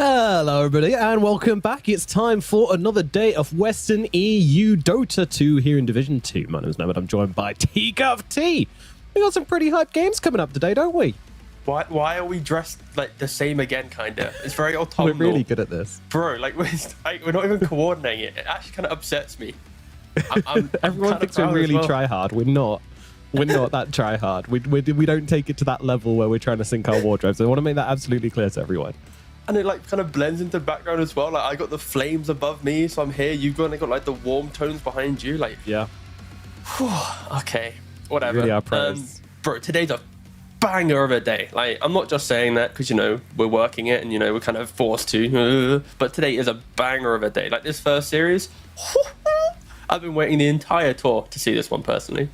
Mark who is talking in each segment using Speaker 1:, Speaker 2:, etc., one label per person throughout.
Speaker 1: Hello everybody and welcome back. It's time for another day of Western EU Dota 2 here in Division 2. My name is Noah. I'm joined by T. We got some pretty hype games coming up today, don't we?
Speaker 2: Why are we dressed like the same again, kinda? It's very autumnal.
Speaker 1: We're really good at this.
Speaker 2: Bro, like we're not even coordinating it. It actually kind of upsets me.
Speaker 1: Everyone thinks we really try hard. We're not. We're not that try hard. We don't take it to that level where we're trying to sync our wardrobes. I want to make that absolutely clear to everyone.
Speaker 2: And it like kind of blends into the background as well. Like I got the flames above me, so I'm here. You've got like the warm tones behind you. Like
Speaker 1: yeah.
Speaker 2: Okay, whatever.
Speaker 1: Really are pros.
Speaker 2: Bro, today's a banger of a day. Like I'm not just saying that because we're working it and we're kind of forced to. But today is a banger of a day. Like this first series, I've been waiting the entire tour to see this one personally.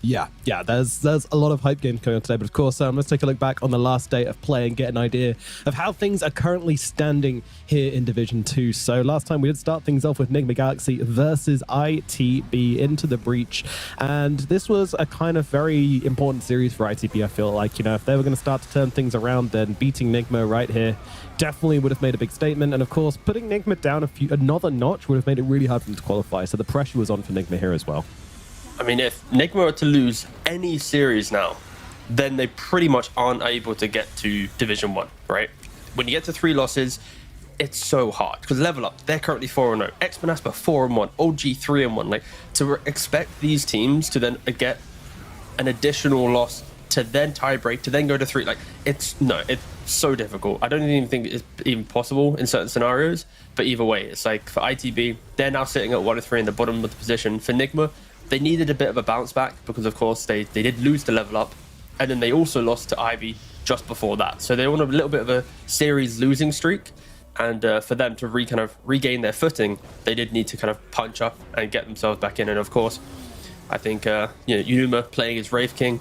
Speaker 1: Yeah, there's a lot of hype games going on today, but of course, let's take a look back on the last day of play and get an idea of how things are currently standing here in Division 2. So last time we did start things off with Nigma Galaxy versus ITB into the breach, and this was a kind of very important series for ITB. I feel like, if they were going to start to turn things around, then beating Nigma right here definitely would have made a big statement, and of course, putting Nigma down another notch would have made it really hard for them to qualify, so the pressure was on for Nigma here as well.
Speaker 2: I mean, if Nigma were to lose any series now, then they pretty much aren't able to get to Division 1, right? When you get to 3 losses, it's so hard. Because Level Up, they're currently 4-0. X-Manaspa 4-1. OG 3-1. Like, to expect these teams to then get an additional loss, to then tie break, to then go to 3, like, it's so difficult. I don't even think it's even possible in certain scenarios. But either way, it's like, for ITB, they're now sitting at 1-3 in the bottom of the position. For Nigma, they needed a bit of a bounce back because, of course, they did lose the Level Up, and then they also lost to Ivy just before that. So they were on a little bit of a series losing streak, and for them to regain their footing, they did need to kind of punch up and get themselves back in. And of course, I think Yunuma playing as Wraith King,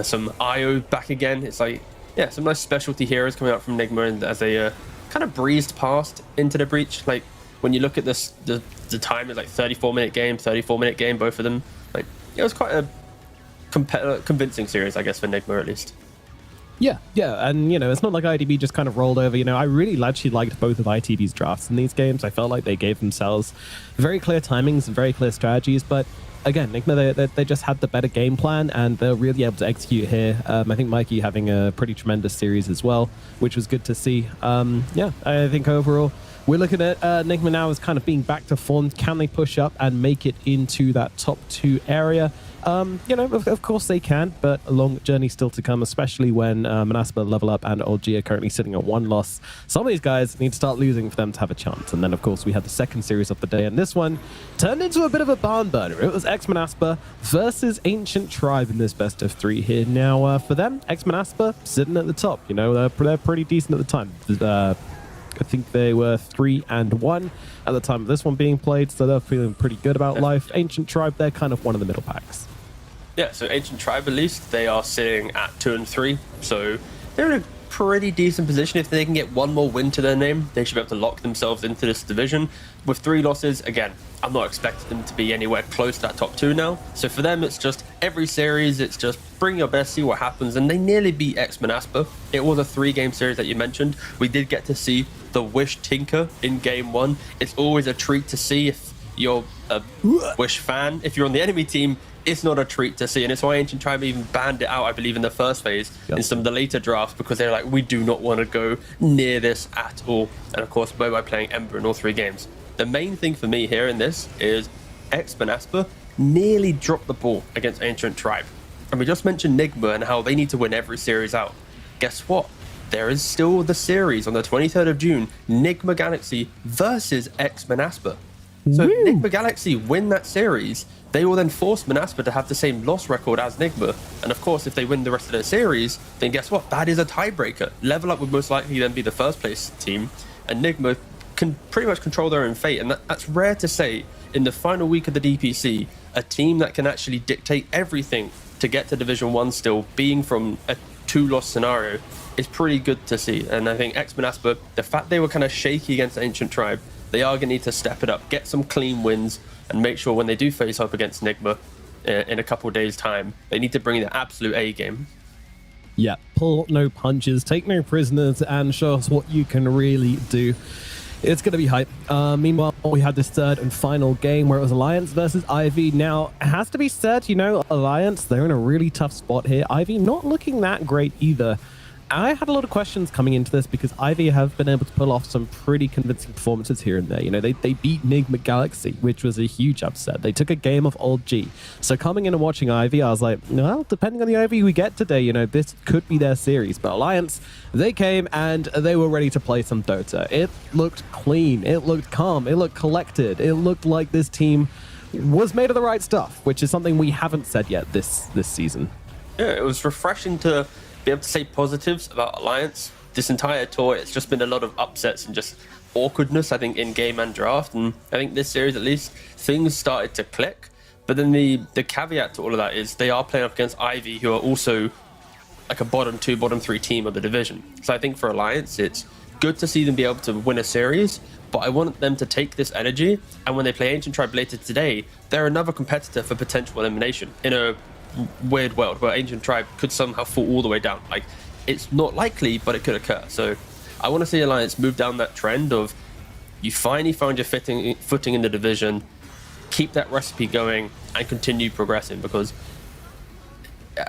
Speaker 2: some Io back again. It's like some nice specialty heroes coming out from Nigma, and as they kind of breezed past into the breach. Like when you look at this, the time is like 34-minute game, both of them. Like it was quite a convincing series, I guess, for Nigma at least.
Speaker 1: Yeah, and it's not like ITB just kind of rolled over. I really actually liked both of ITB's drafts in these games. I felt like they gave themselves very clear timings and very clear strategies, but again, Nigma, they just had the better game plan, and they're really able to execute here. I think Mikey having a pretty tremendous series as well, which was good to see. I think overall, we're looking at Nigma now as kind of being back to form. Can they push up and make it into that top 2 area? Of course they can, but a long journey still to come, especially when Manaspa, Level Up, and OG are currently sitting at 1 loss. Some of these guys need to start losing for them to have a chance. And then, of course, we had the second series of the day, and this one turned into a bit of a barn burner. It was X-Manaspa versus Ancient Tribe in this best of 3 here. Now, for them, X-Manaspa sitting at the top. They're pretty decent at the time. I think they were 3-1 at the time of this one being played, so they're feeling pretty good about life. Ancient Tribe, they're kind of one of the middle packs.
Speaker 2: Yeah, so Ancient Tribe, at least, they are sitting at 2-3, so they're in a pretty decent position. If they can get one more win to their name, they should be able to lock themselves into this division. With 3 losses, again, I'm not expecting them to be anywhere close to that top 2 now. So for them, it's just every series, it's just bring your best, see what happens. And they nearly beat X-Manaspa. It was a 3-game series that you mentioned. We did get to see the Wish Tinker in game 1. It's always a treat to see if you're a Wish fan. If you're on the enemy team, it's not a treat to see, and it's why Ancient Tribe even banned it out, I believe, in the first phase in some of the later drafts, because they're like, we do not want to go near this at all. And of course, by playing Ember in all 3 games. The main thing for me here in this is X-Manaspa nearly dropped the ball against Ancient Tribe. And we just mentioned Nigma and how they need to win every series out. Guess what? There is still the series on the 23rd of June, Nigma Galaxy versus X-Manaspa. So if Nigma Galaxy win that series, they will then force Manaspa to have the same loss record as Nigma. And of course, if they win the rest of their series, then guess what? That is a tiebreaker. Level Up would most likely then be the first place team, and Nigma can pretty much control their own fate. And that's rare to say in the final week of the DPC, a team that can actually dictate everything to get to Division 1 still, being from a 2-loss scenario, is pretty good to see. And I think X-Manaspa, the fact they were kind of shaky against Ancient Tribe, they are going to need to step it up, get some clean wins, and make sure when they do face up against Nigma in a couple of days' time, they need to bring in the absolute A game.
Speaker 1: Yeah, pull no punches, take no prisoners, and show us what you can really do. It's going to be hype. Meanwhile, we had this third and final game where it was Alliance versus Ivy. Now, it has to be said, you know, Alliance, they're in a really tough spot here. Ivy not looking that great either. I had a lot of questions coming into this because Ivy have been able to pull off some pretty convincing performances here and there. You know, they beat Enigma Galaxy, which was a huge upset. They took a game of Old G. So coming in and watching Ivy, I was like, well, depending on the Ivy we get today, you know, this could be their series. But Alliance, they came and they were ready to play some Dota. It looked clean. It looked calm. It looked collected. It looked like this team was made of the right stuff, which is something we haven't said yet this season.
Speaker 2: Yeah, it was refreshing to be able to say positives about Alliance. This entire tour, it's just been a lot of upsets and just awkwardness, I think, in game and draft. And I think this series, at least, things started to click. But then the caveat to all of that is they are playing up against Ivy, who are also like a bottom 2, bottom 3 team of the division. So I think for Alliance, it's good to see them be able to win a series, but I want them to take this energy, and when they play Ancient Tribe later today, they're another competitor for potential elimination in a weird world where Ancient Tribe could somehow fall all the way down. Like, it's not likely, but it could occur. So I want to see Alliance move down that trend of you finally found your footing in the division, keep that recipe going, and continue progressing, because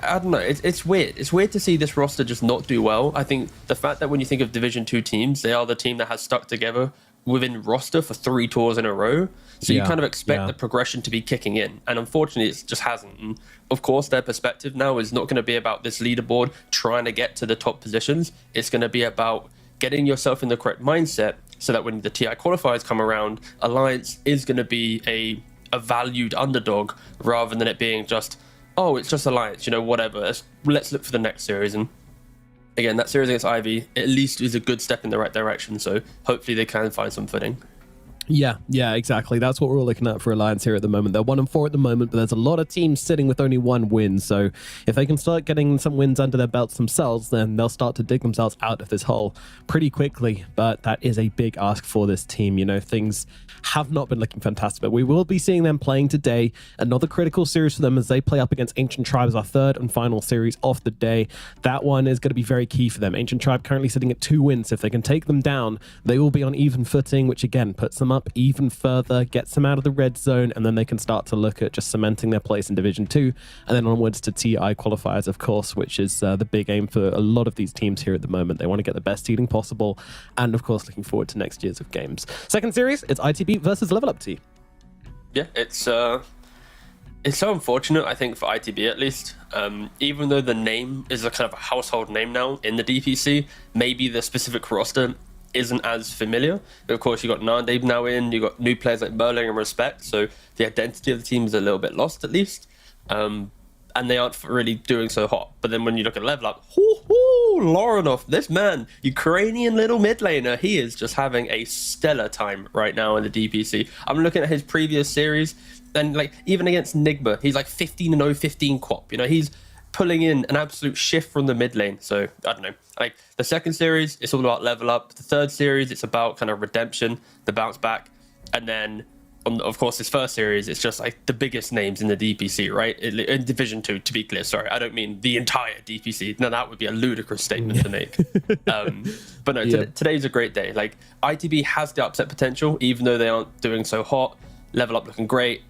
Speaker 2: I don't know, it's weird. It's weird to see this roster just not do well. I think the fact that when you think of Division 2 teams, they are the team that has stuck together within roster for 3 tours in a row. So you kind of expect the progression to be kicking in. And unfortunately, it just hasn't. And of course, their perspective now is not going to be about this leaderboard trying to get to the top positions. It's going to be about getting yourself in the correct mindset so that when the TI qualifiers come around, Alliance is going to be a valued underdog rather than it being just, oh, it's just Alliance, you know, whatever. Let's look for the next series. And again, that series against Ivy at least is a good step in the right direction. So hopefully they can find some footing.
Speaker 1: Yeah, exactly. That's what we're all looking at for Alliance here at the moment. They're 1-4 at the moment, but there's a lot of teams sitting with only 1 win. So if they can start getting some wins under their belts themselves, then they'll start to dig themselves out of this hole pretty quickly. But that is a big ask for this team. You know, things have not been looking fantastic, but we will be seeing them playing today. Another critical series for them as they play up against Ancient Tribe as our third and final series of the day. That one is going to be very key for them. Ancient Tribe currently sitting at 2 wins. If they can take them down, they will be on even footing, which again puts them up even further, gets them out of the red zone, and then they can start to look at just cementing their place in Division 2, and then onwards to TI qualifiers, of course, which is the big aim for a lot of these teams here at the moment. They want to get the best seeding possible, and of course looking forward to next year's of games. Second series, it's ITB versus Level Up T. Yeah,
Speaker 2: it's so unfortunate, I think, for ITB at least. Even though the name is a kind of a household name now in the DPC, maybe the specific roster isn't as familiar. But of course, you got Nandave now in, you got new players like Merling and Respect, so the identity of the team is a little bit lost at least. And they aren't really doing so hot. But then when you look at Level Up, Loranov, this man, Ukrainian little mid laner, he is just having a stellar time right now in the DPC. I'm looking at his previous series, and like even against Nigma, he's like 15-0, 15 quap. You know, he's pulling in an absolute shift from the mid lane. So I don't know, like the second series, it's all about Level Up. The third series, it's about kind of redemption, the bounce back. And then of course, this first series, it's just like the biggest names in the DPC, right? In Division 2, to be clear. Sorry, I don't mean the entire DPC. No, that would be a ludicrous statement to make. But no, today's a great day. Like, ITB has the upset potential, even though they aren't doing so hot. Level Up looking great.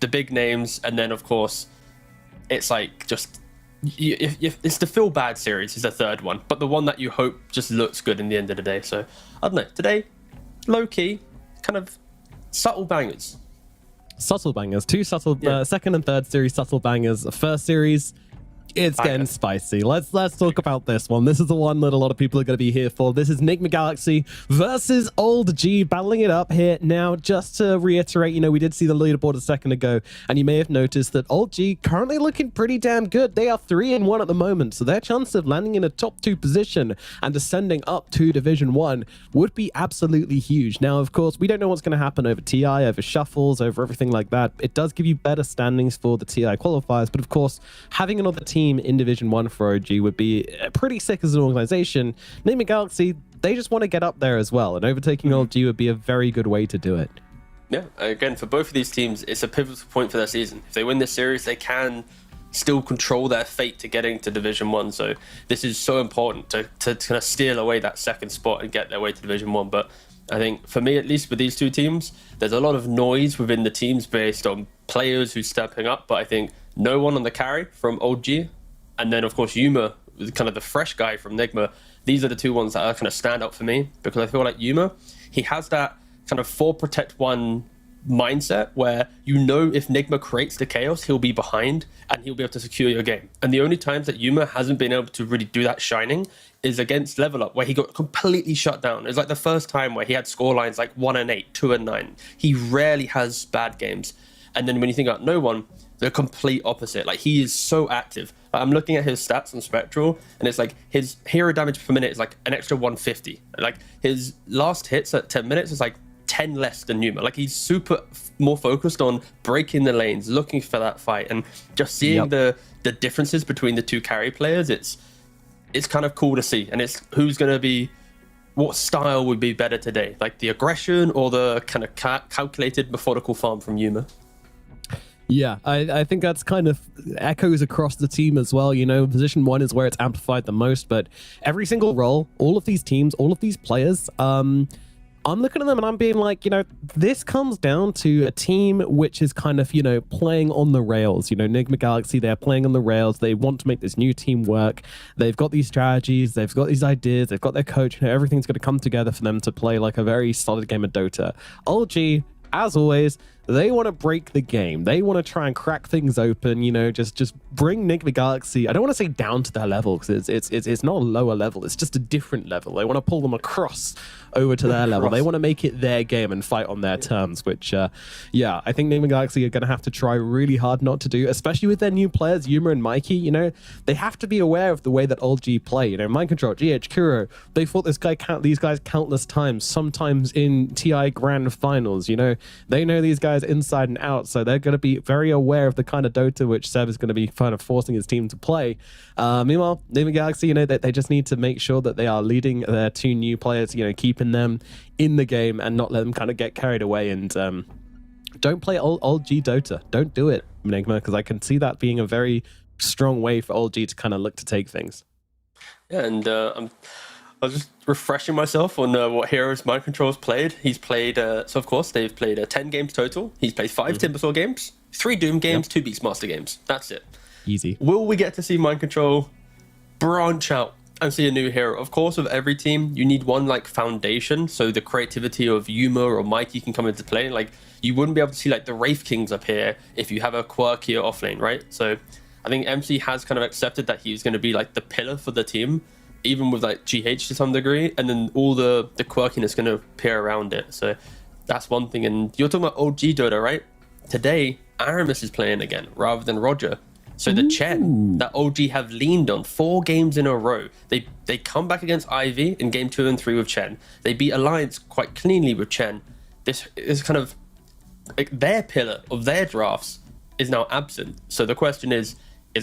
Speaker 2: The big names, and then, of course, it's like just... If it's the feel bad series is the third one, but the one that you hope just looks good in the end of the day. So, I don't know. Today, low-key, kind of... subtle bangers.
Speaker 1: Subtle bangers. 2 subtle, second and third series subtle bangers. First series, it's getting spicy. Let's talk about this one. This is the one that a lot of people are going to be here for. This is Enigma Galaxy versus Old G, battling it up here. Now, just to reiterate, you know, we did see the leaderboard a second ago, and you may have noticed that Old G currently looking pretty damn good. They are 3-1 at the moment, so their chance of landing in a top 2 position and ascending up to Division 1 would be absolutely huge. Now, of course, we don't know what's going to happen over TI, over shuffles, over everything like that. It does give you better standings for the TI qualifiers, but of course, having another team in Division 1 for OG would be pretty sick as an organization. Enigma Galaxy, they just want to get up there as well, and overtaking OG would be a very good way to do it.
Speaker 2: Yeah, again, for both of these teams, it's a pivotal point for their season. If they win this series, they can still control their fate to getting to Division 1. So this is so important to kind of steal away that second spot and get their way to Division 1. But I think for me, at least with these two teams, there's a lot of noise within the teams based on players who's stepping up. But I think no one on the carry from OG, and then of course Yuma, kind of the fresh guy from Nigma. These are the two ones that are kind of stand out for me, because I feel like Yuma, he has that kind of 4 protect 1 mindset where you know if Nigma creates the chaos, he'll be behind and he'll be able to secure your game. And the only times that Yuma hasn't been able to really do that shining is against Level Up, where he got completely shut down. It's like the first time where he had score lines like 1-8, 2-9. He rarely has bad games. And then when you think about No One, the complete opposite. Like, he is so active. I'm looking at his stats on Spectral, and it's like his hero damage per minute is like an extra 150. Like, his last hits at 10 minutes is like 10 less than Yuma. Like, he's super more focused on breaking the lanes, looking for that fight, and just seeing the differences between the two carry players. It's kind of cool to see, and it's who's going to be, what style would be better today, like the aggression or the kind of calculated methodical farm from Yuma.
Speaker 1: Yeah, I think that's kind of echoes across the team as well. You know, position 1 is where it's amplified the most, but every single role, all of these teams, all of these players, I'm looking at them and I'm being like, you know, this comes down to a team which is kind of, you know, playing on the rails. You know, Nigma Galaxy, they're playing on the rails. They want to make this new team work. They've got these strategies. They've got these ideas. They've got their coach. You know, everything's going to come together for them to play like a very solid game of Dota. OG, as always, they want to break the game. They want to try and crack things open, you know, just bring Nigma Galaxy, I don't want to say down to their level, because it's not a lower level, it's just a different level. They want to pull them across over to their level. They want to make it their game and fight on their terms, which, yeah, I think Nigma Galaxy are going to have to try really hard not to do, especially with their new players, Yuma and Mikey. You know, they have to be aware of the way that OG play. You know, Mind Control, GH, Kuro, they fought these guys countless times, sometimes in TI Grand Finals. You know, they know these guys inside and out, so they're going to be very aware of the kind of Dota which Seb is going to be kind of forcing his team to play. Meanwhile, Nigma Galaxy, you know, they just need to make sure that they are leading their two new players, you know, keeping them in the game and not let them kind of get carried away. And don't play old G Dota. Don't do it, Nigma, because I can see that being a very strong way for old G to kind of look to take things.
Speaker 2: Yeah, and I was just refreshing myself on what heroes Mind Control's played. He's played, so of course, they've played 10 games total. He's played 5 Timbersaw games, 3 Doom games, 2 Beastmaster games. That's it.
Speaker 1: Easy.
Speaker 2: Will we get to see Mind Control branch out and see a new hero? Of course, with every team, you need one like foundation, so the creativity of Yuma or Mikey can come into play. Like, you wouldn't be able to see like the Wraith Kings up here if you have a quirkier offlane, right? So I think MC has kind of accepted that he's going to be like the pillar for the team, even with like GH to some degree, and then all the quirkiness going to appear around it. So that's one thing. And you're talking about OG Dota, right? Today, Aramis is playing again rather than Roger. So the Chen that OG have leaned on 4 games in a row, they come back against Ivy in game 2 and 3 with Chen. They beat Alliance quite cleanly with Chen. This is kind of like their pillar of their drafts is now absent. So the question is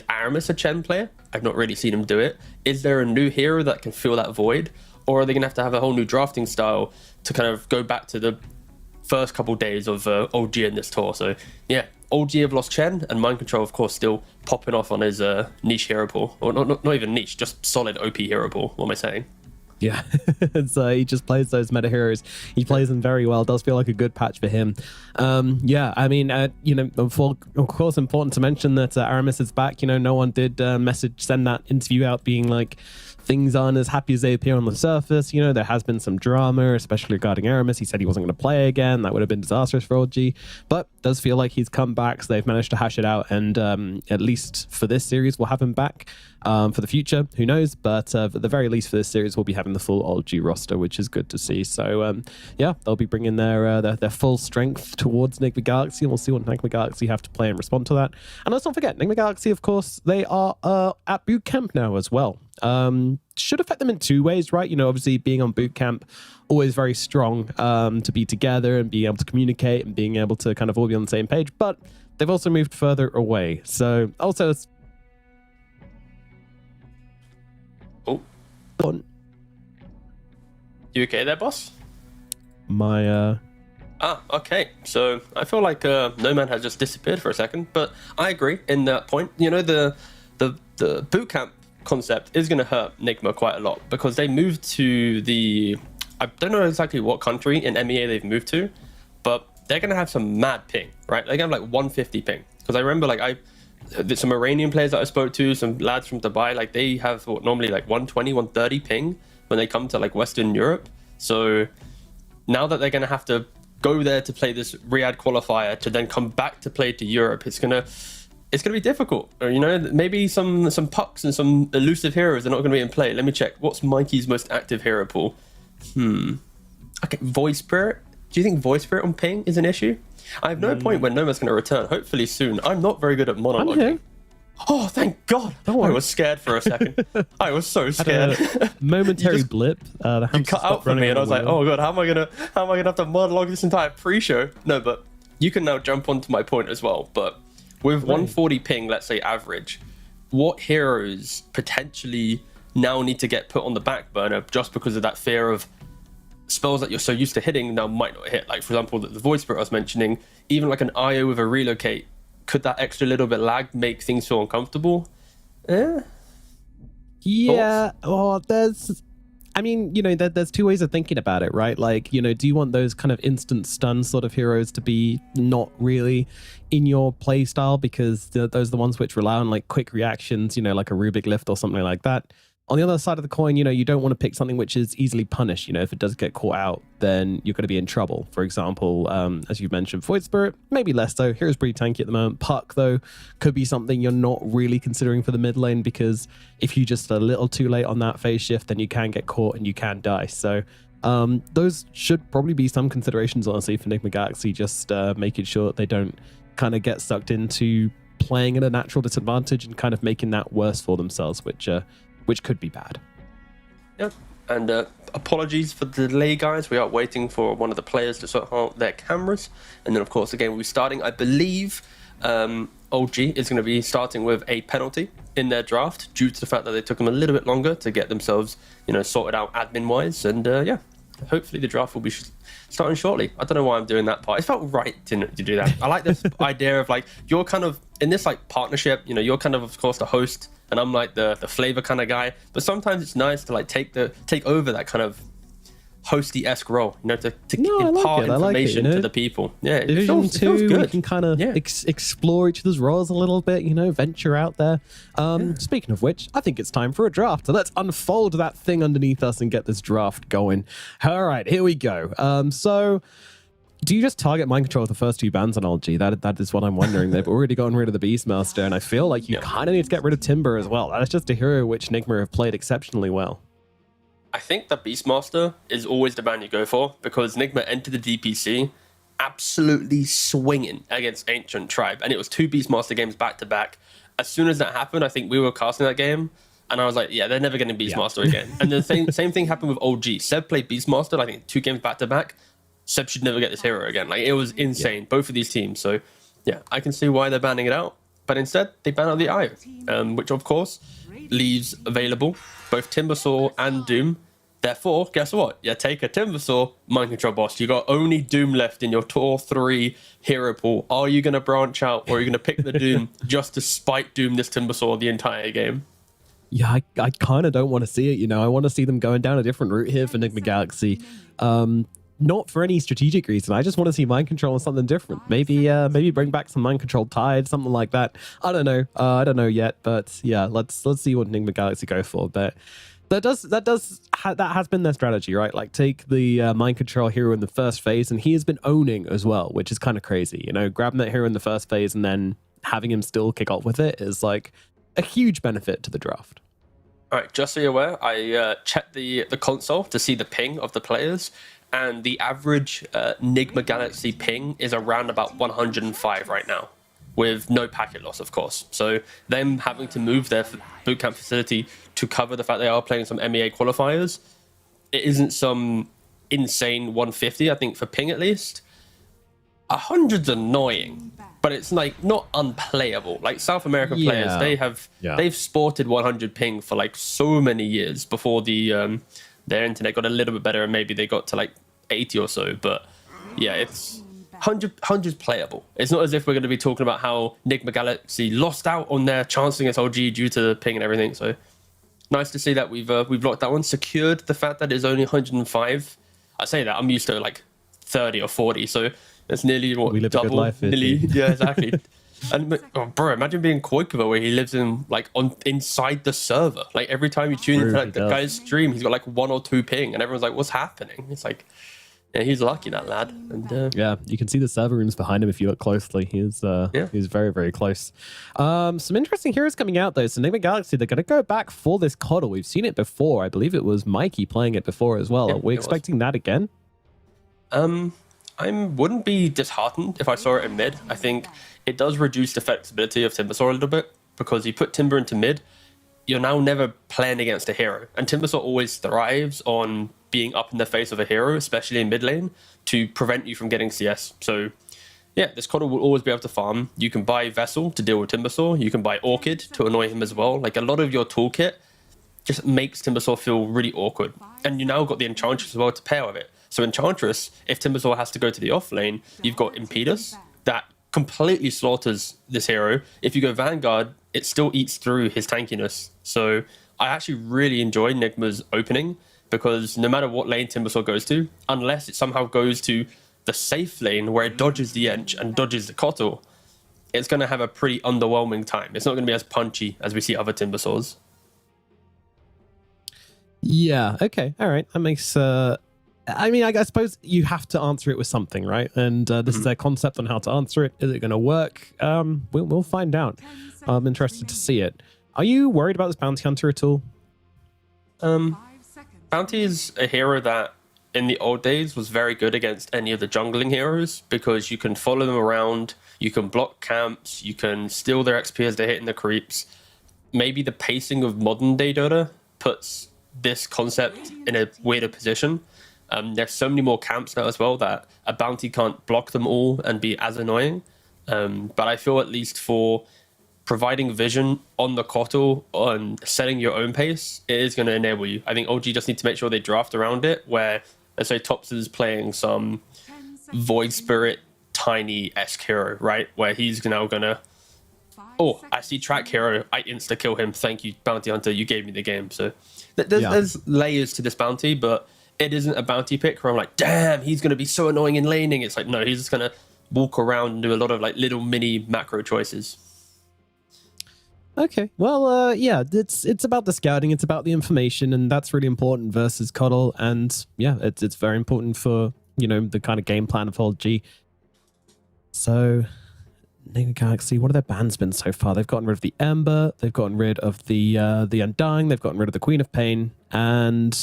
Speaker 2: Aramis a Chen player? I've not really seen him do it. Is there a new hero that can fill that void? Or are they going to have a whole new drafting style to kind of go back to the first couple days of OG in this tour? So yeah, OG have lost Chen, and Mind Control, of course, still popping off on his niche hero pool. Or not even niche, just solid OP hero pool. What am I saying?
Speaker 1: Yeah, so he just plays those meta heroes. He plays them very well. It does feel like a good patch for him. Yeah, I mean, you know, of course, important to mention that Aramis is back. You know, no one did send that interview out being like, things aren't as happy as they appear on the surface. You know, there has been some drama, especially regarding Aramis. He said he wasn't going to play again. That would have been disastrous for OG. But it does feel like he's come back, so they've managed to hash it out. And at least for this series, we'll have him back. For the future, who knows? But at the very least for this series, we'll be having the full OG roster, which is good to see. So yeah, they'll be bringing their full strength towards Nigma Galaxy, and we'll see what Nigma Galaxy have to play and respond to that. And let's not forget, Nigma Galaxy, of course, they are at boot camp now as well. Should affect them in 2 ways, right? You know, obviously being on boot camp, always very strong to be together and being able to communicate and being able to kind of all be on the same page. But they've also moved further away. So also it's
Speaker 2: You okay there, boss?
Speaker 1: my
Speaker 2: Okay. So I feel like Nomad has just disappeared for a second, but I agree in that point. You know, the boot camp concept is going to hurt Nigma quite a lot because they moved to I don't know exactly what country in MEA they've moved to, but they're going to have some mad ping, right? They're going to have like 150 ping. Because I remember like there's some Iranian players that I spoke to, some lads from Dubai, like they have normally like 120, 130 ping when they come to like Western Europe. So now that they're going to have to go there to play this Riyadh qualifier to then come back to play to Europe, it's gonna be difficult. Or, you know, maybe some pucks and some elusive heroes are not going to be in play. Let me check. What's Mikey's most active hero pool? Okay, Void Spirit. Do you think Void Spirit on ping is an issue? I have no point when Nomad's going to return. Hopefully soon. I'm not very good at monologuing. Oh, thank God. I was scared for a second. I was so scared.
Speaker 1: Momentary blip. The
Speaker 2: you cut out for me and I was like, oh God, how am I gonna have to monologue this entire pre-show? No, but you can now jump onto my point as well. But with 140 ping, let's say average, what heroes potentially now need to get put on the back burner just because of that fear of spells that you're so used to hitting now might not hit? Like, for example, the Void Spirit I was mentioning, even like an IO with a relocate, could that extra little bit lag make things feel uncomfortable?
Speaker 1: Yeah. Well, there's two ways of thinking about it, right? Like, you know, do you want those kind of instant stun sort of heroes to be not really in your play style because those are the ones which rely on like quick reactions, you know, like a Rubik lift or something like that. On the other side of the coin, you know, you don't want to pick something which is easily punished. You know, if it does get caught out, then you're going to be in trouble. For example, as you mentioned, Void Spirit, maybe less so. Hero's pretty tanky at the moment. Puck, though, could be something you're not really considering for the mid lane because if you just a little too late on that phase shift, then you can get caught and you can die. So those should probably be some considerations, honestly, for Nigma Galaxy, just making sure that they don't kind of get sucked into playing at a natural disadvantage and kind of making that worse for themselves, which could be bad.
Speaker 2: Yep. And apologies for the delay, guys. We are waiting for one of the players to sort out their cameras. And then, of course, again, we'll be starting, I believe, OG is going to be starting with a penalty in their draft due to the fact that they took them a little bit longer to get themselves, you know, sorted out admin-wise. And, yeah, hopefully the draft will be starting shortly. I don't know why I'm doing that part. It felt right to do that. I like this idea of, like, you're kind of, in this, like, partnership, you know, you're kind of course, the host, and I'm like the flavor kind of guy. But sometimes it's nice to like take over that kind of hosty-esque role, you know, to impart information to the people. Yeah, it feels good.
Speaker 1: We can kind of explore each other's roles a little bit, you know, venture out there. Speaking of which, I think it's time for a draft. So let's unfold that thing underneath us and get this draft going. All right, here we go. So do you just target mind control with the first two bans on LG? That is what I'm wondering. They've already gotten rid of the Beastmaster, and I feel like you kind of need to get rid of Timber as well. That's just a hero which Nigma have played exceptionally well.
Speaker 2: I think the Beastmaster is always the ban you go for because Nigma entered the DPC absolutely swinging against Ancient Tribe, and it was two Beastmaster games back to back. As soon as that happened, I think we were casting that game, and I was like, yeah, they're never going to Beastmaster again. And the same thing happened with OG. Seb played Beastmaster, I think 2 games back to back. Seb should never get this hero again. Like, it was insane, both of these teams. So, yeah, I can see why they're banning it out. But instead, they ban out the IO, which, of course, leaves available both Timbersaw and Doom. Therefore, guess what? You take a Timbersaw, Mind Control Boss. You got only Doom left in your Tour 3 hero pool. Are you going to branch out, or are you going to pick the Doom just to spite Doom this Timbersaw the entire game?
Speaker 1: Yeah, I kind of don't want to see it, you know. I want to see them going down a different route here for Nigma Galaxy. Not for any strategic reason. I just want to see mind control on something different. Maybe bring back some mind control Tide, something like that. I don't know. I don't know yet, but yeah, let's see what Nigma Galaxy go for. But that has been their strategy, right? Like, take the mind control hero in the first phase, and he has been owning as well, which is kind of crazy. You know, grabbing that hero in the first phase and then having him still kick off with it is like a huge benefit to the draft.
Speaker 2: All right, just so you're aware, I checked the console to see the ping of the players. And the average Nigma Galaxy ping is around about 105 right now, with no packet loss, of course. So them having to move their bootcamp facility to cover the fact they are playing some MEA qualifiers, it isn't some insane 150, I think, for ping at least. 100's annoying, but it's like not unplayable. Like South American players, they've sported 100 ping for like so many years before their internet got a little bit better, and maybe they got to like 80 or so. But yeah, it's 100's playable. It's not as if we're going to be talking about how Enigma Galaxy lost out on their chance against OG due to the ping and everything. So nice to see that we've locked that one, secured the fact that it's only 105. I say that I'm used to like 30 or 40, so it's nearly what,
Speaker 1: we live
Speaker 2: double.
Speaker 1: A good life,
Speaker 2: nearly, yeah, exactly. And bro, imagine being Koikova where he lives in like inside the server. Like every time you tune into like, the guy's stream, he's got like 1 or 2 ping, and everyone's like, "What's happening?" It's like, yeah, he's lucky, that lad. And
Speaker 1: yeah, you can see the server rooms behind him if you look closely. He's very, very close. Some interesting heroes coming out though. So Enigma Galaxy, they're going to go back for this Coddle. We've seen it before. I believe it was Mikey playing it before as well.
Speaker 2: Yeah,
Speaker 1: Are we expecting that again?
Speaker 2: I wouldn't be disheartened if I saw it in mid. I think it does reduce the flexibility of Timbersaw a little bit, because you put Timber into mid, you're now never playing against a hero. And Timbersaw always thrives on being up in the face of a hero, especially in mid lane, to prevent you from getting CS. So yeah, this Coddle will always be able to farm. You can buy Vessel to deal with Timbersaw. You can buy Orchid to annoy him as well. Like a lot of your toolkit just makes Timbersaw feel really awkward. And you now got the Enchantress as well to pair with it. So Enchantress, if Timbersaw has to go to the off lane, you've got Impedus that completely slaughters this hero. If you go Vanguard, it still eats through his tankiness. So I actually really enjoy Enigma's opening, because no matter what lane Timbersaw goes to, unless it somehow goes to the safe lane where it dodges the Ench and dodges the Kotal, it's going to have a pretty underwhelming time. It's not going to be as punchy as we see other Timbersaws.
Speaker 1: Yeah, okay, all right. That makes... I mean, I suppose you have to answer it with something, right? And this is their concept on how to answer it. Is it going to work? We'll find out. I'm interested to see it. Are you worried about this Bounty Hunter at all?
Speaker 2: Bounty is a hero that in the old days was very good against any of the jungling heroes, because you can follow them around, you can block camps, you can steal their XP as they're hitting the creeps. Maybe the pacing of modern day Dota puts this concept in a weirder position. There's so many more camps now as well that a bounty can't block them all and be as annoying. But I feel at least for providing vision on the Kotal and setting your own pace, it is going to enable you. I think OG just need to make sure they draft around it, where, let's say, Tops is playing some Void Spirit Tiny-esque hero, right? Where he's now going to, oh, I see track hero, I insta-kill him. Thank you, Bounty Hunter, you gave me the game. So there's layers to this bounty, but it isn't a bounty pick where I'm like, damn, he's going to be so annoying in laning. It's like, no, he's just going to walk around and do a lot of like little mini macro choices.
Speaker 1: Okay, well, yeah, it's about the scouting, it's about the information, and that's really important versus Coddle. And yeah, it's very important for, you know, the kind of game plan of OG. So, Enigma Galaxy, what have their bans been so far? They've gotten rid of the Ember, they've gotten rid of the Undying, they've gotten rid of the Queen of Pain, and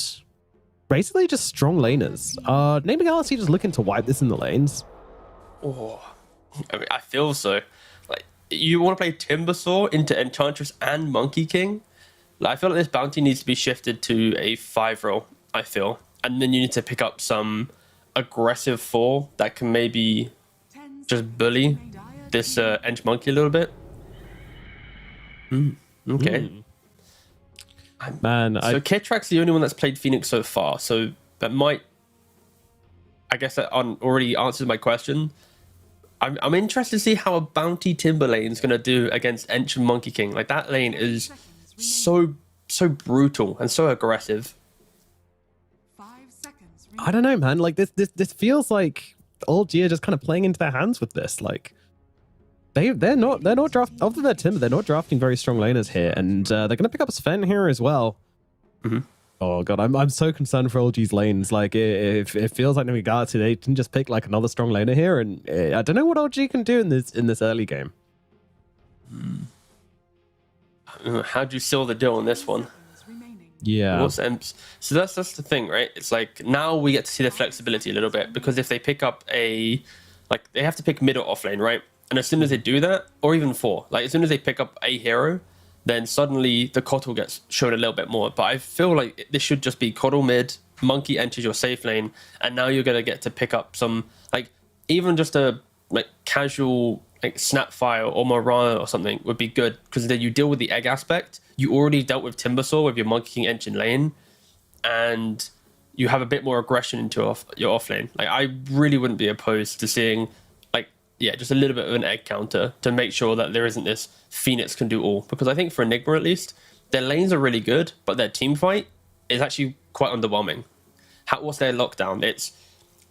Speaker 1: basically just strong laners. Enigma Galaxy just looking to wipe this in the lanes.
Speaker 2: Oh, I mean, I feel so. Like, you want to play Timbersaw into Enchantress and Monkey King? Like, I feel like this bounty needs to be shifted to a 5 role, I feel. And then you need to pick up some aggressive 4 that can maybe just bully this Ench Monkey a little bit. Okay.
Speaker 1: Man,
Speaker 2: so Kitrak's the only one that's played Phoenix so far, so that might, I guess that already answers my question. I'm interested to see how a bounty Timber lane is going to do against Ench and Monkey King. Like, that lane is so brutal and so aggressive.
Speaker 1: I don't know, man. Like, this feels like OG are just kind of playing into their hands with this. Like, they're not drafting, other than their Timber, they're not drafting very strong laners here, and they're going to pick up Sven here as well. Oh god, I'm so concerned for OG's lanes. Like, it feels like Enigma Galaxy, they can just pick like another strong laner here, and I don't know what OG can do in this early game.
Speaker 2: How'd you seal the deal on this one?
Speaker 1: Yeah.
Speaker 2: So that's the thing, right? It's like, now we get to see the flexibility a little bit, because if they pick up they have to pick mid or off lane, right? And as soon as they do that, or even 4, like as soon as they pick up a hero, then suddenly the Kotal gets shown a little bit more. But I feel like this should just be Kotal mid, Monkey enters your safe lane, and now you're gonna get to pick up some, like, even just a like casual like Snapfire or Morana or something would be good, because then you deal with the egg aspect. You already dealt with Timbersaw with your Monkey King engine lane, and you have a bit more aggression into your off lane. Like, I really wouldn't be opposed to seeing, like, yeah, just a little bit of an egg counter to make sure that there isn't this Phoenix can do all. Because I think for Enigma, at least, their lanes are really good, but their team fight is actually quite underwhelming. What's their lockdown? It's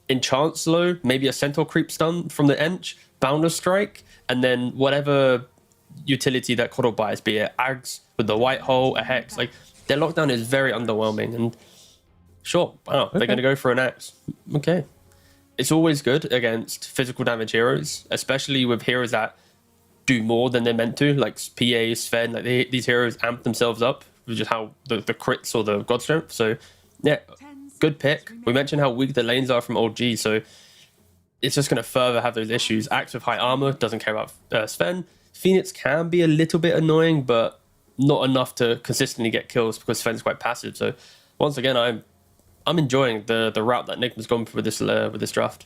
Speaker 2: enchant slow, maybe a centaur creep stun from the Ench, Boundless Strike, and then whatever utility that Coddle buys, be it Ags with the white hole, a Hex. Like, their lockdown is very underwhelming. And sure, wow, they're going to go for an Axe. Okay. It's always good against physical damage heroes, especially with heroes that do more than they're meant to, like PA, Sven. Like, these heroes amp themselves up with just how the crits or the god strength. So, yeah, good pick. We mentioned how weak the lanes are from old G, so it's just going to further have those issues. Axe with high armor doesn't care about Sven. Phoenix can be a little bit annoying, but not enough to consistently get kills because Sven's quite passive. So once again, I'm enjoying the route that Nick has gone for with this draft.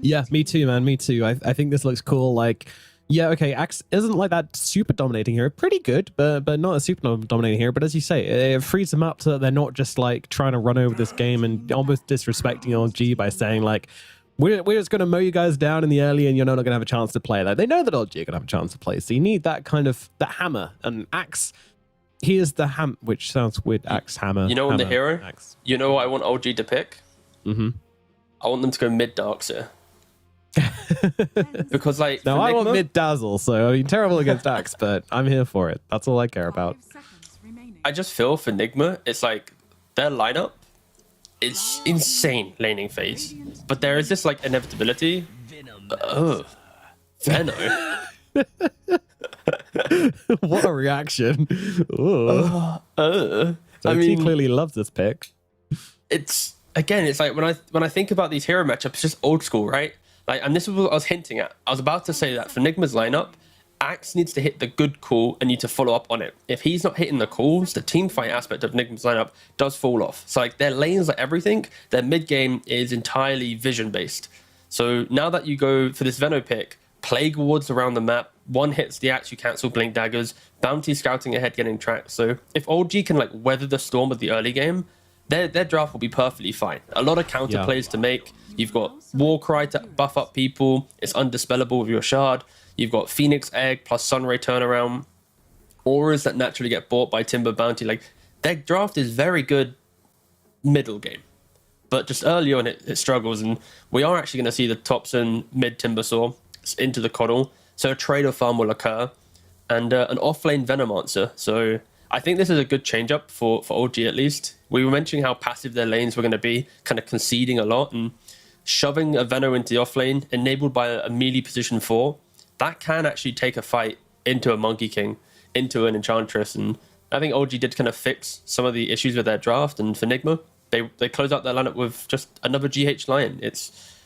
Speaker 1: Yeah, me too, man. Me too. I think this looks cool. Like, yeah, okay, Axe isn't like that super dominating hero. Pretty good, but not a super dominating hero. But as you say, it frees them up so that they're not just like trying to run over this game and almost disrespecting LG by saying like, we're just going to mow you guys down in the early and you're not going to have a chance to play. Like, they know that LG are going to have a chance to play. So you need that kind of, that hammer. And Axe, he is the which sounds weird, Axe, hammer.
Speaker 2: You know, on the hero,
Speaker 1: Axe.
Speaker 2: You know what I want LG to pick? Mm-hmm. I want them to go mid Darkseer. Because, like,
Speaker 1: no, I
Speaker 2: Nigma,
Speaker 1: want mid Dazzle, so I mean, terrible against Axe, but I'm here for it. That's all I care about.
Speaker 2: I just feel for Nigma, it's like their lineup is insane laning phase, but there is this like inevitability. Venom.
Speaker 1: What a reaction! So
Speaker 2: I mean,
Speaker 1: he clearly loves this pick.
Speaker 2: It's again, it's like when I think about these hero matchups, it's just old school, right? Like, and this is what I was hinting at. I was about to say that for Nigma's lineup, Axe needs to hit the good call and need to follow up on it. If he's not hitting the calls, the team fight aspect of Nigma's lineup does fall off. So like their lanes are everything. Their mid game is entirely vision based. So now that you go for this Veno pick, Plague Wards around the map, one hits the Axe, you cancel Blink Daggers, Bounty scouting ahead, getting tracked. So if OG can like weather the storm of the early game, their draft will be perfectly fine. A lot of counter plays to make. You've got Warcry to buff up people. It's undispellable with your shard. You've got Phoenix Egg plus Sunray turnaround. Auras that naturally get bought by Timber Bounty. Like, their draft is very good middle game. But just early on, it struggles. And we are actually going to see the Thompson mid Timbersaw into the Coddle. So a trade-off farm will occur. And an off-lane Venomancer. So I think this is a good change-up for OG at least. We were mentioning how passive their lanes were going to be, kind of conceding a lot. And shoving a Veno into the off-lane, enabled by a melee position 4, that can actually take a fight into a Monkey King, into an Enchantress. And I think OG did kind of fix some of the issues with their draft. And for Nigma, they close out their lineup with just another GH Lion. It's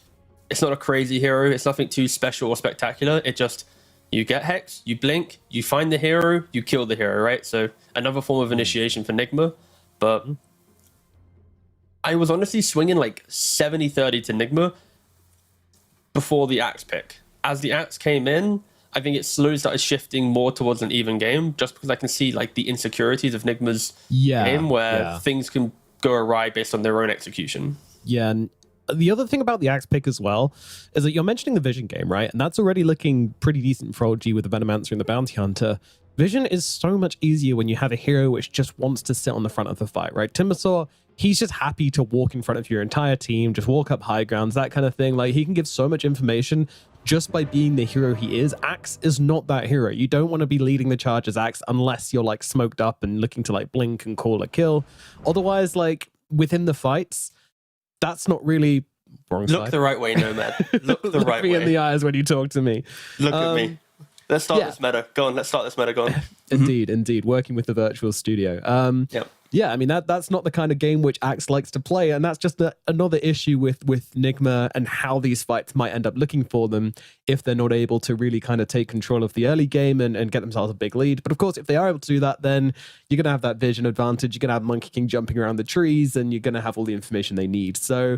Speaker 2: not a crazy hero. It's nothing too special or spectacular. It just, you get Hex, you blink, you find the hero, you kill the hero, right? So another form of initiation for Nigma. But I was honestly swinging like 70-30 to Nigma before the Axe pick. As the Axe came in, I think it slowly started shifting more towards an even game, just because I can see like the insecurities of Nigma's game where things can go awry based on their own execution.
Speaker 1: Yeah, and the other thing about the Axe pick as well is that you're mentioning the Vision game, right? And that's already looking pretty decent for OG with the Venomancer and the Bounty Hunter. Vision is so much easier when you have a hero which just wants to sit on the front of the fight, right? Timbersaw, he's just happy to walk in front of your entire team, just walk up high grounds, that kind of thing. Like, he can give so much information just by being the hero he is. Axe is not that hero. You don't want to be leading the charge as Axe unless you're like smoked up and looking to like blink and call a kill. Otherwise, like within the fights, that's not really wrong side.
Speaker 2: Look the right way, Nomad. Look the right way.
Speaker 1: Look me in the eyes when you talk to me.
Speaker 2: Look at me. Let's start this meta. Go on, let's start this meta. Go on.
Speaker 1: Indeed. Working with the virtual studio. Yeah, I mean, that's not the kind of game which Axe likes to play, and that's just another issue with Nigma and how these fights might end up looking for them if they're not able to really kind of take control of the early game and get themselves a big lead. But of course, if they are able to do that, then you're going to have that vision advantage. You're going to have Monkey King jumping around the trees, and you're going to have all the information they need. So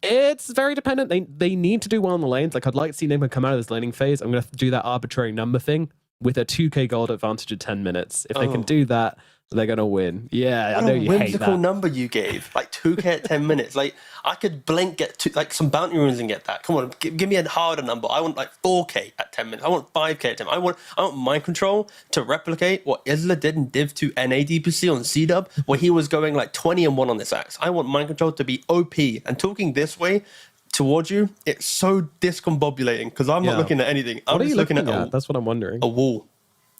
Speaker 1: it's very dependent. They need to do well on the lanes. Like, I'd like to see Nigma come out of this laning phase. I'm going to do that arbitrary number thing with a 2k gold advantage of 10 minutes. If they can do that, they're gonna win. Yeah, I
Speaker 2: What
Speaker 1: know
Speaker 2: a
Speaker 1: you hate
Speaker 2: whimsical
Speaker 1: that.
Speaker 2: number you gave. Like 2K at 10 minutes. Like I could blink, get like some bounty runes and get that. Come on, give me a harder number. I want like 4K at 10 minutes. I want 5K at 10. I want mind control to replicate what Isla did in Div 2 NA DPC on C-Dub, where he was going like 20-1 on this axe. I want mind control to be OP. And talking this way towards you, it's so discombobulating because I'm not looking at anything. I'm
Speaker 1: What are
Speaker 2: just
Speaker 1: you
Speaker 2: looking at
Speaker 1: That's what I'm wondering.
Speaker 2: a wall.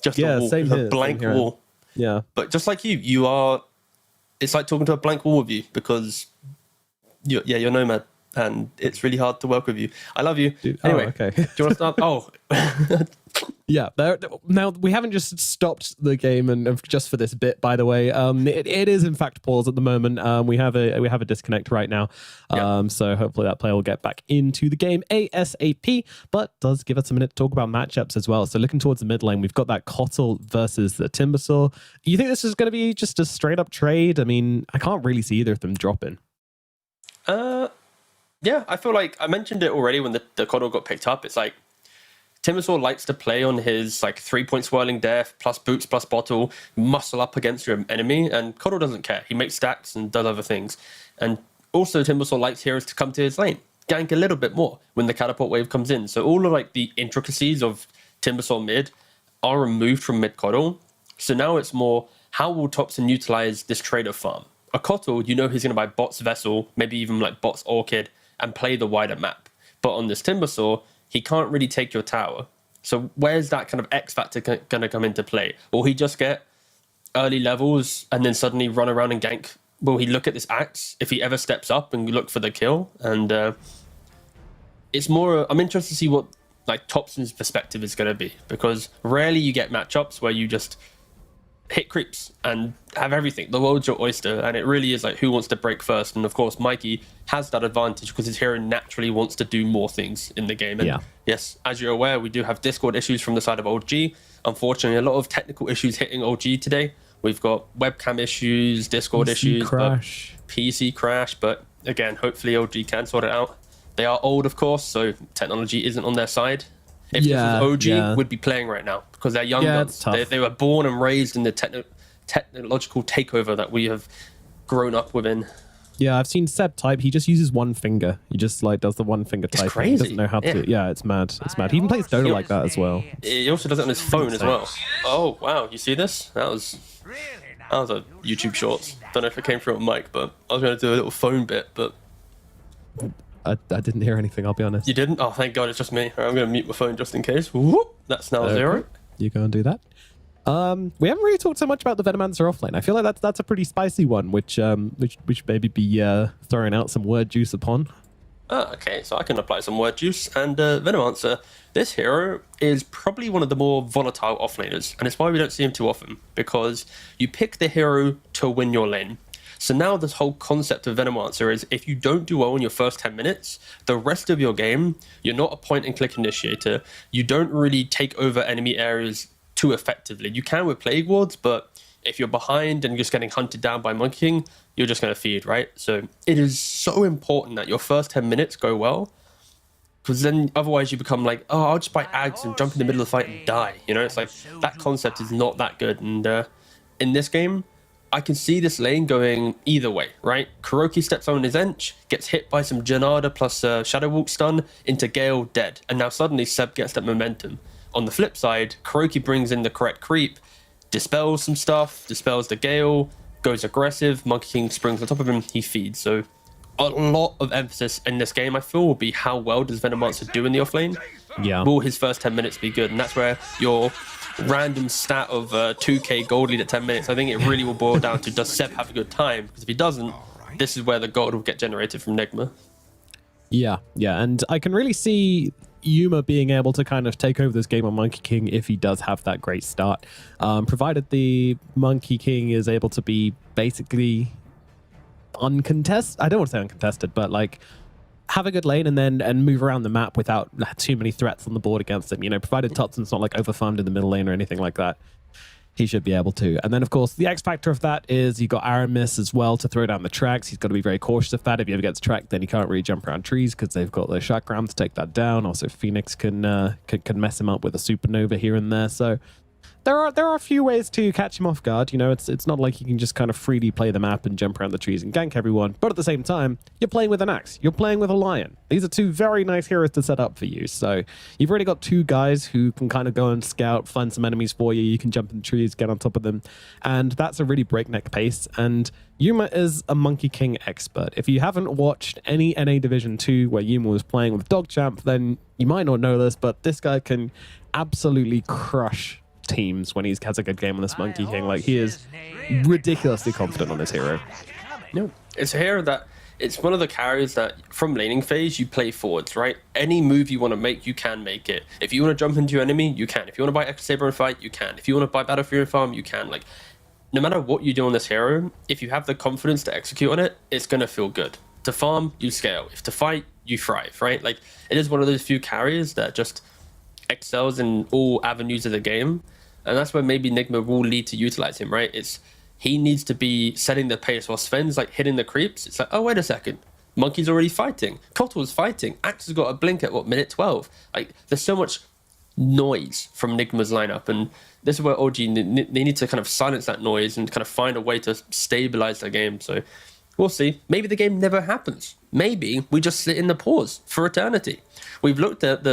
Speaker 2: Just a wall.
Speaker 1: Same
Speaker 2: Just
Speaker 1: here,
Speaker 2: a blank
Speaker 1: same here.
Speaker 2: wall.
Speaker 1: Yeah.
Speaker 2: But just like you are. It's like talking to a blank wall with you because you're nomad and it's really hard to work with you. I love you.
Speaker 1: Dude,
Speaker 2: anyway,
Speaker 1: okay.
Speaker 2: do you want to start? Oh,
Speaker 1: Yeah. Now we haven't just stopped the game and just for this bit, by the way. It is in fact paused at the moment. We have a disconnect right now. So hopefully that player will get back into the game ASAP. But does give us a minute to talk about matchups as well. So looking towards the mid lane, we've got that Kotl versus the Timbersaw. You think this is going to be just a straight up trade? I mean, I can't really see either of them dropping.
Speaker 2: yeah. I feel like I mentioned it already when the Coddle got picked up. It's like Timbersaw likes to play on his like 3-point swirling death plus boots plus bottle, muscle up against your enemy, and Coddle doesn't care. He makes stacks and does other things. And also Timbersaw likes heroes to come to his lane, gank a little bit more when the catapult wave comes in. So all of like the intricacies of Timbersaw mid are removed from mid Coddle. So now it's more how will Topson utilize this trade of farm? A Kotl, you know he's going to buy bots Vessel, maybe even like bots Orchid, and play the wider map. But on this Timbersaw, he can't really take your tower. So where's that kind of X factor going to come into play? Will he just get early levels and then suddenly run around and gank? Will he look at this axe if he ever steps up and look for the kill? And it's more, I'm interested to see what like Topson's perspective is going to be, because rarely you get matchups where you just hit creeps and have everything. The world's your oyster, and it really is like who wants to break first. And of course, Mikey has that advantage because his hero naturally wants to do more things in the game. And yes, as you're aware, we do have Discord issues from the side of OG. Unfortunately, a lot of technical issues hitting OG today. We've got webcam issues, Discord issues, PC crash. But again, hopefully OG can sort it out. They are old, of course, so technology isn't on their side. If this was OG, would be playing right now because they're young guns. They were born and raised in the technological takeover that we have grown up within.
Speaker 1: Yeah, I've seen Seb type. He just uses one finger. He just like does the one finger type.
Speaker 2: Crazy.
Speaker 1: He doesn't know how to. Yeah, it's mad. It's mad. He even plays Dota like that as well.
Speaker 2: He also does it on his phone as well. Oh wow, you see this? That was a YouTube Shorts. Don't know if it came through on mic, but I was going to do a little phone bit, but
Speaker 1: I didn't hear anything, I'll be honest.
Speaker 2: You didn't? Oh, thank God, it's just me. Right, I'm going to mute my phone just in case. Whoop, that's now 0.
Speaker 1: You go and do that. We haven't really talked so much about the Venomancer offlane. I feel like that's a pretty spicy one, which maybe be throwing out some word juice upon.
Speaker 2: Okay, so I can apply some word juice. And Venomancer, this hero is probably one of the more volatile offlaners, and it's why we don't see him too often, because you pick the hero to win your lane. So now this whole concept of Venomancer is if you don't do well in your first 10 minutes, the rest of your game, you're not a point-and-click initiator. You don't really take over enemy areas too effectively. You can with Plague Wards, but if you're behind and just getting hunted down by Monkey King, you're just going to feed, right? So it is so important that your first 10 minutes go well, because then otherwise you become like, oh, I'll just buy Ags and jump in the middle of the fight and die. You know, it's like that concept is not that good. And in this game, I can see this lane going either way, right? Kuroki steps on his Ench, gets hit by some Janada plus Shadow Walk stun into Gale, dead. And now suddenly Seb gets that momentum. On the flip side, Kuroki brings in the correct creep, dispels some stuff, dispels the Gale, goes aggressive, Monkey King springs on top of him, he feeds. So a lot of emphasis in this game, I feel, will be how well does Venomancer do in the offlane?
Speaker 1: Yeah.
Speaker 2: Will his first 10 minutes be good? And that's where your random stat of 2k gold lead at 10 minutes, I think it really will boil down to does Seb have a good time? Because if he doesn't, this is where the gold will get generated from Nigma.
Speaker 1: Yeah, and I can really see Yuma being able to kind of take over this game on Monkey King if he does have that great start, provided the Monkey King is able to be basically uncontested. I don't want to say uncontested, but like have a good lane and move around the map without too many threats on the board against him. You know, provided Totson's not like overfarmed in the middle lane or anything like that, he should be able to. And then, of course, the X factor of that is you got Aramis as well to throw down the tracks. He's got to be very cautious of that. If he ever gets tracked, then he can't really jump around trees because they've got the chakram to take that down. Also, Phoenix can mess him up with a supernova here and there. So There are a few ways to catch him off guard. You know, it's not like you can just kind of freely play the map and jump around the trees and gank everyone. But at the same time, you're playing with an axe. You're playing with a lion. These are two very nice heroes to set up for you. So you've already got two guys who can kind of go and scout, find some enemies for you. You can jump in the trees, get on top of them. And that's a really breakneck pace. And Yuma is a Monkey King expert. If you haven't watched any NA Division 2 where Yuma was playing with Dogchamp, then you might not know this, but this guy can absolutely crush teams when he has a good game on this Monkey King. Like, he is ridiculously confident on his hero.
Speaker 2: No, it's a hero that it's one of the carriers that from laning phase you play forwards, right? Any move you want to make, you can make it. If you want to jump into your enemy, you can. If you want to buy Extra Saber and fight, you can. If you want to buy Battlefield and farm, you can. Like, no matter what you do on this hero, if you have the confidence to execute on it, it's gonna feel good. To farm, you scale. If to fight, you thrive, right? Like, it is one of those few carriers that just excels in all avenues of the game. And that's where maybe Nigma will need to utilize him, right? He needs to be setting the pace while Sven's like hitting the creeps. It's like, oh, wait a second. Monkey's already fighting. Kotal's fighting. Axe has got a blink at, what, minute 12? Like, there's so much noise from Nigma's lineup. And this is where OG, they need to kind of silence that noise and kind of find a way to stabilize the game. So we'll see. Maybe the game never happens. Maybe we just sit in the pause for eternity. We've looked at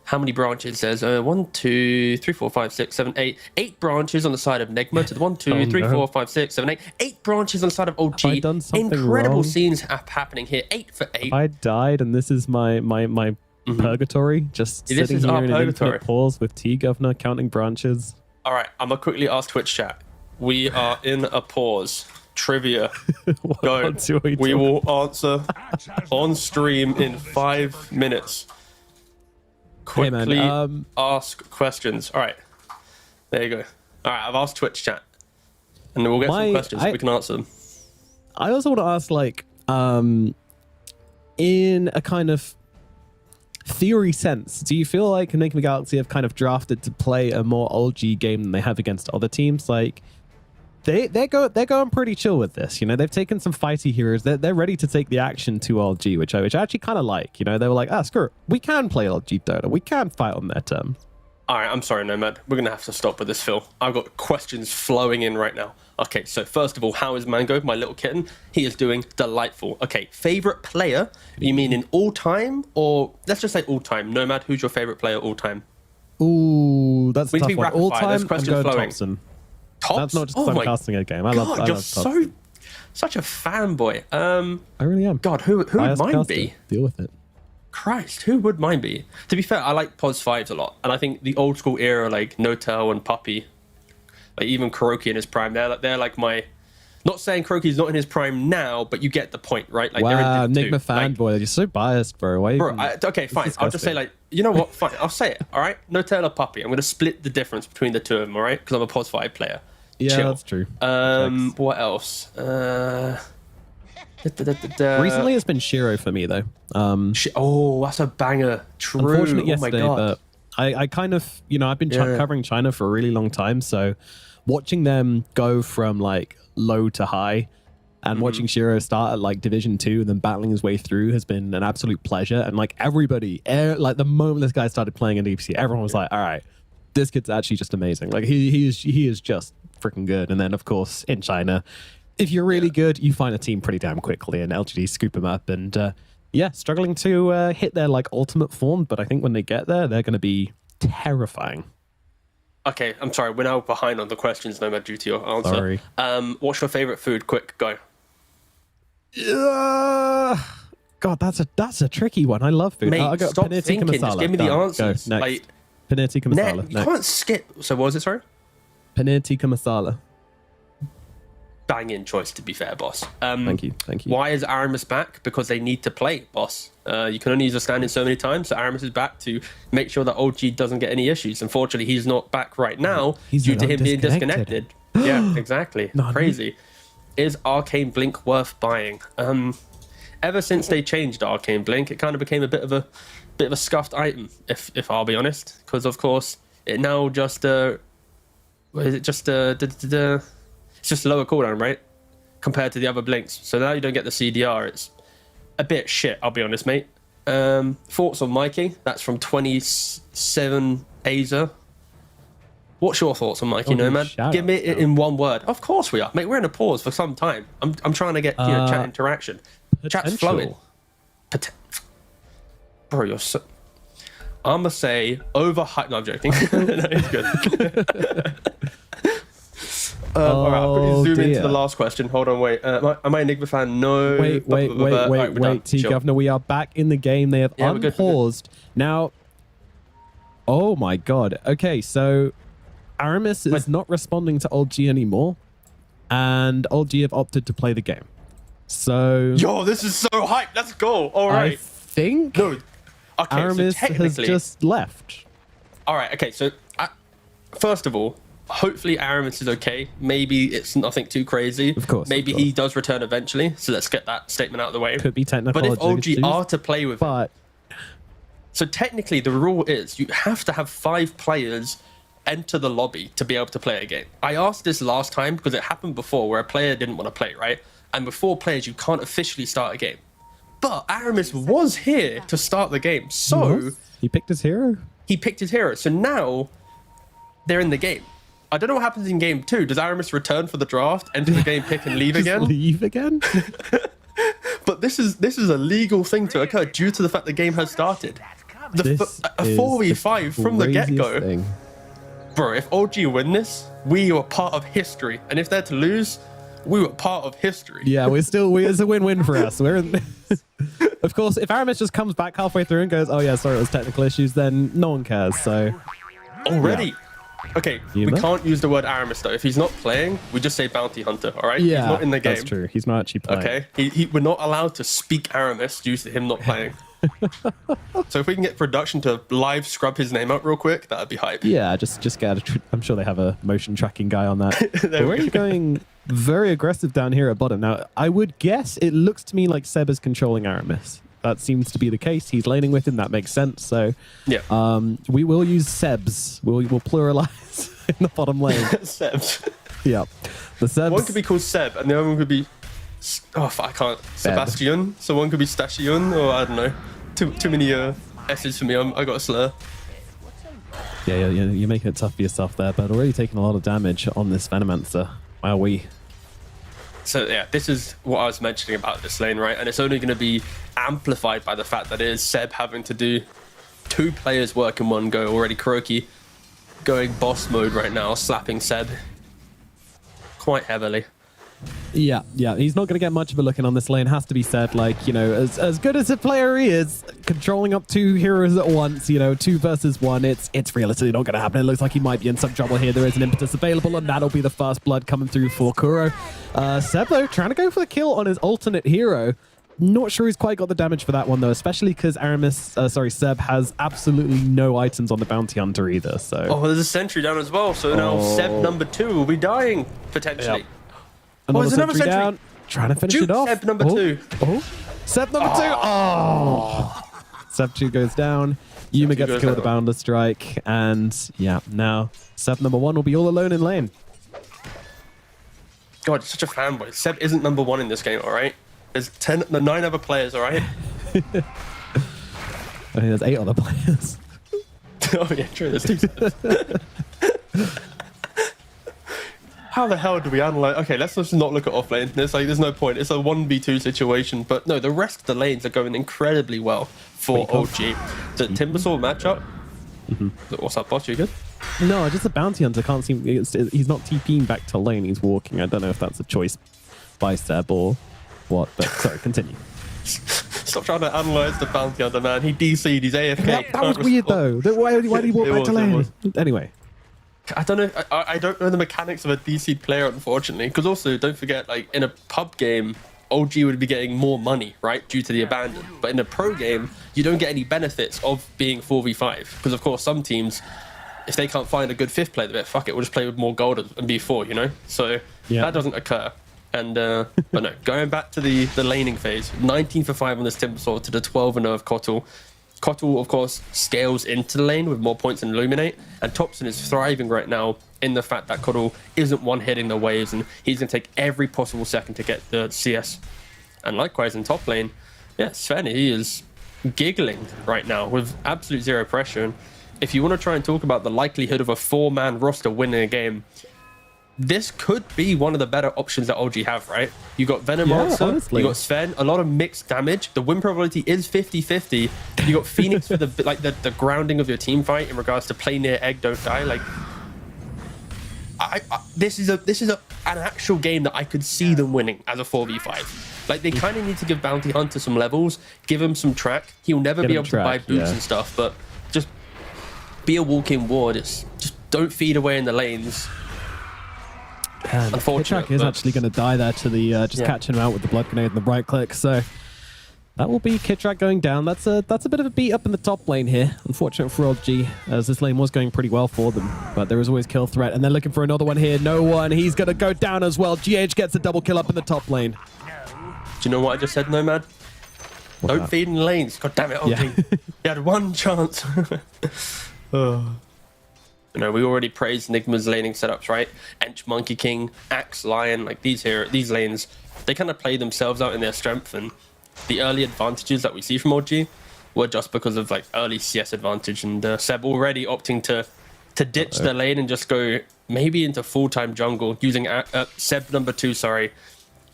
Speaker 2: how many branches there's 1, 2, 3, 4, 5, 6, 7, 8. 8 branches on the side of Negma to the 1, 2, 3, 4, 5, 6, 7, 8. 8 branches on the side of OG.
Speaker 1: Have I done something
Speaker 2: Incredible
Speaker 1: wrong?
Speaker 2: scenes happening here. 8 for 8.
Speaker 1: I died, and this is my purgatory. Just
Speaker 2: This
Speaker 1: sitting
Speaker 2: is
Speaker 1: here
Speaker 2: our
Speaker 1: in an
Speaker 2: purgatory.
Speaker 1: infinite pause with T Governor counting branches.
Speaker 2: All right, I'm going to quickly ask Twitch chat. We are in a pause. Trivia. Go. We will answer on stream in 5 minutes. Quickly ask questions. All right. There you go. All right, I've asked Twitch chat. And then we'll get some questions so we can answer them.
Speaker 1: I also want to ask, like, in a kind of theory sense, do you feel like Enigma Galaxy have kind of drafted to play a more OG game than they have against other teams? Like, they're going pretty chill with this. You know, they've taken some fighty heroes. They're ready to take the action to LG, which I actually kind of like. You know, they were like, screw it. We can play LG Dota. We can fight on their terms.
Speaker 2: All right, I'm sorry, Nomad. We're going to have to stop with this, Phil. I've got questions flowing in right now. Okay, so first of all, how is Mango, my little kitten? He is doing delightful. Okay, favorite player? You mean in all time? Or let's just say all time. Nomad, who's your favorite player all time?
Speaker 1: Ooh, that's a
Speaker 2: We
Speaker 1: tough
Speaker 2: can
Speaker 1: one.
Speaker 2: rapid
Speaker 1: All
Speaker 2: fire.
Speaker 1: time,
Speaker 2: There's
Speaker 1: I'm
Speaker 2: questions
Speaker 1: going
Speaker 2: flowing.
Speaker 1: Thompson.
Speaker 2: Tops?
Speaker 1: That's not just because I'm casting a game. I love
Speaker 2: you're
Speaker 1: Thompson.
Speaker 2: such a fanboy.
Speaker 1: I really am.
Speaker 2: God, who would mine
Speaker 1: caster.
Speaker 2: be?
Speaker 1: Deal with it.
Speaker 2: Christ, who would mine be? To be fair, I like Pos 5s a lot. And I think the old school era, like Notel and Puppy, like even Kuroki in his prime, they're like my... Not saying Kuroki's not in his prime now, but you get the point, right? Like,
Speaker 1: Wow,
Speaker 2: they're in
Speaker 1: Enigma
Speaker 2: Div 2. Like,
Speaker 1: fanboy. You're so biased, bro. Why
Speaker 2: bro, okay, fine. I'll just say, like, you know what? Fine, I'll say it, all right? Notel or Puppy. I'm going to split the difference between the two of them, all right? Because I'm a Pos 5 player.
Speaker 1: Yeah,
Speaker 2: Chill.
Speaker 1: that's true.
Speaker 2: What else?
Speaker 1: Recently, it's been Shiro for me, though.
Speaker 2: Oh, that's a banger. True.
Speaker 1: Unfortunate
Speaker 2: oh
Speaker 1: yesterday,
Speaker 2: my God.
Speaker 1: but I kind of, you know, I've been covering China for a really long time, so watching them go from like low to high and watching Shiro start at like Division 2 and then battling his way through has been an absolute pleasure. And like everybody, like the moment this guy started playing in DPC, everyone was like, all right, this kid's actually just amazing. Like he is just freaking good. And then of course in China, if you're really good, you find a team pretty damn quickly, and LGD scoop them up. And struggling to hit their like ultimate form, but I think when they get there, they're going to be terrifying.
Speaker 2: Okay, I'm sorry. We're now behind on the questions, Nomad, due to your answer.
Speaker 1: Sorry.
Speaker 2: What's your favorite food? Quick, go.
Speaker 1: God, that's a tricky one. I love food.
Speaker 2: Mate,
Speaker 1: I'll go
Speaker 2: stop
Speaker 1: paneer tikka
Speaker 2: thinking. Just
Speaker 1: masala.
Speaker 2: give me the
Speaker 1: Done.
Speaker 2: answers.
Speaker 1: Go. Next.
Speaker 2: Like,
Speaker 1: Paneer tikka masala.
Speaker 2: you
Speaker 1: Next.
Speaker 2: can't skip. So what was it, sorry?
Speaker 1: Paneer tikka masala.
Speaker 2: Banging choice, to be fair, boss.
Speaker 1: Thank you.
Speaker 2: Why is Aramis back? Because they need to play, boss. You can only use a stand-in so many times, so Aramis is back to make sure that OG doesn't get any issues. Unfortunately, he's not back right now due to him being disconnected. Yeah, exactly. Crazy. Is Arcane Blink worth buying? Ever since they changed Arcane Blink, it kind of became a bit of a scuffed item, if I'll be honest. Because of course, it now just it's just lower cooldown, right? Compared to the other blinks. So now you don't get the CDR. It's a bit shit, I'll be honest, mate. Thoughts on Mikey? That's from 27 Aza. What's your thoughts on Mikey Nomad? Give me it in one word. Of course we are. Mate, we're in a pause for some time. I'm trying to get chat interaction. Chat's flowing. Bro, you're so... I'm going to say overhyped. No, I'm joking. No, it's good. All right, I'll zoom into the last question. Hold on, wait. Am I an Enigma fan? No.
Speaker 1: Wait, T-Governor. We are back in the game. They have unpaused. Now, oh my God. Okay, so Aramis is not responding to Old G anymore, and Old G have opted to play the game. So...
Speaker 2: Yo, this is so hype. Let's go. All right.
Speaker 1: I think Aramis has just left.
Speaker 2: All right, okay, so first of all, hopefully Aramis is okay. Maybe it's nothing too crazy.
Speaker 1: Of course.
Speaker 2: Maybe he does return eventually. So let's get that statement out of the way.
Speaker 1: Could be technical.
Speaker 2: But if OG are to play with
Speaker 1: him,
Speaker 2: so technically the rule is you have to have 5 players enter the lobby to be able to play a game. I asked this last time because it happened before where a player didn't want to play, right? And with 4 players, you can't officially start a game. But Aramis was here to start the game. So
Speaker 1: he picked his hero.
Speaker 2: He picked his hero. So now they're in the game. I don't know what happens in game 2. Does Aramis return for the draft, enter the game, pick, and leave again?
Speaker 1: Leave again?
Speaker 2: But this is a legal thing to occur due to the fact the game has started. A 4v5 from the get-go.
Speaker 1: Thing.
Speaker 2: Bro, if OG win this, we are part of history. And if they're to lose, we were part of history.
Speaker 1: Yeah, it's a win-win for us. We're in... Of course, if Aramis just comes back halfway through and goes, oh yeah, sorry, it was technical issues, then no one cares, so...
Speaker 2: Already?
Speaker 1: Yeah.
Speaker 2: Okay, we can't use the word Aramis, though. If he's not playing, we just say bounty hunter, all right?
Speaker 1: Yeah,
Speaker 2: he's not in the game.
Speaker 1: That's true. He's not actually playing.
Speaker 2: Okay, we're not allowed to speak Aramis due to him not playing. So if we can get production to live scrub his name up real quick, that'd be hype.
Speaker 1: Yeah, just get I'm sure they have a motion tracking guy on that. We're already going very aggressive down here at bottom. Now, I would guess it looks to me like Seb is controlling Aramis. That seems to be the case. He's laning with him. That makes sense. So
Speaker 2: yeah,
Speaker 1: we will use Sebs. We'll pluralize in the bottom lane.
Speaker 2: Sebs.
Speaker 1: Yeah. The Sebs.
Speaker 2: One could be called Seb, and the other one could be... Oh, I can't. Sebastian. So one could be Stashion, or I don't know. Too many S's for me. I got a slur.
Speaker 1: Yeah, you're making it tough for yourself there, but already taking a lot of damage on this Venomancer. Wowee.
Speaker 2: So yeah, this is what I was mentioning about this lane, right? And it's only going to be amplified by the fact that it is Seb having to do 2 players work in one go. Already Kuroki going boss mode right now, slapping Seb quite heavily.
Speaker 1: Yeah, he's not going to get much of a look in on this lane, has to be said. Like, you know, as good as a player he is, controlling up 2 heroes at once, you know, 2 versus 1, it's realistically not going to happen. It looks like he might be in some trouble here. There is an impetus available, and that'll be the first blood coming through for Kuro. Seb, though, trying to go for the kill on his alternate hero. Not sure he's quite got the damage for that one, though, especially because Seb has absolutely no items on the Bounty Hunter either, so...
Speaker 2: Oh, there's a sentry down as well, so now Seb number 2 will be dying, potentially.
Speaker 1: Yep. Another sentry down. Trying to finish it off.
Speaker 2: Seb number 2.
Speaker 1: Oh. Seb number 2. Oh. Seb 2 goes down. Yuma gets to kill with the Boundless Strike. And yeah, now Seb number 1 will be all alone in lane.
Speaker 2: God, such a fanboy. Seb isn't number 1 in this game, all right? There's 9 other players, all right?
Speaker 1: I mean, there's 8 other players.
Speaker 2: Oh yeah, true. There's 2 Sebs. How the hell do we analyze? Okay, let's just not look at offlane. There's no point. It's a 1v2 situation. But no, the rest of the lanes are going incredibly well for OG. The Timbersaw matchup. What's up, boss? You good?
Speaker 1: No, just a Bounty Hunter can't seem... He's not TPing back to lane. He's walking. I don't know if that's a choice by Seb or what. But sorry, continue.
Speaker 2: Stop trying to analyze the Bounty Hunter, man. He DC'd. He's AFK.
Speaker 1: That was weird, though. Why did he walk back to lane? Anyway.
Speaker 2: I don't know. I don't know the mechanics of a DC'd player, unfortunately. Because also, don't forget, like in a pub game, OG would be getting more money, right, due to the abandon. But in a pro game, you don't get any benefits of being 4v5. Because of course, some teams, if they can't find a good 5th player, they're like, fuck it, we'll just play with more gold and be 4, you know. So that doesn't occur. And but no, going back to the laning phase, 19 for 5 on this Timbersaw to the 12-0 of Kotl. Kotl, of course, scales into the lane with more points than Illuminate, and Topson is thriving right now in the fact that Kotl isn't one-hitting the waves, and he's going to take every possible second to get the CS. And likewise in top lane, yeah, Sven, he is giggling right now with absolute 0 pressure. And if you want to try and talk about the likelihood of a 4-man roster winning a game, this could be one of the better options that OG have, right? You got Venom Monster,
Speaker 1: honestly.
Speaker 2: you got Sven, a lot of mixed damage. The win probability is 50-50. You got Phoenix for the grounding of your team fight in regards to play near egg, don't die. Like, this is an actual game that I could see them winning as a 4v5. Like, they kind of need to give Bounty Hunter some levels, give him some track. He'll never be able to buy boots and stuff, but just be a walk-in ward. Just don't feed away in the lanes. Unfortunate.
Speaker 1: Kitrak is actually going to die there to the just catching him out with the blood grenade and the right click. So that will be Kitrak going down. That's a bit of a beat up in the top lane here. Unfortunate for OG, as this lane was going pretty well for them, but there was always kill threat, and they're looking for another one here. No one. He's going to go down as well. GH gets a double kill up in the top lane.
Speaker 2: Do you know what I just said, Nomad? Don't feed in lanes. God damn it, OG.
Speaker 1: Yeah.
Speaker 2: You had one chance. You know, we already praised Nigma's laning setups, right? Ench, Monkey King, Axe, Lion, like these lanes, they kind of play themselves out in their strength, and the early advantages that we see from OG were just because of like early CS advantage, and Seb already opting to ditch the lane and just go maybe into full-time jungle using Seb number 2, sorry,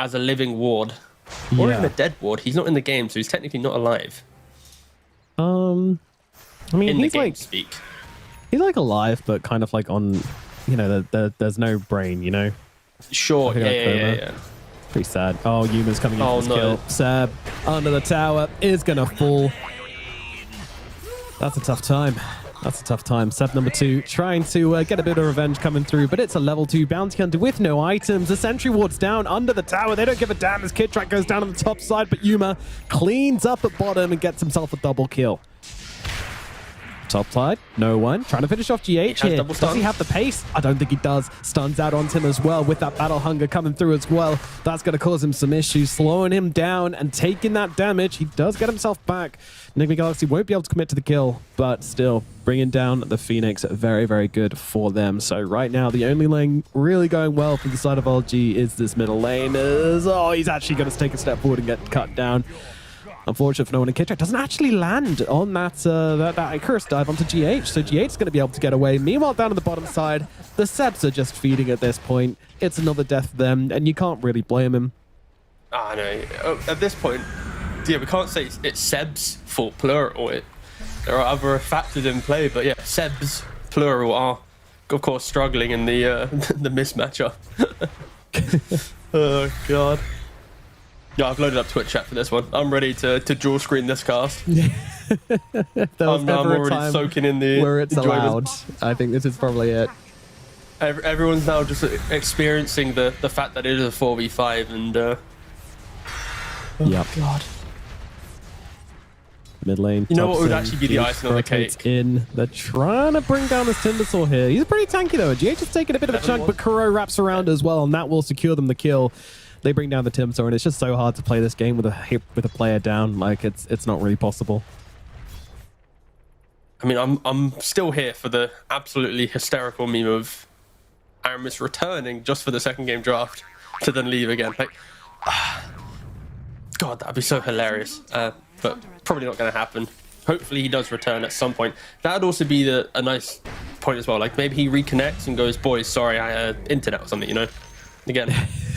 Speaker 2: as a living ward. Or even a dead ward. He's not in the game, so he's technically not alive.
Speaker 1: I mean,
Speaker 2: In the
Speaker 1: he's
Speaker 2: game
Speaker 1: like
Speaker 2: speak.
Speaker 1: he's like alive, but kind of like on, you know, there's no brain, you know.
Speaker 2: Sure, yeah.
Speaker 1: Pretty sad. Oh, Yuma's coming in for this
Speaker 2: no.
Speaker 1: kill. Seb under the tower is gonna fall. That's a tough time. That's a tough time. Seb number 2 trying to get a bit of revenge coming through, but it's a level 2 bounty hunter with no items. The sentry ward's down under the tower. They don't give a damn as Kitrak goes down on the top side, but Yuma cleans up at bottom and gets himself a double kill. Top side, no one. Trying to finish off GH here. Does he have the pace? I don't think he does. Stuns out onto him as well with that battle hunger coming through as well. That's going to cause him some issues, slowing him down and taking that damage. He does get himself back. Enigma Galaxy won't be able to commit to the kill, but still bringing down the Phoenix. Very, very good for them. So right now, the only lane really going well for the side of LG is this middle lane. Oh, he's actually going to take a step forward and get cut down. Unfortunate for no one, and Kitrak doesn't actually land on that Icarus dive onto GH, so GH is going to be able to get away. Meanwhile, down on the bottom side, the Sebs are just feeding at this point. It's another death for them, and you can't really blame him.
Speaker 2: Ah, no. At this point, yeah, we can't say it's Seb's fault, plural. There are other factors in play, but yeah, Seb's, plural, are, of course, struggling in the the mismatch up. Oh, God. Yeah, I've loaded up Twitch chat for this one. I'm ready to dual screen this cast. I'm already soaking in the
Speaker 1: where it's
Speaker 2: enjoyment.
Speaker 1: allowed. I think this is probably it.
Speaker 2: Everyone's now just experiencing the fact that it is a 4v5 and
Speaker 1: Yep.
Speaker 2: God.
Speaker 1: Mid lane.
Speaker 2: You know what would
Speaker 1: top
Speaker 2: actually be the
Speaker 1: lane,
Speaker 2: icing on the
Speaker 1: rotates
Speaker 2: cake?
Speaker 1: In. They're trying to bring down this Timbersaw here. He's pretty tanky though. GH has taken a bit of a chunk, but Kuro wraps around as well, and that will secure them the kill. They bring down the Timsaw, and it's just so hard to play this game with a player down. Like it's not really possible.
Speaker 2: I mean, I'm still here for the absolutely hysterical meme of Aramis returning just for the second game draft to then leave again. Like, God, that'd be so hilarious. But probably not going to happen. Hopefully he does return at some point. That'd also be a nice point as well. Like maybe he reconnects and goes, "Boys, sorry, I had internet or something," you know. Again,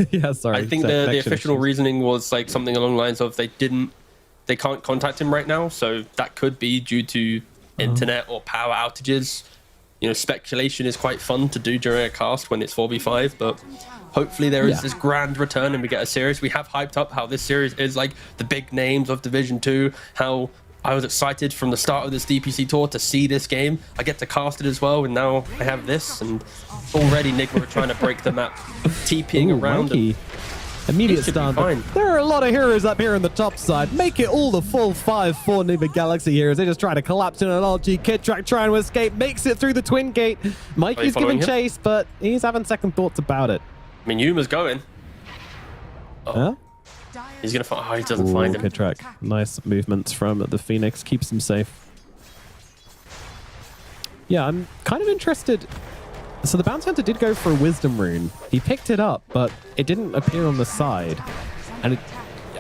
Speaker 1: yeah, sorry.
Speaker 2: I think the official reasoning was like something along the lines of they can't contact him right now, so that could be due to internet or power outages. You know, speculation is quite fun to do during a cast when it's 4v5, but hopefully there is this grand return and we get a series. We have hyped up how this series is like the big names of Division 2, how I was excited from the start of this DPC tour to see this game. I get to cast it as well, and now I have this, and already Nigma are trying to break the map, TPing around.
Speaker 1: Immediate stun. There are a lot of heroes up here on the top side. Make it all the full 5 for Nigma Galaxy heroes. They just try to collapse in an LG. Kitrak trying to escape, makes it through the twin gate. Mikey's giving chase, but he's having second thoughts about it.
Speaker 2: I mean, Yuma's going.
Speaker 1: Huh?
Speaker 2: He's gonna find. Oh, he doesn't find him.
Speaker 1: Kitrak. Nice movements from the Phoenix. Keeps him safe. Yeah, I'm kind of interested. So the Bounty Hunter did go for a Wisdom Rune. He picked it up, but it didn't appear on the side. And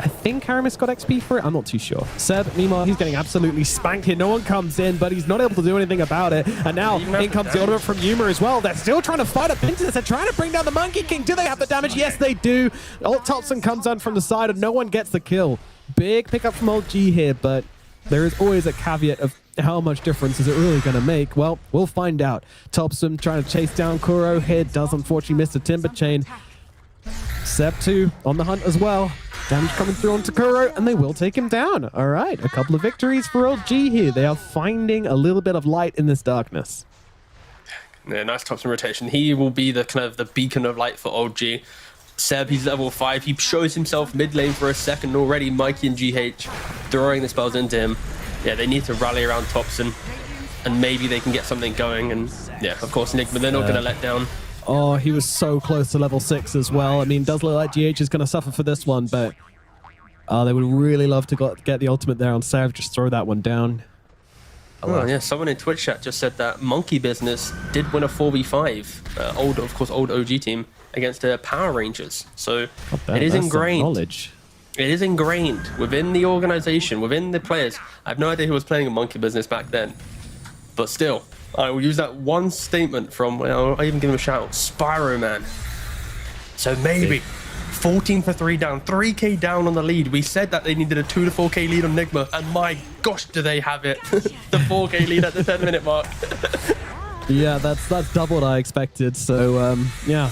Speaker 1: I think Aramis got XP for it. I'm not too sure. Seb, meanwhile, he's getting absolutely spanked here. No one comes in, but he's not able to do anything about it. And now in comes the ultimate from Yuma as well. They're still trying to fight up into this. They're trying to bring down the Monkey King. Do they have the damage? Yes, they do. Old Thompson comes on from the side and no one gets the kill. Big pickup from Old G here, but there is always a caveat of how much difference is it really going to make? Well, we'll find out. Thompson trying to chase down Kuro here. Does unfortunately miss the Timber Chain. Seb 2 on the hunt as well. Damage coming through onto Kuro, and they will take him down. All right, a couple of victories for Old G here. They are finding a little bit of light in this darkness.
Speaker 2: Yeah, nice Thompson rotation. He will be the kind of the beacon of light for Old G. Seb, he's level 5. He shows himself mid lane for a second already. Mikey and GH throwing the spells into him. Yeah, they need to rally around Thompson, and maybe they can get something going. And yeah, of course, Enigma, they're not going to let down.
Speaker 1: Oh, he was so close to level 6 as well. I mean, does look like GH is going to suffer for this one, but they would really love to get the ultimate there on Sav. Just throw that one down.
Speaker 2: Oh, yeah, someone in Twitch chat just said that Monkey Business did win a 4v5, old OG team, against the Power Rangers. So it is ingrained.
Speaker 1: Knowledge.
Speaker 2: It is ingrained within the organization, within the players. I have no idea who was playing a Monkey Business back then. But still, I will use that one statement from, well, I even give him a shout, Spyro Man. So maybe 14 for 3 down, 3k down on the lead. We said that they needed a 2 to 4k lead on Enigma, and my gosh, do they have it. The 4k lead at the 10-minute mark.
Speaker 1: Yeah, that's double what I expected. So, yeah.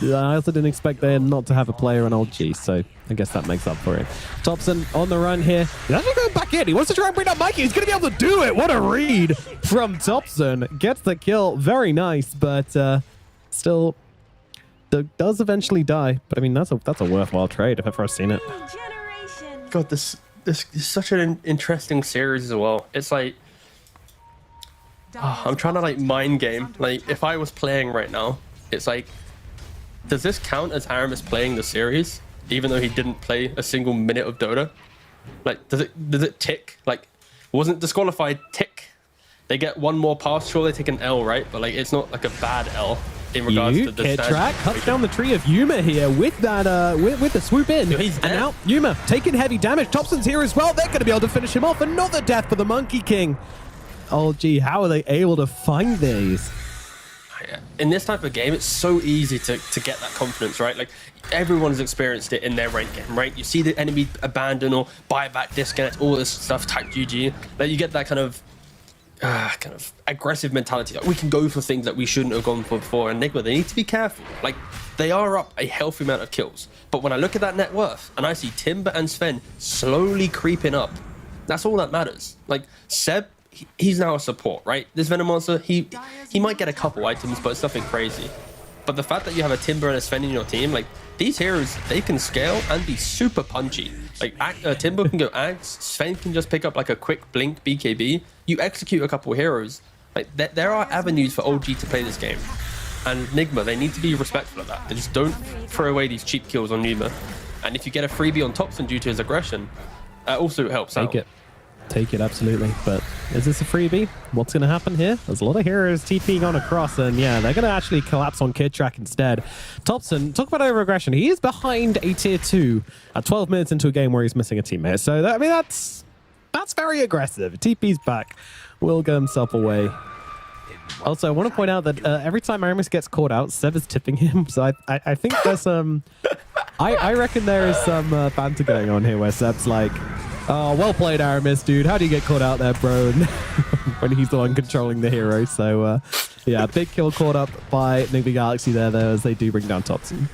Speaker 1: I also didn't expect them not to have a player on Old G, so I guess that makes up for it. Thompson on the run here. He's actually going back in. He wants to try and bring down Mikey. He's going to be able to do it. What a read from Thompson. Gets the kill. Very nice, but still does eventually die. But I mean, that's a worthwhile trade if I've ever seen it.
Speaker 2: God, this is such an interesting series as well. It's like, I'm trying to like mind game. Like if I was playing right now, it's like, does this count as Aramis playing the series, even though he didn't play a single minute of Dota? Like, does it tick? Like, wasn't disqualified, tick. They get one more pass, sure they take an L, right? But like, it's not like a bad L in regards to the
Speaker 1: Track cuts down the tree of Yuma here with that with the swoop in.
Speaker 2: Yo, and
Speaker 1: now Yuma taking heavy damage. Thompson's here as well. They're going to be able to finish him off. Another death for the Monkey King. Oh gee, how are they able to find these?
Speaker 2: In this type of game, it's so easy to get that confidence, right? Like, everyone has experienced it in their ranked game, right? You see the enemy abandon or buy back, disconnect, all this stuff, type GG. Like, you get that kind of aggressive mentality. Like, we can go for things that we shouldn't have gone for before. And Enigma, they need to be careful. Like, they are up a healthy amount of kills. But when I look at that net worth, and I see Timber and Sven slowly creeping up, that's all that matters. Like, Seb, he's now a support, right? This Venom Monster, he might get a couple items, but it's nothing crazy. But the fact that you have a Timber and a Sven in your team, like, these heroes, they can scale and be super punchy. Like, Timber can go Ags, Sven can just pick up like a quick blink BKB. You execute a couple heroes. Like, there are avenues for OG to play this game. And Enigma, they need to be respectful of that. They just don't throw away these cheap kills on Yuma. And if you get a freebie on Thompson due to his aggression, that also helps out.
Speaker 1: Take it, absolutely. But is this a freebie? What's going to happen here? There's a lot of heroes TPing on across, and yeah, they're going to actually collapse on Kid Track instead. Thompson, talk about over-aggression. He is behind a tier 2 at 12 minutes into a game where he's missing a teammate. So, I mean, that's very aggressive. TP's back. Will get himself away. Also, I want to point out that every time Aramis gets caught out, Seb is tipping him. So I think there's some... I reckon there is some banter going on here where Seb's like, oh, well played, Aramis, dude. How do you get caught out there, bro? When he's the one controlling the hero. So, yeah, big kill caught up by Enigma Galaxy there, though, as they do bring down Thompson.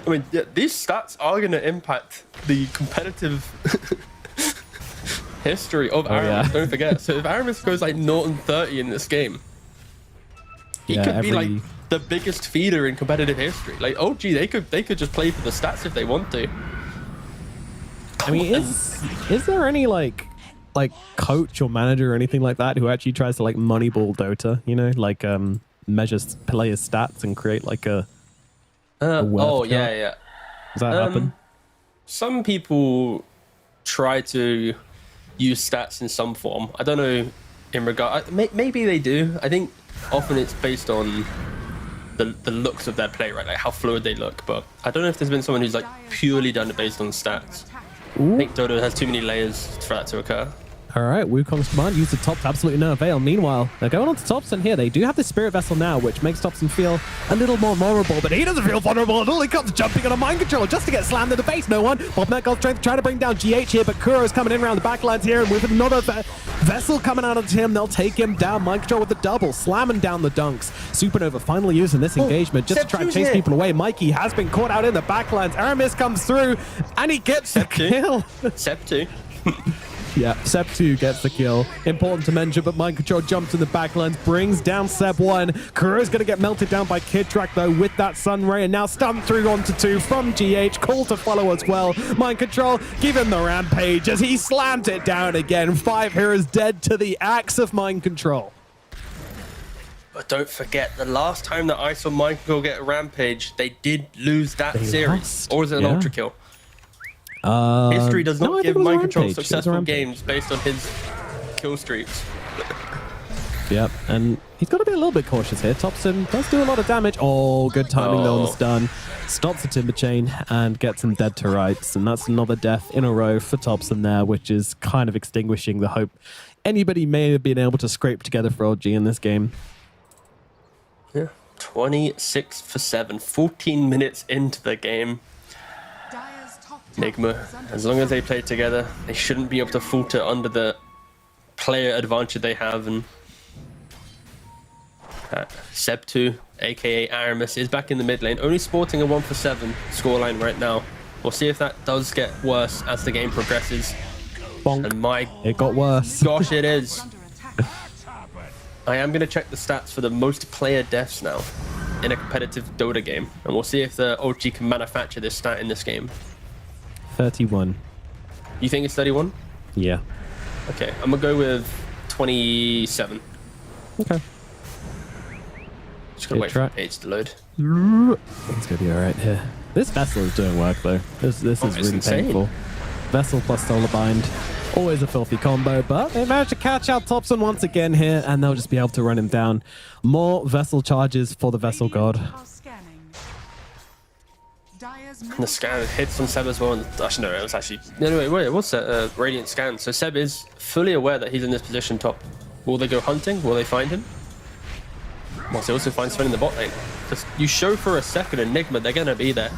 Speaker 2: I mean, yeah, these stats are going to impact the competitive history of Aramis, yeah. Don't forget. So if Aramis goes like 0-30 in this game, he could be like the biggest feeder in competitive history. Like, oh, gee, they could just play for the stats if they want to.
Speaker 1: I mean, is there any like coach or manager or anything like that who actually tries to like moneyball Dota? You know, like measures players' stats and create like a
Speaker 2: oh yeah, yeah.
Speaker 1: Does that happen?
Speaker 2: Some people try to use stats in some form. I don't know in regard. Maybe they do. I think often it's based on the looks of their play, right? Like how fluid they look. But I don't know if there's been someone who's like purely done it based on stats. I think Dota has too many layers for that to occur.
Speaker 1: All right, Wukong's command used the top to absolutely no avail. Meanwhile, they're going on to Thompson here. They do have the Spirit Vessel now, which makes Thompson feel a little more vulnerable, but he doesn't feel vulnerable at all. He comes jumping on a mind controller just to get slammed in the face. No one. Bob Metcalf trying to bring down GH here, but Kuro's coming in around the backlines here, and with another vessel coming out of him, they'll take him down. Mind control with the double, slamming down the dunks. Supernova finally using this engagement just to try and chase people away. Mikey has been caught out in the backlines. Aramis comes through, and he gets the kill.
Speaker 2: Seb 2.
Speaker 1: Yeah, Seb 2 gets the kill. Important to mention, but Mind Control jumps in the backlines, brings down Seb 1. Kuro's going to get melted down by Kidrak, though, with that Sun Ray, and now stunned through onto 2 from GH. Call to follow as well. Mind Control, give him the rampage as he slams it down again. 5 heroes dead to the axe of Mind Control.
Speaker 2: But don't forget, the last time that I saw Mind Control get a rampage, they did lose that series.
Speaker 1: Lost.
Speaker 2: Or was it an Ultra Kill? History does not give Mind Control successful games based on his kill streaks.
Speaker 1: Yep, and he's got to be a little bit cautious here. Thompson does do a lot of damage. Oh, good timing though on the stun. Stops the Timber Chain and gets him dead to rights. And that's another death in a row for Thompson there, which is kind of extinguishing the hope anybody may have been able to scrape together for LG in this game.
Speaker 2: Yeah, 26 for 7, 14 minutes into the game. Enigma, as long as they play together, they shouldn't be able to falter under the player advantage they have. And Seb 2, aka Aramis, is back in the mid lane, only sporting a 1 for 7 scoreline right now. We'll see if that does get worse as the game progresses.
Speaker 1: Bonk.
Speaker 2: And
Speaker 1: it got worse.
Speaker 2: Gosh, it is. I am going to check the stats for the most player deaths now in a competitive Dota game, and we'll see if the OG can manufacture this stat in this game.
Speaker 1: 31.
Speaker 2: You think it's 31?
Speaker 1: Yeah.
Speaker 2: Okay, I'm gonna go with 27.
Speaker 1: Okay.
Speaker 2: Just gonna wait for the page to load.
Speaker 1: It's gonna be all right here. This Vessel is doing work though. This is really
Speaker 2: insane.
Speaker 1: painful. Vessel plus Solar Bind. Always a filthy combo, but they managed to catch out Thompson once again here, and they'll just be able to run him down. More Vessel charges for the Vessel God.
Speaker 2: And the scan hits on Seb as well. And actually, no, it was actually... No, wait, it was a Radiant scan. So Seb is fully aware that he's in this position top. Will they go hunting? Will they find him? Well, they also find Sven in the bot lane. Just, you show for a second Enigma, they're going to be there.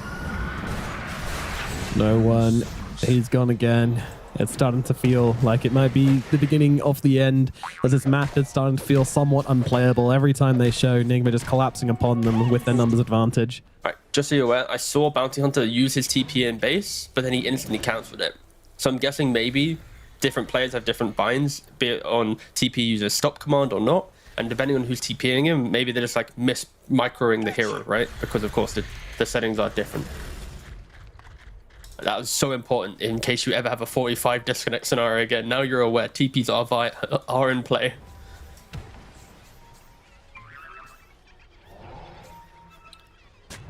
Speaker 1: No one. He's gone again. It's starting to feel like it might be the beginning of the end, as this map is starting to feel somewhat unplayable. Every time they show Enigma just collapsing upon them with their numbers advantage.
Speaker 2: Right, just so you're aware, I saw Bounty Hunter use his TP in base, but then he instantly cancelled it. So I'm guessing maybe different players have different binds, be it on TP user's stop command or not. And depending on who's TPing him, maybe they're just like microing the hero, right? Because of course the settings are different. That was so important in case you ever have a 45 disconnect scenario again. Now you're aware TPs are in play.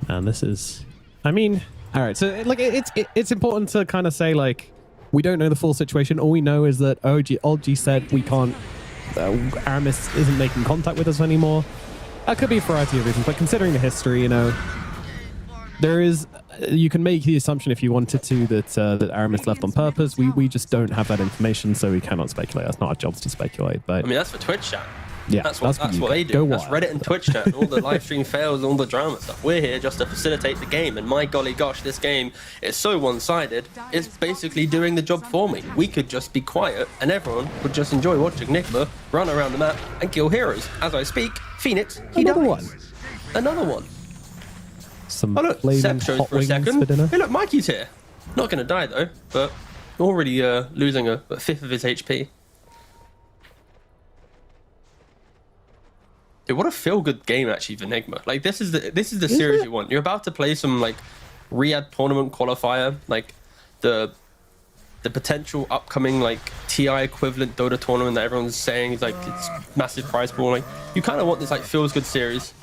Speaker 1: And this is, I mean, all right. So like it's important to kind of say like we don't know the full situation. All we know is that OG said we can't. Aramis isn't making contact with us anymore. That could be a variety of reasons, but considering the history, you know, there is. You can make the assumption if you wanted to that Aramis left on purpose. We just don't have that information, so we cannot speculate. That's not our jobs to speculate. But
Speaker 2: I mean, that's for Twitch chat.
Speaker 1: Yeah,
Speaker 2: that's what they do. That's Reddit and Twitch chat. All the live stream fails, all the drama stuff. We're here just to facilitate the game. And my golly gosh, this game is so one-sided. It's basically doing the job for me. We could just be quiet, and everyone would just enjoy watching Enigma run around the map and kill heroes. As I speak, Phoenix,
Speaker 1: Another one.
Speaker 2: Another one.
Speaker 1: Some
Speaker 2: oh look, Seb shows for a second.
Speaker 1: For dinner.
Speaker 2: Hey look, Mikey's here. Not going to die though, but already losing a fifth of his HP. Dude, what a feel-good game actually for Enigma. Like this is the series you want. You're about to play some like Riyadh tournament qualifier, like the potential upcoming like TI equivalent Dota tournament that everyone's saying is like it's massive prize pool. Like you kind of want this like feels-good series.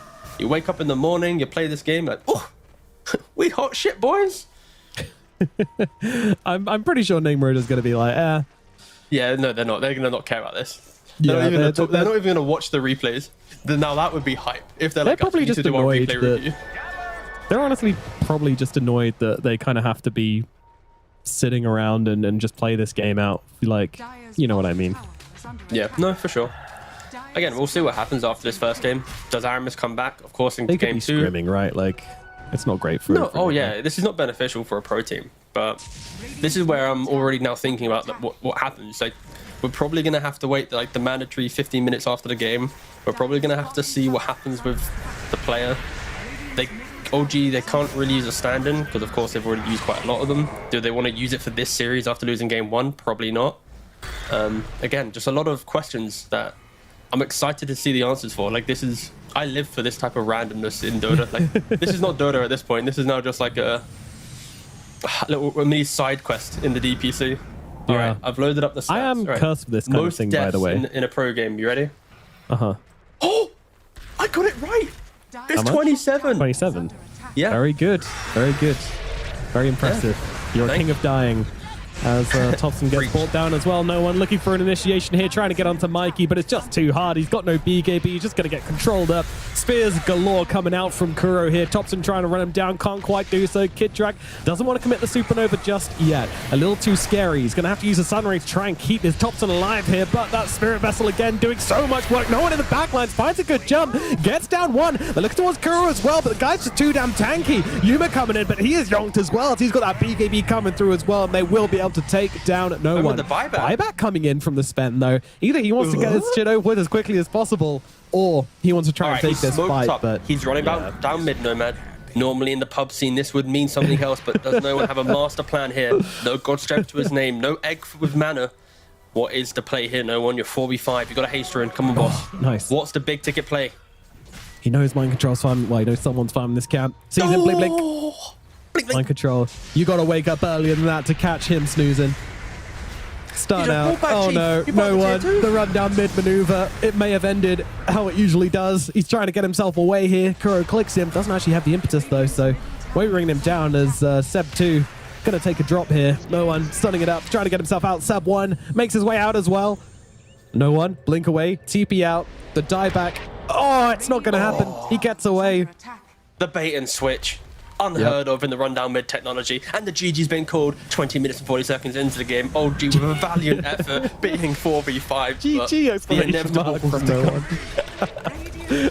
Speaker 2: You wake up in the morning, you play this game, like, oh, we hot shit, boys.
Speaker 1: I'm pretty sure Enigma is going to be like,
Speaker 2: Yeah, no, they're not. They're going to not care about this. They're not even going to watch the replays. Then now that would be hype. If they're like,
Speaker 1: probably just annoyed
Speaker 2: replay
Speaker 1: that
Speaker 2: review.
Speaker 1: they're honestly probably just annoyed that they kind of have to be sitting around and just play this game out. Like, you know what I mean?
Speaker 2: Yeah, no, for sure. Again, we'll see what happens after this first game. Does Aramis come back? Of course, in
Speaker 1: They could
Speaker 2: game
Speaker 1: be
Speaker 2: 2.
Speaker 1: scrimming, right? Like, it's not great for.
Speaker 2: No, oh yeah, this is not beneficial for a pro team. But this is where I'm already now thinking about what happens. Like, we're probably gonna have to wait like the mandatory 15 minutes after the game. We're probably gonna have to see what happens with the player. They can't really use a stand-in because of course they've already used quite a lot of them. Do they want to use it for this series after losing game 1? Probably not. Again, just a lot of questions that I'm excited to see the answers for. Like, I live for this type of randomness in Dota. Like, this is not Dota at this point. This is now just like a mini side quest in the DPC. All right, I've loaded up the stats.
Speaker 1: I am cursed with this kind of thing, by the way.
Speaker 2: In a pro game. You ready?
Speaker 1: Uh-huh.
Speaker 2: Oh! I got it right! It's 27!
Speaker 1: 27.
Speaker 2: Yeah.
Speaker 1: Very good. Very good. Very impressive.
Speaker 2: Yeah.
Speaker 1: You're a king of dying. As Thompson gets brought down as well. No one looking for an initiation here, trying to get onto Mikey, but it's just too hard. He's got no BKB. He's just going to get controlled up. Spears galore coming out from Kuro here. Thompson trying to run him down. Can't quite do so. Kidrak doesn't want to commit the supernova just yet. A little too scary. He's going to have to use a Sunray to try and keep his Thompson alive here, but that Spirit Vessel again doing so much work. No one in the backlines finds a good jump. Gets down one. They look towards Kuro as well, but the guy's just too damn tanky. Yuma coming in, but he is yonked as well. He's got that BKB coming through as well, and they will be able to take down no one.
Speaker 2: The buyback
Speaker 1: Coming in from the spend though. Either he wants to get his shit over with as quickly as possible, or he wants to try and take this fight. But
Speaker 2: he's running down mid, Nomad. Normally in the pub scene, this would mean something else, but does no one have a master plan here? No God Strength to his name, no egg with mana. What is the play here? No one. You're 4v5. You got a haster in. Come on, boss.
Speaker 1: Nice.
Speaker 2: What's the big ticket play?
Speaker 1: He knows mind control's fun. Well, he knows someone's farming this camp. Sees him, blink, blink.
Speaker 2: Blink, blink.
Speaker 1: Mind control. You got to wake up earlier than that to catch him snoozing. Stun out. Oh no, no one. The run down mid maneuver. It may have ended how it usually does. He's trying to get himself away here. Kuro clicks him. Doesn't actually have the impetus though, so wavering him down as Seb2 gonna take a drop here. No one stunning it up, trying to get himself out. Seb1 makes his way out as well. No one. Blink away. TP out. The dieback. Oh, it's not gonna happen. He gets away.
Speaker 2: The bait and switch. Unheard of in the rundown mid technology, and the GG's been called 20 minutes and 40 seconds into the game. OG with a valiant effort, beating 4v5.
Speaker 1: GG exclamation mark from no one.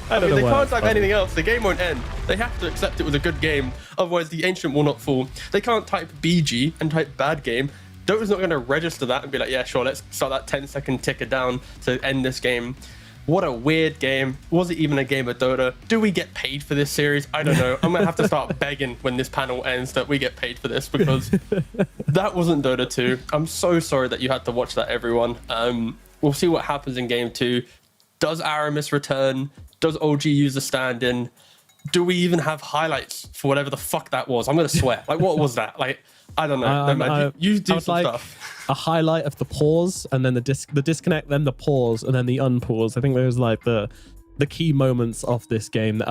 Speaker 1: I mean,
Speaker 2: they can't type anything else. The game won't end. They have to accept it was a good game, otherwise the Ancient will not fall. They can't type BG and type bad game. Dota's not going to register that and be like, yeah, sure, let's start that 10-second ticker down to end this game. What a weird game. Was it even a game of Dota? Do we get paid for this series? I don't know. I'm going to have to start begging when this panel ends that we get paid for this, because that wasn't Dota 2. I'm so sorry that you had to watch that, everyone. We'll see what happens in game 2. Does Aramis return? Does OG use a stand-in? Do we even have highlights for whatever the fuck that was? I'm going to swear. Like, what was that? Like, I don't know. No, man, you do some stuff.
Speaker 1: A highlight of the pause, and then the disconnect, then the pause, and then the unpause. I think those like the key moments of this game.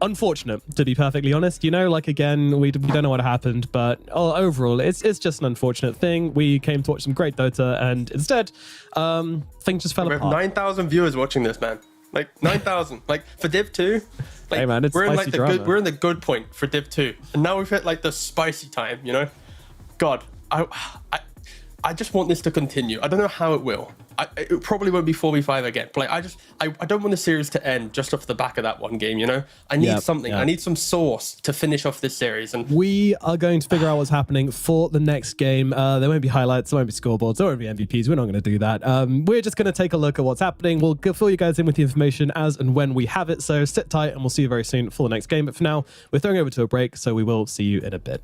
Speaker 1: Unfortunate, to be perfectly honest. You know, like, again, we don't know what happened, but overall, it's just an unfortunate thing. We came to watch some great Dota, and instead, things just fell apart.
Speaker 2: We have 9,000 viewers watching this, man. Like 9,000. Like for Div 2. Like,
Speaker 1: hey man, it's
Speaker 2: we're in like
Speaker 1: we're
Speaker 2: in the good point for Div 2, and now we've hit like the spicy time. You know, God, I just want this to continue. I don't know how it will. It probably won't be 4v5 again. But like, I don't want the series to end just off the back of that one game, you know? I need something. I need some sauce to finish off this series. And
Speaker 1: we are going to figure out what's happening for the next game. There won't be highlights, there won't be scoreboards, there won't be MVPs. We're not going to do that. We're just going to take a look at what's happening. We'll fill you guys in with the information as and when we have it. So sit tight and we'll see you very soon for the next game. But for now, we're throwing over to a break. So we will see you in a bit.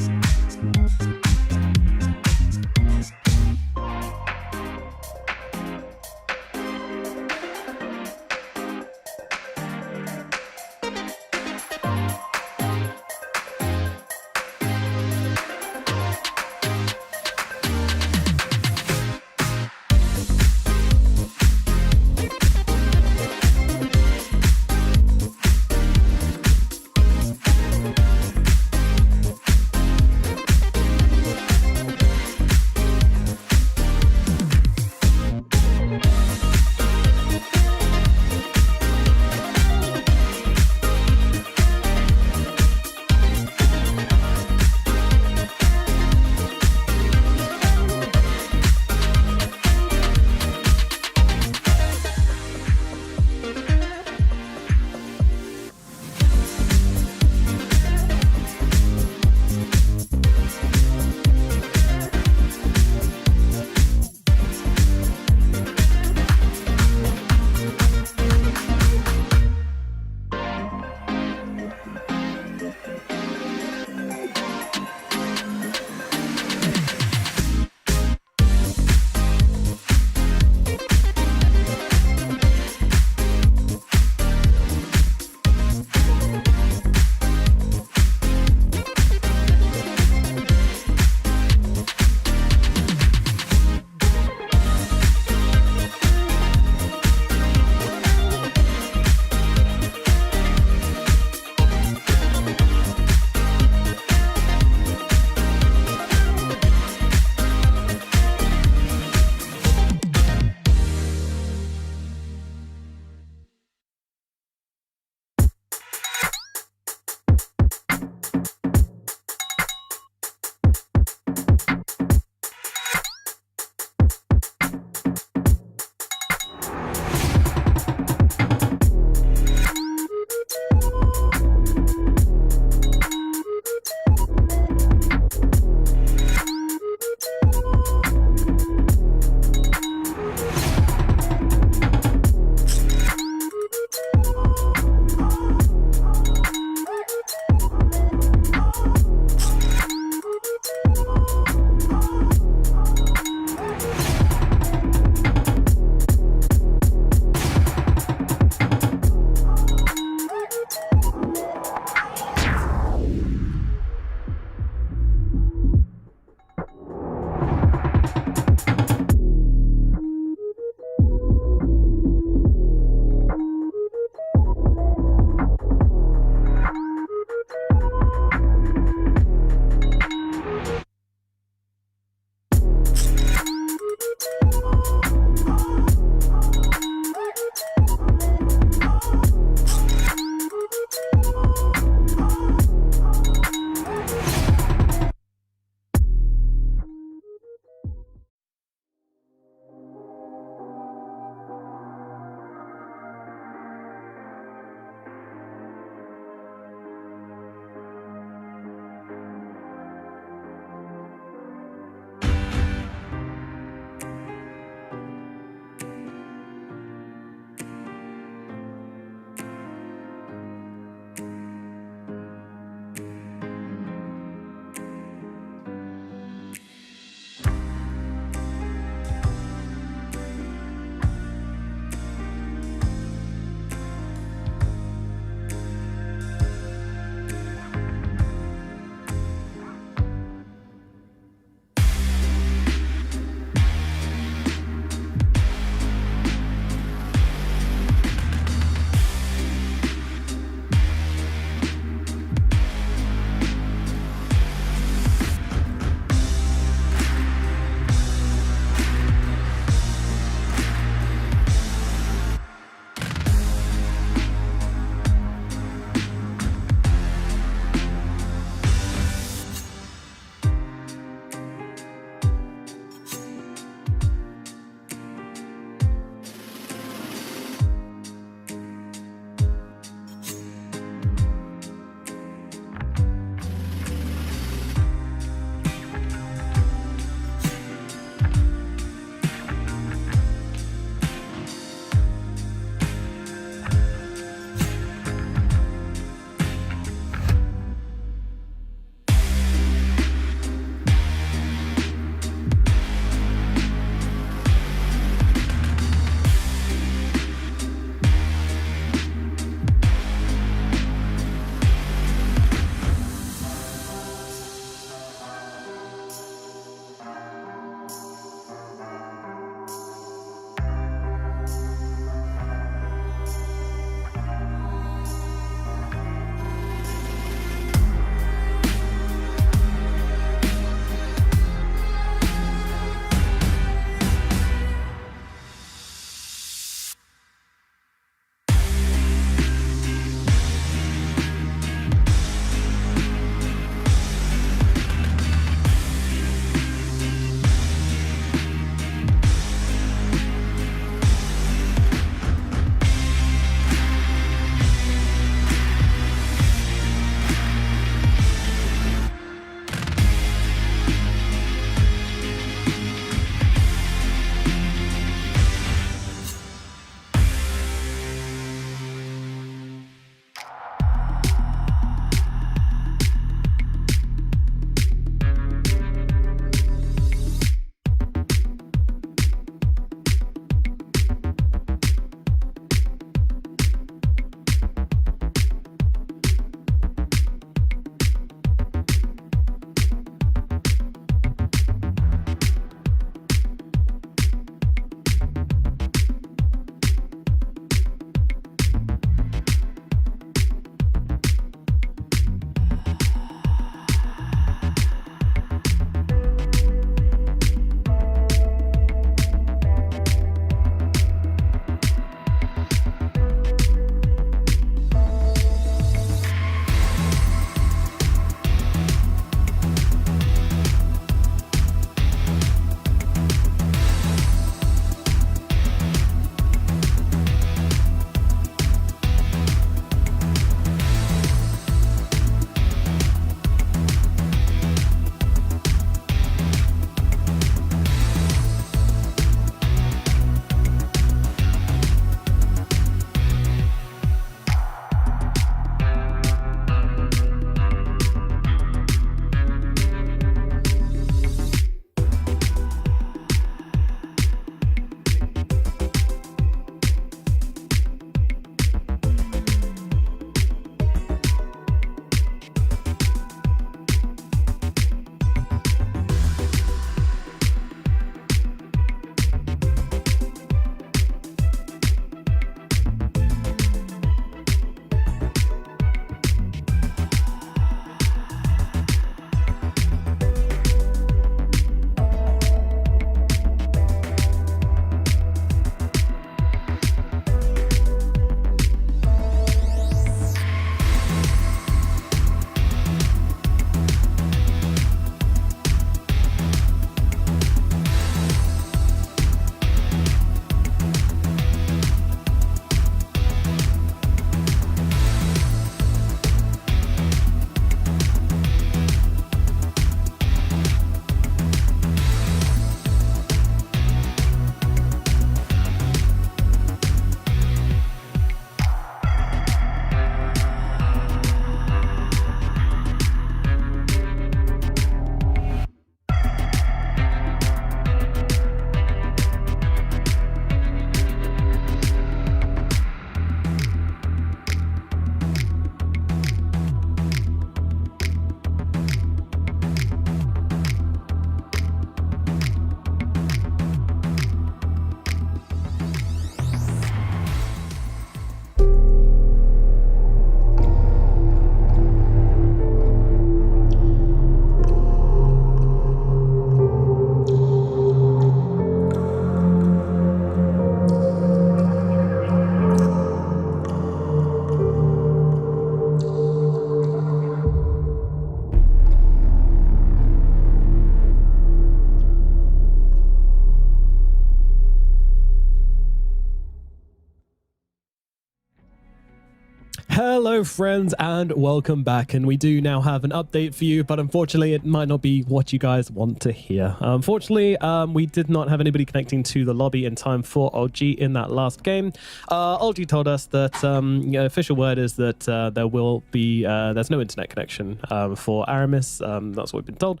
Speaker 1: Hello friends and welcome back, and we do now have an update for you, but unfortunately it might not be what you guys want to hear. Unfortunately, we did not have anybody connecting to the lobby in time for OG in that last game. OG told us that official word is that there will be there's no internet connection for Aramis. That's what we've been told.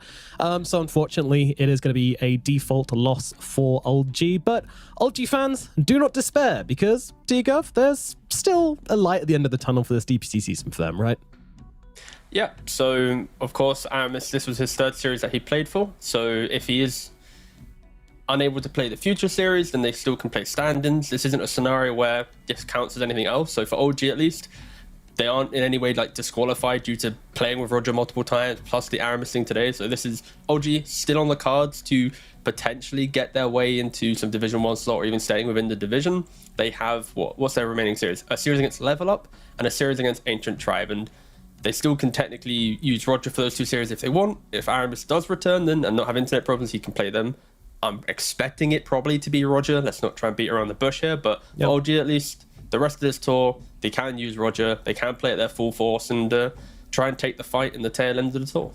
Speaker 1: So unfortunately it is going to be a default loss for OG, but OG fans, do not despair, because T-Gov, there's still a light at the end of the tunnel for this DPC season for them, right?
Speaker 2: Yeah, so of course Aramis, this was his third series that he played for, so if he is unable to play the future series, then they still can play stand-ins. This isn't a scenario where this counts as anything else, so for OG at least, they aren't in any way like disqualified due to playing with Roger multiple times, plus the Aramis thing today. So this is OG still on the cards to potentially get their way into some Division 1 slot or even staying within the division. They have, what's their remaining series? A series against Level Up and a series against Ancient Tribe. And they still can technically use Roger for those two series if they want. If Aramis does return then and not have internet problems, he can play them. I'm expecting it probably to be Roger. Let's not try and beat around the bush here, but for OG at least, the rest of this tour, they can use Roger, they can play at their full force and try and take the fight in the tail end of the tour.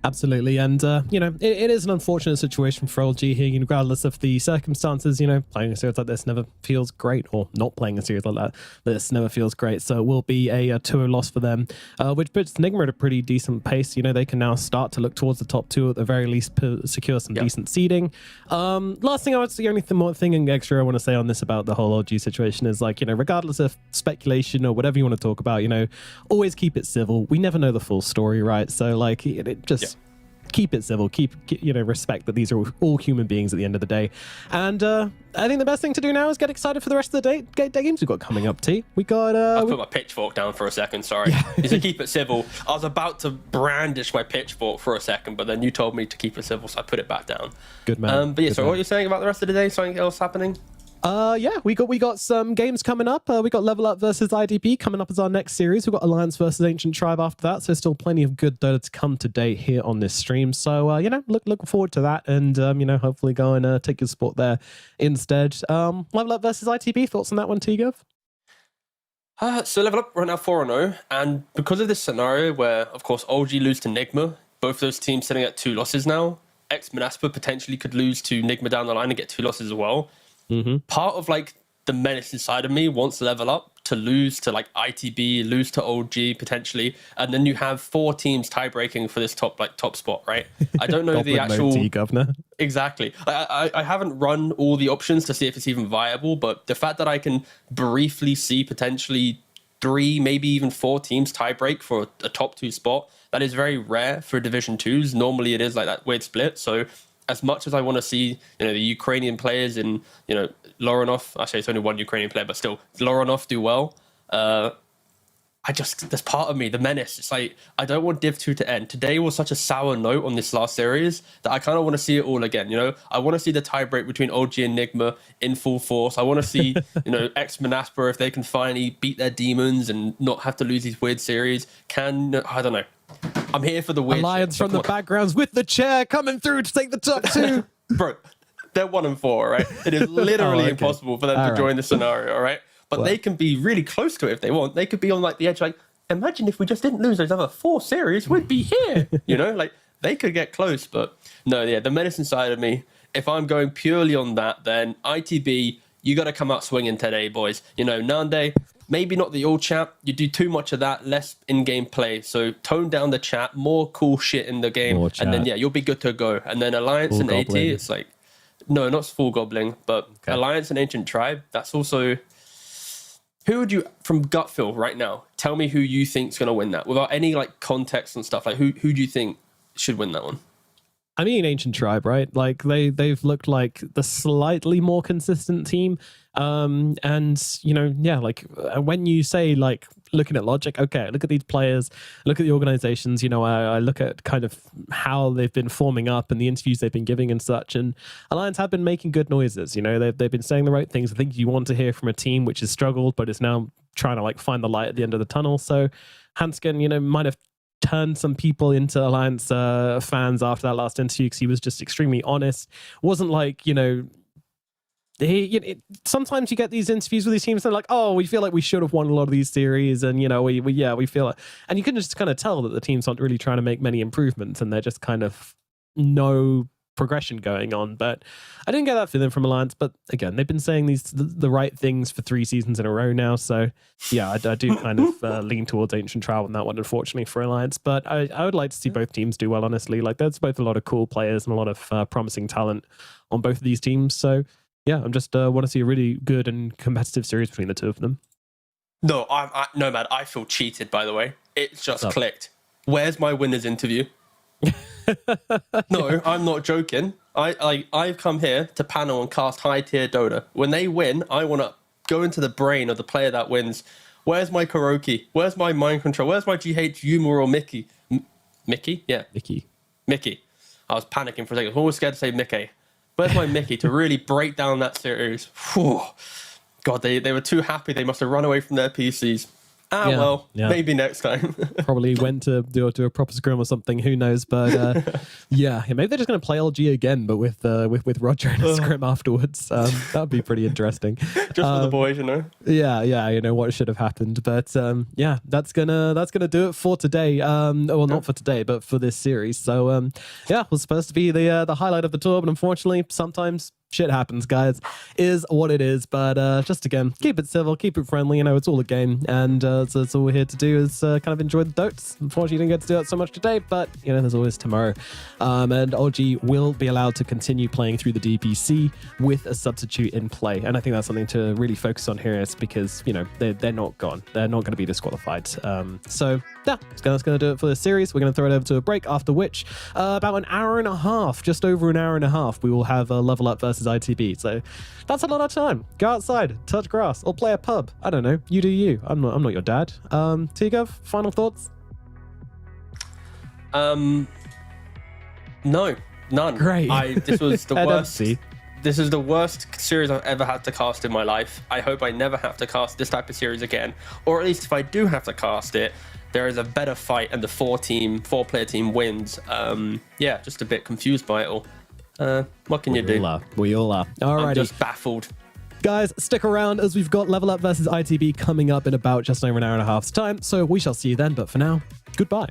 Speaker 1: Absolutely, and it is an unfortunate situation for OG here, regardless of the circumstances. Playing a series like this never feels great, or not playing a series like this never feels great. So it will be a 2-0 loss for them, which puts Enigma at a pretty decent pace. They can now start to look towards the top 2 at the very least, secure some decent seeding. Last thing the only thing extra I want to say on this about the whole OG situation is, regardless of speculation or whatever you want to talk about, always keep it civil. We never know the full story, right? So keep it civil, keep respect that these are all human beings at the end of the day. And I think the best thing to do now is get excited for the rest of the day games we've got coming up. We got I
Speaker 2: put my pitchfork down for a second, sorry. You said keep it civil. I was about to brandish my pitchfork for a second, but then you told me to keep it civil, so I put it back down.
Speaker 1: Good man.
Speaker 2: But yeah, so what you're saying about the rest of the day? Something else happening?
Speaker 1: We got some games coming up. We got Level Up versus IDP coming up as our next series. We've got Alliance versus Ancient Tribe after that. So still plenty of good Dota to come today here on this stream. So look forward to that, and hopefully go and take your support there instead. Level Up versus ITB. Thoughts on that one, T-Gov?
Speaker 2: So Level Up right now 4-0, and because of this scenario where, of course, OG lose to Nigma, both those teams sitting at 2 losses now. Ex-Manaspa potentially could lose to Nigma down the line and get 2 losses as well. Part of the menace inside of me wants Level Up to lose to ITB, lose to OG potentially, and then you have 4 teams tie-breaking for this top spot, right? I don't know the actual
Speaker 1: governor.
Speaker 2: Exactly. I haven't run all the options to see if it's even viable, but the fact that I can briefly see potentially 3, maybe even 4 teams tie-break for a top 2 spot, that is very rare for Division 2s. Normally it is like that weird split. So as much as I want to see, the Ukrainian players in, Loronov, actually it's only one Ukrainian player, but still Loronov do well. There's part of me, the menace. It's I don't want Div 2 to end. Today was such a sour note on this last series that I kind of want to see it all again. I want to see the tiebreak between OG and Nigma in full force. I want to see, ex-Manaspa, if they can finally beat their demons and not have to lose these weird series. I don't know. I'm here for the weird
Speaker 1: Alliance from the backgrounds with the chair coming through to take the top 2.
Speaker 2: Bro, they're 1-4, right? It is literally impossible for them to join the scenario, all right? But they can be really close to it if they want. They could be on the edge, imagine if we just didn't lose those other 4 series, we'd be here. They could get close, but no, the medicine side of me, if I'm going purely on that, then ITB, you got to come out swinging today, boys. Nande, maybe not the old chat. You do too much of that, less in-game play. So tone down the chat, more cool shit in the game, and then you'll be good to go. And then Alliance full and gobbling. AT, it's no, not full gobbling, but Alliance and Ancient Tribe. That's also. Who would you, from gut feel right now, tell me who you think's going to win that without any context and stuff? Who do you think should win that one?
Speaker 1: I mean, Ancient Tribe, right? They've looked like the slightly more consistent team. When you say looking at logic, okay, look at these players, look at the organizations, I look at kind of how they've been forming up and the interviews they've been giving and such, and Alliance have been making good noises. They've been saying the right things. I think you want to hear from a team which has struggled but is now trying to find the light at the end of the tunnel. So Hanskin, might have turned some people into Alliance fans after that last interview because he was just extremely honest. It wasn't sometimes you get these interviews with these teams, they're like, oh, we feel like we should have won a lot of these series, and we feel it. And you can just kind of tell that the team's not really trying to make many improvements, and they're just kind of no progression going on. But I didn't get that feeling from Alliance. But again, they've been saying the right things for 3 seasons in a row now. So yeah, I do kind of lean towards Ancient Trial on that one, unfortunately, for Alliance. But I would like to see both teams do well, honestly. Like, there's both a lot of cool players and a lot of promising talent on both of these teams. So yeah, I'm just want to see a really good and competitive series between the two of them.
Speaker 2: No, no, man, I feel cheated, by the way. It's just clicked. Where's my winner's interview? No, I'm not joking. I've come here to panel and cast high tier Dota. When they win, I want to go into the brain of the player that wins. Where's my Kuroki? Where's my mind control? Where's my GH Yumura or Mickey? Mickey? Yeah. Mickey. I was panicking for a second. I was always scared to say Mickey. Where's my Mickey to really break down that series? Whew. God, they were too happy. They must have run away from their PCs. Maybe next time.
Speaker 1: Probably went to do a proper scrim or something. Who knows? But yeah, maybe they're just going to play LG again, but with Roger in a scrim afterwards. That would be pretty interesting.
Speaker 2: Just for the boys, you know.
Speaker 1: Yeah, what should have happened. But yeah, that's gonna do it for today. Well, not for today, but for this series. So yeah, it was supposed to be the highlight of the tour, but unfortunately, sometimes shit happens, guys, is what it is. But just again, keep it civil, keep it friendly. It's all a game, and so that's all we're here to do is kind of enjoy the dotes. Unfortunately, didn't get to do that so much today, but there's always tomorrow. And OG will be allowed to continue playing through the DPC with a substitute in play, and I think that's something to really focus on here, is because they're not gone, they're not going to be disqualified. So yeah, that's going to do it for this series. We're going to throw it over to a break, after which about an hour and a half, just over an hour and a half, we will have a level up versus ITB. So that's a lot of time. Go outside, touch grass, or play a pub. I don't know. You do you. I'm not your dad. Tigov, final thoughts?
Speaker 2: No, none.
Speaker 1: Great.
Speaker 2: This was the worst. This is the worst series I've ever had to cast in my life. I hope I never have to cast this type of series again, or at least if I do have to cast it, there is a better fight and the 4-player team wins. Yeah, just a bit confused by it all. What can you do?
Speaker 1: We all are. Alrighty.
Speaker 2: I'm just baffled.
Speaker 1: Guys, stick around, as we've got Level Up versus ITB coming up in about just over an hour and a half's time. So we shall see you then. But for now, goodbye.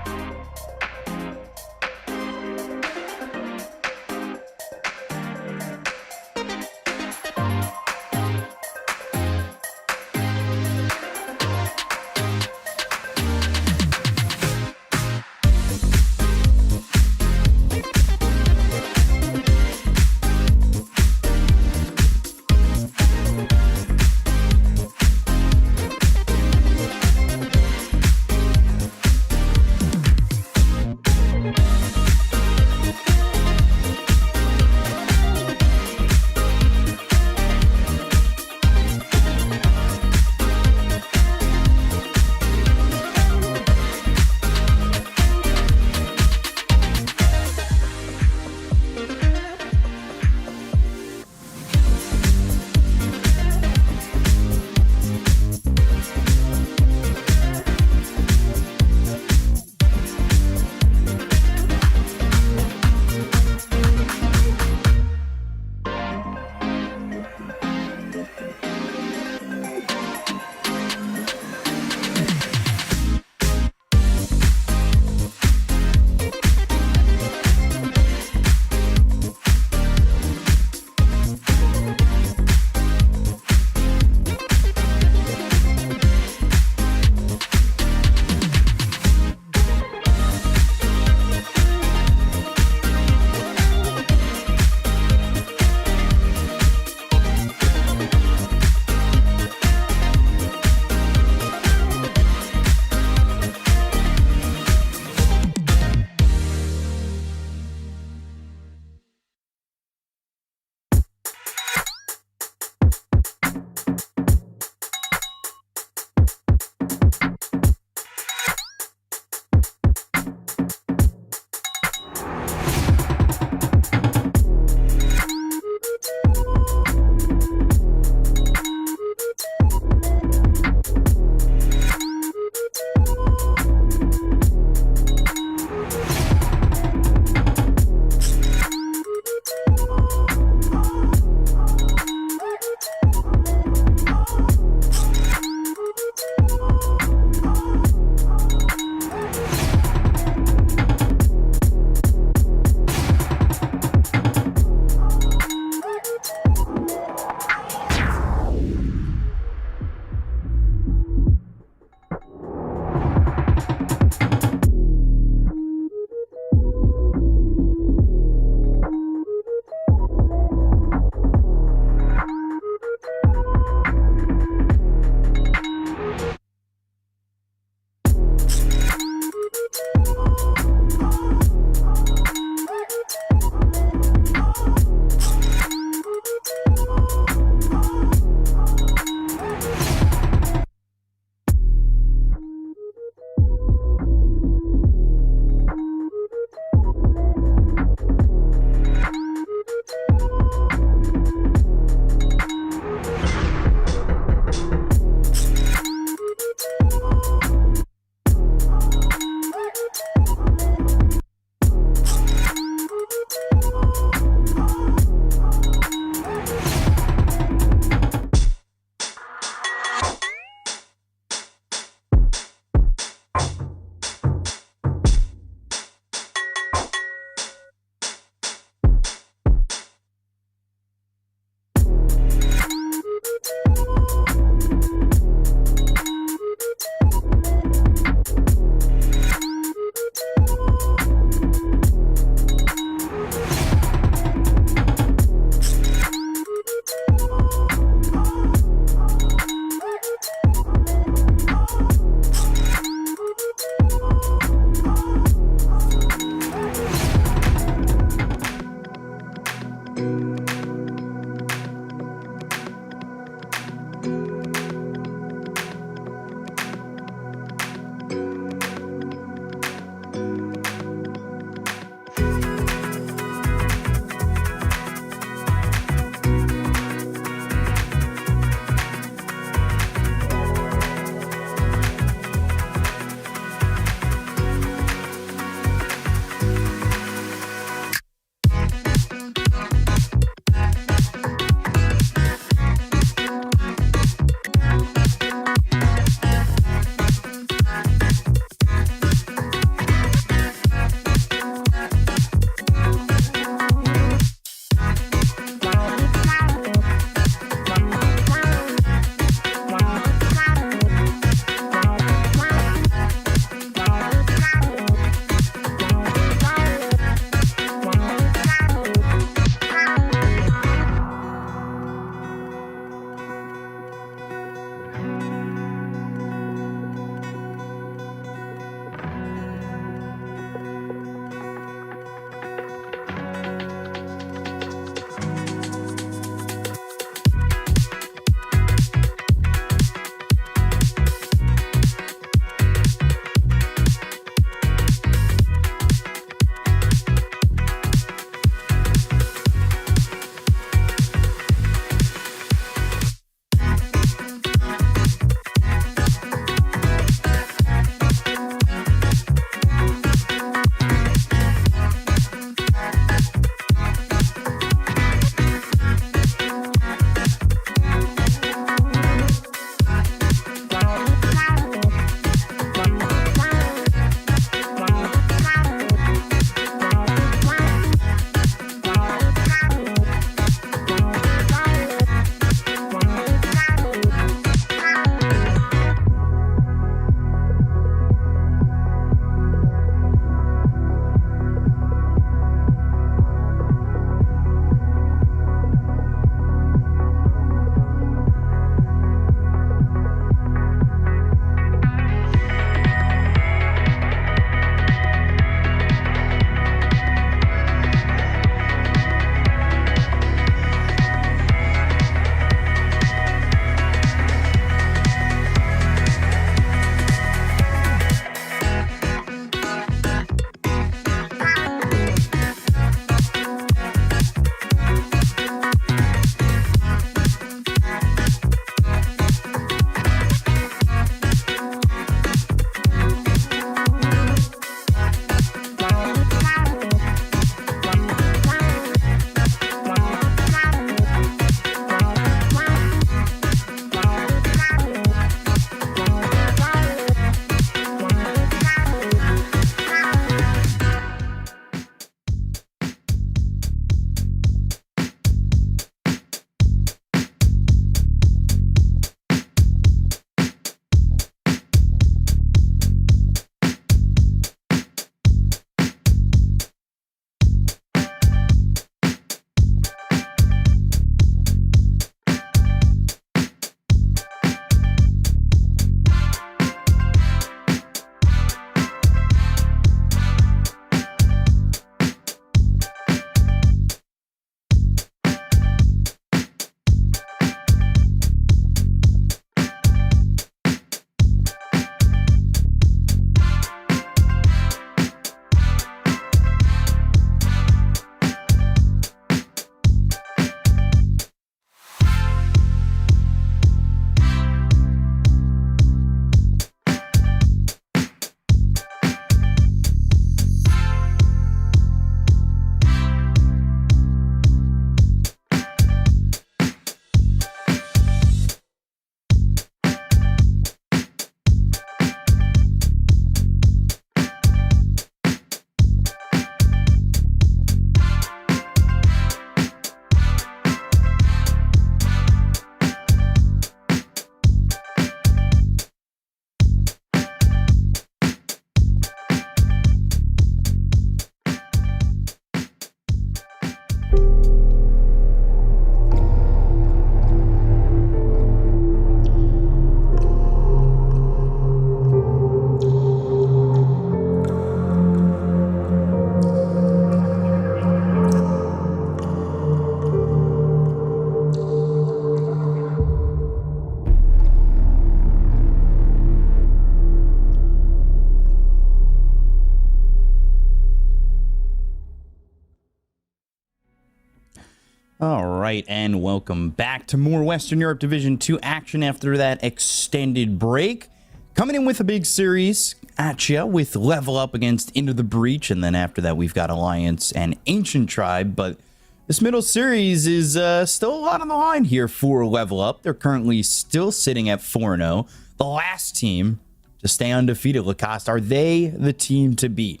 Speaker 3: All right, and welcome back to more Western Europe Division 2 action after that extended break. Coming in with a big series at you with Level Up against Into the Breach, and then after that we've got Alliance and Ancient Tribe, but this middle series is still a lot on the line here for Level Up. They're currently still sitting at 4-0. The last team to stay undefeated, Lacoste, are they the team to beat?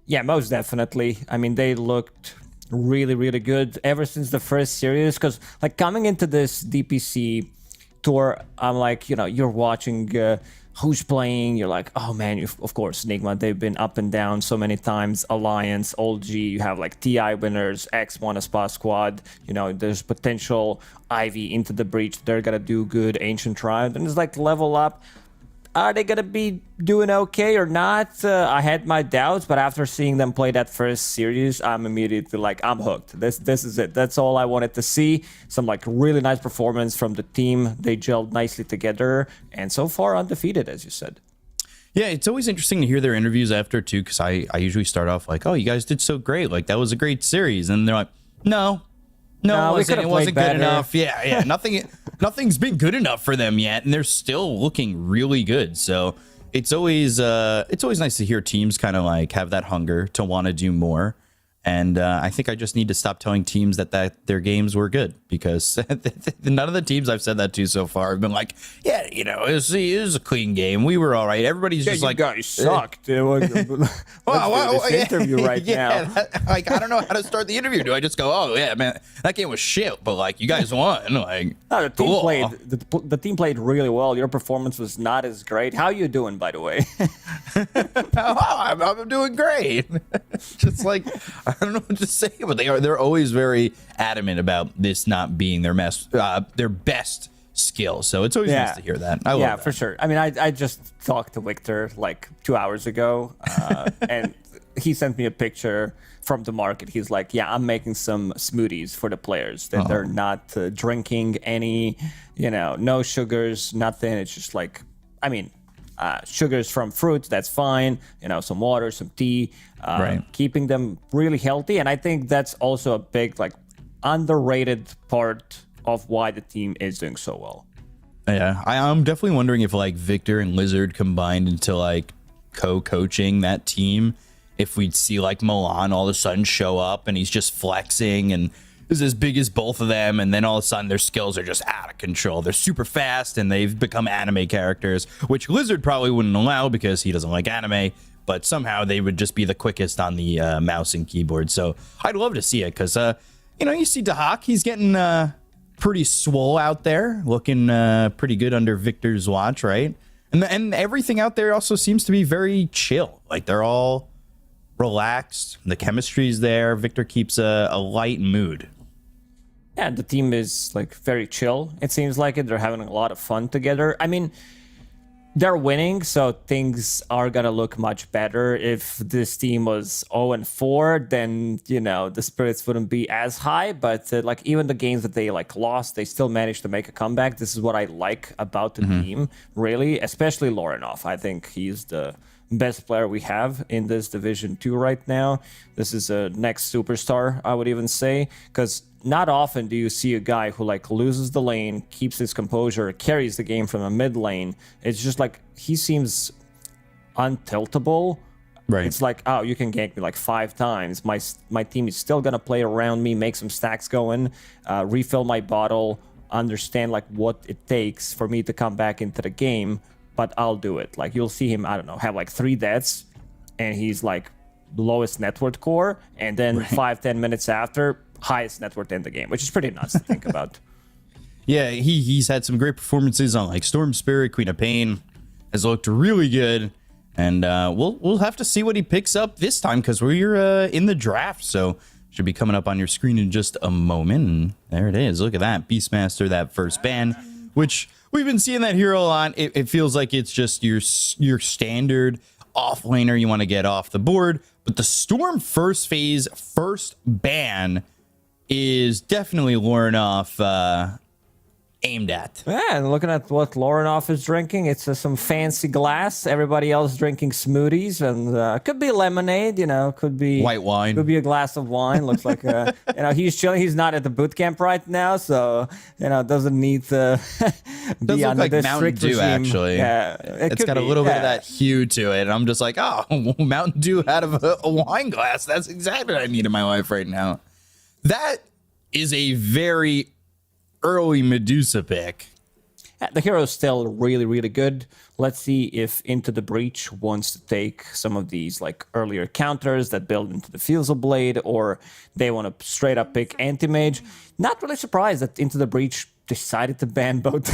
Speaker 4: Yeah, most definitely. I mean, they looked really good ever since the first series, because like coming into this DPC tour, I'm like, you know, you're watching who's playing, you're like, oh man, of course Enigma, they've been up and down so many times. Alliance, OG, you have like TI winners, X1 Spa Squad, you know, there's potential Ivy Into the Breach, they're gonna do good. Ancient Tribe, and it's like Level Up, are they going to be doing okay or not? I had my doubts, but after seeing them play that first series, I'm immediately like, I'm hooked. This is it. That's all I wanted to see. Some like really nice performance from the team. They gelled nicely together, and so far undefeated, as you said.
Speaker 3: Yeah, it's always interesting to hear their interviews after, too, because I usually start off like, oh, you guys did so great. Like, that was a great series. And they're like, no, it wasn't good enough. Yeah, nothing's been good enough for them yet, and they're still looking really good. So it's always nice to hear teams kind of like have that hunger to want to do more. And I think I just need to stop telling teams that their games were good, because none of the teams I've said that to so far have been like, yeah, you know, it was a clean game. We were all right. Everybody's just like,
Speaker 4: you guys sucked. Let's do this interview right now.
Speaker 3: Like, I don't know how to start the interview. Do I just go, oh yeah, man, that game was shit, but like you guys won? Like,
Speaker 4: no, the team played really well. Your performance was not as great. How you doing, by the way?
Speaker 3: I'm doing great. Just like, I don't know what to say, but they're always very adamant about this not being their best skill. So it's always nice to hear that. I love that.
Speaker 4: For sure. I mean, I just talked to Victor like 2 hours ago, and he sent me a picture from the market. He's like, yeah, I'm making some smoothies for the players that they're not drinking any, you know, no sugars, nothing. It's just like, I mean, sugars from fruits, that's fine, you know, some water, some tea, keeping them really healthy. And I think that's also a big like underrated part of why the team is doing so well.
Speaker 3: Yeah, I'm definitely wondering if like Victor and Lizard combined into like co-coaching that team, if we'd see like Milan all of a sudden show up and he's just flexing and is as big as both of them, and then all of a sudden their skills are just out of control. They're super fast and they've become anime characters, which Lizard probably wouldn't allow because he doesn't like anime, but somehow they would just be the quickest on the mouse and keyboard. So I'd love to see it, because you know, you see Dahak, he's getting pretty swole out there, looking pretty good under Victor's watch, right? And everything out there also seems to be very chill. Like, they're all relaxed, the chemistry's there. Victor keeps a light mood.
Speaker 4: Yeah, the team is like very chill. It seems like it. They're having a lot of fun together. I mean, they're winning, so things are gonna look much better. If this team was 0-4, then, you know, the spirits wouldn't be as high. But like even the games that they like lost, they still managed to make a comeback. This is what I like about the team, really, especially Lorenov. I think he's the best player we have in this Division 2 right now. This is a next superstar, I would even say, because not often do you see a guy who like loses the lane, keeps his composure, carries the game from a mid lane. It's just like he seems untiltable.
Speaker 3: Right.
Speaker 4: It's like, oh, you can gank me like 5 times. My team is still gonna play around me, make some stacks going, refill my bottle, understand like what it takes for me to come back into the game, but I'll do it. Like, you'll see him, I don't know, have like 3 deaths, and he's like lowest net worth core, and then 5-10 minutes after, highest net worth in the game, which is pretty nuts to think about.
Speaker 3: Yeah, he's had some great performances on like Storm Spirit, Queen of Pain, has looked really good, and we'll have to see what he picks up this time, because we're in the draft, so should be coming up on your screen in just a moment. And there it is. Look at that, Beastmaster, that first ban, which we've been seeing that hero a lot. It feels like it's just your standard offlaner you want to get off the board, but the Storm first phase first ban is definitely Lorenov aimed at.
Speaker 4: Yeah, and looking at what Lorinov is drinking, it's some fancy glass. Everybody else drinking smoothies, and could be lemonade, could be
Speaker 3: White wine.
Speaker 4: Could be a glass of wine. Looks like, he's chilling. He's not at the boot camp right now, so, doesn't need to be
Speaker 3: Does look
Speaker 4: under
Speaker 3: like
Speaker 4: this
Speaker 3: Mountain
Speaker 4: strict
Speaker 3: Dew,
Speaker 4: regime.
Speaker 3: actually.
Speaker 4: Yeah,
Speaker 3: It's got a little bit of that hue to it. And I'm just like, oh, Mountain Dew out of a wine glass. That's exactly what I need in my life right now. That is a very early Medusa pick.
Speaker 4: The hero's still really, really good. Let's see if Into the Breach wants to take some of these like earlier counters that build into the Fusel Blade, or they want to straight up pick Anti-Mage. Not really surprised that Into the Breach decided to ban both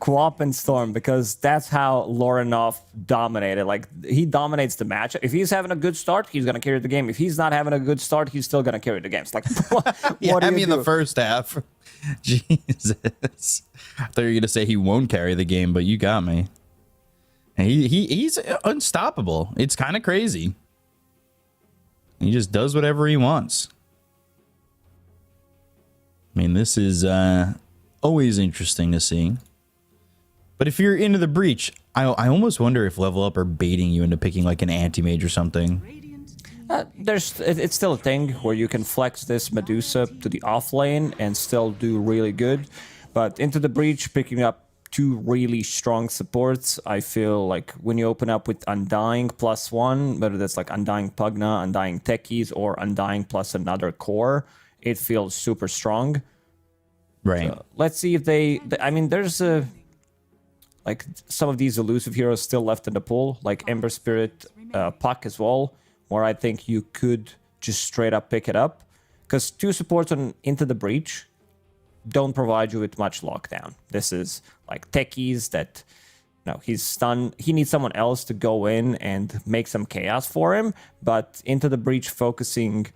Speaker 4: Quap and Storm, because that's how Lorinov dominated. Like, he dominates the match. If he's having a good start, he's going to carry the game. If he's not having a good start, he's still going to carry the game. It's like, what
Speaker 3: Yeah,
Speaker 4: do
Speaker 3: I
Speaker 4: you
Speaker 3: mean,
Speaker 4: do?
Speaker 3: the first half. Jesus. I thought you were going to say he won't carry the game, but you got me. And he's unstoppable. It's kind of crazy. He just does whatever he wants. I mean, this is always interesting to see. But if you're into the Breach, I almost wonder if Level Up are baiting you into picking like an Anti-Mage or something.
Speaker 4: It's still a thing where you can flex this Medusa to the off lane and still do really good. But Into the Breach, picking up two really strong supports, I feel like when you open up with Undying +1, whether that's like Undying Pugna, Undying Techies, or Undying plus another core, it feels super strong.
Speaker 3: Right.
Speaker 4: Let's see if I mean, there's like some of these elusive heroes still left in the pool, like Ember Spirit, Puck as well, where I think you could just straight up pick it up. Because two supports on Into the Breach don't provide you with much lockdown. This is like Techies that, he's stunned. He needs someone else to go in and make some chaos for him. But Into the Breach focusing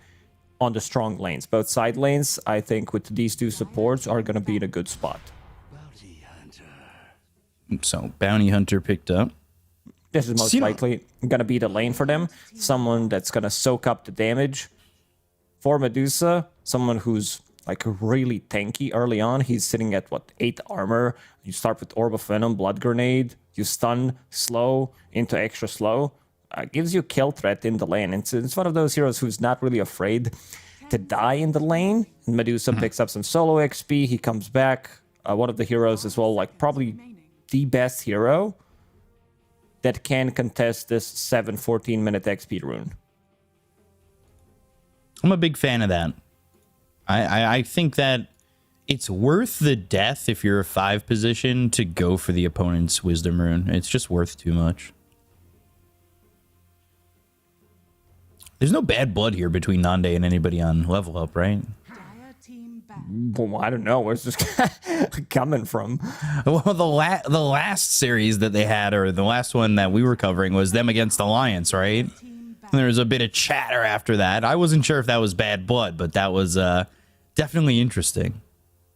Speaker 4: on the strong lanes. Both side lanes, I think, with these two supports are going to be in a good spot.
Speaker 3: So, Bounty Hunter picked up.
Speaker 4: This is most likely going to be the lane for them. Someone that's going to soak up the damage. For Medusa, someone who's like really tanky early on. He's sitting at, 8 armor. You start with Orb of Venom, Blood Grenade. You stun, slow, into extra slow. Gives you kill threat in the lane. It's one of those heroes who's not really afraid to die in the lane. And Medusa picks up some solo XP. He comes back. One of the heroes as well, like probably the best hero that can contest this 14-minute XP rune.
Speaker 3: I'm a big fan of that. I think that it's worth the death if you're a 5 position to go for the opponent's Wisdom rune. It's just worth too much. There's no bad blood here between Nande and anybody on Level Up, right?
Speaker 4: Well, I don't know. Where's this coming from?
Speaker 3: Well, the last series that they had, or the last one that we were covering, was them against Alliance, right? And there was a bit of chatter after that. I wasn't sure if that was bad blood, but that was definitely interesting.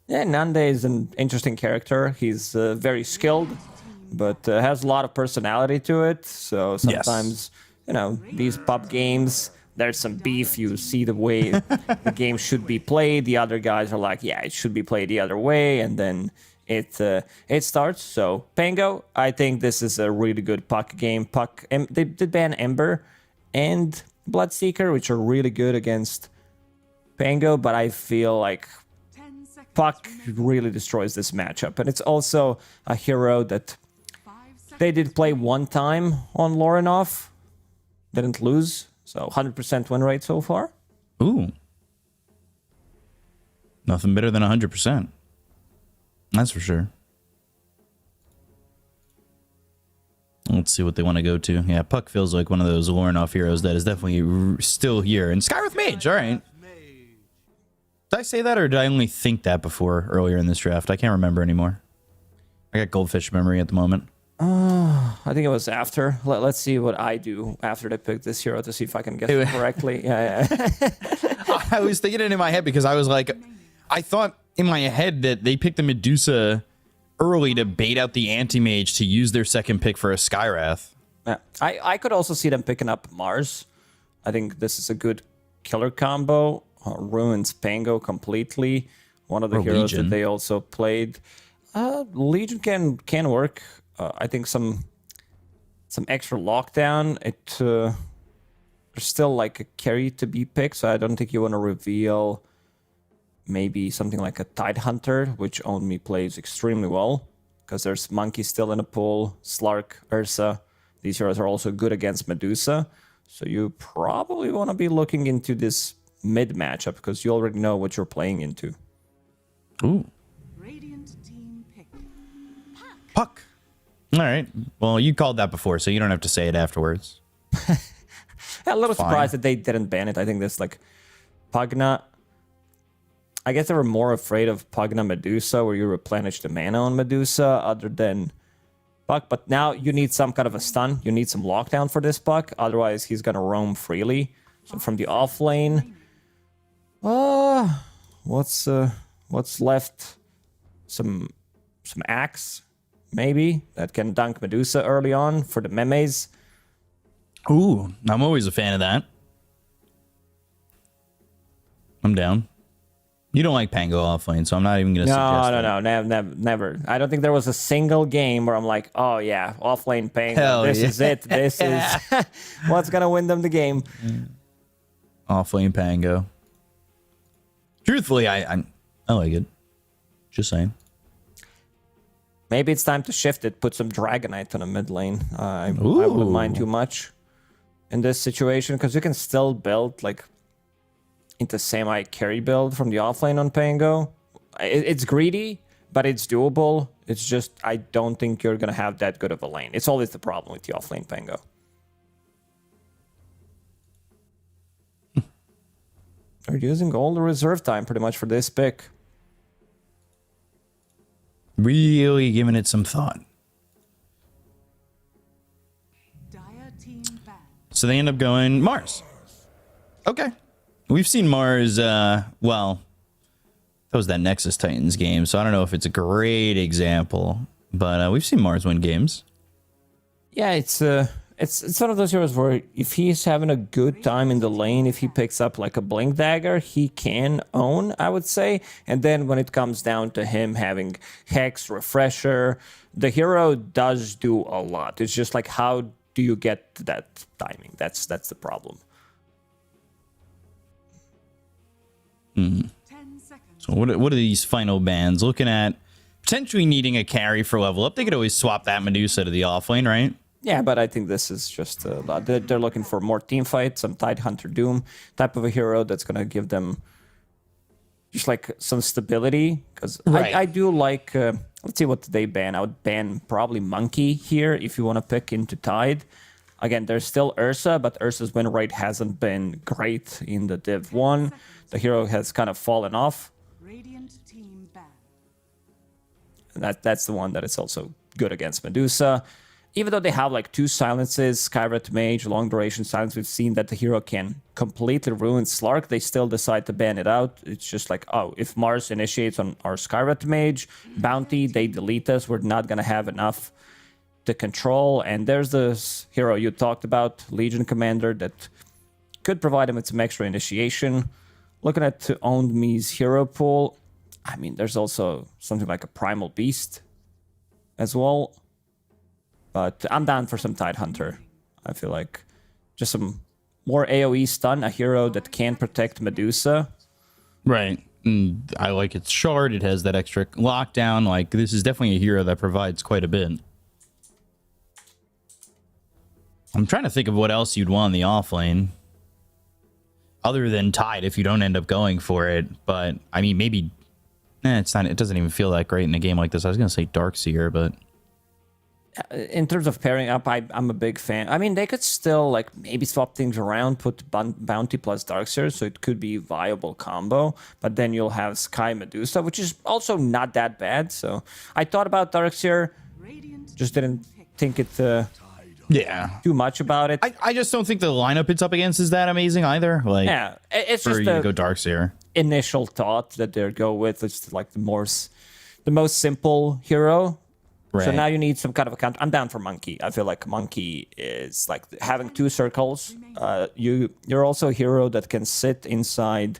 Speaker 4: Yeah, Nande is an interesting character. He's very skilled, but has a lot of personality to it. So sometimes, these pub games, there's some beef. You see the way the game should be played. The other guys are like, yeah, it should be played the other way. And then it starts. So Pango, I think this is a really good Puck game. They did ban Ember and Bloodseeker, which are really good against Pango. But I feel like Puck really destroys this matchup. And it's also a hero that they did play one time on Lorinov. Didn't lose. So 100% win rate so far.
Speaker 3: Ooh. Nothing better than 100%. That's for sure. Let's see what they want to go to. Yeah, Puck feels like one of those Lorinov heroes that is definitely still here. And Skywrath Mage, all right. Did I say that, or did I only think that before earlier in this draft? I can't remember anymore. I got goldfish memory at the moment.
Speaker 4: I think it was after. Let's see what I do after they pick this hero to see if I can guess it correctly. Yeah.
Speaker 3: I was thinking it in my head because I was like, I thought in my head that they picked the Medusa early to bait out the Anti-Mage to use their second pick for a Skywrath.
Speaker 4: Yeah. I could also see them picking up Mars. I think this is a good killer combo. Ruins Pango completely. One of the heroes that they also played. Legion can work. I think some extra lockdown. There's still like a carry to be picked, so I don't think you want to reveal maybe something like a Tidehunter, which Only plays extremely well, because there's Monkey still in the pool, Slark, Ursa. These heroes are also good against Medusa, so you probably want to be looking into this mid matchup, because you already know what you're playing into.
Speaker 3: Ooh.
Speaker 5: Radiant team picked.
Speaker 3: Puck. All right. Well, you called that before, so you don't have to say it afterwards.
Speaker 4: Yeah, a little
Speaker 3: Fine.
Speaker 4: surprised that they didn't ban it. I think this like Pugna. I guess they were more afraid of Pugna Medusa, where you replenish the mana on Medusa, other than Puck. But now you need some kind of a stun. You need some lockdown for this Puck. Otherwise, he's gonna roam freely. So from the off lane, what's left? Some Axe, maybe, that can dunk Medusa early on for the memes.
Speaker 3: Ooh, I'm always a fan of that. I'm down. You don't like Pango offlane, so I'm not even going to suggest it.
Speaker 4: Never. I don't think there was a single game where I'm like, oh yeah, offlane Pango.
Speaker 3: Hell
Speaker 4: This
Speaker 3: yeah.
Speaker 4: is it. This is what's gonna win them the game.
Speaker 3: Offlane Pango. Truthfully, I like it. Just saying.
Speaker 4: Maybe it's time to shift it. Put some Dragonite on the mid lane. I wouldn't mind too much in this situation, because you can still build like into semi carry build from the offlane on Pango. It's greedy, but it's doable. It's just I don't think you're gonna have that good of a lane. It's always the problem with the offlane Pango. They're using all the reserve time pretty much for this pick.
Speaker 3: Really giving it some thought.
Speaker 5: Dire team ban.
Speaker 3: So they end up going Mars. Okay. We've seen Mars, well, that was that Nexus Titans game, so I don't know if it's a great example, but we've seen Mars win games.
Speaker 4: Yeah, it's one of those heroes where if he's having a good time in the lane, if he picks up like a Blink Dagger, he can own, I would say. And then when it comes down to him having Hex, Refresher, the hero does do a lot. It's just like, how do you get to that timing? That's the problem.
Speaker 5: 10 seconds.
Speaker 3: So what are these final bans? Looking at potentially needing a carry for level up. They could always swap that Medusa to the offlane, right?
Speaker 4: Yeah, but I think this is just a lot. They're looking for more team fight, some Tidehunter Doom type of a hero that's going to give them just like some stability. Because
Speaker 3: Right.
Speaker 4: I do like, let's see what they ban. I would ban probably Monkey here if you want to pick into Tide. Again, there's still Ursa, but Ursa's win rate hasn't been great in the Div 1. The hero has kind of fallen off.
Speaker 5: Radiant team ban.
Speaker 4: And that's the one that is also good against Medusa. Even though they have like 2 silences, Skyrat Mage, long duration silence, we've seen that the hero can completely ruin Slark. They still decide to ban it out. It's just like, oh, if Mars initiates on our Skyrat Mage, Bounty, they delete us. We're not going to have enough to control. And there's this hero you talked about, Legion Commander, that could provide him with some extra initiation. Looking at Owned Me's hero pool, I mean, there's also something like a Primal Beast as well. But I'm down for some Tidehunter. I feel like just some more AoE stun, a hero that can protect Medusa.
Speaker 3: Right. I like its shard. It has that extra lockdown. Like, this is definitely a hero that provides quite a bit. I'm trying to think of what else you'd want in the offlane. Other than Tide, if you don't end up going for it. But, I mean, maybe... it's not. It doesn't even feel that great in a game like this. I was going to say Darkseer, but...
Speaker 4: In terms of pairing up, I'm a big fan. I mean, they could still, like, maybe swap things around, put Bounty plus Darkseer, so it could be a viable combo. But then you'll have Sky Medusa, which is also not that bad. So I thought about Darkseer,
Speaker 5: Radiant
Speaker 4: just didn't think it
Speaker 3: Yeah.
Speaker 4: too much about it.
Speaker 3: I just don't think the lineup it's up against is that amazing either. Like,
Speaker 4: Yeah, it's
Speaker 3: for
Speaker 4: just
Speaker 3: you to
Speaker 4: a
Speaker 3: go Darkseer.
Speaker 4: initial thought that they go with. It's like the most simple hero.
Speaker 3: Right.
Speaker 4: So now you need some kind of a counter. I'm down for Monkey. I feel like Monkey is like having 2 circles. You're also a hero that can sit inside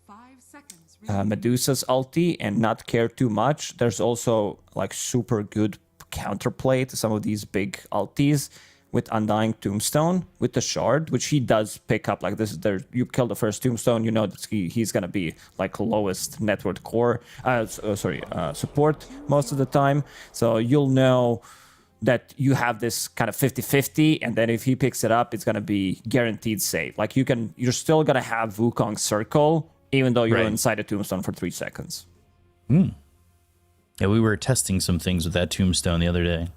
Speaker 5: 5 seconds
Speaker 4: Medusa's ulti and not care too much. There's also like super good counterplay to some of these big ultis with Undying Tombstone with the shard, which he does pick up. Like this is there, you kill the first Tombstone, you know that he's gonna be like lowest net worth core, support most of the time. So you'll know that you have this kind of 50-50, and then if he picks it up, it's gonna be guaranteed save. Like you're still gonna have Wukong circle, even though you're inside a Tombstone for 3 seconds.
Speaker 3: Yeah, we were testing some things with that Tombstone the other day.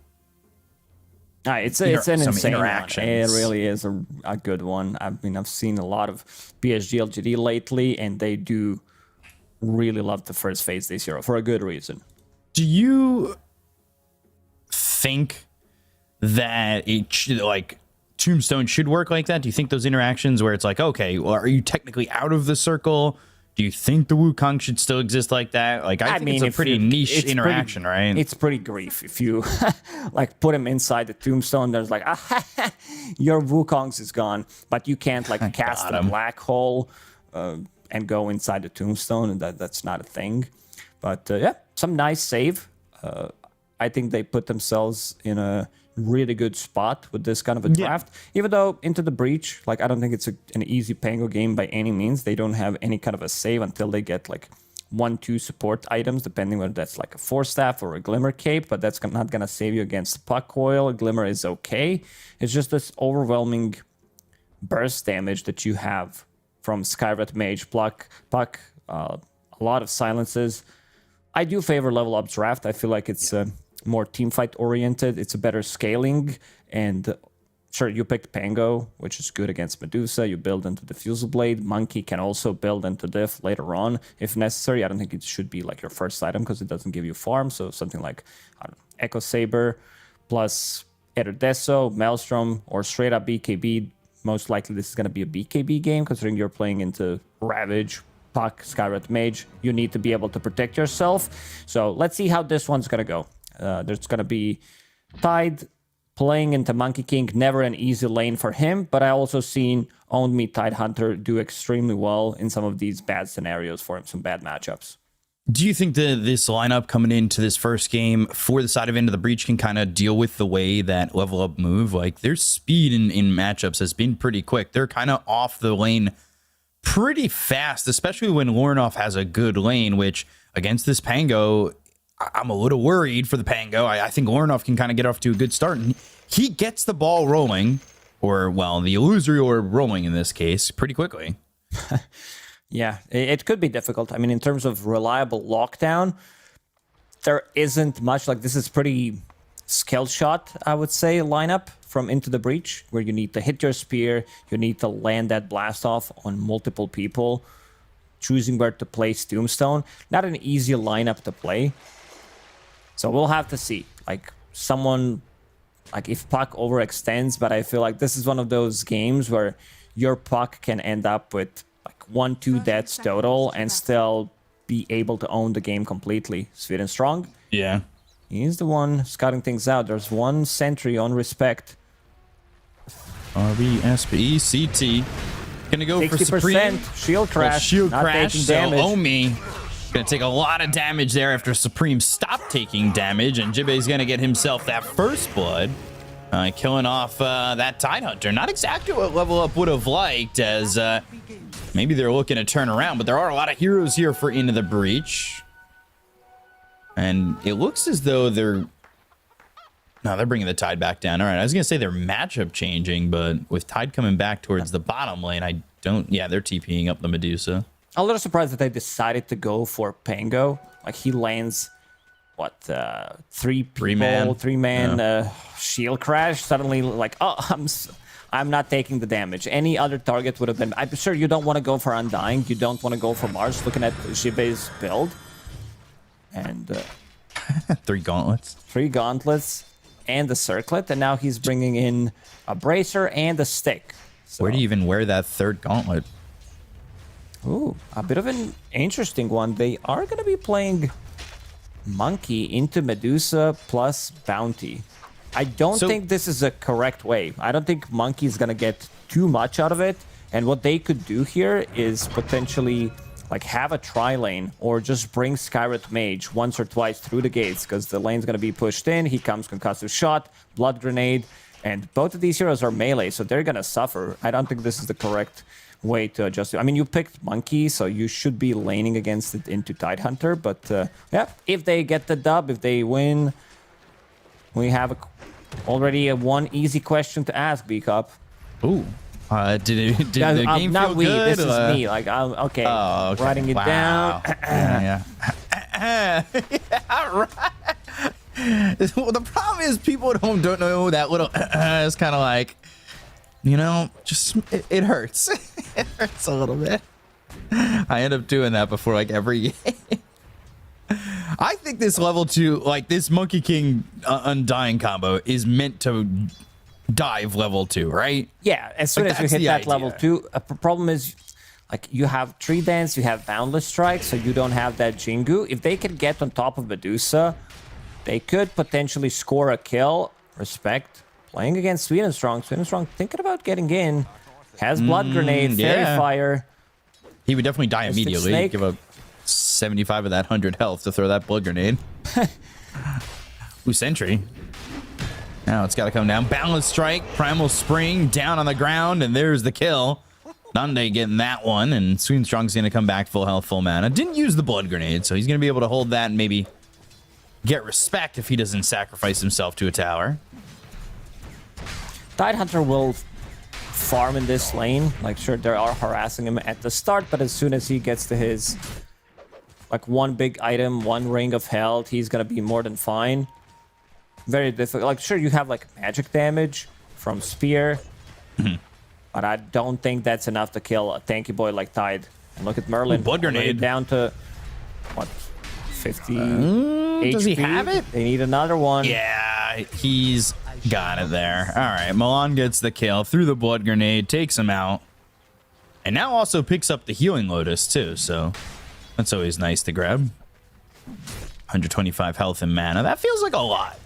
Speaker 4: It's an
Speaker 3: Some
Speaker 4: insane one.
Speaker 3: interactions.
Speaker 4: It really is a good one. I mean, I've seen a lot of PSG LGD lately, and they do really love the first phase this year for a good reason.
Speaker 3: Do you think that it should, like, Tombstone should work like that? Do you think those interactions where it's like, okay, well, are you technically out of the circle? Do you think the Wukong should still exist like that? Like, I think
Speaker 4: mean,
Speaker 3: it's a pretty niche interaction, right?
Speaker 4: It's pretty grief. If you like put him inside the Tombstone, there's like, your Wukong's is gone, but you can't like cast a black hole and go inside the Tombstone, and that's not a thing. But yeah, some nice save. I think they put themselves in a really good spot with this kind of a draft. Even though Into the Breach, like I don't think it's an easy Pango game by any means. They don't have any kind of a save until they get like 1-2 support items, depending whether that's like a Force Staff or a Glimmer Cape, but that's not gonna save you against Puck Coil. Glimmer is okay. It's just this overwhelming burst damage that you have from Skywrath Mage, Puck, a lot of silences. I do favor level up draft. I feel like it's more team fight oriented. It's a better scaling, and sure, you picked Pango, which is good against Medusa. You build into the Fusel Blade. Monkey can also build into Diff later on if necessary. I don't think it should be like your first item because it doesn't give you farm. So something like Echo Saber plus either Deso, Maelstrom, or straight up BKB. Most likely this is going to be a BKB game considering you're playing into Ravage, Puck, Skywrath Mage. You need to be able to protect yourself. So let's see how this one's going to go. There's going to be Tide playing into Monkey King, never an easy lane for him, but I also seen Owned Me Tide Hunter do extremely well in some of these bad scenarios for him, some bad matchups.
Speaker 3: Do you think that this lineup coming into this first game for the side of Into the Breach can kind of deal with the way that level up move? Like their speed in matchups has been pretty quick. They're kind of off the lane pretty fast, especially when Lornoff has a good lane, which against this Pango, I'm a little worried for the Pango. I think Lornoff can kind of get off to a good start. And he gets the ball rolling, or, well, the illusory orb rolling in this case, pretty quickly.
Speaker 4: Yeah, it could be difficult. I mean, in terms of reliable lockdown, there isn't much. Like, this is pretty skill shot, I would say, lineup from Into the Breach, where you need to hit your spear, you need to land that blast off on multiple people, choosing where to place Tombstone. Not an easy lineup to play. So we'll have to see. Like, someone, like if Puck overextends, but I feel like this is one of those games where your Puck can end up with like 1-2 deaths total and still be able to own the game completely. Sweden Strong.
Speaker 3: Yeah.
Speaker 4: He's the one scouting things out. There's one sentry on Respect.
Speaker 3: RBSPECT. Gonna go for Supreme.
Speaker 4: Shield Crash.
Speaker 3: Shield
Speaker 4: not
Speaker 3: Crash.
Speaker 4: taking
Speaker 3: So
Speaker 4: damage.
Speaker 3: Omi gonna take a lot of damage there after Supreme stopped taking damage, and Jibbe's gonna get himself that first blood, killing off that Tide Hunter. Not exactly what Level Up would have liked, as maybe they're looking to turn around, but there are a lot of heroes here for Into the Breach. And it looks as though they're bringing the Tide back down. All right, I was gonna say they're matchup changing, but with Tide coming back towards the bottom lane, they're TPing up the Medusa.
Speaker 4: I'm a little surprised that they decided to go for Pango. Like, he lands, three-man Shield Crash. Suddenly, like, I'm not taking the damage. Any other target would have been... I'm sure you don't want to go for Undying. You don't want to go for Mars, looking at Shibe's build. And...
Speaker 3: 3 gauntlets.
Speaker 4: 3 gauntlets and the circlet. And now he's bringing in a bracer and a stick. So,
Speaker 3: where do you even wear that 3rd gauntlet?
Speaker 4: Ooh, a bit of an interesting one. They are going to be playing Monkey into Medusa plus Bounty. I don't think this is a correct way. I don't think Monkey is going to get too much out of it. And what they could do here is potentially like have a tri-lane or just bring Skyreth Mage once or twice through the gates, because the lane's going to be pushed in. He comes concussive shot, blood grenade, and both of these heroes are melee, so they're going to suffer. I don't think this is the correct way to adjust it. I mean, you picked Monkey, so you should be laning against it into Tidehunter, but yeah, if they get the dub, if they win, we have already one easy question to ask, B-Cup.
Speaker 3: Ooh. Did the game
Speaker 4: not
Speaker 3: feel
Speaker 4: we,
Speaker 3: good?
Speaker 4: this is me. Like, okay,
Speaker 3: Oh, okay.
Speaker 4: writing it down.
Speaker 3: Yeah. Yeah, right. Well, the problem is people at home don't know that little it's kind of like, you know, just it hurts. It hurts a little bit. I end up doing that before like every game. I think this level 2, like this Monkey King Undying combo is meant to dive level 2, right?
Speaker 4: Yeah, as soon as you hit that level
Speaker 3: idea.
Speaker 4: 2, a problem is like you have Tree Dance, you have Boundless Strike, so you don't have that Jingu. If they could get on top of Medusa, they could potentially score a kill. Respect. Playing against Sweden Strong. Sweden Strong thinking about getting in. Has Blood Grenade, Fairy
Speaker 3: yeah.
Speaker 4: Fire.
Speaker 3: He would definitely die
Speaker 4: Mystic
Speaker 3: immediately.
Speaker 4: Snake.
Speaker 3: Give up 75 of that 100 health to throw that blood grenade. Ooh, Sentry. Now it's got to come down. Boundless Strike, Primal Spring, down on the ground, and there's the kill. Nande getting that one, and Sweden Strong's going to come back full health, full mana. Didn't use the blood grenade, so he's going to be able to hold that and maybe get respect if he doesn't sacrifice himself to a tower.
Speaker 4: Tidehunter will farm in this lane. Like, sure, they are harassing him at the start, but as soon as he gets to his, like, one big item, one ring of health, he's gonna be more than fine. Very difficult. Like, sure, you have, like, magic damage from Spear, but I don't think that's enough to kill a tanky boy like Tide. And look at Merlin.
Speaker 3: Ooh, blood
Speaker 4: already
Speaker 3: grenade.
Speaker 4: Down to, what, 50 HP?
Speaker 3: Does he have it?
Speaker 4: They need another one.
Speaker 3: Yeah, he's got it there. All right, Milan gets the kill through the blood grenade, takes him out, and now also picks up the healing Lotus too, so that's always nice to grab. 125 health and mana. That feels like a lot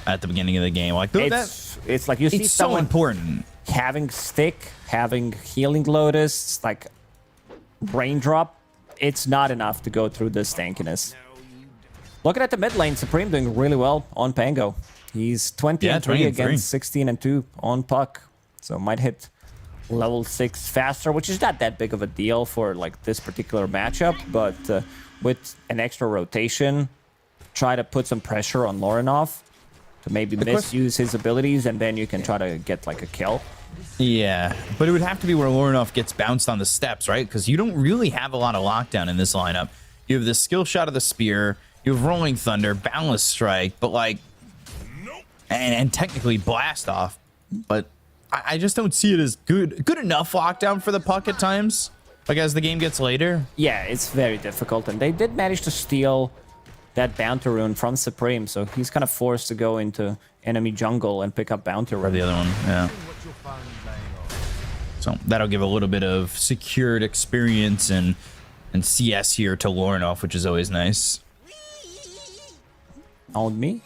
Speaker 3: at the beginning of the game. Like
Speaker 4: It's like you see
Speaker 3: it's so
Speaker 4: someone
Speaker 3: important.
Speaker 4: having stick, having healing Lotus, like raindrop. It's not enough to go through this tankiness. Looking at the mid lane, Supreme doing really well on Pango. He's 20 and 3 against 16 and 2 on Puck. So might hit level 6 faster, which is not that big of a deal for like this particular matchup, but with an extra rotation, try to put some pressure on Lorinov to maybe misuse his abilities, and then you can try to get like a kill.
Speaker 3: Yeah, but it would have to be where Lorinov gets bounced on the steps, right? Because you don't really have a lot of lockdown in this lineup. You have the skill shot of the Spear, you have Rolling Thunder, Boundless Strike, but like, and technically Blast Off, but I just don't see it as good enough lockdown for the Puck at times. Like as the game gets later.
Speaker 4: Yeah, it's very difficult, and they did manage to steal that Bounty Rune from Supreme, so he's kind of forced to go into enemy jungle and pick up Bounty Rune.
Speaker 3: Or the other one, yeah. So that'll give a little bit of secured experience and CS here to Lorinov, which is always nice.
Speaker 4: On me.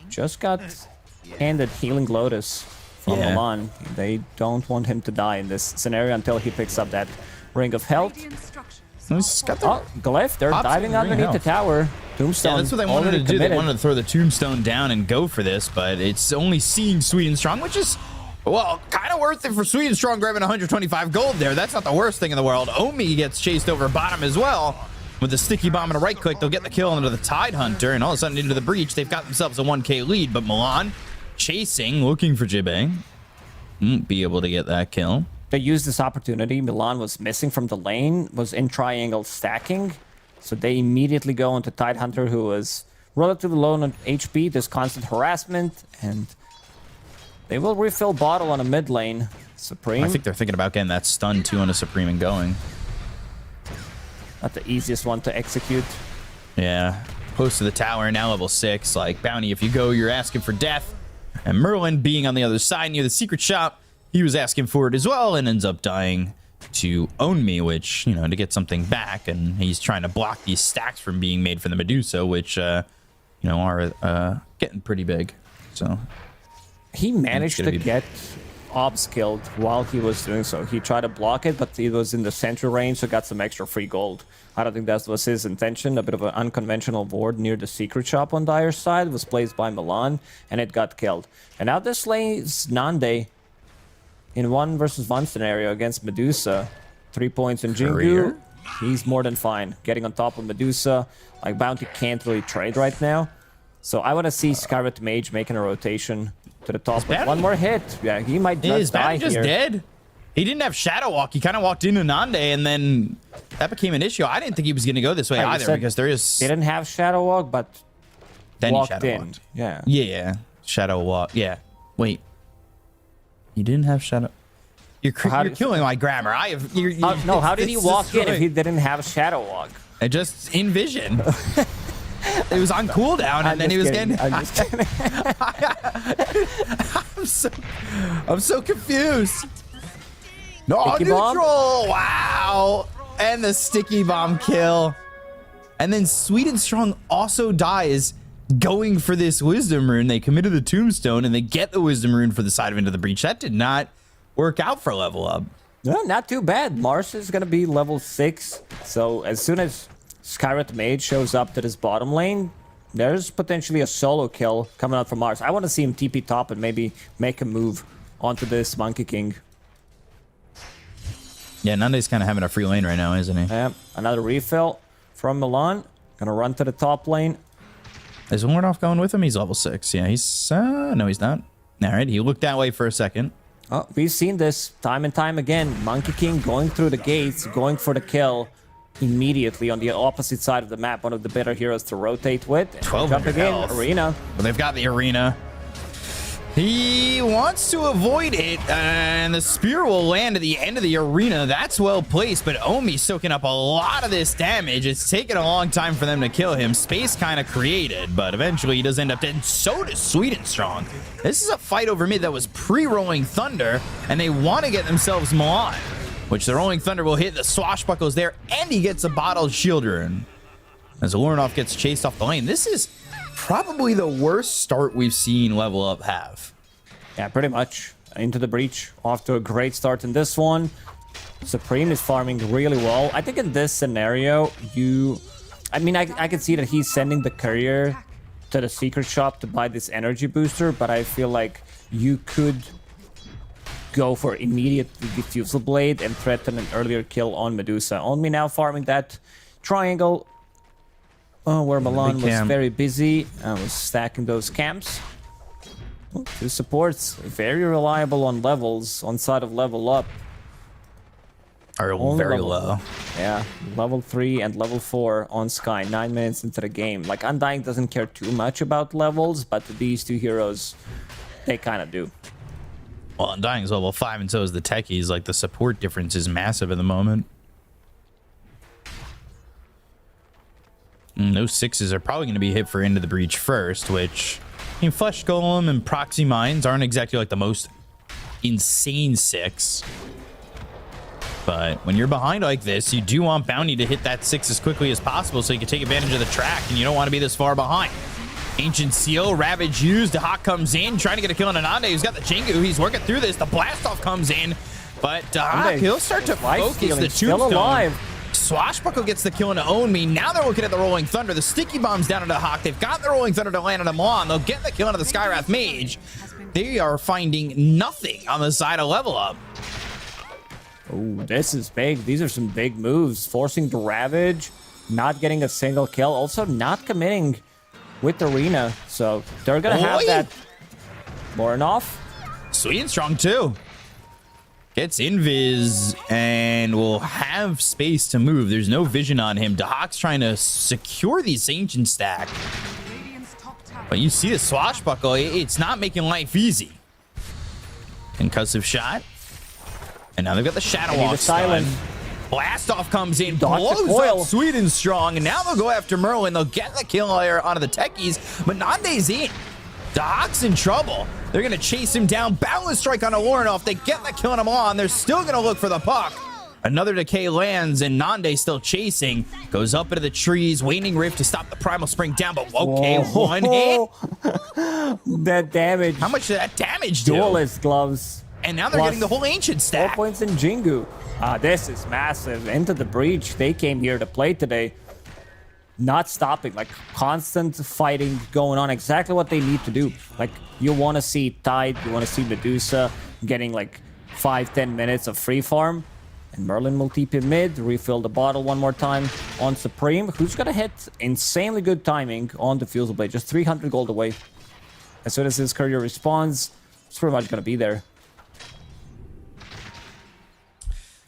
Speaker 4: Just got handed Healing Lotus from Milan. They don't want him to die in this scenario until he picks up that Ring of Health.
Speaker 5: Radiant structures.
Speaker 3: He's got the
Speaker 4: Glyph, they're
Speaker 3: Pops
Speaker 4: diving
Speaker 3: in the ring
Speaker 4: underneath the
Speaker 3: health.
Speaker 4: tower. Tombstone.
Speaker 3: Yeah, that's what they wanted to
Speaker 4: already
Speaker 3: do. They
Speaker 4: committed.
Speaker 3: wanted to throw the Tombstone down and go for this, but it's only seeing Sweden Strong, which is, well, kind of worth it for Sweden Strong grabbing 125 gold there. That's not the worst thing in the world. Omi gets chased over bottom as well. With the sticky bomb and a right click, they'll get the kill into the Tidehunter, and all of a sudden into the breach, they've got themselves a 1k lead, but Milan chasing, looking for Jibe. Won't be able to get that kill.
Speaker 4: They used this opportunity. Milan was missing from the lane, was in triangle stacking. So they immediately go into Tidehunter, who was relatively low on HP, this constant harassment, and they will refill bottle on a mid lane. Supreme.
Speaker 3: I think they're thinking about getting that stun 2 on a Supreme and going.
Speaker 4: Not the easiest one to execute.
Speaker 3: Yeah. Close to the tower, now level 6. Like, Bounty, if you go, you're asking for death. And Merlin being on the other side near the secret shop, he was asking for it as well and ends up dying to Own Me, which, you know, to get something back. And he's trying to block these stacks from being made from the Medusa, which, you know, are getting pretty big. So
Speaker 4: He managed to get Ops killed while he was doing so. He tried to block it, but he was in the center range, so got some extra free gold. I don't think that was his intention. A bit of an unconventional ward near the secret shop on Dire's side was placed by Milan, and it got killed. And now this lays Nande in 1 versus 1 scenario against Medusa. 3 points in Jingu.
Speaker 3: Career?
Speaker 4: He's more than fine. Getting on top of Medusa. Like, Bounty can't really trade right now. So I want to see Scarlet Mage making a rotation to the top with
Speaker 3: Bounty-
Speaker 4: one more hit. Yeah, he might not
Speaker 3: Is
Speaker 4: die
Speaker 3: Bounty just
Speaker 4: here.
Speaker 3: dead? He didn't have Shadow Walk. He kind of walked into Nande, and then that became an issue. I didn't think he was going to go this way
Speaker 4: Right, you
Speaker 3: either,
Speaker 4: said
Speaker 3: because there is...
Speaker 4: He didn't have Shadow Walk, but
Speaker 3: Then he
Speaker 4: walked
Speaker 3: Shadow
Speaker 4: in.
Speaker 3: Walked.
Speaker 4: Yeah.
Speaker 3: Yeah, Shadow Walk. Yeah. Wait. You didn't have Shadow... You're killing my grammar. I have...
Speaker 4: No, how did he
Speaker 3: it's
Speaker 4: walk in if
Speaker 3: destroyed.
Speaker 4: he didn't have Shadow Walk?
Speaker 3: I just in vision. It was on cooldown, and then he was getting...
Speaker 4: I'm just kidding.
Speaker 3: I'm so confused. No,
Speaker 4: Sticky
Speaker 3: neutral.
Speaker 4: bomb?
Speaker 3: Wow. And the sticky bomb kill. And then Sweet and Strong also dies going for this wisdom rune. They committed the tombstone, and they get the wisdom rune for the side of Into the Breach. That did not work out for level up.
Speaker 4: No, not too bad. Mars is going to be level 6. So as soon as Skyret Mage shows up to this bottom lane, there's potentially a solo kill coming out from Mars. I want to see him TP top and maybe make a move onto this Monkey King.
Speaker 3: Yeah, Nande's kind of having a free lane right now, isn't he?
Speaker 4: Another refill from Milan. Gonna run to the top lane.
Speaker 3: Is Warnoff going with him? He's level 6. Yeah, he's... no, he's not. All right, he looked that way for a second.
Speaker 4: Oh, we've seen this time and time again. Monkey King going through the gates, going for the kill immediately on the opposite side of the map. One of the better heroes to rotate with.
Speaker 3: 12
Speaker 4: jumping in,
Speaker 3: health.
Speaker 4: Arena.
Speaker 3: Well, they've got the arena. He wants to avoid it, and the spear will land at the end of the arena. That's well placed, but Omi's soaking up a lot of this damage. It's taken a long time for them to kill him. Space kind of created, but eventually he does end up dead. And so does Sweet and Strong. This is a fight over mid that was pre-Rolling Thunder, and they want to get themselves Milan, which the Rolling Thunder will hit. The swashbuckles there, and he gets a bottled shield rune. As Lornoff gets chased off the lane. This is probably the worst start we've seen Level Up have.
Speaker 4: Yeah, pretty much. Into the Breach. Off to a great start in this one. Supreme is farming really well. I think in this scenario, I mean, I can see that he's sending the courier to the secret shop to buy this energy booster, but I feel like you could go for immediate Diffusal Blade and threaten an earlier kill on Medusa. Only now farming that triangle where Milan was very busy and was stacking those camps. Two supports, very reliable on levels, on side of level up.
Speaker 3: Are
Speaker 4: Only
Speaker 3: very
Speaker 4: level-
Speaker 3: low.
Speaker 4: Yeah, level 3 and level 4 on Sky, 9 minutes into the game. Like, Undying doesn't care too much about levels, but these two heroes, they kind of do.
Speaker 3: Well, Undying's level 5, and so is the techies. Like, the support difference is massive at the moment. Those 6s are probably going to be hit for Into the Breach first, which... I mean, Flesh Golem and Proxy Mines aren't exactly like the most insane 6. But when you're behind like this, you do want Bounty to hit that 6 as quickly as possible so you can take advantage of the track, and you don't want to be this far behind. Ancient Seal, Ravage used, the Hawk comes in, trying to get a kill on Anande, who's got the Jingu, he's working through this, the Blast-Off comes in, but he'll start to focus the
Speaker 4: still
Speaker 3: Tombstone.
Speaker 4: alive.
Speaker 3: Swashbuckle gets the kill into Own Me. Now they're looking at the Rolling Thunder. The Sticky Bomb's down into Hawk. They've got the Rolling Thunder to land on them on. They'll get the kill into the Skywrath Mage. They are finding nothing on the side of Level Up.
Speaker 4: Oh, this is big. These are some big moves. Forcing the Ravage, not getting a single kill. Also not committing with Arena. So they're going to have
Speaker 3: Oi!
Speaker 4: that more enough.
Speaker 3: Sweet and Strong too. Gets invis and will have space to move. There's no vision on him. Dahak's trying to secure the Ancient stack. But you see the Swashbuckle, it's not making life easy. Concussive shot. And now they've got the Shadow Walk
Speaker 4: silent.
Speaker 3: Blast Off comes in,
Speaker 4: Dodge the
Speaker 3: blows
Speaker 4: coil.
Speaker 3: up Sweet and Strong, and now they'll go after Merlin. They'll get the kill there onto the techies, but Nande's in. Dahak's in trouble. They're going to chase him down. Balance Strike on a Lornoff. They get the kill on him on. They're still going to look for the puck. Another decay lands, and Nande still chasing. Goes up into the trees. Waning Rift to stop the Primal Spring down, but okay, one hit.
Speaker 4: That damage.
Speaker 3: How much did that damage do?
Speaker 4: Duelist gloves.
Speaker 3: And now they're
Speaker 4: Plus
Speaker 3: getting the whole ancient
Speaker 4: 4
Speaker 3: stack.
Speaker 4: points in Jingu. This is massive. Into the breach. They came here to play today. Not stopping, like constant fighting going on. Exactly what they need to do. Like, you want to see Tide, you want to see Medusa getting like 5-10 minutes of free farm. And Merlin will TP mid, refill the bottle one more time on Supreme, who's gonna hit insanely good timing on the Fusel Blade. Just 300 gold away. As soon as his courier responds, it's pretty much gonna be there.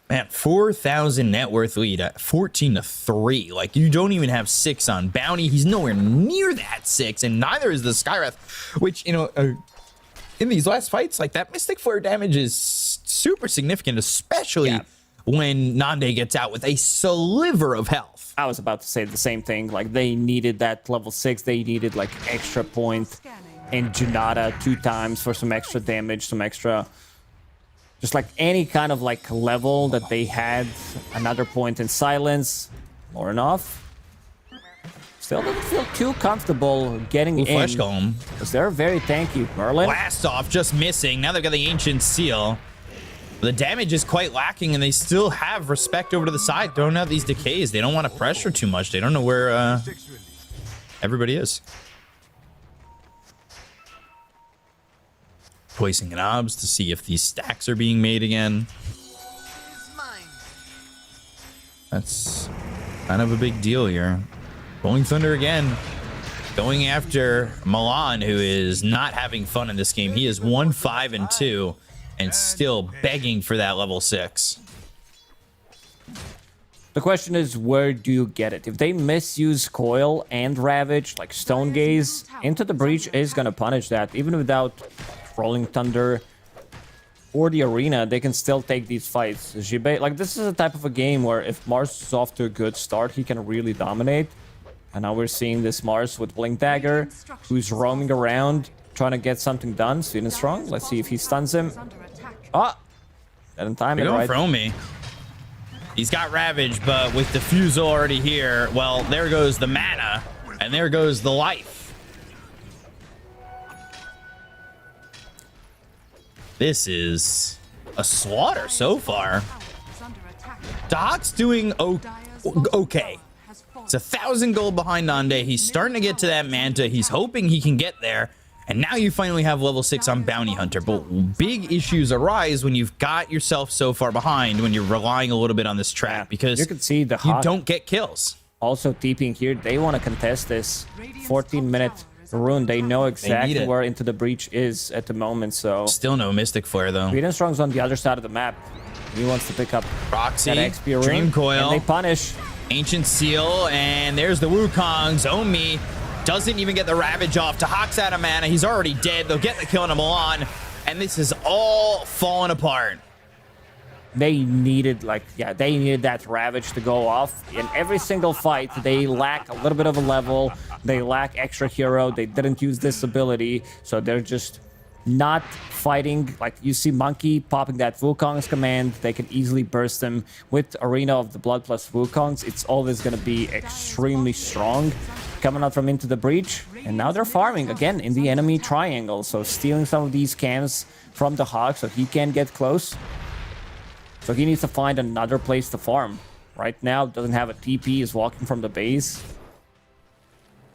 Speaker 3: Man, 4,000 net worth lead at 14-3. Like, you don't even have 6 on bounty. He's nowhere near that 6, and neither is the Skywrath, which, you know, in these last fights, like, that Mystic Flare damage is super significant, especially when Nande gets out with a sliver of health.
Speaker 4: I was about to say the same thing. Like, they needed that level 6. They needed, like, extra point in Junata 2 times for some extra damage, some extra... Just like any kind of like level that they had. Another point in silence. More enough. Still doesn't feel too comfortable getting in.
Speaker 3: Flesh Golem.
Speaker 4: Because they're very tanky. Merlin.
Speaker 3: Blast off, just missing. Now they've got the Ancient Seal. The damage is quite lacking, and they still have respect over to the side. Throwing out these decays. They don't want to pressure too much. They don't know where everybody is. Placing knobs to see if these stacks are being made again. That's kind of a big deal here. Rolling Thunder again. Going after Milan, who is not having fun in this game. He is 1-5-2 and still begging for that level 6.
Speaker 4: The question is, where do you get it? If they misuse Coil and Ravage, like Stone Gaze, Into the Breach is going to punish that. Even without Rolling Thunder or the Arena, they can still take these fights. Jibe, like, this is a type of a game where if Mars is off to a good start, he can really dominate. And now we're seeing this Mars with Blink Dagger, who's roaming around, trying to get something done. Sweden strong. Let's see if he stuns him. Ah! Didn't time it
Speaker 3: They're going
Speaker 4: right.
Speaker 3: for Omi. He's got Ravage, but with Diffusal already here, well, there goes the mana, and there goes the life. This is a slaughter so far. Doc's doing okay. It's 1,000 gold behind Nande. He's starting to get to that Manta. He's hoping he can get there. And now you finally have level 6 on Bounty Hunter. But big issues arise when you've got yourself so far behind, when you're relying a little bit on this trap, because
Speaker 4: you can see the
Speaker 3: you
Speaker 4: Hawk
Speaker 3: don't get kills.
Speaker 4: also TPing here. They want to contest this 14-minute rune. They know exactly where Into the Breach is at the moment, so...
Speaker 3: Still no Mystic Flare, though.
Speaker 4: Sweden Strong's on the other side of the map. He wants to pick up
Speaker 3: Roxy,
Speaker 4: that XP rune,
Speaker 3: Dream Coil,
Speaker 4: and they punish.
Speaker 3: Ancient Seal, and there's the Wukongs. Omi doesn't even get the Ravage off. Tahak's out of mana. He's already dead. They'll get the kill on Milan, and this is all falling apart.
Speaker 4: They needed, like, they needed that Ravage to go off. In every single fight, they lack a little bit of a level. They lack extra hero. They didn't use this ability, so they're just not fighting. Like, you see Monkey popping that Wukong's command. They can easily burst them. With Arena of the Blood plus Wukong's, it's always going to be extremely strong. Coming out from Into the Breach, and now they're farming again in the enemy triangle, so stealing some of these cams from the Hawk so he can get close. So he needs to find another place to farm. Right now, doesn't have a TP, is walking from the base.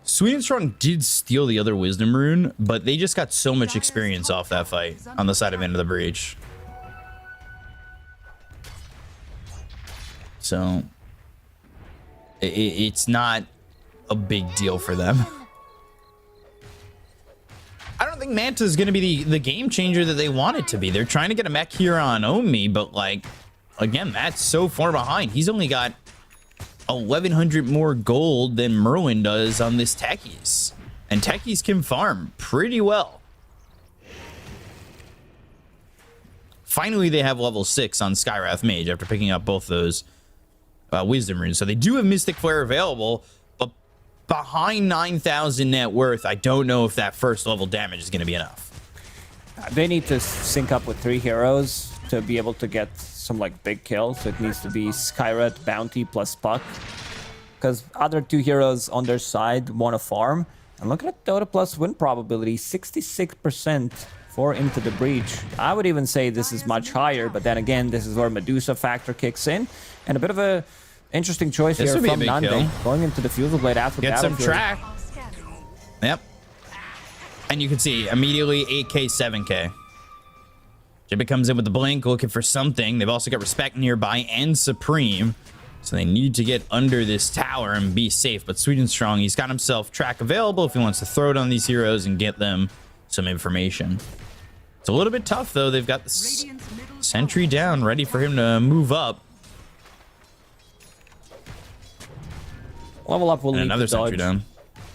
Speaker 3: Sweden Strong did steal the other Wisdom Rune, but they just got so much experience off that fight on the side of Into the Breach. So it's not a big deal for them. I don't think Manta is going to be the game changer that they want it to be. They're trying to get a mech here on Omi, but, like, again, that's so far behind. He's only got 1,100 more gold than Merlin does on this Techies. And Techies can farm pretty well. Finally, they have level 6 on Skywrath Mage after picking up both those Wisdom Runes. So they do have Mystic Flare available, but behind 9,000 net worth, I don't know if that first level damage is going to be enough.
Speaker 4: They need to sync up with 3 heroes to be able to get some, like, big kills. So it needs to be Skyrat, Bounty, plus Puck. Because other 2 heroes on their side want to farm. And look at Dota plus win probability, 66% for Into the Breach. I would even say this is much higher, but then again, this is where Medusa factor kicks in. And a bit of a interesting choice
Speaker 3: This
Speaker 4: here
Speaker 3: would be a
Speaker 4: from
Speaker 3: big
Speaker 4: Nande.
Speaker 3: kill.
Speaker 4: Going into the Fusel Blade after
Speaker 3: Get some
Speaker 4: Battlefield.
Speaker 3: track. Yep. And you can see immediately 8K, 7K. Jibba comes in with the blink, looking for something. They've also got Respect nearby and Supreme. So they need to get under this tower and be safe. But Sweet and Strong, he's got himself track available if he wants to throw it on these heroes and get them some information. It's a little bit tough, though. They've got the sentry down, ready for him to move up.
Speaker 4: Level Up will
Speaker 3: And
Speaker 4: need
Speaker 3: another
Speaker 4: to dodge
Speaker 3: sentry down.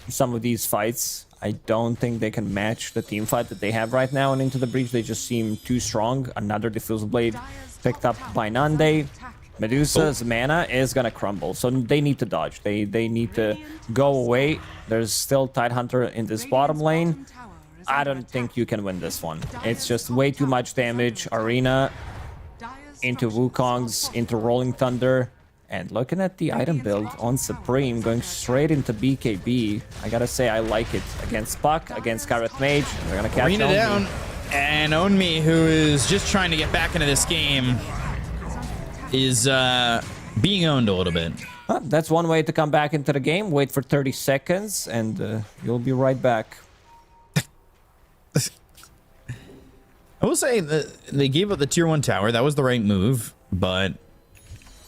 Speaker 4: some of these fights. I don't think they can match the team fight that they have right now and Into the Breach. They just seem too strong. Another Diffusal Blade picked up by Nande. Medusa's mana is gonna crumble, so they need to dodge. They need to go away. There's still Tidehunter in this bottom lane. I don't think you can win this one. It's just way too much damage. Arena into Wukong's, into Rolling Thunder. And looking at the item build on Supreme, going straight into BKB. I gotta say, I like it. Against Puck, against Gareth Mage. They're gonna catch
Speaker 3: Arena
Speaker 4: Onmi.
Speaker 3: down. And Onmi, who is just trying to get back into this game, is being owned a little bit.
Speaker 4: Well, that's one way to come back into the game. Wait for 30 seconds, and you'll be right back.
Speaker 3: I will say that they gave up the tier 1 tower. That was the right move, but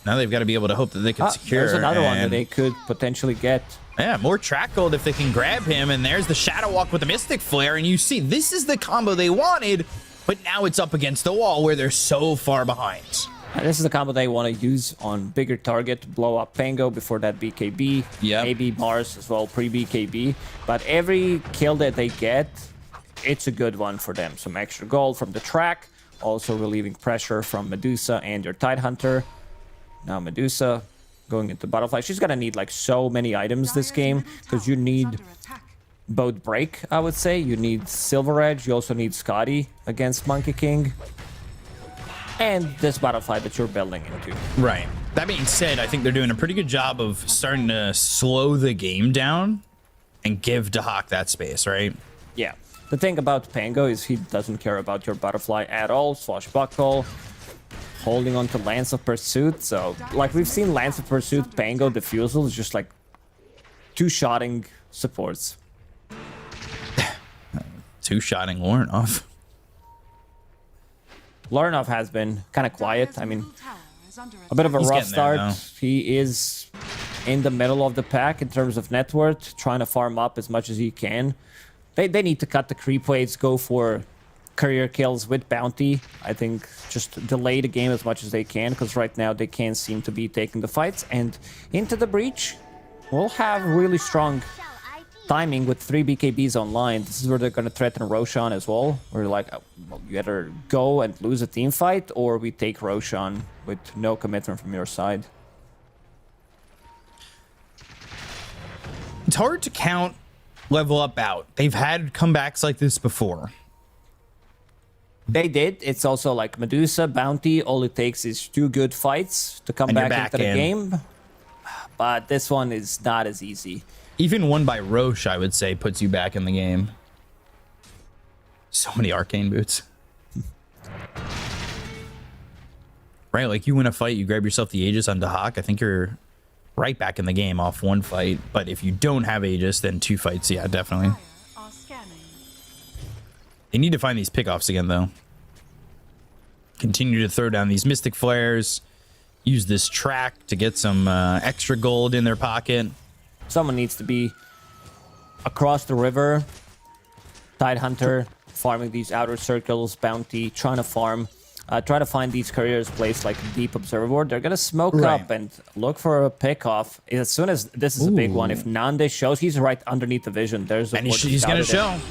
Speaker 3: now they've got to be able to hope that they can secure.
Speaker 4: There's another one that
Speaker 3: and-
Speaker 4: they could potentially get.
Speaker 3: Yeah, more track gold if they can grab him. And there's the Shadow Walk with the Mystic Flare. And you see, this is the combo they wanted, but now it's up against the wall where they're so far behind.
Speaker 4: And this is the combo they want to use on bigger target to blow up Pango before that BKB.
Speaker 3: Yep.
Speaker 4: Maybe Mars as well, pre-BKB. But every kill that they get, it's a good one for them. Some extra gold from the track, also relieving pressure from Medusa and your Tidehunter. Now Medusa going into Butterfly. She's gonna need like so many items this game, because you need both break, I would say. You need Silver Edge, you also need Scotty against Monkey King. And this Butterfly that you're building into.
Speaker 3: Right. That being said, I think they're doing a pretty good job of starting to slow the game down and give Dahak that space, right?
Speaker 4: Yeah. The thing about Pango is he doesn't care about your Butterfly at all. Swashbuckle, holding on to Lance of Pursuit. So, like, we've seen Lance of Pursuit, Pango, Diffusal is just like two-shotting supports.
Speaker 3: Two-shotting Lornoff.
Speaker 4: Larnov has been kind of quiet. I mean, a bit of a
Speaker 3: He's
Speaker 4: rough
Speaker 3: getting there,
Speaker 4: start. He is in the middle of the pack in terms of net worth, trying to farm up as much as he can. They need to cut the creep waves, go for career kills with bounty. I think just delay the game as much as they can, because right now they can't seem to be taking the fights. And Into the Breach will have really strong timing with 3 BKBs online. This is where they're going to threaten Roshan as well. Where like, well, you either go and lose a team fight, or we take Roshan with no commitment from your side.
Speaker 3: It's hard to count level up out. They've had comebacks like this before.
Speaker 4: They did. It's also like Medusa, Bounty. All it takes is 2 good fights to come
Speaker 3: And you're
Speaker 4: back
Speaker 3: back
Speaker 4: into the
Speaker 3: in.
Speaker 4: game. But this one is not as easy.
Speaker 3: Even one by Roche, I would say, puts you back in the game. So many arcane boots. Right, like you win a fight, you grab yourself the Aegis on Dahak. I think you're right back in the game off 1 fight. But if you don't have Aegis, then 2 fights, yeah, definitely. They need to find these pickoffs again, though. Continue to throw down these Mystic Flares. Use this track to get some extra gold in their pocket.
Speaker 4: Someone needs to be across the river. Tidehunter, farming these outer circles, Bounty, trying to farm. Try to find these careers placed like Deep Observer. They're going to smoke
Speaker 3: Right.
Speaker 4: up and look for a pickoff. As soon as this is a big one, if Nande shows, he's right underneath the vision. There's a
Speaker 3: And
Speaker 4: ward
Speaker 3: he's going to
Speaker 4: scouted in.
Speaker 3: show.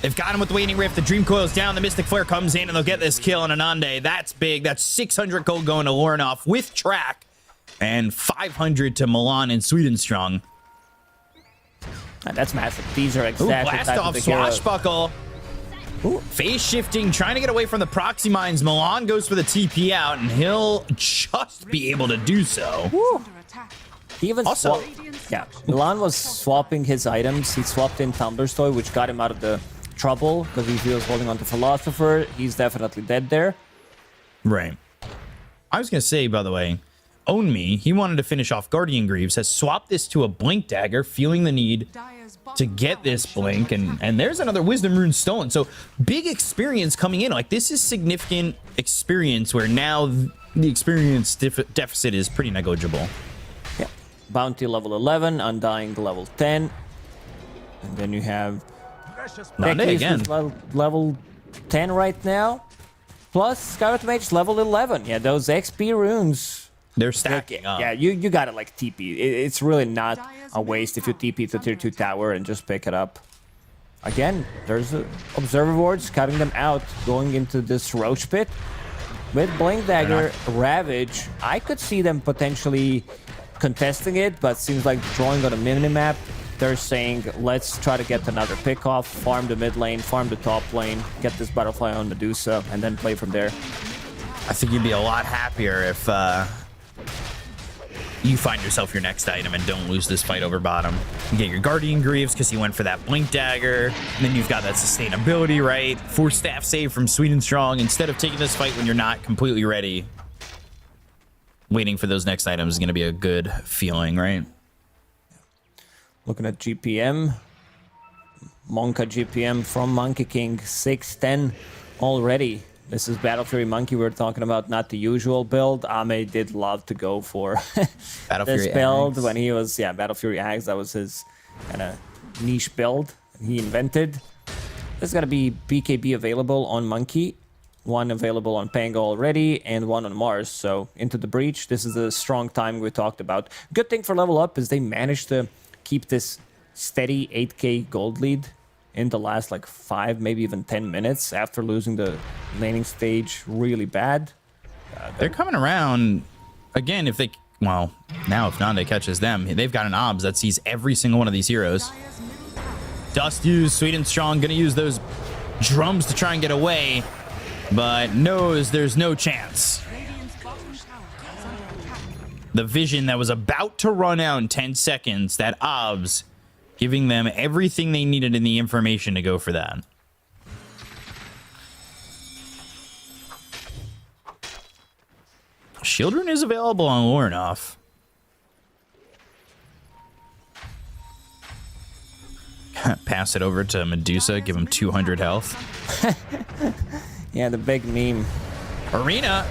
Speaker 3: They've got him with the Waning Rift. The Dream Coil's down. The Mystic Flare comes in, and they'll get this kill on Anande. That's big. That's 600 gold going to Lornoff with track. And 500 to Milan and Sweet and Strong.
Speaker 4: And that's massive. These are
Speaker 3: Ooh,
Speaker 4: exactly
Speaker 3: blast
Speaker 4: type
Speaker 3: off
Speaker 4: of the heroes.
Speaker 3: Swashbuckle. Phase shifting, trying to get away from the proxy mines. Milan goes for the TP out, and he'll just be able to do so.
Speaker 4: He even
Speaker 3: Also-
Speaker 4: yeah, Milan was swapping his items. He swapped in Thunderstoy, which got him out of the trouble because he was holding on to Philosopher. He's definitely dead there.
Speaker 3: Right. I was going to say, by the way, Own Me, he wanted to finish off Guardian Greaves, has swapped this to a Blink Dagger, feeling the need to get this Blink, and there's another Wisdom Rune stolen. So big experience coming in. Like, this is significant experience where now the experience deficit is pretty negligible.
Speaker 4: Yeah. Bounty level 11, Undying level 10. And then you have
Speaker 3: Nande again.
Speaker 4: Level 10 right now. Plus Scarlet Mage level 11. Yeah, those XP runes.
Speaker 3: They're stacking up.
Speaker 4: Yeah, you gotta like TP. It's really not a waste if you TP to tier 2 tower and just pick it up. Again, there's Observer Wards cutting them out, going into this Roach Pit. With Blink Dagger, Ravage, I could see them potentially contesting it, but seems like drawing on a minimap. They're saying, let's try to get another pick off, farm the mid lane, farm the top lane, get this Butterfly on Medusa, and then play from there.
Speaker 3: I think you'd be a lot happier if you find yourself your next item and don't lose this fight over bottom. You get your Guardian Greaves because he went for that Blink Dagger. And then you've got that sustainability, right? 4 staff save from Sweet and Strong. Instead of taking this fight when you're not completely ready, waiting for those next items is going to be a good feeling, right?
Speaker 4: Looking at GPM. Monka GPM from Monkey King, 610 already. This is Battle Fury Monkey we were talking about, not the usual build. Ame did love to go for
Speaker 3: Battle
Speaker 4: this
Speaker 3: Fury
Speaker 4: build
Speaker 3: Axe.
Speaker 4: when he was, Battle Fury Axe. That was his kind of niche build he invented. There's got to be BKB available on Monkey, one available on Pango already, and one on Mars. So into the Breach, this is the strong time we talked about. Good thing for level up is they managed to keep this steady 8k gold lead in the last like 5, maybe even 10 minutes after losing the laning stage really bad.
Speaker 3: They're coming around again. If they, well, now if Nande catches them, they've got an obs that sees every single one of these heroes. Dust used, Sweet and Strong, gonna use those drums to try and get away, but knows there's no chance. The vision that was about to run out in 10 seconds, that obs, giving them everything they needed in the information to go for that. Children is available on Lornoff. Pass it over to Medusa, give him 200 health.
Speaker 4: Yeah, the big meme.
Speaker 3: Arena,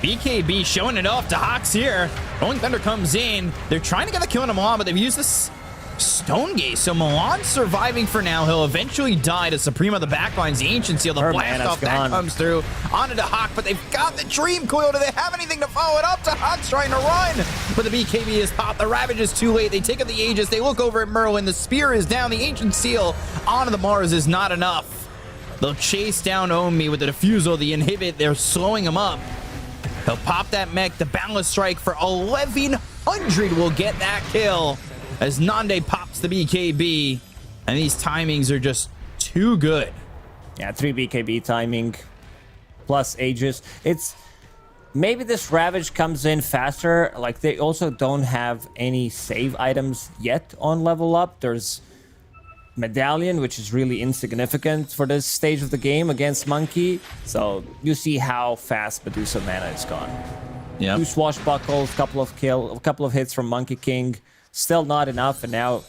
Speaker 3: BKB showing it off to Hawks here. Rolling Thunder comes in. They're trying to get the kill on Milan, but they've used this Stone Gaze. So Milan's surviving for now. He'll eventually die to Suprema. The backlines, the Ancient Seal, the blast off that comes through onto the Hawk, but they've got the Dream Coil. Do they have anything to follow it up to? Hawk's trying to run, but the BKB is popped. The Ravage is too late. They take up the Aegis. They look over at Merlin. The Spear is down. The Ancient Seal onto the Mars is not enough. They'll chase down Omi with the Diffusal, the Inhibit. They're slowing him up. He'll pop that mech. The Boundless Strike for 1100 will get that kill as Nande pops the BKB. And these timings are just too good.
Speaker 4: Yeah, 3 BKB timing plus Aegis. It's maybe this Ravage comes in faster. Like, they also don't have any save items yet on level up. There's Medallion, which is really insignificant for this stage of the game against Monkey. So you see how fast Medusa mana is gone.
Speaker 3: Yeah.
Speaker 4: 2 swashbuckles, couple of hits from Monkey King. Still not enough, and now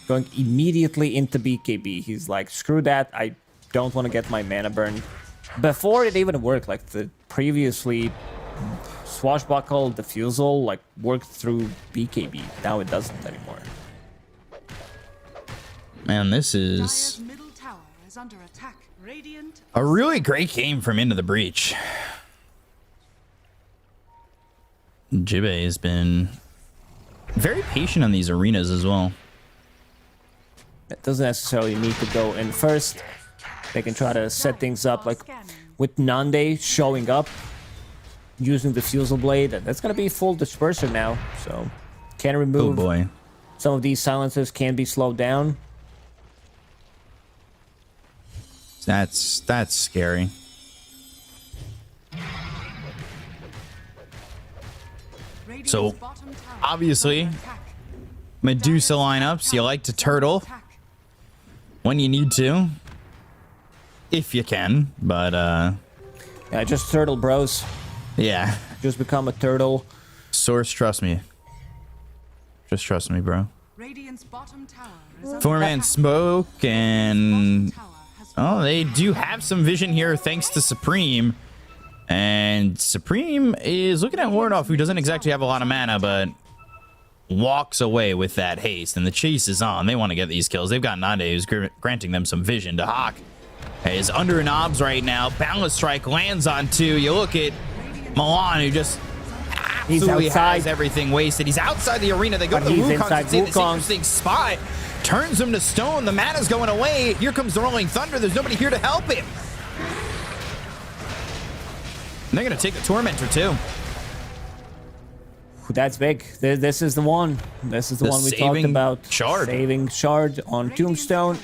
Speaker 4: going immediately into BKB. He's like, screw that, I don't want to get my mana burn. Before it even worked, like the previously swashbuckle diffusal like worked through BKB. Now it doesn't anymore.
Speaker 3: Man, this is
Speaker 5: Dire's middle tower is under attack. Radiant
Speaker 3: a really great game from Into the Breach. Jibbe has been very patient on these arenas as well.
Speaker 4: It doesn't necessarily need to go in first. They can try to set things up like with Nande showing up, using the Fusel Blade. That's going to be full disperser now, so can remove.
Speaker 3: Oh boy.
Speaker 4: Some of these silencers can be slowed down.
Speaker 3: That's scary.
Speaker 5: Radiant's
Speaker 3: So,
Speaker 5: bottom tower
Speaker 3: obviously,
Speaker 5: is under attack.
Speaker 3: Medusa lineups, you like to turtle. when you need to, if you can. But
Speaker 4: Yeah, just turtle, bros.
Speaker 3: yeah,
Speaker 4: Just become a turtle.
Speaker 3: Source, trust me. Just trust me, bro.
Speaker 5: Radiant's bottom tower is under
Speaker 3: Four-man
Speaker 5: attack.
Speaker 3: smoke, and
Speaker 5: Tower has
Speaker 3: oh, they do have some vision here thanks to Supreme. And Supreme is looking at Warnoff, who doesn't exactly have a lot of mana, but walks away with that haste. And the chase is on. They want to get these kills. They've got Nande, who's granting them some vision. Hawk is under an obs right now. Balance Strike lands on 2. You look at Milan, who just
Speaker 4: He's
Speaker 3: absolutely
Speaker 4: outside.
Speaker 3: has everything wasted. He's outside the arena. They go
Speaker 4: But
Speaker 3: to the
Speaker 4: he's
Speaker 3: Wukong.
Speaker 4: inside
Speaker 3: It's in this
Speaker 4: Wukong.
Speaker 3: interesting spot. Turns him to stone. The mana's going away. Here comes the Rolling Thunder. There's nobody here to help him. And they're going to take the Tormentor, too.
Speaker 4: That's big. This is the one. This is the
Speaker 3: The
Speaker 4: one we talked
Speaker 3: saving
Speaker 4: about.
Speaker 3: shard.
Speaker 4: Saving shard on Tombstone.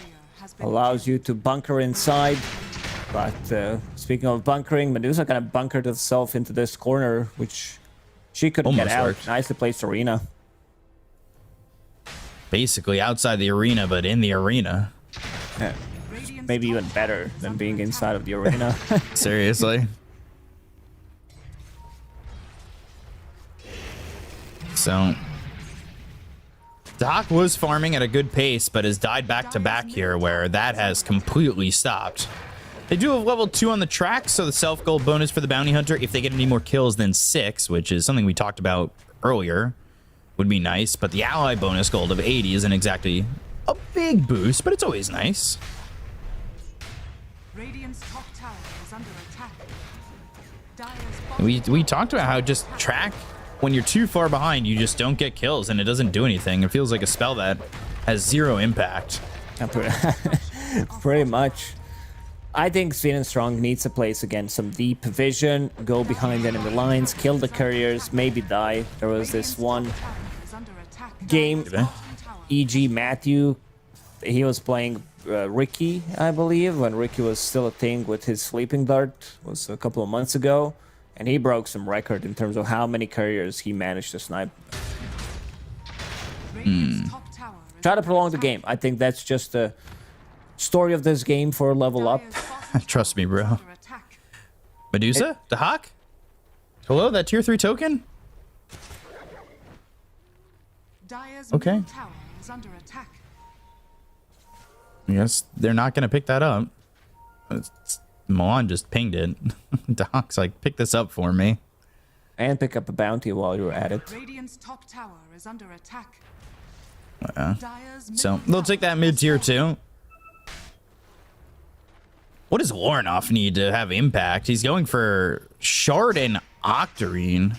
Speaker 4: Allows you to bunker inside. But speaking of bunkering, Medusa kind of bunkered herself into this corner, which she couldn't get
Speaker 3: Almost
Speaker 4: out.
Speaker 3: worked.
Speaker 4: Nicely placed arena.
Speaker 3: Basically outside the arena, but in the arena.
Speaker 4: Yeah. Maybe even better than being inside of the arena.
Speaker 3: Seriously. So, Doc was farming at a good pace, but has died back to back here, where that has completely stopped. They do have level 2 on the track, so the self-gold bonus for the bounty hunter, if they get any more kills than 6, which is something we talked about earlier, would be nice. But the ally bonus gold of 80 isn't exactly a big boost, but it's always nice.
Speaker 5: Radiant's top tower is under attack. Dire's bottom
Speaker 3: We talked about how just track, when you're too far behind, you just don't get kills, and it doesn't do anything. It feels like a spell that has 0 impact.
Speaker 4: Pretty much. I think Sweden Strong needs to place again some deep vision, go behind enemy lines, kill the couriers, maybe die. There was this one
Speaker 5: tower is under attack.
Speaker 4: game,
Speaker 5: Bottom tower
Speaker 4: E.G. Matthew, he was playing Ricky, I believe, when Ricky was still a thing with his sleeping dart, was a couple of months ago, and he broke some record in terms of how many couriers he managed to snipe.
Speaker 5: Radiant's top tower is
Speaker 4: Try to
Speaker 5: under
Speaker 4: prolong the
Speaker 5: attack.
Speaker 4: game. I think that's just the story of this game for level up.
Speaker 5: Dire's bottom
Speaker 3: Trust me,
Speaker 5: tower is
Speaker 3: bro.
Speaker 5: under attack.
Speaker 3: Medusa? The Hawk? Hello, that tier 3 token?
Speaker 5: Dire's
Speaker 3: Okay.
Speaker 5: middle tower is under attack.
Speaker 3: I guess they're not going to pick that up. Milan just pinged it. Doc's like, pick this up for me.
Speaker 4: And pick up a bounty while you're at it.
Speaker 5: Radiant's top tower is under attack.
Speaker 3: Yeah.
Speaker 5: Dire's
Speaker 3: So
Speaker 5: middle
Speaker 3: they'll
Speaker 5: tower
Speaker 3: take that
Speaker 5: is
Speaker 3: mid tier
Speaker 5: down.
Speaker 3: too. What does Lornoff need to have impact? He's going for Shard and Octarine.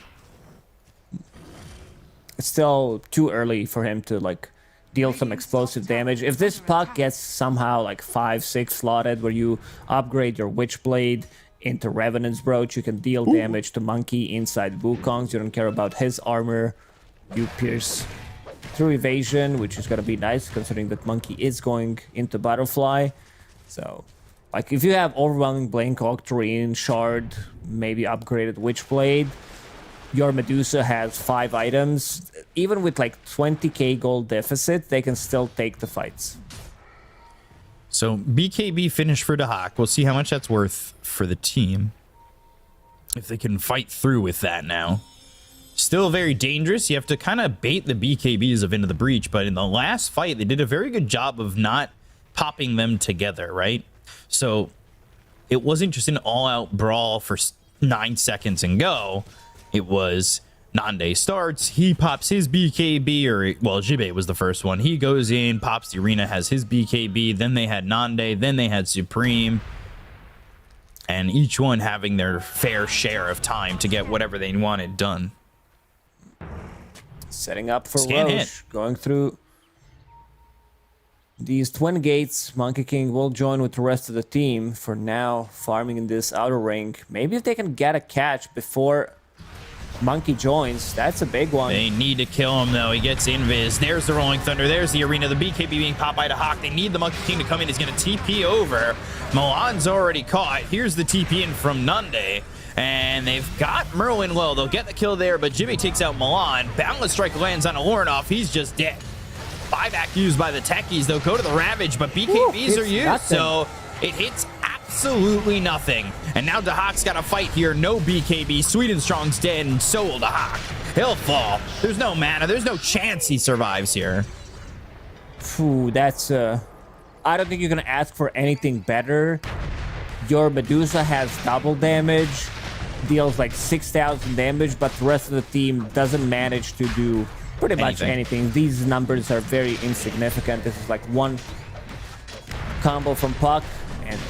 Speaker 4: It's still too early for him to like deal some explosive damage. If this puck gets somehow like 5-6 slotted where you upgrade your Witchblade into Revenant's Brooch, you can deal damage to Monkey inside Wukong's. You don't care about his armor. You pierce through evasion, which is gonna be nice considering that Monkey is going into Butterfly. So like if you have overwhelming Blink, Octarine, Shard, maybe upgraded Witchblade, your Medusa has 5 items. Even with like 20k gold deficit, they can still take the fights.
Speaker 3: So BKB finish for Dahak. We'll see how much that's worth for the team. If they can fight through with that now. Still very dangerous. You have to kind of bait the BKBs of Into the Breach, but in the last fight, they did a very good job of not popping them together, right? So it wasn't just an all-out brawl for 9 seconds and go. It was Nande starts, he pops his BKB, or, well, Jibe was the first one. He goes in, pops the arena, has his BKB, then they had Nande, then they had Supreme. And each one having their fair share of time to get whatever they wanted done.
Speaker 4: Setting up for
Speaker 3: Scan
Speaker 4: Roche,
Speaker 3: hit.
Speaker 4: going through these twin gates. Monkey King will join with the rest of the team for now, farming in this outer ring. Maybe if they can get a catch before Monkey joins, that's a big one.
Speaker 3: They need to kill him, though. He gets invis. There's the Rolling Thunder. There's the arena. The BKB being popped by the Hawk. They need the Monkey King to come in. He's going to TP over. Milan's already caught. Here's the TP in from Nande. And they've got Merlin low. They'll get the kill there, but Jimmy takes out Milan. Boundless Strike lands on a Lornoff. He's just dead. buyback used by the techies. They'll go to the Ravage, but BKBs are used,
Speaker 4: nothing.
Speaker 3: so it hits absolutely nothing. And now Dahak's got to fight here. No BKB. Sweet and Strong's dead, and so will Dahak. He'll fall. There's no mana. There's no chance he survives here.
Speaker 4: Phew, that's I don't think you're gonna ask for anything better. Your Medusa has double damage, deals like 6,000 damage, but the rest of the team doesn't manage to do pretty much anything. These numbers are very insignificant. This is like one combo from Puck, and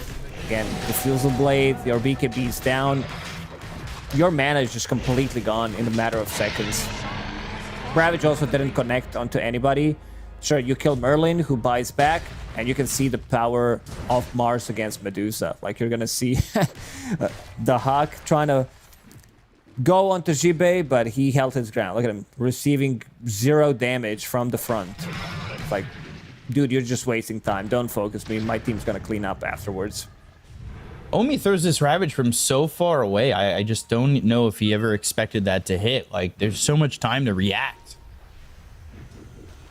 Speaker 4: again, Diffusal Blade, your BKB is down. Your mana is just completely gone in a matter of seconds. Ravage also didn't connect onto anybody. Sure, you kill Merlin, who buys back, and you can see the power of Mars against Medusa. Like, you're gonna see the Hawk trying to go onto Jibe, but he held his ground. Look at him, receiving 0 damage from the front. It's like, dude, you're just wasting time. Don't focus me. My team's gonna clean up afterwards.
Speaker 3: Omi throws this Ravage from so far away. I just don't know if he ever expected that to hit. Like, there's so much time to react.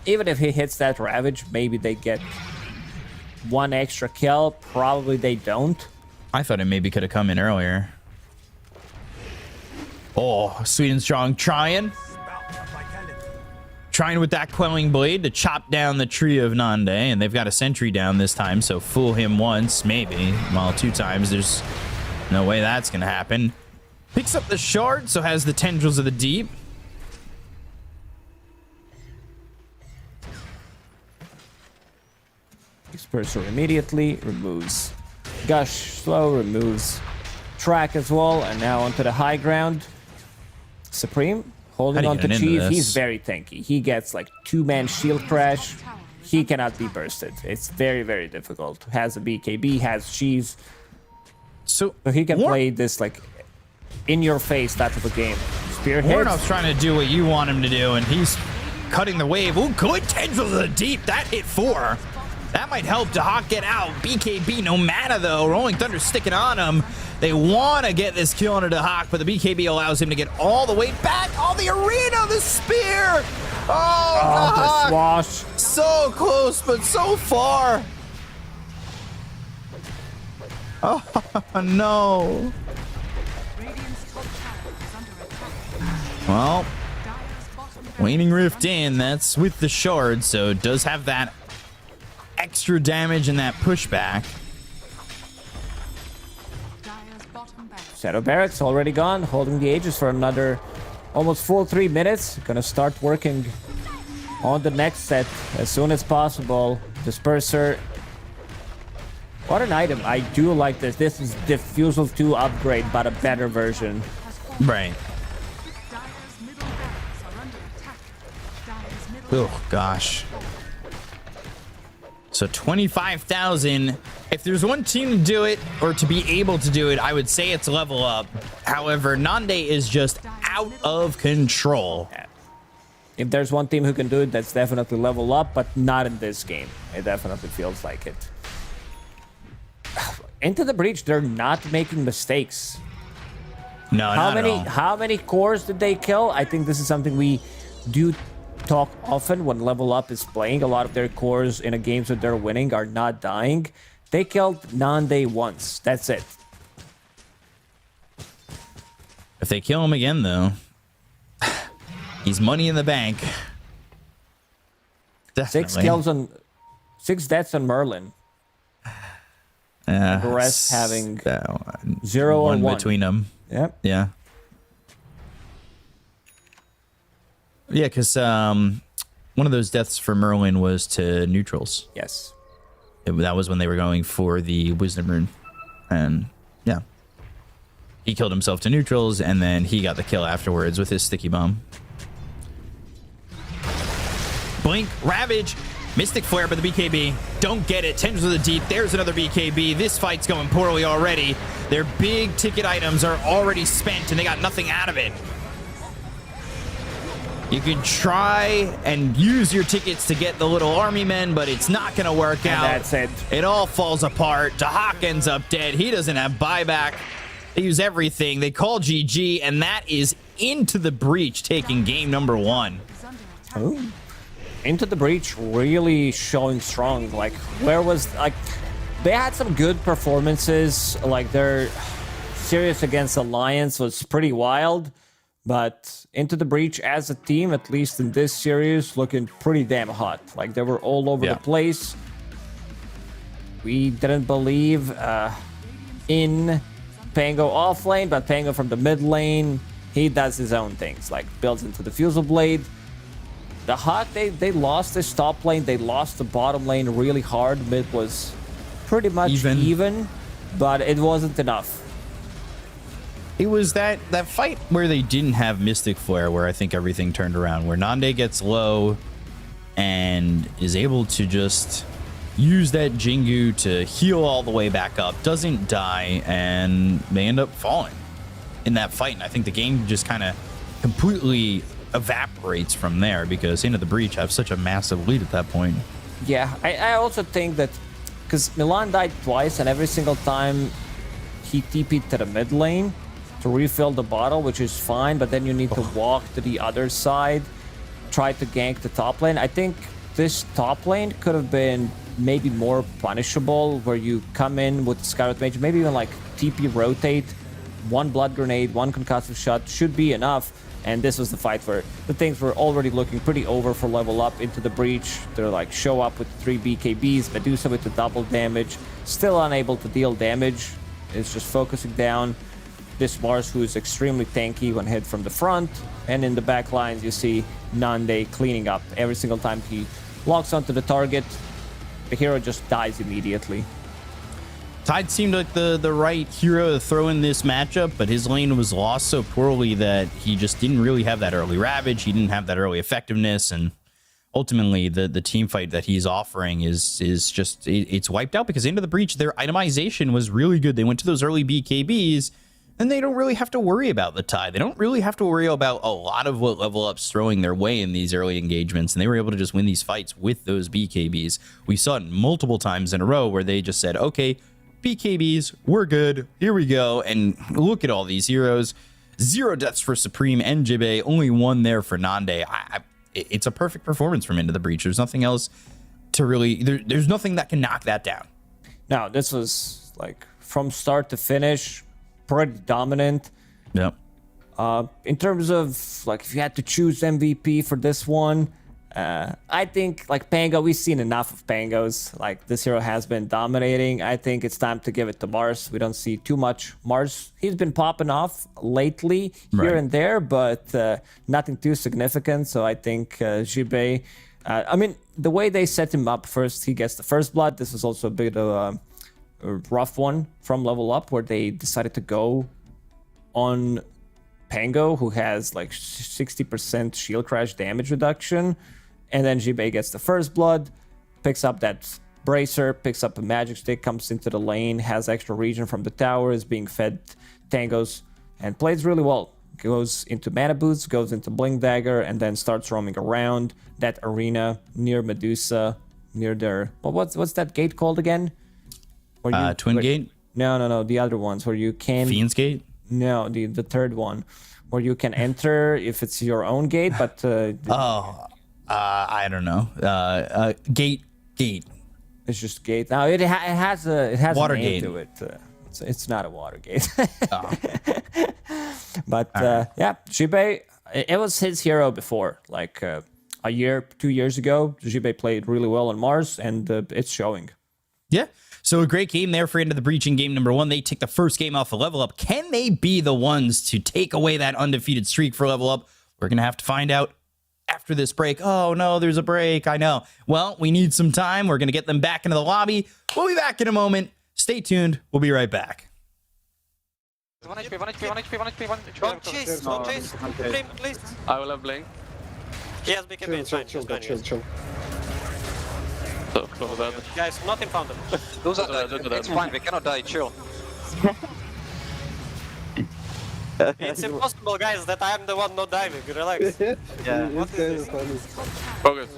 Speaker 4: Even if he hits that Ravage, maybe they get 1 extra kill. Probably they don't.
Speaker 3: I thought it maybe could have come in earlier. Oh, Sweet and Strong trying with that Quelling Blade to chop down the tree of Nande, and they've got a sentry down this time, so fool him once, maybe. Well, 2 times, there's no way that's gonna happen. Picks up the shard, so has the Tendrils of the Deep.
Speaker 4: Disperser immediately removes Gush, slow removes Track as well, and now onto the high ground. Supreme holding on to Chief. He's very tanky. He gets like 2-man shield crash. He cannot be bursted. It's very, very difficult. Has a BKB, has cheese. So he can play this like in your face type of a game. Spear hits.
Speaker 3: Warnoff's trying to do what you want him to do, and he's cutting the wave. Oh, good Tendrils of the Deep. That hit 4. That might help Dahak get out. BKB, no mana though. Rolling Thunder sticking on him. They want to get this kill on Dahak, but the BKB allows him to get all the way back. Oh, the arena, the spear. Oh,
Speaker 4: the swash.
Speaker 3: So close, but so far. Oh, no. Well, Waning Rift in. That's with the shard, so it does have that extra damage and that pushback.
Speaker 4: Shadow Barracks already gone, holding the Aegis for another almost full 3 minutes. Gonna start working on the next set as soon as possible. Disperser. What an item. I do like this. This is Diffusal 2 upgrade, but a better version.
Speaker 3: Right. Oh, gosh. So 25,000. If there's one team to do it, or to be able to do it, I would say it's level up. However, Nande is just out of control.
Speaker 4: If there's one team who can do it, that's definitely level up, but not in this game. It definitely feels like it. Into the Breach, they're not making mistakes.
Speaker 3: No, not at all.
Speaker 4: How many cores did they kill? I think this is something we do talk often when Level Up is playing. A lot of their cores in the games that they're winning are not dying. They killed Nande once. That's it.
Speaker 3: If they kill him again, though, he's money in the bank. Definitely.
Speaker 4: 6 deaths on Merlin. The rest having 0 or 1
Speaker 3: between them.
Speaker 4: Yep.
Speaker 3: Yeah. Yeah, because one of those deaths for Merlin was to neutrals.
Speaker 4: Yes.
Speaker 3: That was when they were going for the Wisdom Rune. And, yeah. He killed himself to neutrals, and then he got the kill afterwards with his sticky bomb. Blink, Ravage, Mystic Flare by the BKB. Don't get it. Tendrils of the Deep. There's another BKB. This fight's going poorly already. Their big ticket items are already spent, and they got nothing out of it. You can try and use your tickets to get the little army men, but it's not going to work out.
Speaker 4: That's it.
Speaker 3: It all falls apart. Dahak ends up dead. He doesn't have buyback. They use everything. They call GG, and that is Into the Breach taking game number 1.
Speaker 4: Oh. Into the Breach really showing strong. Like, where was, like, they had some good performances. Like, their series against Alliance was pretty wild, but Into the Breach as a team, at least in this series, looking pretty damn hot. Like, they were all over the place. We didn't believe in Pango off lane, but Pango from the mid lane, he does his own things, like builds into the Fusel Blade. The Hawk, they lost this top lane, they lost the bottom lane really hard. Mid was pretty much even, but it wasn't enough.
Speaker 3: It was that fight where they didn't have Mystic Flare where I think everything turned around, where Nande gets low and is able to just use that Jingu to heal all the way back up, doesn't die, and they end up falling in that fight. And I think the game just kind of completely evaporates from there because Into the Breach have such a massive lead at that point.
Speaker 4: Yeah, I also think that because Milan died twice, and every single time he TP'd to the mid lane to refill the bottle, which is fine, but then you need to walk to the other side, try to gank the top lane. I think this top lane could have been maybe more punishable, where you come in with the Scarlet Mage, maybe even like TP rotate, one Blood Grenade, one Concussive Shot should be enough. And this was the fight where the things were already looking pretty over for level up. Into the Breach, they're like show up with 3 BKBs, Medusa with the double damage, still unable to deal damage. It's just focusing down this Mars, who is extremely tanky when hit from the front. And in the back lines, you see Nande cleaning up. Every single time he locks onto the target, the hero just dies immediately.
Speaker 3: Tide seemed like the right hero to throw in this matchup, but his lane was lost so poorly that he just didn't really have that early Ravage. He didn't have that early effectiveness, and ultimately the team fight that he's offering is just it's wiped out because Into the Breach, their itemization was really good. They went to those early BKBs, and they don't really have to worry about the Tide. They don't really have to worry about a lot of what level up's throwing their way in these early engagements, and they were able to just win these fights with those BKBs. We saw it multiple times in a row where they just said, okay, BKBs, we're good, here we go. And look at all these heroes. 0 deaths for Supreme and Jibe, only 1 there for Nande. It's a perfect performance from Into the Breach. There's nothing else to really, there's nothing that can knock that down.
Speaker 4: Now, this was like from start to finish, pretty dominant.
Speaker 3: Yep.
Speaker 4: In terms of like, if you had to choose MVP for this one, I think like Pango, we've seen enough of Pangos. Like, this hero has been dominating. I think it's time to give it to Mars. We don't see too much Mars. He's been popping off lately here and there, but nothing too significant. So I think Jibe, I mean, the way they set him up, first he gets the first blood. This was also a bit of a rough one from level up, where they decided to go on Pango, who has like 60% shield crash damage reduction. And then Jibe gets the first blood, picks up that bracer, picks up a magic stick, comes into the lane, has extra regen from the tower, is being fed tangos, and plays really well. Goes into mana boots, goes into Blink Dagger, and then starts roaming around that arena near Medusa, near their... Well, what's that gate called again?
Speaker 3: Twin Gate?
Speaker 4: No, the other ones where you can...
Speaker 3: Fiend's Gate?
Speaker 4: No, the third one, where you can enter if it's your own gate, but...
Speaker 3: I don't know. Gate.
Speaker 4: It's just gate. Now it has a
Speaker 3: Water
Speaker 4: a name
Speaker 3: gate.
Speaker 4: to it. It's not a water gate.
Speaker 3: Oh.
Speaker 4: But yeah, Jibe, it was his hero before, like a year, 2 years ago. Jibe played really well on Mars, and it's showing.
Speaker 3: Yeah. So a great game there for Into the Breach in game number 1. They take the first game off of level up. Can they be the ones to take away that undefeated streak for level up? We're going to have to find out after this break. Oh, no, there's a break. I know. Well, we need some time. We're going to get them back into the lobby. We'll be back in a moment. Stay tuned. We'll be right back.
Speaker 6: 1 HP, 1 HP, 1 HP, 1 HP, 1 HP.
Speaker 7: Don't chase. Blink, please.
Speaker 6: I will have blink.
Speaker 7: He has BKB, it's fine.
Speaker 6: So, close that.
Speaker 7: Guys, nothing found them.
Speaker 6: Those are
Speaker 8: It's fine, we cannot die, chill.
Speaker 7: It's impossible, guys, that I am the one not diving. Relax.
Speaker 8: Yeah.
Speaker 7: What is this?
Speaker 6: Focus.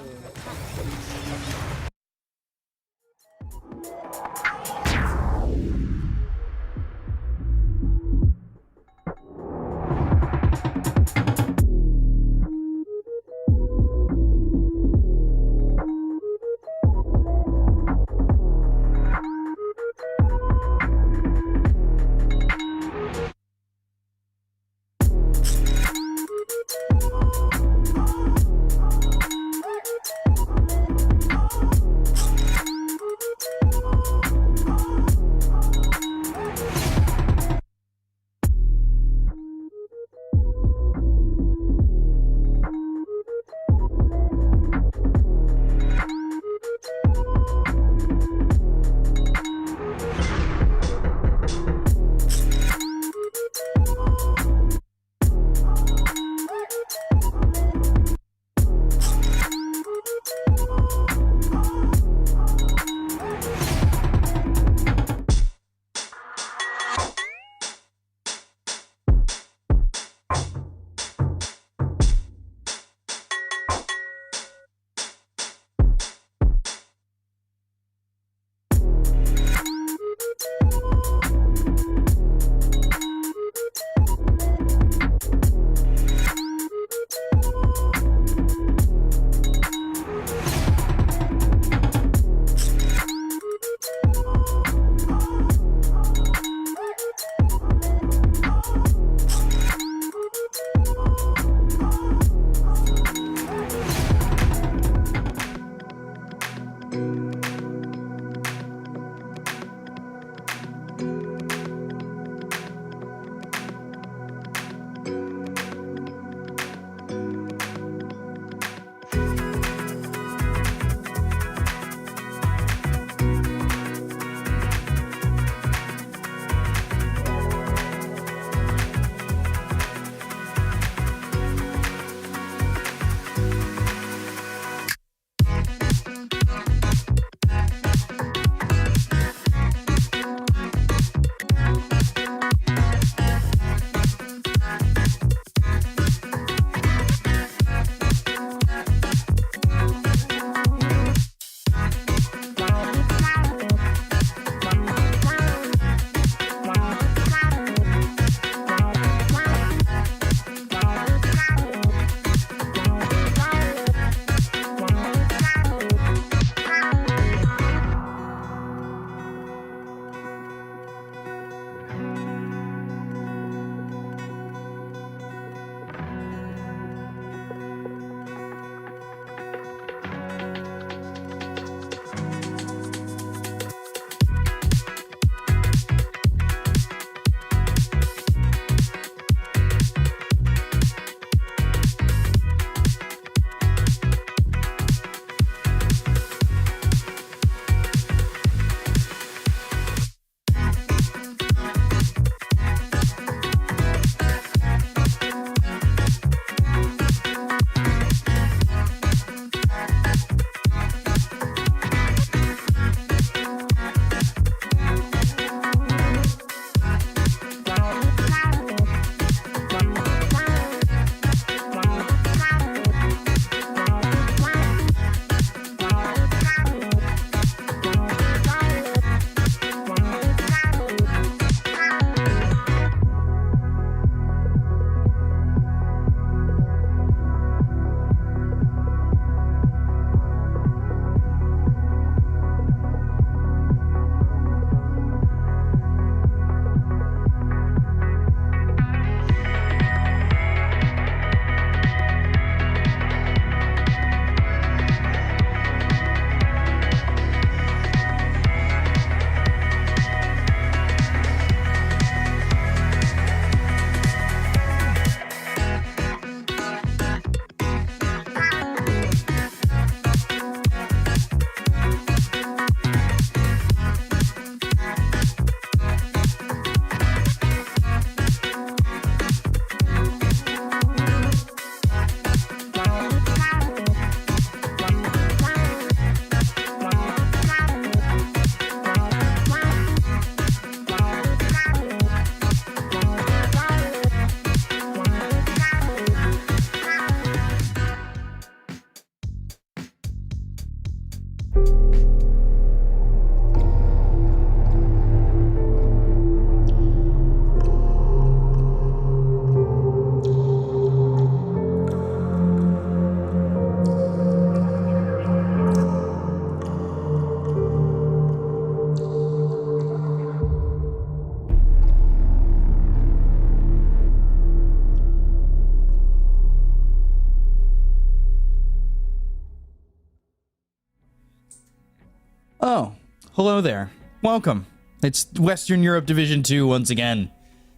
Speaker 3: hello there. Welcome. It's Western Europe Division 2 once again.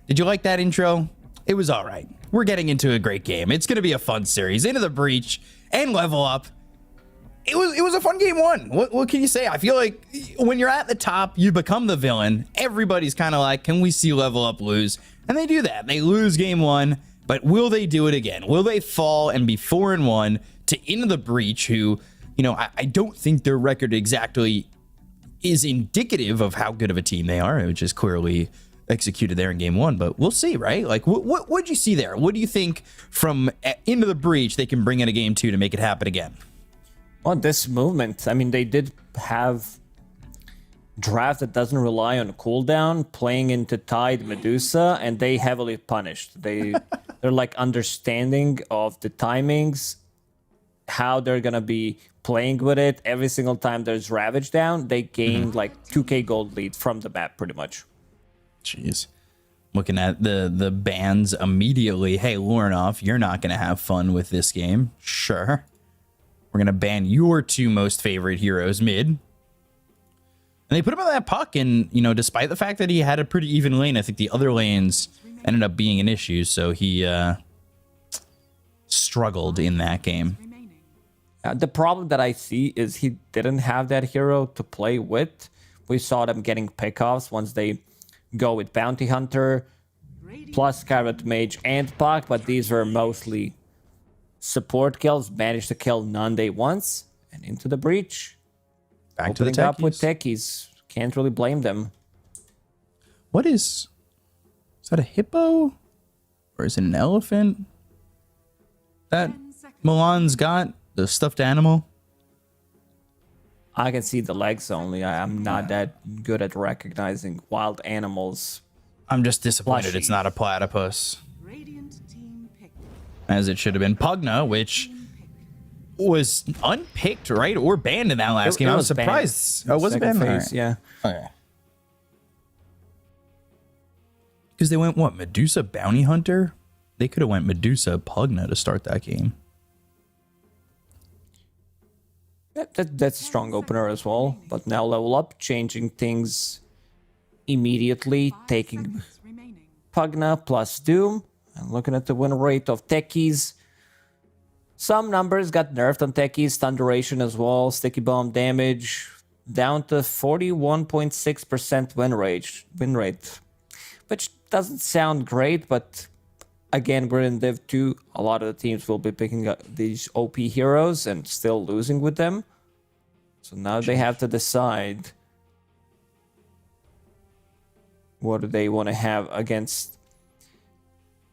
Speaker 3: Did you like that intro? It was all right. We're getting into a great game. It's going to be a fun series. Into the Breach and Level Up. It was a fun game one. What can you say? I feel like when you're at the top, you become the villain. Everybody's kind of like, can we see Level Up lose? And they do that. They lose game one, but will they do it again? Will they fall and be 4-1 to Into the Breach, who, you know, I don't think their record exactly is indicative of how good of a team they are, which is clearly executed there in game one, but we'll see, right? Like, what'd you see there? What do you think from Into the Breach they can bring in a game two to make it happen again?
Speaker 4: Well, this movement, I mean, they did have draft that doesn't rely on cooldown, playing into Tide Medusa, and they heavily punished. They're like understanding of the timings, how they're gonna be playing with it. Every single time there's Ravage down, they gained like 2k gold lead from the map, pretty much.
Speaker 3: Jeez. Looking at the bans immediately. Hey, Lornoff, you're not gonna have fun with this game. Sure. We're gonna ban your two most favorite heroes mid. And they put him on that puck, and you know, despite the fact that he had a pretty even lane, I think the other lanes ended up being an issue, so he struggled in that game.
Speaker 4: The problem that I see is he didn't have that hero to play with. We saw them getting pickoffs once they go with Bounty Hunter, plus Scarlet Mage and Puck, but these were mostly support kills. Managed to kill Nande once, and Into the Breach.
Speaker 3: Back to the
Speaker 4: Opening up with
Speaker 3: techies.
Speaker 4: techies. Can't really blame them.
Speaker 3: What is that, a hippo? Or is it an elephant? That Milan's got the stuffed animal.
Speaker 4: I can see the legs only. I'm not that good at recognizing wild animals.
Speaker 3: I'm just disappointed
Speaker 4: Plushy.
Speaker 3: it's not a platypus,
Speaker 5: Radiant team pick.
Speaker 3: as it should have been. Pugna, which was unpicked, right? Or banned in that last game. I was surprised. Oh, was it banned?
Speaker 4: Phase, yeah.
Speaker 3: Okay. Because they went, what, Medusa Bounty Hunter? They could have went Medusa Pugna to start that game.
Speaker 4: That's a strong opener as well. But now Level Up, changing things immediately, taking
Speaker 5: Remaining.
Speaker 4: Pugna plus Doom. And looking at the win rate of techies. Some numbers got nerfed on techies, stun duration as well, sticky bomb damage, down to 41.6% win rate, which doesn't sound great, but again, we're in Div 2. A lot of the teams will be picking up these OP heroes and still losing with them. So now they have to decide what do they want to have against.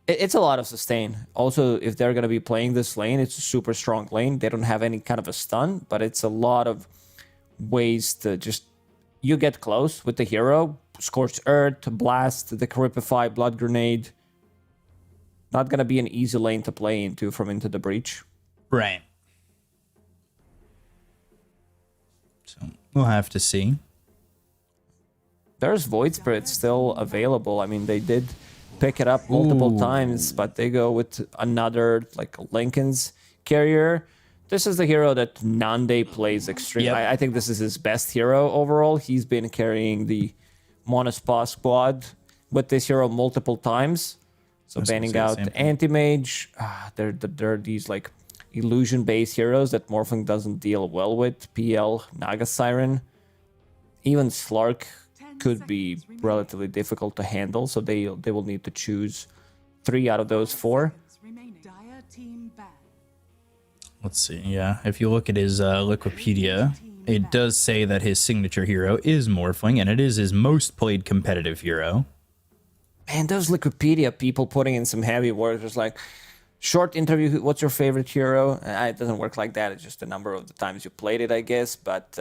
Speaker 4: It's a lot of sustain. Also, if they're going to be playing this lane, it's a super strong lane. They don't have any kind of a stun, but it's a lot of ways to just... You get close with the hero, Scorched Earth, Blast, the Cripify, Blood Grenade. Not going to be an easy lane to play into from Into the Breach.
Speaker 3: Right. So we'll have to see.
Speaker 4: There's Void Spirit still available. I mean, they did pick it up multiple times, but they go with another, like, Lincoln's carrier. This is the hero that Nande plays extremely.
Speaker 3: Yep.
Speaker 4: I think this is his best hero overall. He's been carrying the Monospa squad with this hero multiple times. So banning out Anti-Mage. They're these, like, illusion-based heroes that Morphling doesn't deal well with. PL, Naga Siren. Even Slark could be relatively difficult to handle, so they will need to choose 3 out of those 4.
Speaker 5: Remaining. Dire team bad.
Speaker 3: Let's see. Yeah, if you look at his Wikipedia, it does say that his signature hero is Morphling, and it is his most played competitive hero.
Speaker 4: Man, those Wikipedia people putting in some heavy work, just like short interview, what's your favorite hero? It doesn't work like that. It's just the number of the times you played it, I guess. But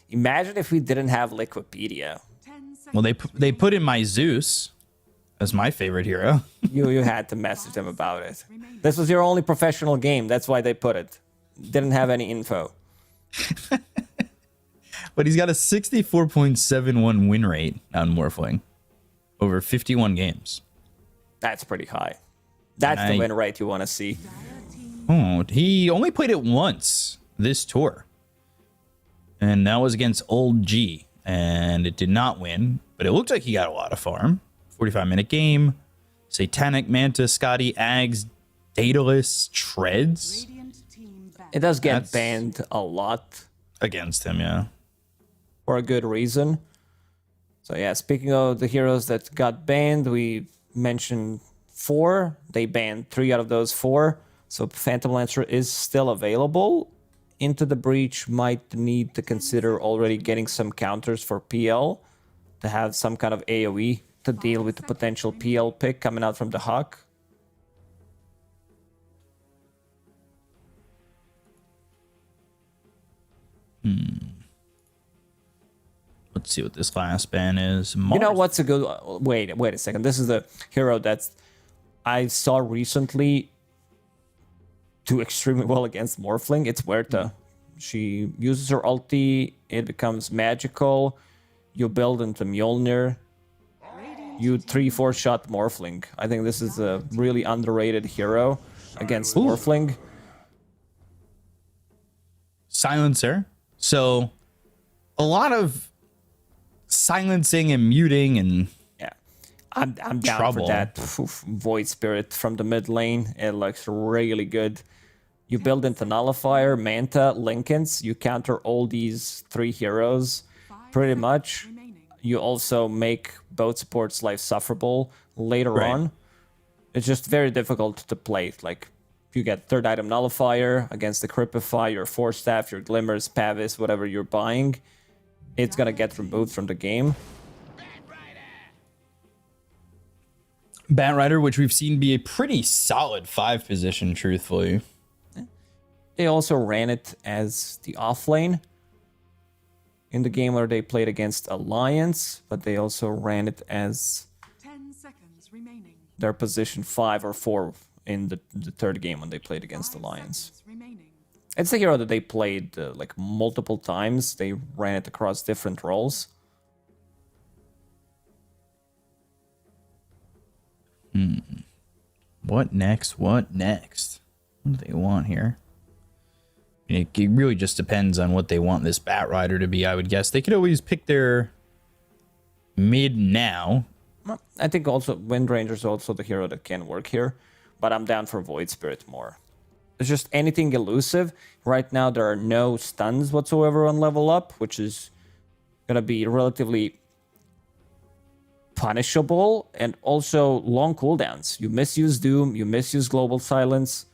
Speaker 4: imagine if we didn't have Wikipedia.
Speaker 5: 10 seconds.
Speaker 3: Well, they put in my Zeus as my favorite hero.
Speaker 4: You had to message them about it. This was your only professional game. That's why they put it. Didn't have any info.
Speaker 3: But he's got a 64.71 win rate on Morphling over 51 games.
Speaker 4: That's pretty high. That's the win rate you want to see.
Speaker 3: Oh, he only played it once this tour. And that was against Old G. and it did not win, but it looked like he got a lot of farm. 45-minute game. Satanic Manta, Scotty, Ags, Daedalus, Treads
Speaker 5: Radiant team ban.
Speaker 4: It does get
Speaker 3: That's-
Speaker 4: banned a lot
Speaker 3: against him, yeah.
Speaker 4: for a good reason. So yeah, speaking of the heroes that got banned, we mentioned 4. They banned 3 out of those 4. So Phantom Lancer is still available. Into the Breach might need to consider already getting some counters for PL to have some kind of AoE to deal with the potential PL pick coming out from the Hawk.
Speaker 3: Let's see what this last ban is.
Speaker 4: You know
Speaker 3: Mars.
Speaker 4: what's a good... Wait a second. This is the hero that's I saw recently do extremely well against Morphling. It's Huerta. She uses her ulti. It becomes magical. You build into Mjolnir. You 3-4 shot Morphling. I think this is a really underrated hero against Morphling.
Speaker 3: Silencer. So a lot of silencing and muting and
Speaker 4: Yeah, I'm down
Speaker 3: Trouble.
Speaker 4: for that. Void Spirit from the mid lane. It looks really good. You build into Nullifier, Manta, Lincolns. You counter all these 3 heroes pretty much. You also make both supports' life sufferable later
Speaker 3: Right.
Speaker 4: on. It's just very difficult to play. Like, you get 3rd item Nullifier against the Cripify, your 4 staff, your Glimmers, Pavis, whatever you're buying. It's gonna get removed from the game.
Speaker 3: Batrider, which we've seen be a pretty solid 5 position, truthfully.
Speaker 4: They also ran it as the offlane in the game where they played against Alliance, but they also ran it as
Speaker 5: 10 seconds remaining.
Speaker 4: their position 5 or 4 in the 3rd game when they played against
Speaker 5: 5
Speaker 4: Alliance.
Speaker 5: seconds remaining.
Speaker 4: It's a hero that they played like multiple times. They ran it across different roles.
Speaker 3: What next? What next? What do they want here? It really just depends on what they want this Batrider to be, I would guess. They could always pick their mid now.
Speaker 4: I think also Windranger is also the hero that can work here, but I'm down for Void Spirit more. It's just anything elusive. Right now there are no stuns whatsoever on level up, which is gonna be relatively punishable, and also long cooldowns. You misuse Doom, you misuse Global Silence.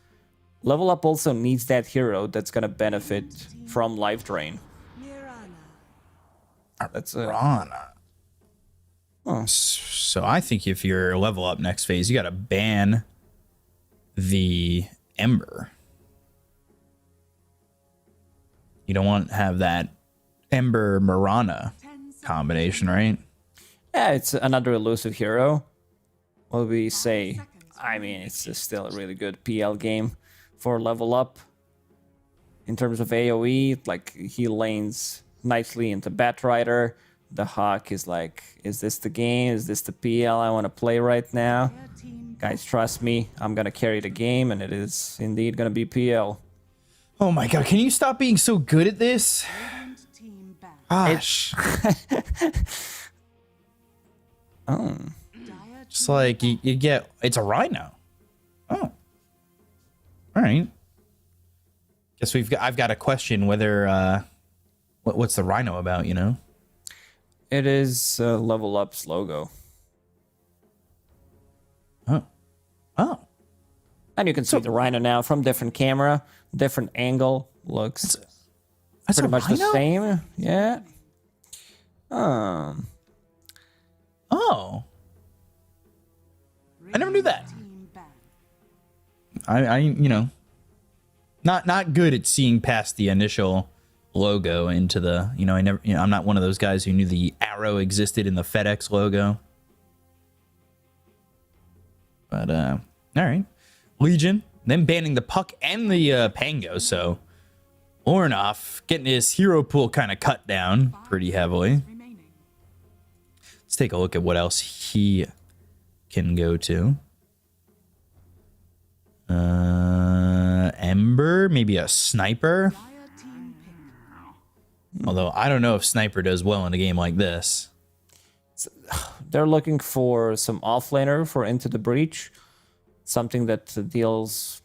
Speaker 4: Level up also needs that hero that's gonna benefit from life drain. That's
Speaker 3: Rana. So I think if you're level up next phase, you gotta ban the Ember. You don't want to have that Ember Marana
Speaker 5: 10 seconds.
Speaker 3: combination, right?
Speaker 4: Yeah, it's another elusive hero. What do we say? I mean, it's still a really good PL game for level up. In terms of AoE, like, he lanes nicely into Batrider. The Hawk is like, is this the game? Is this the PL I want to play right now?
Speaker 5: Their team
Speaker 4: Guys, trust me, I'm going to carry the game, and it is indeed going to be PL.
Speaker 3: Oh my god, can you stop being so good at this?
Speaker 5: Radiant team ban.
Speaker 3: Gosh.
Speaker 5: Dire
Speaker 3: It's
Speaker 5: team
Speaker 3: like you get, it's a rhino. Oh. All right. Guess I've got a question whether, what's the rhino about, you know?
Speaker 4: It is Level Up's logo.
Speaker 3: Oh. Oh.
Speaker 4: And you can see the Rhino now from different camera, different angle. Looks
Speaker 3: That's
Speaker 4: pretty
Speaker 3: a
Speaker 4: much
Speaker 3: rhino?
Speaker 4: the same. Yeah.
Speaker 3: Oh. I never knew that.
Speaker 5: team ban.
Speaker 3: I you know, not good at seeing past the initial logo into the, you know, I'm not one of those guys who knew the arrow existed in the FedEx logo. But all right. Legion, then banning the Puck and the Pango, so Ornoff getting his hero pool kind of cut down pretty heavily.
Speaker 5: Remaining.
Speaker 3: Let's take a look at what else he can go to. Ember, maybe a sniper.
Speaker 5: Dire team
Speaker 3: Although I don't know if Sniper does well in a game like this.
Speaker 4: They're looking for some offlaner for Into the Breach. Something that deals...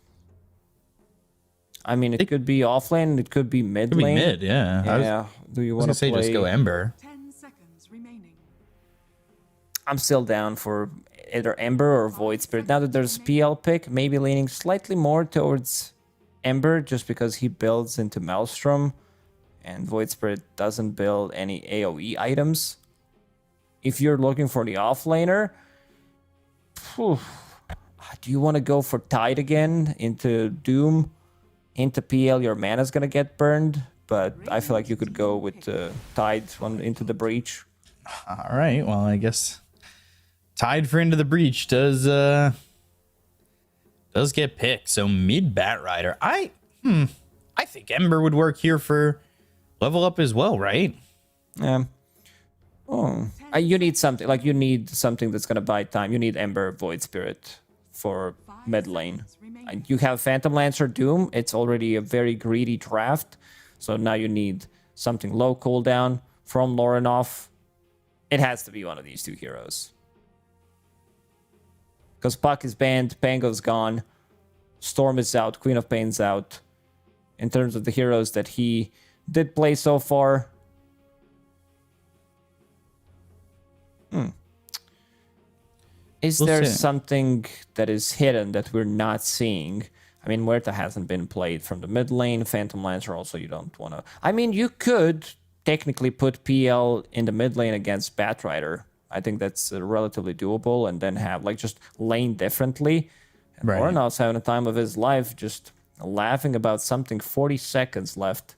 Speaker 4: I mean, it could be offlane, it could be mid
Speaker 3: Could be
Speaker 4: lane.
Speaker 3: mid, yeah.
Speaker 4: Yeah. Do you
Speaker 3: I was
Speaker 4: want
Speaker 3: gonna
Speaker 4: to
Speaker 3: say
Speaker 4: play?
Speaker 3: just go Ember.
Speaker 5: 10 seconds remaining.
Speaker 4: I'm still down for either Ember or Void Spirit. Now that there's PL pick, maybe leaning slightly more towards Ember just because he builds into Maelstrom and Void Spirit doesn't build any AoE items. If you're looking for the offlaner, do you want to go for Tide again into Doom? Into PL, your mana's gonna get burned, but I feel like you could go with Tide Into the Breach.
Speaker 3: All right. Well, I guess Tide for Into the Breach does get picked. So mid Bat Rider. I think Ember would work here for level up as well, right?
Speaker 4: Yeah. Oh, you need something that's gonna buy time. You need Ember Void Spirit for mid lane. You have Phantom Lancer Doom. It's already a very greedy draft, so now you need something low cooldown from Lorinov. It has to be one of these two heroes. Because Puck is banned, Pango's gone, Storm is out, Queen of Pain's out. In terms of the heroes that he did play so far. Is there something that is hidden that we're not seeing? I mean, Muerta hasn't been played from the mid lane. Phantom Lancer also you don't want to... I mean, you could technically put PL in the mid lane against Batrider. I think that's relatively doable, and then have, like, just lane differently. And
Speaker 3: Right.
Speaker 4: Orna's having a time of his life, just laughing about something. 40 seconds left.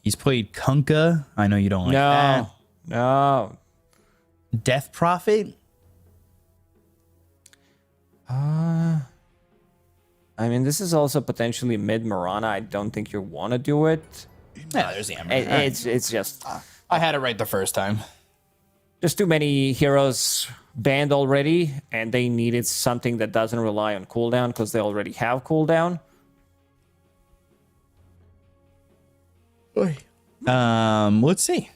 Speaker 3: He's played Kunkka. I know you don't like that.
Speaker 4: No.
Speaker 3: Death Prophet.
Speaker 4: I mean, this is also potentially mid Mirana. I don't think you want to do it.
Speaker 3: Yeah, there's the Ember.
Speaker 4: It's just
Speaker 3: I had it right the first time.
Speaker 4: there's too many heroes banned already, and they needed something that doesn't rely on cooldown because they already have cooldown.
Speaker 3: Let's see.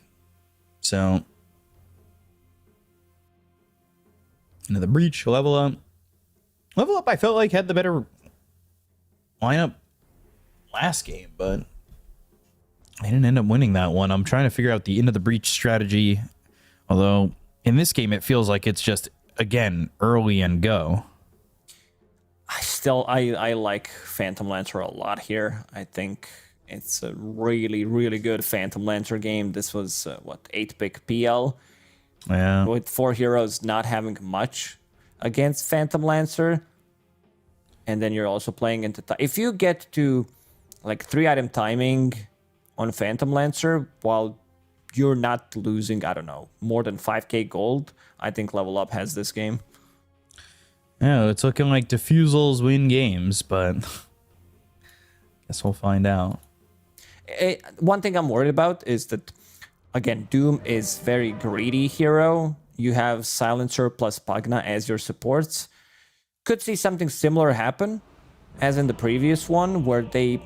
Speaker 3: So, Into the Breach, level up. Level up, I felt like had the better lineup last game, but I didn't end up winning that one. I'm trying to figure out the Into the Breach strategy. Although, in this game, it feels like it's just, again, early and go.
Speaker 4: I like Phantom Lancer a lot here. I think it's a really, really good Phantom Lancer game. This was, 8-pick PL.
Speaker 3: Yeah.
Speaker 4: With 4 heroes not having much against Phantom Lancer. And then you're also playing into... If you get to, like, 3-item timing on Phantom Lancer while you're not losing, I don't know, more than 5k gold, I think Level Up has this game.
Speaker 3: Yeah, it's looking like Diffusals win games, but guess we'll find out.
Speaker 4: One thing I'm worried about is that, again, Doom is very greedy hero. You have Silencer plus Pugna as your supports. Could see something similar happen as in the previous one, where they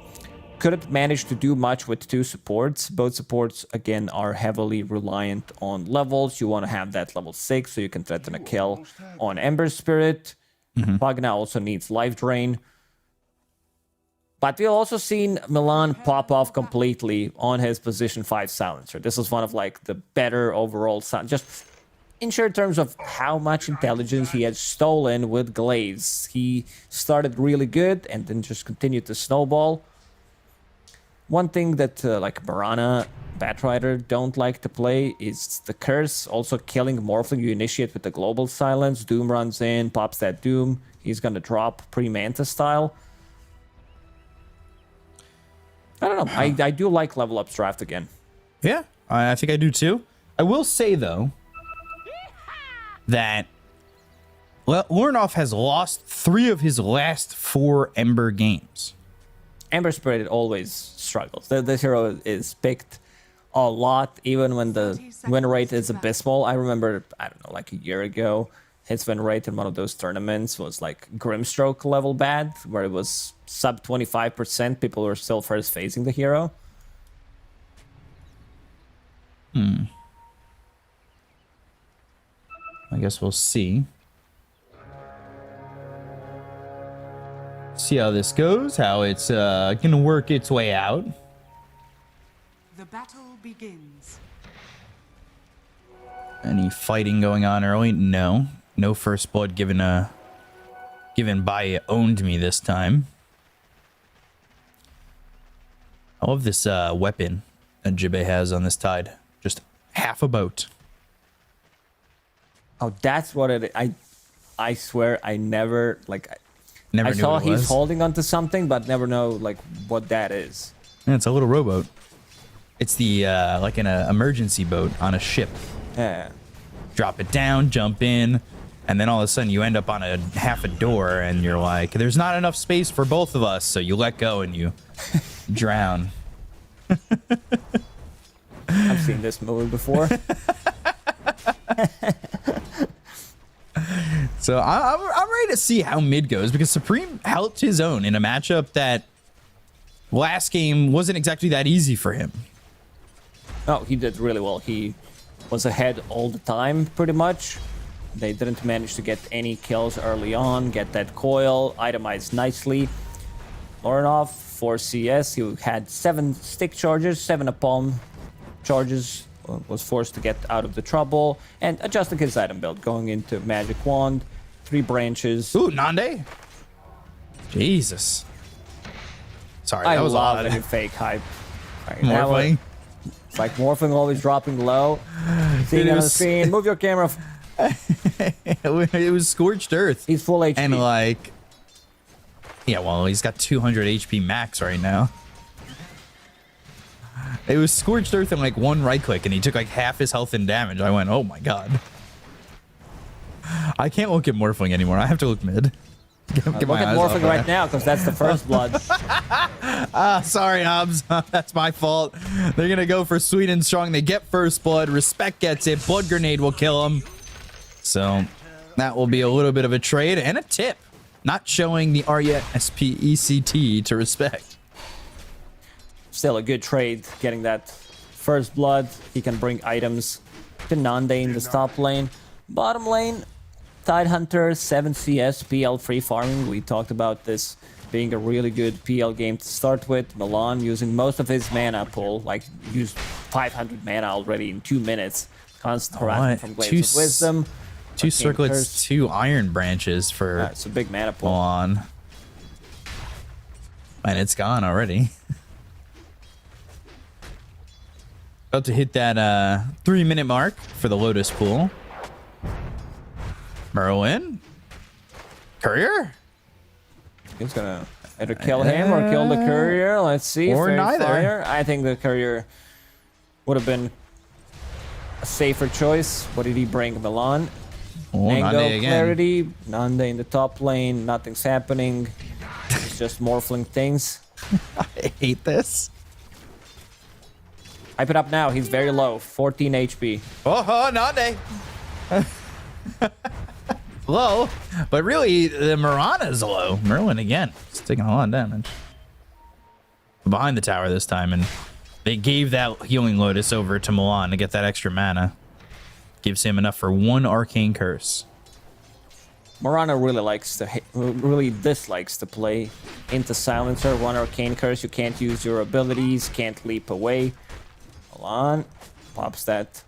Speaker 4: couldn't manage to do much with 2 supports. Both supports, again, are heavily reliant on levels. You want to have that level 6 so you can threaten a kill on Ember Spirit. Pugna also needs life drain. But we've also seen Milan pop off completely on his position 5 silencer. This was one of, like, the better overall just in sheer terms of how much intelligence he had stolen with Glaze. He started really good and then just continued to snowball. One thing that like Mirana, Batrider don't like to play is the Curse. Also killing Morphling, you initiate with the Global Silence. Doom runs in, pops that Doom. He's gonna drop pre-Manta style. I don't know. I do like Level Up's draft again.
Speaker 3: Yeah, I think I do too. I will say, though, that Lorinov has lost 3 of his last 4 Ember games.
Speaker 4: Ember Spirit always struggles. This hero is picked a lot, even when the win rate is abysmal. I remember, I don't know, like a year ago, his win rate in one of those tournaments was like Grimstroke level bad, where it was sub 25%. People were still first facing the hero.
Speaker 3: I guess we'll see. See how this goes, how it's gonna work its way out.
Speaker 5: The battle begins.
Speaker 3: Any fighting going on early? No. No first blood given by Owned Me this time. I love this weapon that Jibe has on this tide. Just half a boat.
Speaker 4: Oh, that's what it. I swear, I never like.
Speaker 3: Never
Speaker 4: I
Speaker 3: knew
Speaker 4: saw
Speaker 3: what it
Speaker 4: he's
Speaker 3: was.
Speaker 4: holding onto something, but never know like what that is.
Speaker 3: Yeah, it's a little rowboat. It's the like an emergency boat on a ship.
Speaker 4: Yeah.
Speaker 3: Drop it down, jump in, and then all of a sudden you end up on a half a door, and you're like, "There's not enough space for both of us," so you let go and you drown.
Speaker 4: I've seen this movie before.
Speaker 3: So I'm ready to see how mid goes, because Supreme helped his own in a matchup that last game wasn't exactly that easy for him.
Speaker 4: Oh, he did really well. He was ahead all the time, pretty much. They didn't manage to get any kills early on, get that coil itemized nicely. Lorinov, 4 CS, he had 7 stick charges, 7 napalm charges, was forced to get out of the trouble, and adjusting his item build, going into Magic Wand, 3 branches.
Speaker 3: Ooh, Nande. Jesus. Sorry,
Speaker 4: I
Speaker 3: that was
Speaker 4: love
Speaker 3: odd.
Speaker 4: any fake hype. Like, that was-
Speaker 3: Morphling.
Speaker 4: It's like morphing always dropping low. Seeing
Speaker 3: It
Speaker 4: it on the
Speaker 3: was-
Speaker 4: screen, move your camera.
Speaker 3: It was Scorched Earth.
Speaker 4: He's full HP.
Speaker 3: And like, yeah, well, he's got 200 HP max right now. It was Scorched Earth and like 1 right click, and he took like half his health and damage. I went, oh my god. I can't look at Morphling anymore. I have to look mid. Get
Speaker 4: Look
Speaker 3: my
Speaker 4: at
Speaker 3: eyes off
Speaker 4: morphing
Speaker 3: that.
Speaker 4: right now, because that's the first blood.
Speaker 3: Sorry, Hobbs. That's my fault. They're gonna go for sweet and strong. They get first blood. Respect gets it. Blood grenade will kill him. So that will be a little bit of a trade and a tip. Not showing the RESPECT to respect.
Speaker 4: Still a good trade, getting that first blood. He can bring items to Nande in the top lane. Bottom lane, Tidehunter, 7 CS, PL free farming. We talked about this being a really good PL game to start with. Milan using most of his mana pool, like used 500 mana already in 2 minutes. Constant harassment from Glaives of Wisdom.
Speaker 3: 2
Speaker 4: Arcane
Speaker 3: circlets,
Speaker 4: Curse.
Speaker 3: 2 iron branches for
Speaker 4: It's a big mana pool.
Speaker 3: Milan. And it's gone already. About to hit that 3-minute mark for the Lotus pool. Merlin? Courier?
Speaker 4: He's gonna either kill him or kill the courier. Let's see.
Speaker 3: Or
Speaker 4: Fairy
Speaker 3: neither.
Speaker 4: Fire. I think the courier would have been a safer choice. What did he bring? Milan.
Speaker 3: Oh, Nande
Speaker 4: Mango,
Speaker 3: again.
Speaker 4: Clarity. Nande in the top lane. Nothing's happening. It's just morphling things.
Speaker 3: I hate this.
Speaker 4: Hype it up now. He's very low. 14 HP.
Speaker 3: Oh, Nande. Low, but really the Mirana's low. Merlin again. It's taking a lot of damage. Behind the tower this time, and they gave that healing Lotus over to Milan to get that extra mana. Gives him enough for 1 arcane curse.
Speaker 4: Morana really dislikes to play into Silencer. 1 arcane curse. You can't use your abilities. Can't leap away. Milan pops that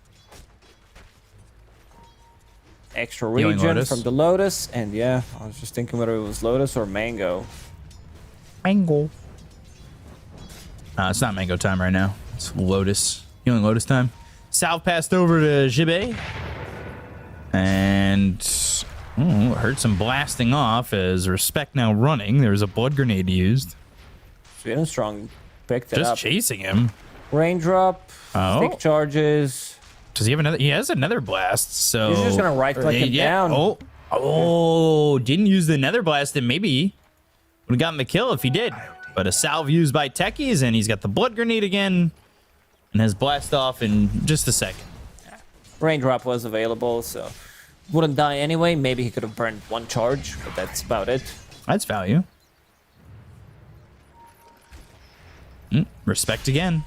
Speaker 4: extra
Speaker 3: Healing
Speaker 4: regen
Speaker 3: Lotus.
Speaker 4: from the Lotus, and yeah, I was just thinking whether it was Lotus or Mango.
Speaker 3: Mango. It's not mango time right now. It's Lotus. Healing Lotus time. Salve passed over to Jibe. And heard some blasting off as Respect now running. There's a blood grenade used.
Speaker 4: Sweden Strong picked it
Speaker 3: Just
Speaker 4: up.
Speaker 3: chasing him.
Speaker 4: Raindrop,
Speaker 3: Oh.
Speaker 4: stick charges.
Speaker 3: Does he have another? He has another blast. So
Speaker 4: He's just gonna right-click him down.
Speaker 3: Oh, didn't use the nether blast, and maybe would have gotten the kill if he did. But a salve used by Techies, and he's got the blood grenade again, and has blast off in just a second.
Speaker 4: Raindrop was available, so wouldn't die anyway. Maybe he could have burned 1 charge, but that's about it.
Speaker 3: That's value. Respect again.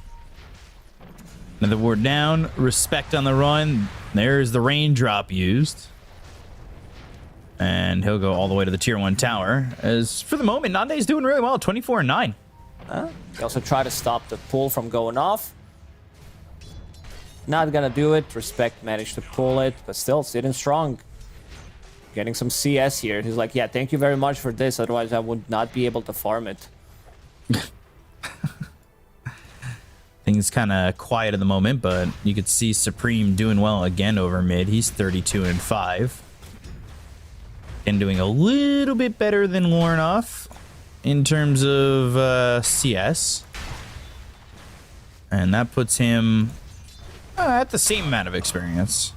Speaker 3: Another ward down. Respect on the run. There's the raindrop used. And he'll go all the way to the tier 1 tower. As for the moment, Nande's doing really well. 24-9.
Speaker 4: He also tried to stop the pull from going off. Not gonna do it. Respect managed to pull it, but still sitting strong. Getting some CS here. He's like, yeah, thank you very much for this. Otherwise, I would not be able to farm it.
Speaker 3: Things kind of quiet at the moment, but you could see Supreme doing well again over mid. He's 32-5. And doing a little bit better than Warnoff in terms of CS. And that puts him at the same amount of experience.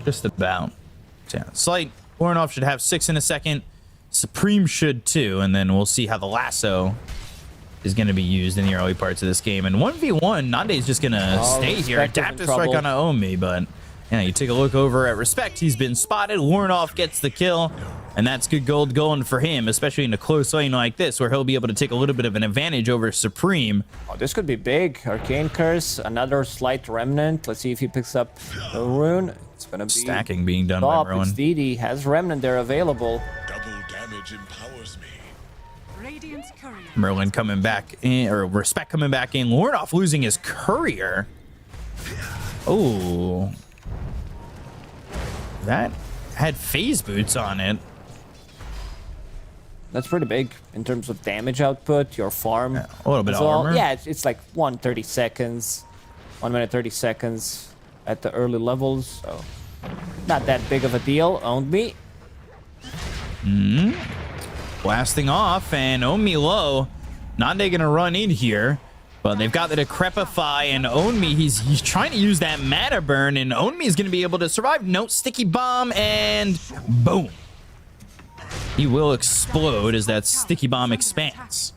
Speaker 3: Just about. Yeah, slight. Warnoff should have 6 in a second. Supreme should too. And then we'll see how the lasso is going to be used in the early parts of this game. And 1v1, Nande is just going to stay here. Adaptive strike on Naomi, but yeah, you take a look over at Respect. He's been spotted. Warnoff gets the kill, and that's good gold going for him, especially in a close lane like this, where he'll be able to take a little bit of an advantage over Supreme.
Speaker 4: Oh, this could be big. Arcane Curse, another slight remnant. Let's see if he picks up the rune. It's going to be
Speaker 3: stacking being done by Merlin.
Speaker 4: It's DD. Has remnant there available.
Speaker 8: Double damage empowers me.
Speaker 5: Radiant's courier.
Speaker 3: Merlin coming back in, or Respect coming back in. Warnoff losing his courier. Oh. That had phase boots on it.
Speaker 4: That's pretty big in terms of damage output, your farm.
Speaker 3: Yeah, a little bit
Speaker 4: as
Speaker 3: of
Speaker 4: well.
Speaker 3: armor.
Speaker 4: Yeah, it's like 1:30 seconds. 1 minute 30 seconds at the early levels, so not that big of a deal. Owned me.
Speaker 3: Blasting off, and Omi low. Nande gonna run in here, but they've got the Decrepify, and Onmi, he's trying to use that mana burn, and Onmi is gonna be able to survive. No sticky bomb, and boom. He will explode as that sticky bomb expands.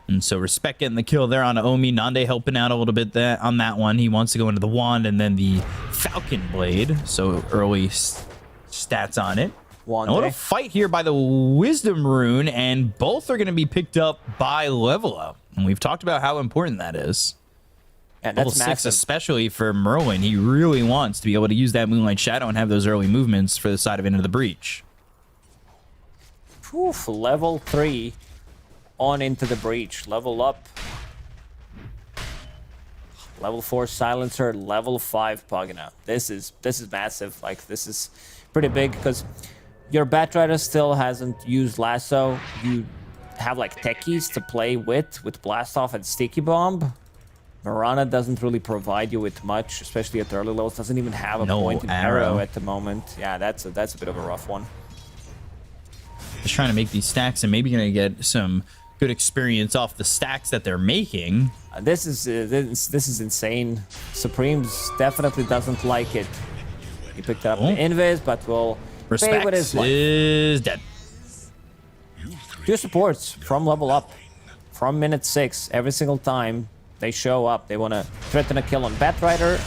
Speaker 3: And so Respect getting the kill there on Omi. Nande helping out a little bit on that one. He wants to go into the wand and then the Falcon Blade. So early stats on it. A little fight here by the Wisdom Rune, and both are going to be picked up by Level Up. And we've talked about how important that is.
Speaker 4: And
Speaker 3: Level
Speaker 4: that's
Speaker 3: 6,
Speaker 4: massive.
Speaker 3: especially for Merlin. He really wants to be able to use that Moonlight Shadow and have those early movements for the side of Into the Breach.
Speaker 4: Oof, level 3 on Into the Breach. Level up. Level 4 Silencer, level 5 Pagina. This is massive. Like, this is pretty big because your Batrider still hasn't used Lasso. You have like techies to play with Blast Off and Sticky Bomb. Mirana doesn't really provide you with much, especially at the early levels. Doesn't even have a pointed arrow at the moment. Yeah, that's a bit of a rough one.
Speaker 3: Just trying to make these stacks and maybe going to get some good experience off the stacks that they're making.
Speaker 4: This is insane. Supremes definitely doesn't like it. He picked up the invis, but will pay with his
Speaker 3: Respect
Speaker 4: life.
Speaker 3: is dead.
Speaker 4: 2 supports from Level Up. From minute 6, every single time they show up, they want to threaten a kill on Batrider.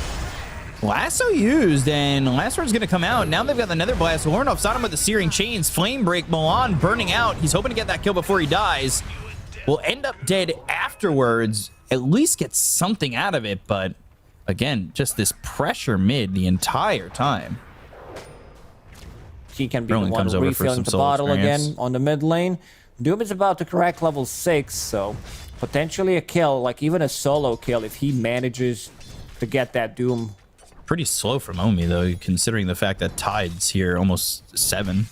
Speaker 3: Lasso used, and last word's gonna come out. Now they've got the Nether Blast. Warnoff's on him with the Searing Chains. Flame Break, Milan burning out. He's hoping to get that kill before he dies. Will end up dead afterwards. At least get something out of it, but again, just this pressure mid the entire time.
Speaker 4: He can be
Speaker 3: Merlin
Speaker 4: the one
Speaker 3: comes over for
Speaker 4: refilling
Speaker 3: some
Speaker 4: the
Speaker 3: solo
Speaker 4: bottle
Speaker 3: experience.
Speaker 4: again on the mid lane. Doom is about to crack level 6, so potentially a kill, like even a solo kill if he manages to get that Doom.
Speaker 3: Pretty slow from Omi, though, considering the fact that Tide's here almost 7.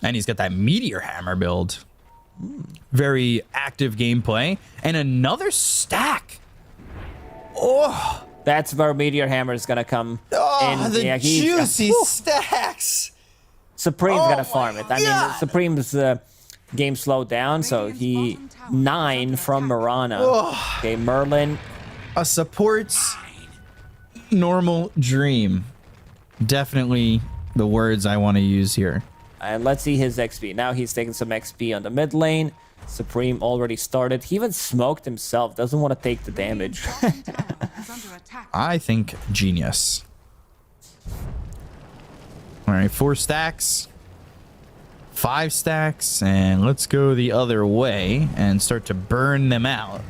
Speaker 3: And he's got that Meteor Hammer build. Very active gameplay. And another stack. Oh,
Speaker 4: That's where Meteor Hammer is gonna come in.
Speaker 3: the
Speaker 4: Yeah,
Speaker 3: juicy stacks.
Speaker 4: Supreme's
Speaker 3: Oh
Speaker 4: gonna farm it. I mean, Supreme's game slowed down, so he 9 from Mirana. Okay, Merlin.
Speaker 3: A support's normal dream. Definitely the words I want to use here.
Speaker 4: And let's see his XP. Now he's taking some XP on the mid lane. Supreme already started. He even smoked himself. Doesn't want to take the damage.
Speaker 5: Is under attack.
Speaker 3: I think genius. All right, 4 stacks. 5 stacks, and let's go the other way and start to burn them out.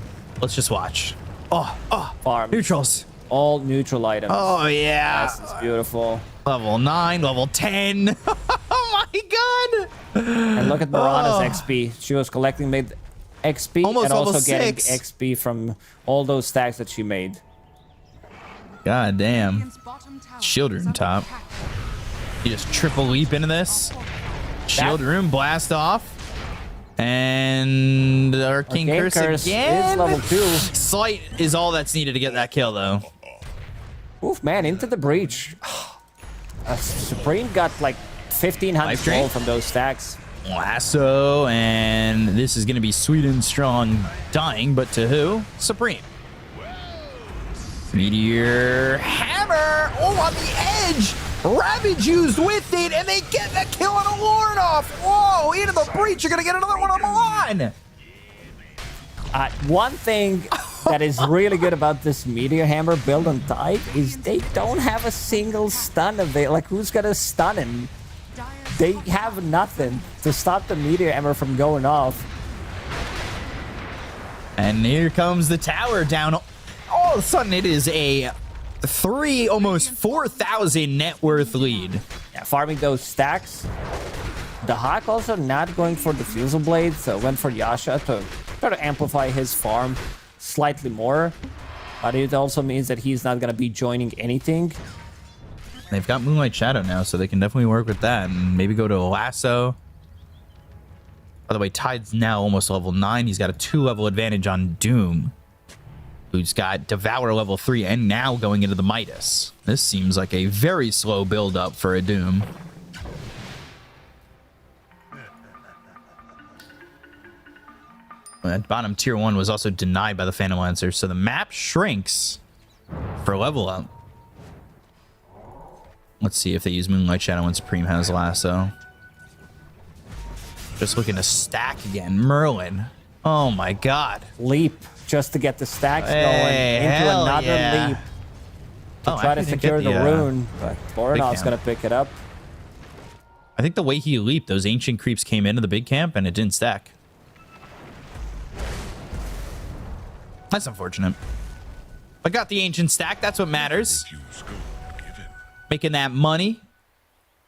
Speaker 3: Let's just watch. Oh,
Speaker 4: Farm.
Speaker 3: neutrals.
Speaker 4: All neutral items.
Speaker 3: Oh, yeah.
Speaker 4: This is beautiful.
Speaker 3: Level 9, level 10. Oh, my God.
Speaker 4: And look at Mirana's XP. She was collecting made XP
Speaker 3: Almost
Speaker 4: and also
Speaker 3: level
Speaker 4: getting
Speaker 3: 6.
Speaker 4: XP from all those stacks that she made.
Speaker 3: God damn.
Speaker 5: Radiant's bottom tower
Speaker 3: Shield
Speaker 5: is
Speaker 3: room
Speaker 5: under
Speaker 3: top.
Speaker 5: attack.
Speaker 3: You just triple leap into this. Shield room, blast off. And Arcane
Speaker 4: Arcane
Speaker 3: Curse
Speaker 4: Curse
Speaker 3: again.
Speaker 4: is level 2.
Speaker 3: Slight is all that's needed to get that kill, though.
Speaker 4: Oof, man, into the breach. Supreme got like 1500
Speaker 3: Life drain?
Speaker 4: gold from those stacks.
Speaker 3: Lasso, and this is going to be sweet and strong dying, but to who? Supreme. Meteor Hammer. Oh, on the edge. Ravage used with it, and they get the kill on a Lord off. Whoa, into the breach. You're going to get another one on the line.
Speaker 4: One thing that is really good about this Meteor Hammer build on Tide is they don't have a single stun available. Like, who's gonna stun him? They have nothing to stop the Meteor Hammer from going off.
Speaker 3: And here comes the tower down. All of a sudden, it is a 3, almost 4,000 net worth lead.
Speaker 4: Yeah, farming those stacks. The Hawk also not going for the Fusel Blade, so went for Yasha to try to amplify his farm slightly more. But it also means that he's not going to be joining anything.
Speaker 3: They've got Moonlight Shadow now, so they can definitely work with that and maybe go to a Lasso. By the way, Tide's now almost level 9. He's got a 2-level advantage on Doom, who's got Devour level 3 and now going into the Midas. This seems like a very slow build-up for a Doom. That bottom tier 1 was also denied by the Phantom Lancer, so the map shrinks for level up. Let's see if they use Moonlight Shadow when Supreme has Lasso. Just looking to stack again. Merlin. Oh my God.
Speaker 4: Leap just to get the stacks
Speaker 3: Hey,
Speaker 4: going into
Speaker 3: hell
Speaker 4: another
Speaker 3: yeah.
Speaker 4: leap to
Speaker 3: Oh,
Speaker 4: try
Speaker 3: I
Speaker 4: to
Speaker 3: didn't
Speaker 4: secure
Speaker 3: get
Speaker 4: the rune. But Voronov's
Speaker 3: camp.
Speaker 4: going to pick it up.
Speaker 3: I think the way he leaped, those ancient creeps came into the big camp and it didn't stack. That's unfortunate. I got the ancient stack. That's what matters. Making that money.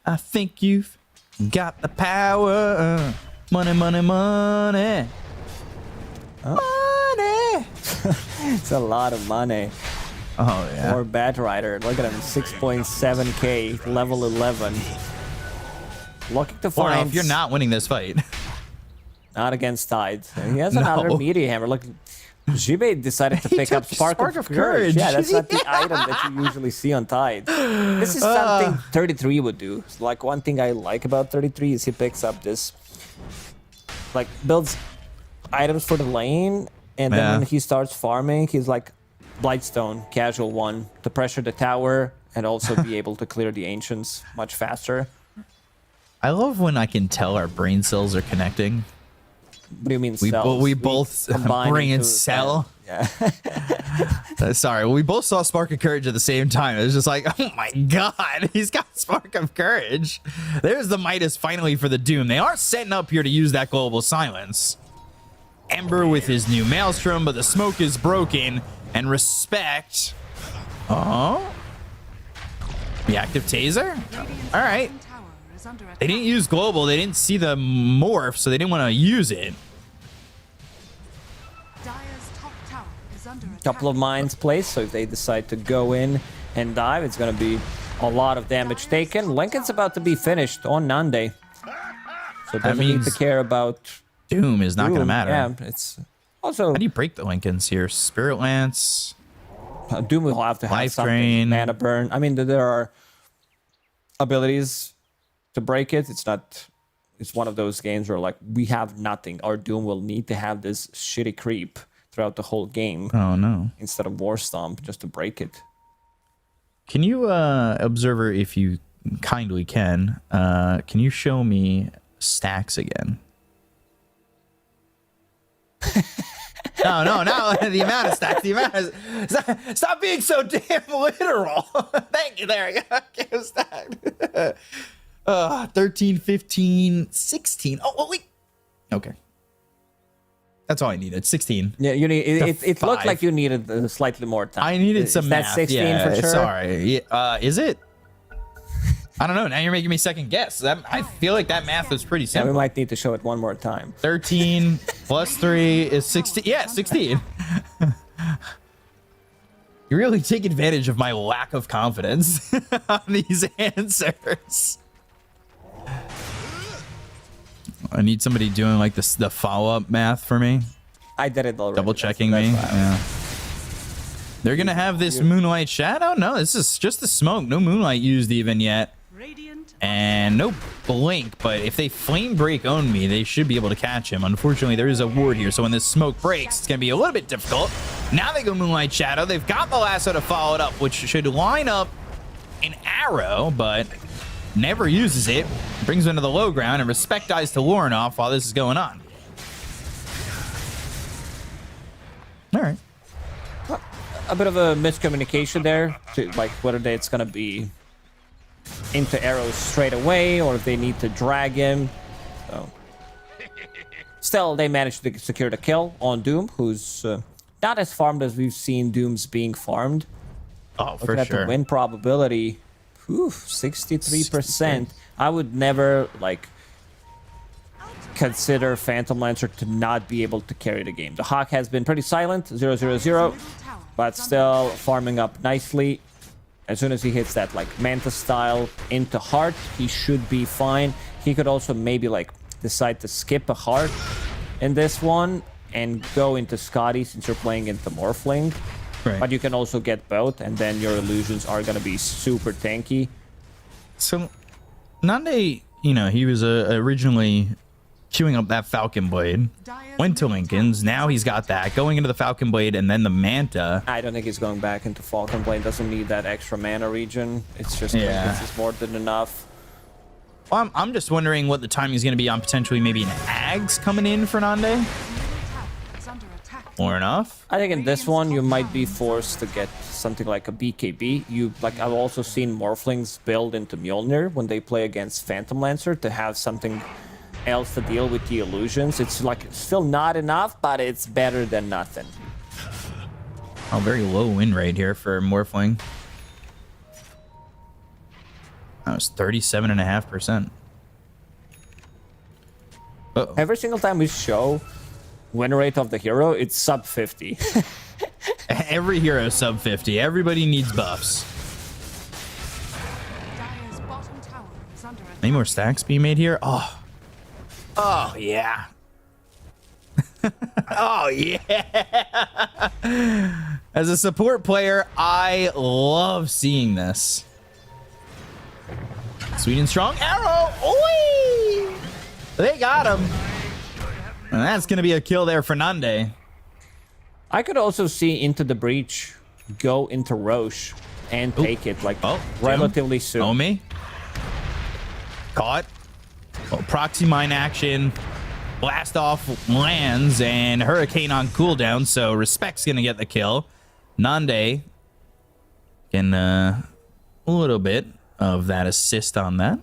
Speaker 3: I think you've got the power. Money, money, money. Money.
Speaker 4: It's a lot of money.
Speaker 3: Oh, yeah.
Speaker 4: Or Bat Rider. Look at him. 6.7k. Level 11. Looking to
Speaker 3: Well,
Speaker 4: find...
Speaker 3: if you're not winning this fight.
Speaker 4: Not against Tide. He has
Speaker 3: No.
Speaker 4: another Meteor Hammer. Look, Jibe decided to
Speaker 3: He
Speaker 4: pick up
Speaker 3: took
Speaker 4: Spark of Courage. Yeah, that's not the item that you usually see on Tide. This is something 33 would do. Like, one thing I like about 33 is he picks up this, like, builds items for the lane, and then when he starts farming, he's like, Blightstone, casual one, to pressure the tower and also be able to clear the Ancients much faster.
Speaker 3: I love when I can tell our brain cells are connecting.
Speaker 4: What do you mean
Speaker 3: We,
Speaker 4: cells?
Speaker 3: we both
Speaker 4: combine
Speaker 3: bring in
Speaker 4: into-
Speaker 3: cell.
Speaker 4: Yeah.
Speaker 3: Sorry, we both saw Spark of Courage at the same time. It was just like, oh my God, he's got Spark of Courage. There's the Midas finally for the Doom. They are setting up here to use that Global Silence. Ember with his new Maelstrom, but the smoke is broken. And Respect. Oh. The active Taser? All right.
Speaker 5: Tower is under attack.
Speaker 3: They didn't use Global. They didn't see the morph, so they didn't want to use it.
Speaker 5: Dire's top tower is under attack.
Speaker 4: Couple of mines placed, so if they decide to go in and dive, it's going to be a lot of damage taken. Lincoln's about to be finished on Nande, so it doesn't need to
Speaker 3: means
Speaker 4: care about
Speaker 3: Doom is not going to
Speaker 4: Doom.
Speaker 3: matter.
Speaker 4: Yeah, it's also
Speaker 3: How do you break the Lincolns here? Spirit Lance.
Speaker 4: Doom will have to have
Speaker 3: Life
Speaker 4: something.
Speaker 3: Drain.
Speaker 4: Mana Burn. I mean, there are abilities to break it. It's not. It's one of those games where like we have nothing. Our Doom will need to have this shitty creep throughout the whole game
Speaker 3: Oh, no.
Speaker 4: instead of War Stomp just to break it.
Speaker 3: Can you, Observer, if you kindly can you show me stacks again? No, the amount of stacks, the amount of... Stop being so damn literal. Thank you, there you go. Okay, stacked. 13, 15, 16. Oh, wait. Okay. That's all I needed. 16.
Speaker 4: Yeah, you need it looked
Speaker 3: 5.
Speaker 4: like you needed slightly more time.
Speaker 3: I needed
Speaker 4: Is
Speaker 3: some
Speaker 4: that
Speaker 3: math.
Speaker 4: 16
Speaker 3: yeah,
Speaker 4: for sure?
Speaker 3: Sorry. Is it? I don't know. Now you're making me second guess. I feel like that math was pretty
Speaker 4: Yeah, we
Speaker 3: simple.
Speaker 4: might need to show it one more time.
Speaker 3: 13 plus 3 is 16. Yeah, 16. You really take advantage of my lack of confidence on these answers. I need somebody doing like the follow-up math for me.
Speaker 4: I did it already.
Speaker 3: Double checking me.
Speaker 4: That's fine.
Speaker 3: Yeah. They're gonna have this moonlight shadow. No, this is just the smoke. No moonlight used even yet,
Speaker 5: Radiant
Speaker 3: and no blink. But if they flame break on me, they should be able to catch him. Unfortunately, there is a ward here, so when this smoke breaks, it's gonna be a little bit difficult. Now they go moonlight shadow. They've got the lasso to follow it up, which should line up an arrow, but never uses it. Brings him to the low ground, and respect dies to Lorenoff while this is going on. All right.
Speaker 4: A bit of a miscommunication there, to, like whether it's gonna be into arrows straight away or if they need to drag him. So, still, they managed to secure the kill on Doom, who's not as farmed as we've seen Doom's being farmed.
Speaker 3: Oh, for
Speaker 4: Looking at
Speaker 3: sure.
Speaker 4: the win probability, 63%. I would never like consider Phantom Lancer to not be able to carry the game. The Hawk has been pretty silent, 0-0-0, but still farming up nicely. As soon as he hits that like Manta style into Heart, he should be fine. He could also maybe like decide to skip a Heart in this one and go into Scotty since you're playing into Morphling.
Speaker 3: Right.
Speaker 4: But you can also get both, and then your illusions are gonna be super tanky.
Speaker 3: So, Nande, you know, he was originally queuing up that Falcon Blade, went to Lincoln's, now he's got that, going into the Falcon Blade and then the Manta.
Speaker 4: I don't think he's going back into Falcon Blade. Doesn't need that extra mana regen. It's just
Speaker 3: Yeah.
Speaker 4: this is more than enough.
Speaker 3: Well, I'm just wondering what the timing is going to be on potentially maybe an Ags coming in for Nande.
Speaker 5: is under attack.
Speaker 3: Or enough.
Speaker 4: I think in this one you might be forced to get something like a BKB. I've also seen Morphlings build into Mjolnir when they play against Phantom Lancer to have something else to deal with the illusions. It's like still not enough, but it's better than nothing.
Speaker 3: Oh, very low win rate here for Morphling. That was 37.5%. Uh-oh.
Speaker 4: Every single time we show win rate of the hero, it's sub 50.
Speaker 3: Every hero sub 50. Everybody needs buffs.
Speaker 5: Dire's bottom tower is under attack.
Speaker 3: Any more stacks being made here? Oh. Oh, yeah. Oh, yeah. As a support player, I love seeing this. Sweet and strong arrow. Oi! They got him. And that's going to be a kill there for Nande.
Speaker 4: I could also see Into the Breach go into Roche and take it like relatively soon.
Speaker 3: Omi. Caught. Well, proxy mine action. Blast off lands and Hurricane on cooldown. So Respect's going to get the kill. Nande can a little bit of that assist on that.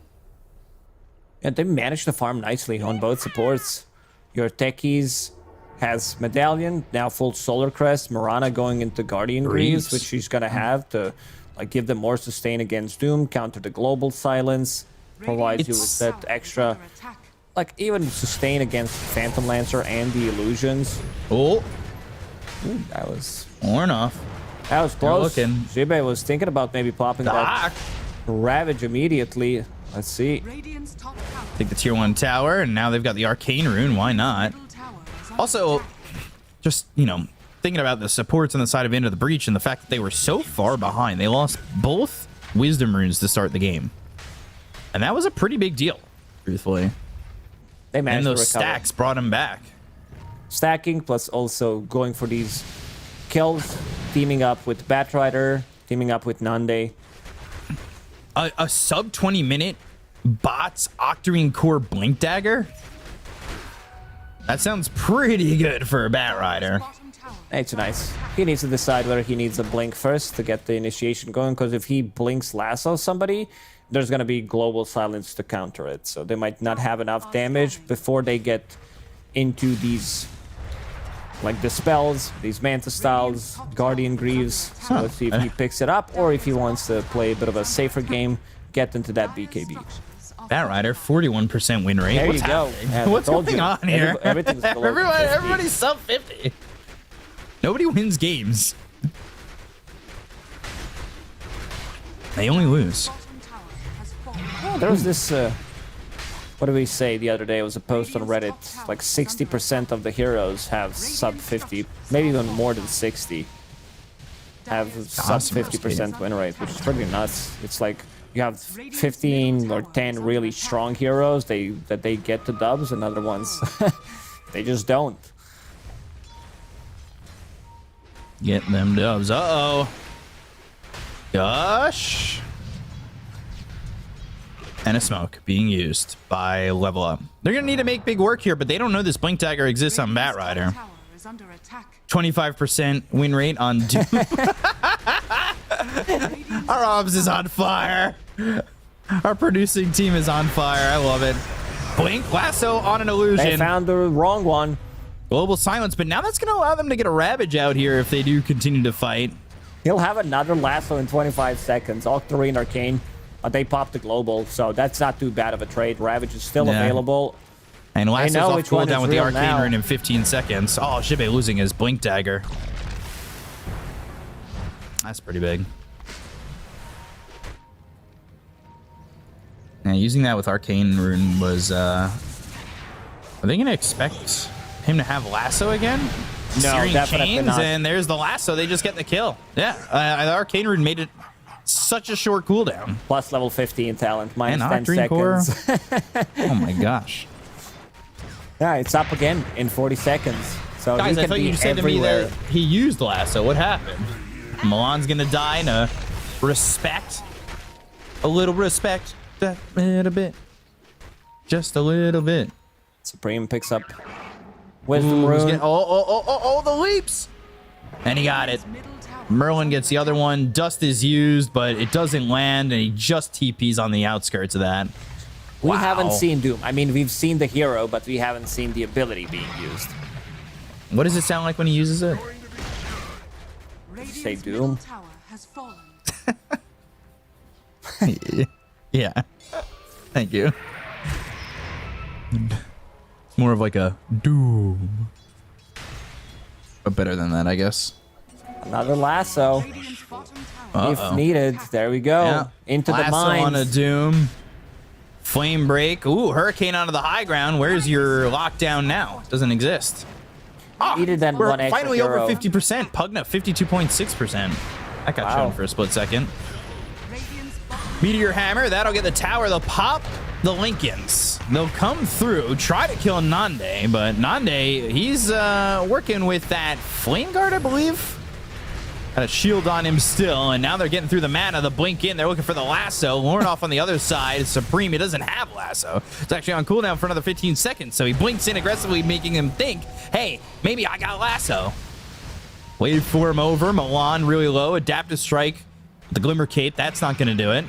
Speaker 4: Yeah, they managed to farm nicely on both supports. Your Techies has Medallion, now full Solar Crest. Mirana going into Guardian Greaves, which she's going to have to like give them more sustain against Doom, counter the Global Silence, provides you with that extra,
Speaker 5: Under attack.
Speaker 4: like even sustain against Phantom Lancer and the Illusions.
Speaker 3: Oh,
Speaker 4: Ooh, that was
Speaker 3: enough.
Speaker 4: close.
Speaker 3: looking.
Speaker 4: Zibe was thinking about maybe popping that
Speaker 3: Doc.
Speaker 4: Ravage immediately. Let's see.
Speaker 5: Radiant's top tower.
Speaker 3: Take the tier 1 tower, and now they've got the Arcane Rune. Why not?
Speaker 5: Middle tower is under
Speaker 3: Also,
Speaker 5: attack.
Speaker 3: just, you know, thinking about the supports on the side of Into the Breach and the fact that they were so far behind. They lost both Wisdom Runes to start the game. And that was a pretty big deal, truthfully.
Speaker 4: They managed
Speaker 3: And those
Speaker 4: to recover.
Speaker 3: stacks brought him back.
Speaker 4: Stacking, plus also going for these kills, teaming up with Batrider, teaming up with Nande.
Speaker 3: A sub 20 minute bots Octarine Core Blink Dagger? That sounds pretty good for a Bat Rider.
Speaker 5: Bottom tower
Speaker 4: It's nice. He needs to decide whether he needs a blink first to get the initiation going, because if he blinks lasso somebody, there's going to be global silence to counter it. So they might not have enough damage before they get into these, like, dispels, these Manta Styles, Guardian Greaves. So let's see if he picks it up, or if he wants to play a bit of a safer game, get into that BKB.
Speaker 3: Batrider, 41% win rate.
Speaker 4: There
Speaker 3: What's
Speaker 4: you go.
Speaker 3: happening?
Speaker 4: Yeah, I
Speaker 3: What's
Speaker 4: told
Speaker 3: going
Speaker 4: you.
Speaker 3: on here?
Speaker 4: Everything's below 50.
Speaker 3: Everybody's sub 50. Nobody wins games. They only lose.
Speaker 4: Oh, there was this, what did we say the other day? It was a post on Reddit. Like 60% of the heroes have sub 50, maybe even more than 60. Have sub
Speaker 3: Awesome.
Speaker 4: 50% win rate, which is pretty nuts. It's like you have 15 or 10 really strong heroes that they get to dubs, and other ones they just don't.
Speaker 3: Get them dubs. Uh-oh. Gosh. And a smoke being used by Level Up. They're going to need to make big work here, but they don't know this Blink Dagger exists on Batrider. 25% win rate on Doom. Our obs is on fire. Our producing team is on fire. I love it. Blink, lasso on an illusion.
Speaker 4: They found the wrong one.
Speaker 3: Global silence, but now that's going to allow them to get a Ravage out here if they do continue to fight.
Speaker 4: He'll have another lasso in 25 seconds. Octarine Arcane. They popped the global, so that's not too bad of a trade. Ravage is still available.
Speaker 3: And Lasso's
Speaker 4: know
Speaker 3: off
Speaker 4: which one
Speaker 3: cooldown
Speaker 4: is
Speaker 3: with the
Speaker 4: real
Speaker 3: Arcane
Speaker 4: now.
Speaker 3: Rune in 15 seconds. Oh, Shibe losing his Blink Dagger. That's pretty big. Yeah, using that with Arcane Rune was... Are they going to expect him to have Lasso again?
Speaker 4: No,
Speaker 3: Searing
Speaker 4: definitely
Speaker 3: Chains,
Speaker 4: not.
Speaker 3: and there's the Lasso. They just get the kill. Yeah, the Arcane Rune made it such a short cooldown.
Speaker 4: Plus level 15 talent, minus
Speaker 3: And
Speaker 4: 10
Speaker 3: Octarine Core.
Speaker 4: seconds.
Speaker 3: Oh my gosh.
Speaker 4: Yeah, it's up again in 40 seconds. So
Speaker 3: Guys,
Speaker 4: he
Speaker 3: I
Speaker 4: can
Speaker 3: thought
Speaker 4: be
Speaker 3: you said
Speaker 4: everywhere.
Speaker 3: to me that he used Lasso. What happened? Milan's gonna die in a respect. A little respect. That little bit. Just a little bit.
Speaker 4: Supreme picks up Wisdom
Speaker 3: Ooh, he's
Speaker 4: Rune.
Speaker 3: getting- oh, the leaps! And he got it. Merlin gets the other one. Dust is used, but it doesn't land, and he just TPs on the outskirts of that.
Speaker 4: We
Speaker 3: Wow.
Speaker 4: haven't seen Doom. I mean, we've seen the hero, but we haven't seen the ability being used.
Speaker 3: What does it sound like when he uses it?
Speaker 4: Say Doom.
Speaker 3: Yeah. Thank you. More of like a doom. But better than that, I guess.
Speaker 4: Another lasso.
Speaker 3: Uh-oh.
Speaker 4: If needed. There we go.
Speaker 3: Yeah.
Speaker 4: Into the
Speaker 3: Lasso on a
Speaker 4: mines.
Speaker 3: doom. Flame break. Ooh, Hurricane onto the high ground. Where's your lockdown now? Doesn't exist.
Speaker 4: Needed that
Speaker 3: We're
Speaker 4: one extra
Speaker 3: finally
Speaker 4: hero.
Speaker 3: over 50%. Pugna, 52.6%. That got
Speaker 4: Wow.
Speaker 3: shown for a split second. Meteor Hammer, that'll get the tower. They'll pop the Lincolns. They'll come through, try to kill Nande, but Nande, he's working with that Flame Guard, I believe. Got a shield on him still, and now they're getting through the mana. The blink in, they're looking for the lasso. Lorn off on the other side. Supreme, he doesn't have lasso. It's actually on cooldown for another 15 seconds, so he blinks in aggressively, making him think, hey, maybe I got lasso. Waveform over, Milan really low. Adaptive Strike, the Glimmer Cape, that's not going to do it.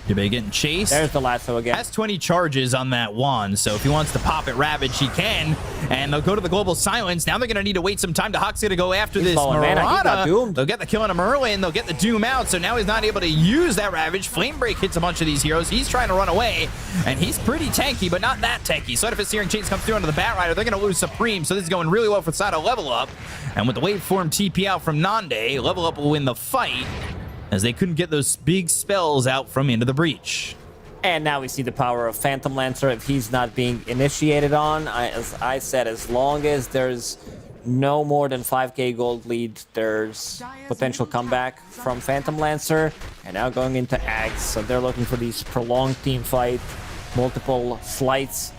Speaker 3: Shibe getting chased.
Speaker 4: There's the lasso again.
Speaker 3: Has 20 charges on that wand, so if he wants to pop it Ravage, he can. And they'll go to the Global Silence. Now they're going to need to wait some time. Hawk's going to go after
Speaker 4: He's
Speaker 3: this
Speaker 4: falling mana. He got
Speaker 3: Marauder.
Speaker 4: doomed.
Speaker 3: They'll get the kill on a Merlin. They'll get the Doom out, so now he's not able to use that Ravage. Flame Break hits a bunch of these heroes. He's trying to run away, and he's pretty tanky, but not that tanky. So if Searing Chains comes through onto the Batrider, they're going to lose Supreme, so this is going really well for Sato Level Up. And with the Waveform TP out from Nande, Level Up will win the fight, as they couldn't get those big spells out from Into the Breach.
Speaker 4: And now we see the power of Phantom Lancer if he's not being initiated on. As I said, as long as there's no more than 5k gold lead, there's potential comeback from Phantom Lancer. And now going into Ags, so they're looking for these prolonged team fight, multiple slights,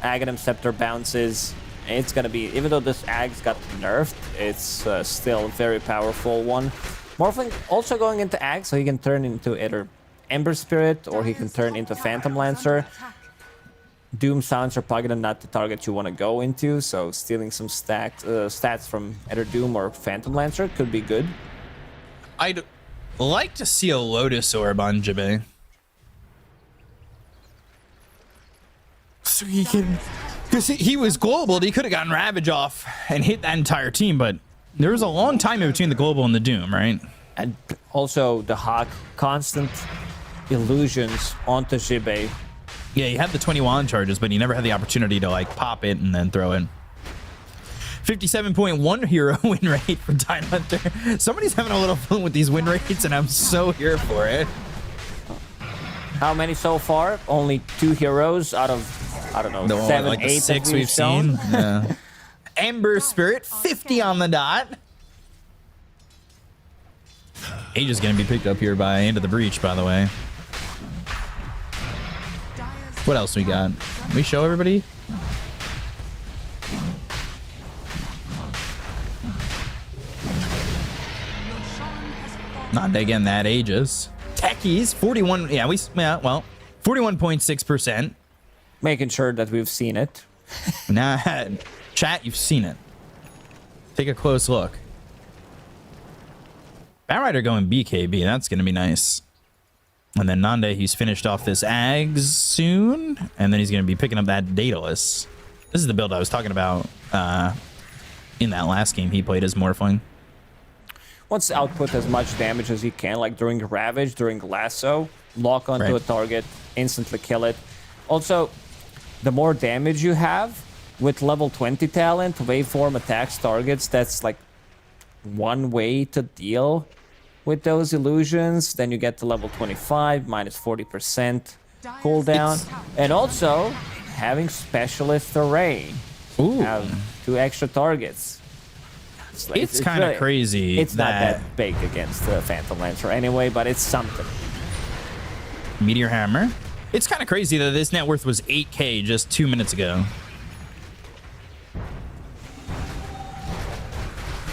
Speaker 4: Aghanim Scepter bounces. It's gonna be, even though this Ags got nerfed, it's still a very powerful one. Morphling also going into Ags, so he can turn into either Ember Spirit, or he can turn into Phantom Lancer. Doom sounds are probably not the target you want to go into, so stealing some stats from either Doom or Phantom Lancer could be good.
Speaker 3: I'd like to see a Lotus Orb on Jibe. So he can... Because he was global, he could have gotten Ravage off and hit that entire team, but there was a long time in between the global and the Doom, right?
Speaker 4: And also the Hawk, constant illusions onto Jibe.
Speaker 3: Yeah, he had the 21 charges, but he never had the opportunity to like pop it and then throw it. 57.1 hero win rate for Time Hunter. Somebody's having a little fun with these win rates, and I'm so here for it.
Speaker 4: How many so far? Only 2 heroes out of, I don't know, 7,
Speaker 3: like
Speaker 4: 8
Speaker 3: the 6
Speaker 4: that
Speaker 3: we've
Speaker 4: shown.
Speaker 3: seen. Yeah. Ember Spirit, 50 on the dot. Age is going to be picked up here by Into the Breach, by the way. What else we got? Can we show everybody? Not again that Aegis. Techies, 41. Yeah, well, 41.6%.
Speaker 4: Making sure that we've seen it.
Speaker 3: Now, chat, you've seen it. Take a close look. Batrider going BKB. That's going to be nice. And then Nande, he's finished off this Ags soon. And then he's going to be picking up that Daedalus. This is the build I was talking about in that last game he played as Morphling.
Speaker 4: Wants to output as much damage as he can, like during Ravage, during Lasso. Lock onto a target, instantly kill it. Also, the more damage you have with level 20 talent, Waveform attacks targets. That's like one way to deal with those illusions. Then you get to level 25, minus 40% cooldown. And also, having Specialist Array.
Speaker 3: Ooh.
Speaker 4: Have 2 extra targets.
Speaker 3: It's kind of
Speaker 4: really
Speaker 3: crazy.
Speaker 4: It's not that big against the Phantom Lancer anyway, but it's something.
Speaker 3: Meteor Hammer. It's kind of crazy that this net worth was 8K just 2 minutes ago.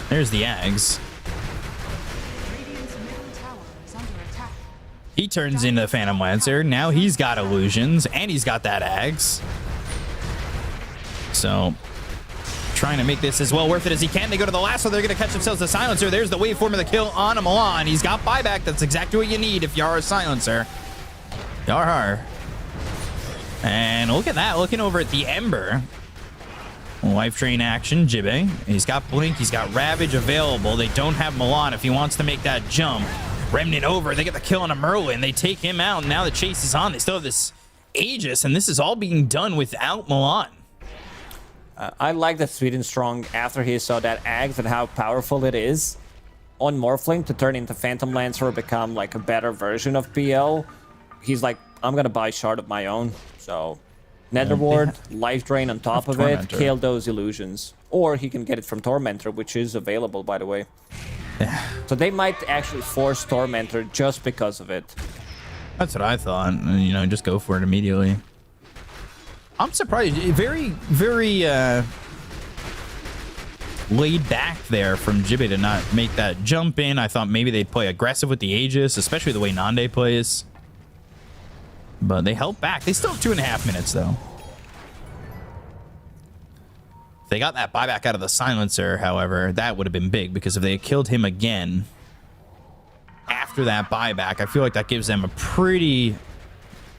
Speaker 3: There's the Ags.
Speaker 5: Radiant's middle tower is under attack.
Speaker 3: He turns into Phantom Lancer. Now he's got illusions, and he's got that Ags. So, trying to make this as well worth it as he can. They go to the last, so they're going to catch themselves a Silencer. There's the waveform of the kill on a Milan. He's got buyback. That's exactly what you need if you are a Silencer. Yarhar. And look at that, looking over at the Ember. Life Drain action, Jibe. He's got Blink, he's got Ravage available. They don't have Milan if he wants to make that jump. Remnant over, they get the kill on a Merlin. They take him out, and now the chase is on. They still have this Aegis, and this is all being done without Milan.
Speaker 4: I like that Sweden Strong, after he saw that Ags and how powerful it is on Morphling to turn into Phantom Lancer or become like a better version of PL. He's like, I'm going to buy Shard of my own. So, Nether Ward, Life Drain on top of it, kill those illusions. Or he can get it from Tormentor, which is available, by the way.
Speaker 3: Yeah.
Speaker 4: So they might actually force Tormentor just because of it.
Speaker 3: That's what I thought. You know, just go for it immediately. I'm surprised. Very, very laid back there from Jibe to not make that jump in. I thought maybe they'd play aggressive with the Aegis, especially the way Nande plays. But they held back. They still have 2.5 minutes, though. If they got that buyback out of the Silencer, however, that would have been big, because if they had killed him again after that buyback, I feel like that gives them a pretty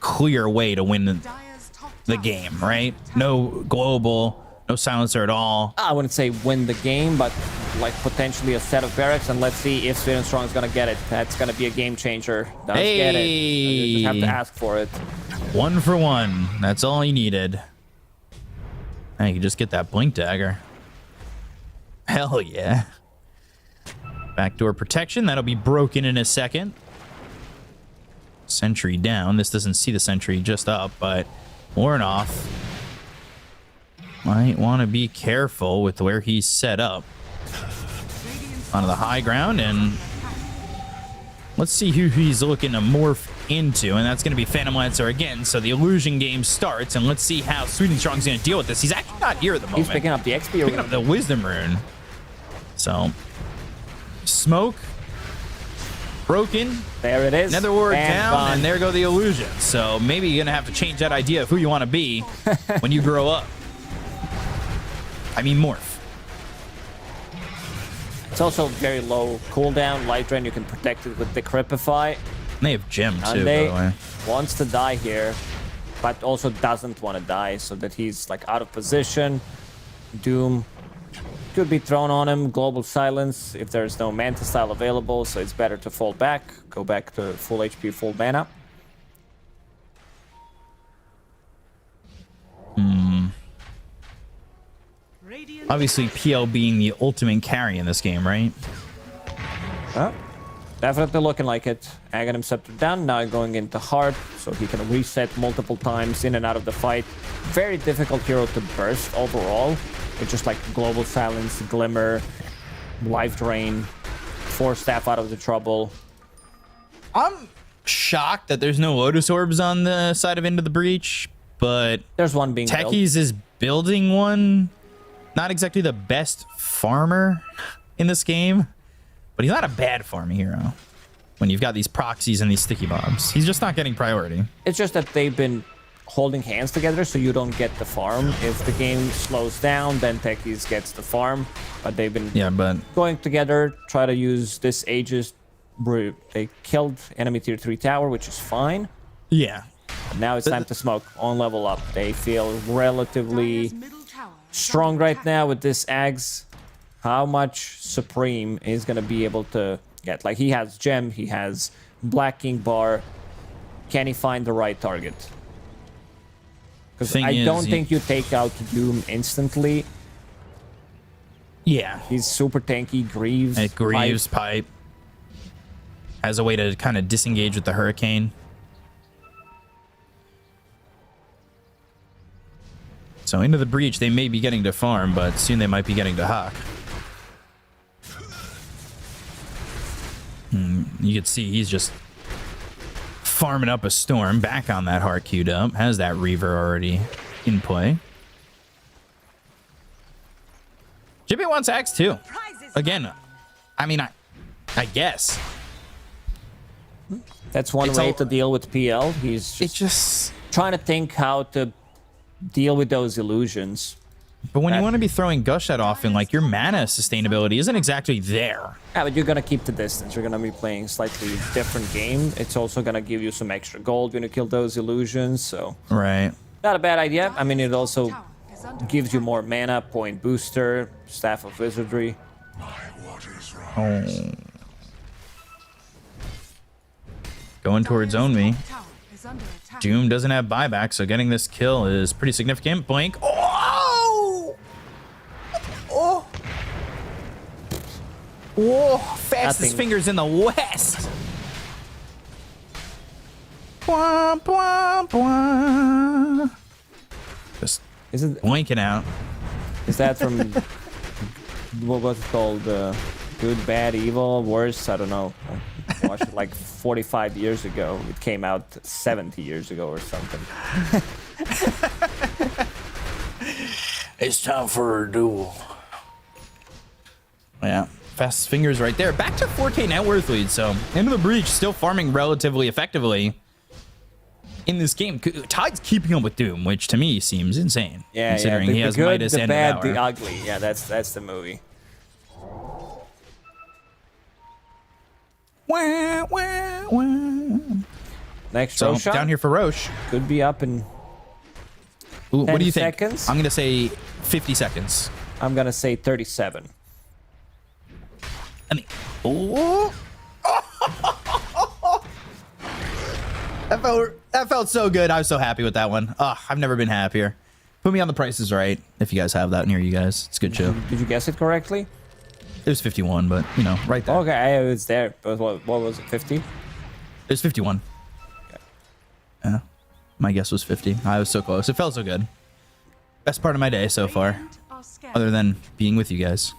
Speaker 3: clear way to win the game, right? No global, no Silencer at all.
Speaker 4: I wouldn't say win the game, but like potentially a set of barracks, and let's see if Sweden Strong is going to get it. That's going to be a game changer. Does get it. You just have to ask for it.
Speaker 3: 1 for 1. That's all he needed. And you can just get that Blink Dagger. Hell yeah. Backdoor protection. That'll be broken in a second. Sentry down. This doesn't see the sentry just up, but Warnoff might want to be careful with where he's set up. Onto the high ground, and let's see who he's looking to morph into, and that's going to be Phantom Lancer again. So the illusion game starts, and let's see how Sweden Strong's going to deal with this. He's actually not here at the moment.
Speaker 4: He's picking up the XP rune.
Speaker 3: Picking up the Wisdom rune. So smoke broken.
Speaker 4: There it is.
Speaker 3: Netherward
Speaker 4: And
Speaker 3: down,
Speaker 4: gone.
Speaker 3: and there go the illusions. So maybe you're gonna have to change that idea of who you want to be when you grow up. I mean, morph.
Speaker 4: It's also very low cooldown. Light Drain, you can protect it with Decrepify.
Speaker 3: They have Gem too, by the
Speaker 4: Ande
Speaker 3: way.
Speaker 4: wants to die here, but also doesn't want to die, so that he's like out of position. Doom could be thrown on him. Global Silence if there's no Manta Style available, so it's better to fall back. Go back to full HP, full mana.
Speaker 5: Radiant
Speaker 3: Obviously, PL being the ultimate carry in this game, right?
Speaker 4: Definitely looking like it. Aghanim Scepter down, now going into Heart, so he can reset multiple times in and out of the fight. Very difficult hero to burst overall. It's just like Global Silence, Glimmer, Life Drain, Force Staff out of the trouble.
Speaker 3: I'm shocked that there's no Lotus Orbs on the side of Into the Breach, but
Speaker 4: There's one being built.
Speaker 3: Techies is building one. Not exactly the best farmer in this game, but he's not a bad farm hero. When you've got these proxies and these sticky bombs, he's just not getting priority.
Speaker 4: It's just that they've been holding hands together, so you don't get the farm. If the game slows down, then Techies gets the farm. But they've been
Speaker 3: but
Speaker 4: going together, try to use this Aegis. They killed enemy tier 3 tower, which is fine.
Speaker 3: yeah,
Speaker 4: Now it's time to smoke on level up. They feel relatively
Speaker 5: Dire's middle tower is
Speaker 4: strong
Speaker 5: under
Speaker 4: right
Speaker 5: attack.
Speaker 4: now with this Ags. How much Supreme is going to be able to get? Like, he has Gem, he has Black King Bar. Can he find the right target? Because
Speaker 3: Thing
Speaker 4: I
Speaker 3: is,
Speaker 4: don't think you take out Doom instantly.
Speaker 3: yeah.
Speaker 4: He's super tanky. Greaves.
Speaker 3: It Greaves pipe as a way to kind of disengage with the Hurricane. So Into the Breach, they may be getting to farm, but soon they might be getting to Hawk. You can see he's just farming up a Storm, back on that Heart queued up, has that Reaver already in play. Jimmy wants Axe too. Again, I mean, I guess.
Speaker 4: That's one
Speaker 3: It's
Speaker 4: way
Speaker 3: all-
Speaker 4: to deal with PL. He's
Speaker 3: It
Speaker 4: just
Speaker 3: just...
Speaker 4: trying to think how to deal with those illusions.
Speaker 3: But when you
Speaker 4: That-
Speaker 3: want to be throwing Gush that often, like, your mana sustainability isn't exactly there.
Speaker 4: Yeah, but you're gonna keep the distance. You're gonna be playing slightly different game. It's also gonna give you some extra gold when you kill those illusions, so
Speaker 3: Right.
Speaker 4: not a bad idea. I mean, it also
Speaker 5: Tower is under
Speaker 4: gives you
Speaker 5: attack.
Speaker 4: more mana, point booster, Staff of Wizardry.
Speaker 3: Going towards Own Me.
Speaker 5: Tower is under attack.
Speaker 3: Doom doesn't have buyback, so getting this kill is pretty significant. Blink. Oh! Oh! Whoa! Fastest
Speaker 4: Nothing.
Speaker 3: fingers in the West. Bwah, bwah, bwah. Just
Speaker 4: Is it?
Speaker 3: blinking out.
Speaker 4: Is that from what was it called? Good, bad, evil, worse? I don't know. I watched it like 45 years ago. It came out 70 years ago or something.
Speaker 3: It's time for a duel. Yeah, fastest fingers right there. Back to 4K net worth lead. So Into the Breach still farming relatively effectively in this game. Tide's keeping up with Doom, which to me seems insane.
Speaker 4: Yeah,
Speaker 3: considering
Speaker 4: yeah.
Speaker 3: he has
Speaker 4: good,
Speaker 3: Midas
Speaker 4: the
Speaker 3: and
Speaker 4: bad,
Speaker 3: Devour.
Speaker 4: the ugly. Yeah, that's the movie.
Speaker 3: Wah, wah, wah.
Speaker 4: Next
Speaker 3: So
Speaker 4: Roshan
Speaker 3: down here for Roche.
Speaker 4: could be up in.
Speaker 3: Ooh, what
Speaker 4: 10
Speaker 3: do you think?
Speaker 4: seconds?
Speaker 3: I'm gonna say 50 seconds.
Speaker 4: I'm gonna say 37.
Speaker 3: I mean, oh. That felt so good. I was so happy with that one. I've never been happier. Put me on the prices right if you guys have that near you guys. It's a good show.
Speaker 4: Did you guess it correctly?
Speaker 3: It was 51, but you know, right there.
Speaker 4: Okay, I was there. But what was it? 50?
Speaker 3: It was 51. Yeah, my guess was 50. I was so close. It felt so good. Best part of my day so far,
Speaker 5: Radiant are scared.
Speaker 3: other than being with you guys.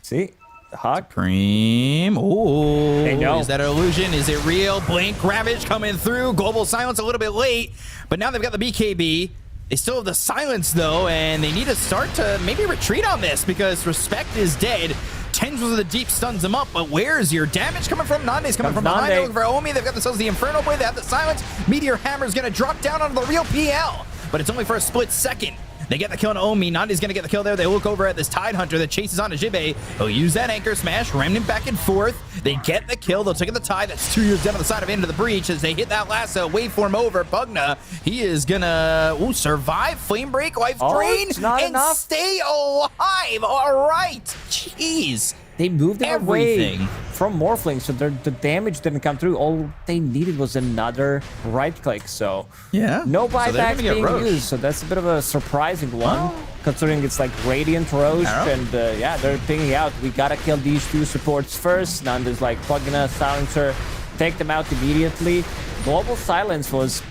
Speaker 4: See, the Hawk.
Speaker 3: Cream. Oh,
Speaker 4: They know.
Speaker 3: is that an illusion? Is it real? Blink, Ravage coming through. Global Silence a little bit late, but now they've got the BKB. They still have the Silence though, and they need to start to maybe retreat on this because Respect is dead. Tendrils of the Deep stuns him up, but where's your damage coming from? Nande's coming from behind. They're looking for Omi. They've got themselves the Inferno Blade. They have the Silence. Meteor Hammer's going to drop down onto the real PL, but it's only for a split second. They get the kill on Omi. Nande's going to get the kill there. They look over at this Tide Hunter that chases on Jibe. He'll use that Anchor Smash, Remnant back and forth. They get the kill. They'll take the Tide. That's 2 years down on the side of Into the Breach as they hit that lasso. Waveform over. Pugna, he is going to survive. Flame Break, Life Drain, and
Speaker 4: enough.
Speaker 3: stay alive. All right. Jeez.
Speaker 4: They moved him away
Speaker 3: Everything.
Speaker 4: from Morphling, so the damage didn't come through. All they needed was another right click, so
Speaker 3: Yeah.
Speaker 4: no
Speaker 3: So they're
Speaker 4: buybacks
Speaker 3: gonna get
Speaker 4: being
Speaker 3: Roche.
Speaker 4: used. So that's a bit of a surprising one, considering it's like Radiant Roche,
Speaker 3: Yeah.
Speaker 4: and yeah, they're picking out. We gotta kill these two supports first. Nanda's like Pugna, Silencer, take them out immediately. Global Silence was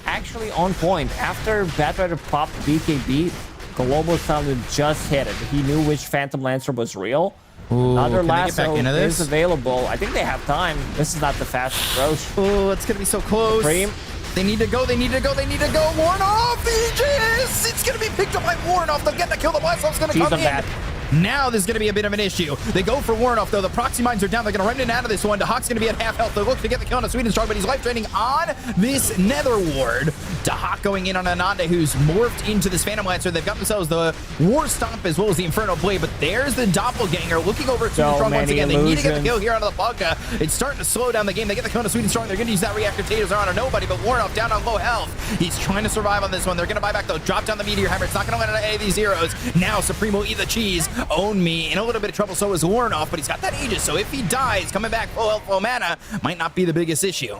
Speaker 4: actually on point. After Batrider popped BKB, Global Silence just hit it. He knew which Phantom Lancer was real.
Speaker 3: Ooh,
Speaker 4: Another
Speaker 3: can they get back
Speaker 4: lasso
Speaker 3: into this?
Speaker 4: is available. I think they have time. This is not the fastest Roche.
Speaker 3: Oh, it's going to be so close.
Speaker 4: Cream.
Speaker 3: They need to go. They need to go. They need to go. Warnoff, Aegis! It's going to be picked up by Warnoff. They'll get the kill. The Blast Off's going to
Speaker 4: She's
Speaker 3: come
Speaker 4: on
Speaker 3: in.
Speaker 4: that.
Speaker 3: Now there's going to be a bit of an issue. They go for Warnoff, though. The proxy mines are down. They're going to remnant out of this one. Dahak's going to be at half health. They look to get the kill on a Sweden Strong, but he's life draining on this Nether Ward. Dahak going in on Anande, who's morphed into this Phantom Lancer. They've got themselves the War Stomp as well as the Inferno Blade, but there's the Doppelganger looking over at Sweden
Speaker 4: So
Speaker 3: Strong once
Speaker 4: many
Speaker 3: again. They need to get the
Speaker 4: illusions.
Speaker 3: kill here onto the Pugna. It's starting to slow down the game. They get the kill on a Sweden Strong. They're going to use that Reactor Taters on nobody, but Warnoff down on low health. He's trying to survive on this one. They're going to buy back, though. Drop down the Meteor Hammer. It's not going to let any of these heroes. Now Supreme will eat the cheese. Own me. In a little bit of trouble, so is Warnoff, but he's got that Aegis, so if he dies, coming back full health, full mana, might not be the biggest issue.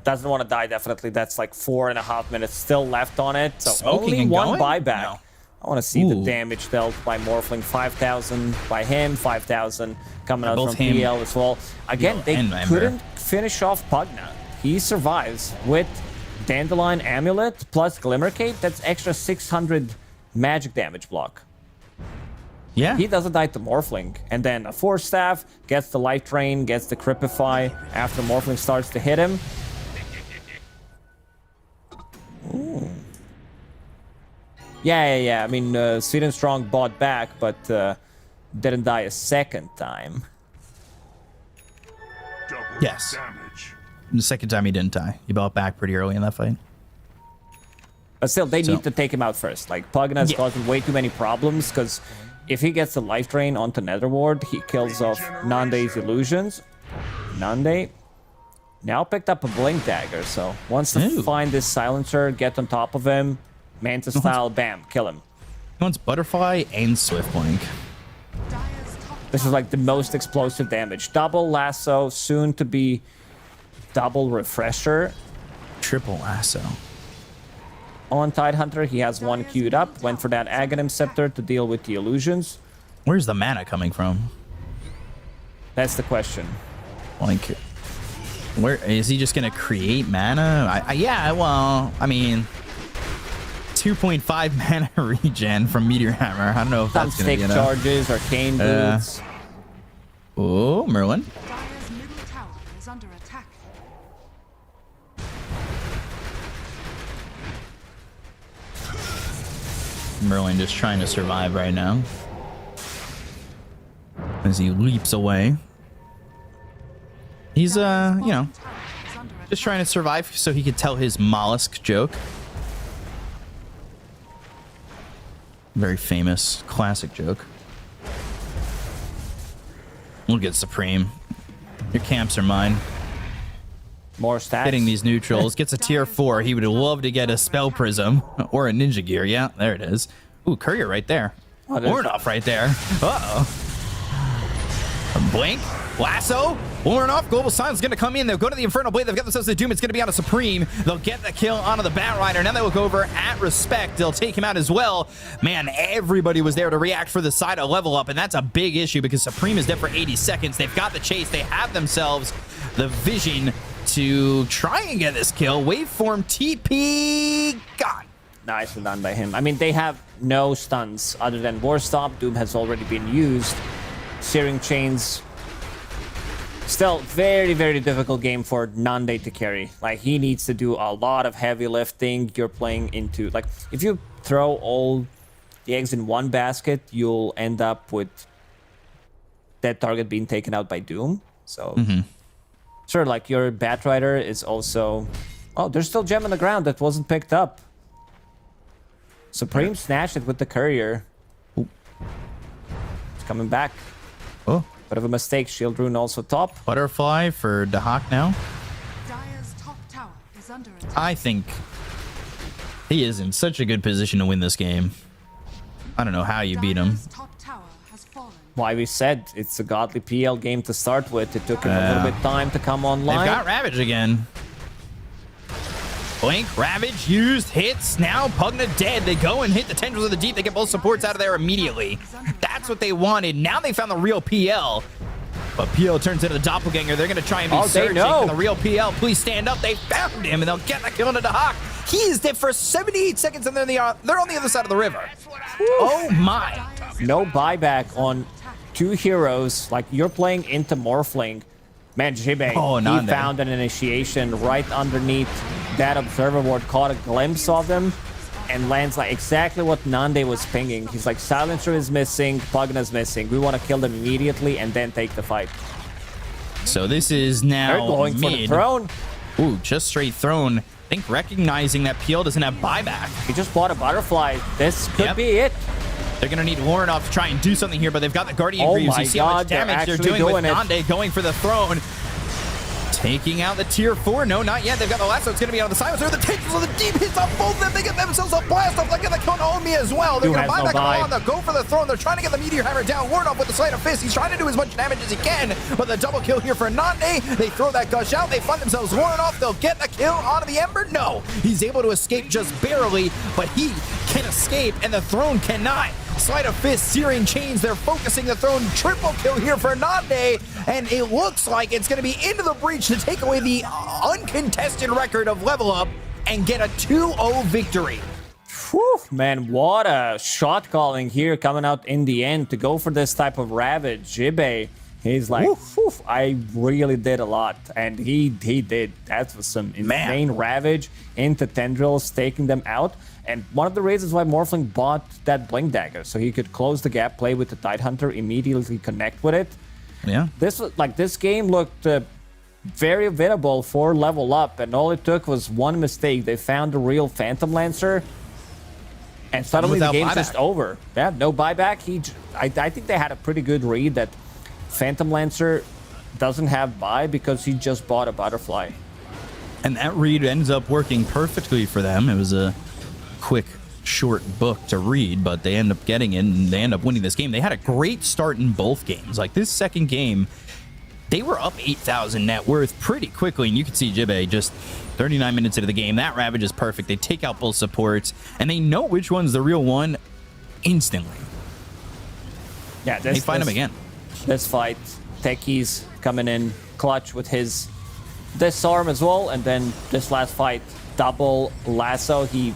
Speaker 4: Doesn't want to die, definitely. That's like 4.5 minutes still left on it. So
Speaker 3: Smoking
Speaker 4: only
Speaker 3: and
Speaker 4: one
Speaker 3: going?
Speaker 4: buyback.
Speaker 3: No.
Speaker 4: I want to see the
Speaker 3: Ooh.
Speaker 4: damage dealt by Morphling. 5,000 by him, 5,000 coming out
Speaker 3: Both
Speaker 4: from
Speaker 3: him,
Speaker 4: PL as well. Again, they
Speaker 3: and Ember.
Speaker 4: couldn't finish off Pugna. He survives with Dandelion Amulet plus Glimmer Cape. That's extra 600 magic damage block.
Speaker 3: Yeah.
Speaker 4: He doesn't die to Morphling. And then a Force Staff, gets the Life Drain, gets the Cripify after Morphling starts to hit him. Ooh. Yeah. I mean, Sweden Strong bought back, but didn't die a second time.
Speaker 3: Yes. The second time he didn't die. He bought back pretty early in that fight.
Speaker 4: But still, they
Speaker 3: So-
Speaker 4: need to take him out first. Like, Pugna's causing way too many problems, because if he gets the Life Drain onto Netherward, he kills off Nande's illusions. Nande now picked up a Blink Dagger, so wants to
Speaker 3: Ooh.
Speaker 4: find this Silencer, get on top of him, Manta style, bam, kill him.
Speaker 3: He wants Butterfly and Swift Blink.
Speaker 5: Dire's top
Speaker 4: This is like the most explosive damage. Double Lasso, soon to be double Refresher.
Speaker 3: Triple Lasso.
Speaker 4: On Tidehunter, he has one queued up, went for that Aghanim Scepter to deal with the illusions.
Speaker 3: Where's the mana coming from?
Speaker 4: That's the question.
Speaker 3: Like, where is he just gonna create mana? Yeah, well, I mean, 2.5 mana regen from Meteor Hammer. I don't know if
Speaker 4: Some
Speaker 3: that's gonna
Speaker 4: stick
Speaker 3: be enough.
Speaker 4: charges, Arcane Boots.
Speaker 3: Oh, Merlin.
Speaker 5: Dire's middle tower is under attack.
Speaker 3: Merlin just trying to survive right now. As he leaps away. He's, you know,
Speaker 5: Tower is under
Speaker 3: just trying to survive so he could tell his mollusk joke. Very famous, classic joke. Look at Supreme. Your camps are mine.
Speaker 4: More stats.
Speaker 3: Hitting these neutrals. Gets a tier 4. He would love to get a Spell Prism or a Ninja Gear. Yeah, there it is. Ooh, Courier right there.
Speaker 4: Oh, there's-
Speaker 3: Warnoff right there. Uh-oh. A Blink. Lasso. Warnoff. Global Silence is going to come in. They'll go to the Infernal Blade. They've got themselves the Doom. It's going to be on a Supreme. They'll get the kill onto the Bat Rider. Now they look over at Respect. They'll take him out as well. Man, everybody was there to react for the side of level up, and that's a big issue because Supreme is dead for 80 seconds. They've got the chase. They have themselves the vision to try and get this kill. Waveform TP gone.
Speaker 4: Nicely done by him. I mean, they have no stuns other than War Stomp. Doom has already been used. Searing Chains. Still, very, very difficult game for Nande to carry. Like, he needs to do a lot of heavy lifting. You're playing into... Like, if you throw all the eggs in one basket, you'll end up with that target being taken out by Doom. So sure, like your Batrider is also... Oh, there's still gem on the ground that wasn't picked up. Supreme snatched it with the courier.
Speaker 3: Ooh.
Speaker 4: It's coming back.
Speaker 3: Oh,
Speaker 4: Bit of a mistake. Shield rune also top.
Speaker 3: butterfly for Dahak now.
Speaker 5: Dire's top tower is under attack.
Speaker 3: I think he is in such a good position to win this game. I don't know how you beat him.
Speaker 5: Dire's top tower has fallen.
Speaker 4: Why we said it's a godly PL game to start with. It took him a little bit time to come online.
Speaker 3: They've got Ravage again. Blink, Ravage used, hits, now Pugna dead. They go and hit the Tendrils of the Deep. They get both supports out of there immediately. That's what they wanted. Now they found the real PL. But PL turns into the doppelganger. They're going to try and be searching for the real PL. Please stand up. They found him, and they'll get the kill into the Hawk. He is dead for 78 seconds, and they're on the other side of the river. Oh, my.
Speaker 4: No buyback on two heroes. Like, you're playing into Morphling. Man, Jibe, he found an initiation right underneath that observer ward, caught a glimpse of him, and lands like exactly what Nande was pinging. He's like, Silencer is missing, Pugna's missing. We want to kill them immediately and then take the fight.
Speaker 3: So this is now
Speaker 4: They're going for the throne.
Speaker 3: Ooh, just straight throne. I think recognizing that PL doesn't have buyback.
Speaker 4: He just bought a butterfly. This could be it.
Speaker 3: They're going to need Laurinov to try and do something here, but they've got the Guardian Greaves. You see how much damage they're doing with Nande going for the throne. Taking out the tier 4. No, not yet. They've got the lasso. It's going to be on the silencer. The Tendrils of the Deep hits on both of them. They get themselves a blast off. They're going to kill Naomi as well. They're going to buy back on. They'll go for the throne. They're trying to get the Meteor Hammer down. Laurinov with the Sleight of Fist. He's trying to do as much damage as he can, but the double kill here for Nande. They throw that gush out. They find themselves Laurinov. They'll get the kill onto the Ember. No, he's able to escape just barely, but he can escape, and the throne cannot. Sleight of Fist, Searing Chains, they're focusing the throne. Triple kill here for Nande, and it looks like it's going to be into the breach to take away the uncontested record of Level Up and get a 2-0 victory.
Speaker 4: Whew, man, what a shot calling here coming out in the end to go for this type of Ravage. Jibe, he's like, whew, I really did a lot, and he did. That was some insane Ravage into Tendrils, taking them out. And one of the reasons why Morphling bought that Blink Dagger, so he could close the gap, play with the Tidehunter, immediately connect with it.
Speaker 3: Yeah.
Speaker 4: This game looked very winnable for Level Up, and all it took was one mistake. They found the real Phantom Lancer, and suddenly the game's just over. Yeah, no buyback. I think they had a pretty good read that Phantom Lancer doesn't have buy because he just bought a butterfly.
Speaker 3: And that read ends up working perfectly for them. It was a quick, short book to read, but they end up getting it, and they end up winning this game. They had a great start in both games. Like, this second game, they were up 8,000 net worth pretty quickly, and you can see Jibe just 39 minutes into the game. That Ravage is perfect. They take out both supports, and they know which one's the real one instantly.
Speaker 4: Yeah,
Speaker 3: they find him again.
Speaker 4: This fight, Techies coming in clutch with his disarm as well, and then this last fight, double lasso. He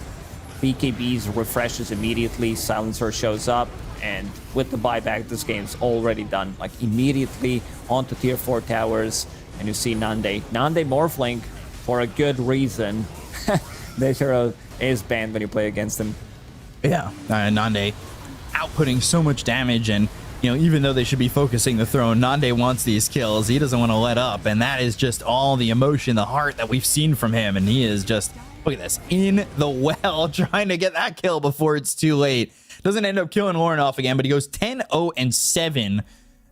Speaker 4: BKBs refreshes immediately, Silencer shows up, and with the buyback, this game's already done. Like, immediately onto tier 4 towers, and you see Nande Morphling for a good reason. This hero is banned when you play against him.
Speaker 3: Yeah, Nande outputting so much damage, and even though they should be focusing the throne, Nande wants these kills. He doesn't want to let up, and that is just all the emotion, the heart that we've seen from him, and he is just, look at this, in the well, trying to get that kill before it's too late. Doesn't end up killing Laurinov again, but he goes 10-0-7,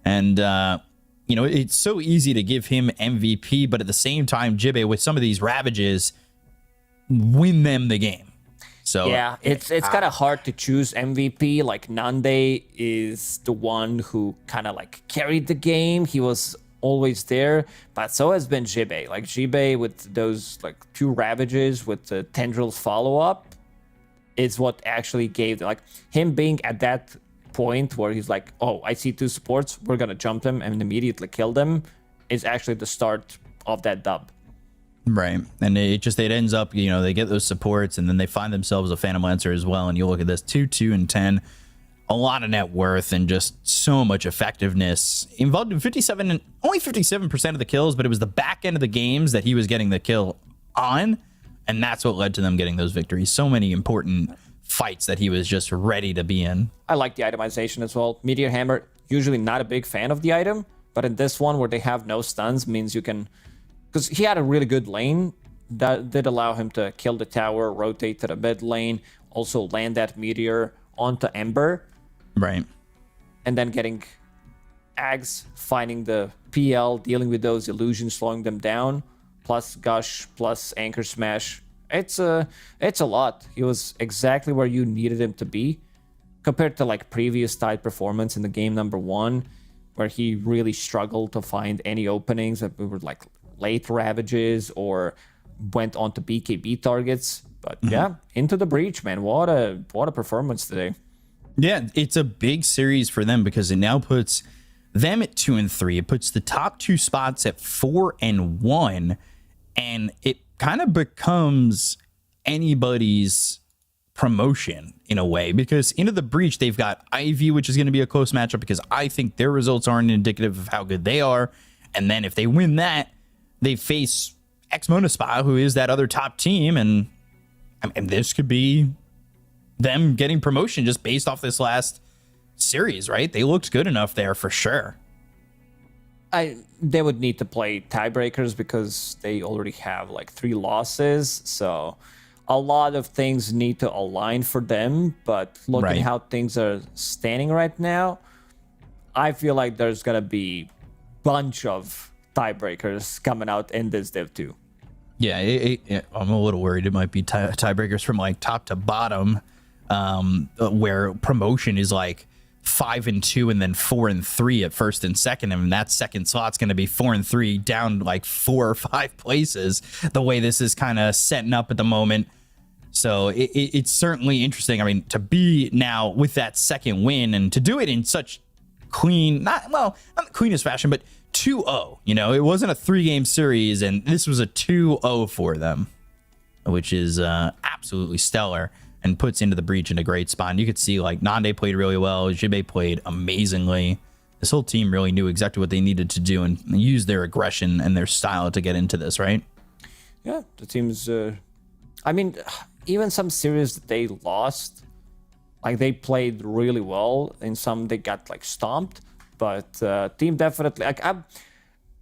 Speaker 3: and it's so easy to give him MVP, but at the same time, Jibe, with some of these Ravages, win them the game. So
Speaker 4: yeah, it's kind of hard to choose MVP. Like, Nande is the one who kind of like carried the game. He was always there, but so has been Jibe. Like, Jibe with those like 2 Ravages with the Tendrils follow-up is what actually gave, like, him being at that point where he's like, oh, I see 2 supports, we're gonna jump them and immediately kill them, is actually the start of that dub.
Speaker 3: Right, and it ends up, they get those supports, and then they find themselves a Phantom Lancer as well, and you look at this, 2-2-10, a lot of net worth, and just so much effectiveness. Involved in only 57% of the kills, but it was the back end of the games that he was getting the kill on, and that's what led to them getting those victories. So many important fights that he was just ready to be in.
Speaker 4: I like the itemization as well. Meteor Hammer, usually not a big fan of the item, but in this one where they have no stuns means you can, because he had a really good lane that did allow him to kill the tower, rotate to the mid lane, also land that meteor onto Ember,
Speaker 3: Right.
Speaker 4: and then getting Ags, finding the PL, dealing with those illusions, slowing them down, plus Gush, plus Anchor Smash. It's a lot. He was exactly where you needed him to be, compared to like previous Tide performance in the game number 1, where he really struggled to find any openings that were like late Ravages or went on to BKB targets. But yeah, into the breach, man. What a performance today.
Speaker 3: Yeah, it's a big series for them because it now puts them at 2 and 3. It puts the top 2 spots at 4 and 1, and it kind of becomes anybody's promotion in a way, because into the breach they've got Ivy, which is going to be a close matchup because I think their results aren't indicative of how good they are. And then if they win that, they face Xmonaspa, who is that other top team, and this could be them getting promotion just based off this last series, right? They looked good enough there for sure.
Speaker 4: They would need to play tiebreakers because they already have like 3 losses, so a lot of things need to align for them. But looking how things are standing right now, I feel like there's gonna be bunch of tiebreakers coming out in this Div 2.
Speaker 3: Yeah, I'm a little worried it might be tiebreakers from like top to bottom, where promotion is like 5 and 2 and then 4 and 3 at first and second, and that second slot's going to be 4 and 3 down like 4 or 5 places, the way this is kind of setting up at the moment. So it's certainly interesting. I mean, to be now with that second win and to do it in such clean, not the cleanest fashion, but 2-0, you know, it wasn't a 3-game series, and this was a 2-0 for them, which is absolutely stellar and puts into the breach in a great spot. And you could see like Nande played really well, Jibe played amazingly. This whole team really knew exactly what they needed to do and use their aggression and their style to get into this, right?
Speaker 4: Yeah, the team's I mean, even some series that they lost, like they played really well. In some they got like stomped, but team definitely like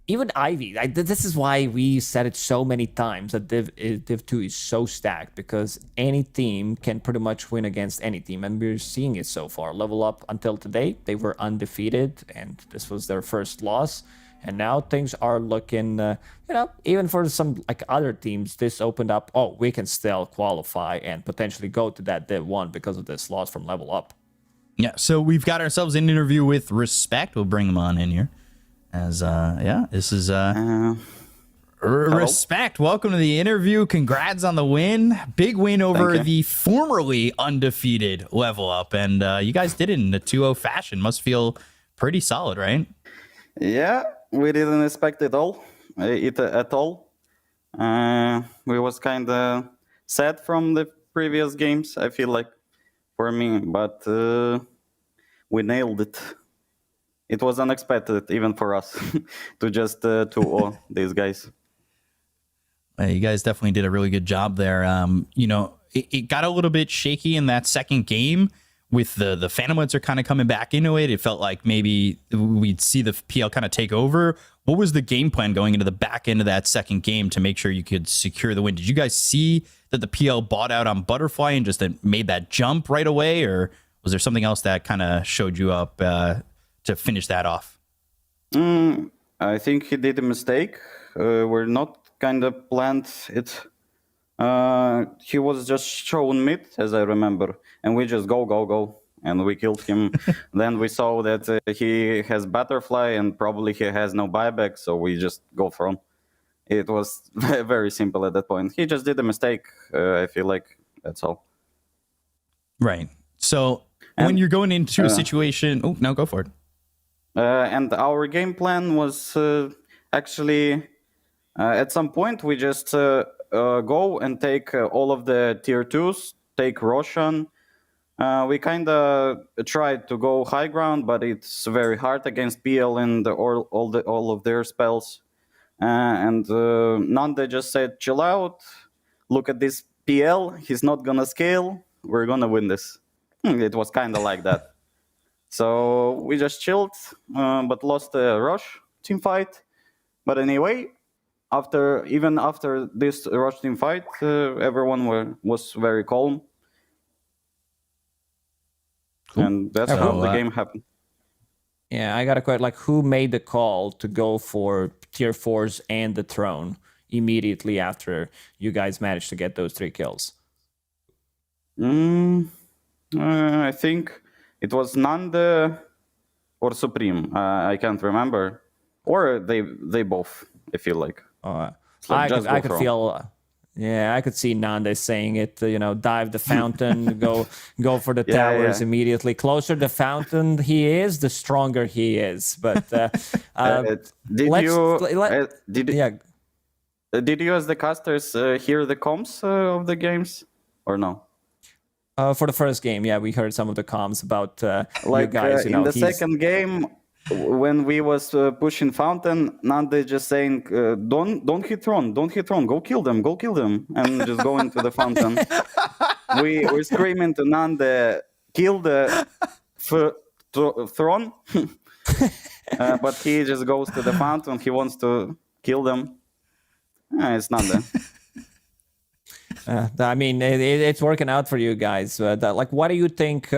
Speaker 4: even Ivy. This is why we said it so many times that Div 2 is so stacked, because any team can pretty much win against any team, and we're seeing it so far. Level Up until today, they were undefeated, and this was their first loss. And now things are looking, even for some like other teams, this opened up. Oh, we can still qualify and potentially go to that Div 1 because of this loss from Level Up.
Speaker 3: Yeah, so we've got ourselves an interview with Respect. We'll bring them on in here. As this is Respect. Welcome to the interview. Congrats on the win. Big win over the formerly undefeated Level Up, and you guys did it in a 2-0 fashion. Must feel pretty solid, right?
Speaker 9: Yeah, we didn't expect it at all. We was kind of sad from the previous games, I feel like, for me, but we nailed it. It was unexpected, even for us, to just 2-0 these guys.
Speaker 3: You guys definitely did a really good job there. It got a little bit shaky in that second game with the Phantom Blitzer kind of coming back into it. It felt like maybe we'd see the PL kind of take over. What was the game plan going into the back end of that second game to make sure you could secure the win? Did you guys see that the PL bought out on Butterfly and just made that jump right away? Or was there something else that kind of showed you up to finish that off?
Speaker 9: I think he did a mistake. We're not kind of planned it. He was just shown mid, as I remember, and we just go, and we killed him. Then we saw that he has Butterfly and probably he has no buyback, so we just go front. It was very simple at that point. He just did a mistake, I feel like. That's all.
Speaker 3: Right. So when you're going into a situation... Oh, no, go for it.
Speaker 9: And our game plan was actually... at some point, we just go and take all of the tier 2s, take Roshan. We kind of tried to go high ground, but it's very hard against PL and all of their spells. And Nande just said, chill out, look at this PL, he's not gonna scale, we're gonna win this. It was kind of like that. So we just chilled, but lost the Rush team fight. But anyway, even after this Rush team fight, everyone was very calm.
Speaker 3: Cool.
Speaker 9: And that's
Speaker 4: Yeah,
Speaker 9: how
Speaker 3: well,
Speaker 9: the game happened.
Speaker 4: Yeah, I got a question. Like, who made the call to go for tier 4s and the throne immediately after you guys managed to get those 3 kills?
Speaker 9: I think it was Nande or Supreme. I can't remember. Or they both, I feel like. It's like just
Speaker 4: I
Speaker 9: go
Speaker 4: could
Speaker 9: through.
Speaker 4: feel, yeah, I could see Nande saying it. You know, dive the fountain, go for the
Speaker 9: Yeah,
Speaker 4: towers
Speaker 9: yeah.
Speaker 4: immediately. Closer the fountain he is, the stronger he is. But
Speaker 9: Did you as the casters hear the comms of the games or no?
Speaker 4: For the first game, yeah, we heard some of the comms about you
Speaker 9: Like
Speaker 4: guys. You
Speaker 9: in
Speaker 4: know,
Speaker 9: the second game, when we was pushing fountain, Nande just saying, "Don't hit throne, go kill them, and just go into the fountain." We're screaming to Nande, "Kill the throne," but he just goes to the fountain. He wants to kill them. It's Nande.
Speaker 4: I mean, it's working out for you guys. Like, what do you think?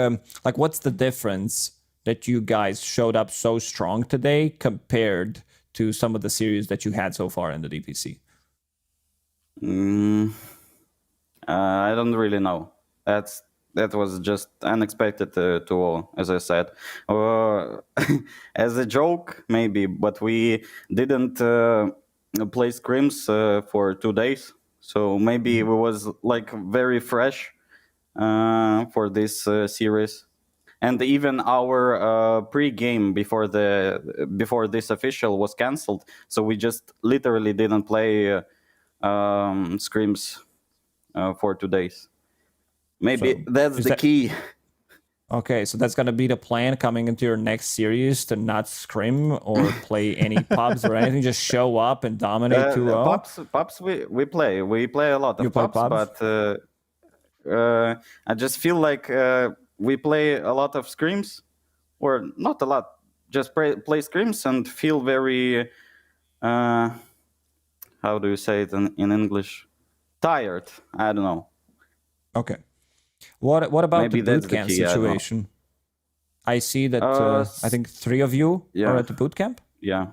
Speaker 4: Like, what's the difference that you guys showed up so strong today compared to some of the series that you had so far in the DPC?
Speaker 9: I don't really know. That was just unexpected to all, as I said. As a joke, maybe, but we didn't play scrims for 2 days. So maybe it was like very fresh for this series, and even our pre-game before this official was cancelled. So we just literally didn't play scrims for 2 days. Maybe
Speaker 4: So
Speaker 9: that's the key.
Speaker 4: Okay, so that's gonna be the plan coming into your next series, to not scrim or play any pubs or anything, just show up and dominate 2-0.
Speaker 9: Pubs we play a lot of
Speaker 4: play
Speaker 9: pubs, but I just feel like we play a lot of scrims, or not a lot, just play scrims and feel very how do you say it in English, tired. I don't know.
Speaker 4: Okay. What about
Speaker 9: Maybe
Speaker 4: the
Speaker 9: that's the
Speaker 4: bootcamp
Speaker 9: key, I don't know.
Speaker 4: situation? I see that I think 3 of you are at the bootcamp.
Speaker 9: Yeah.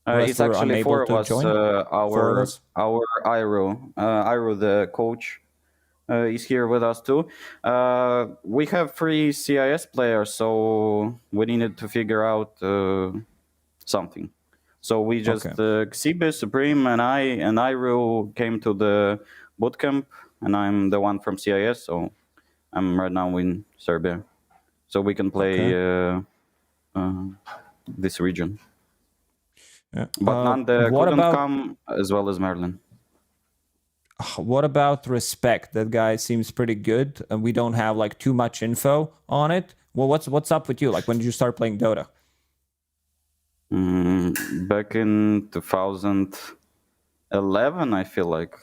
Speaker 4: Rest
Speaker 9: It's
Speaker 4: were
Speaker 9: actually
Speaker 4: unable
Speaker 9: 4 of
Speaker 4: to
Speaker 9: us.
Speaker 4: join? 4 of us?
Speaker 9: Our Iro, the coach, is here with us too. We have 3 CIS players, so we needed to figure out something. So we just Xibe, Supreme, and Iro came to the bootcamp, and I'm the one from CIS, so I'm right now in Serbia, so we can play this region.
Speaker 4: Yeah.
Speaker 9: But Nande couldn't come, as well as Merlin.
Speaker 4: What about Respect? That guy seems pretty good, and we don't have like too much info on it. Well, what's up with you? Like, when did you start playing Dota?
Speaker 9: Back in 2011, I feel like,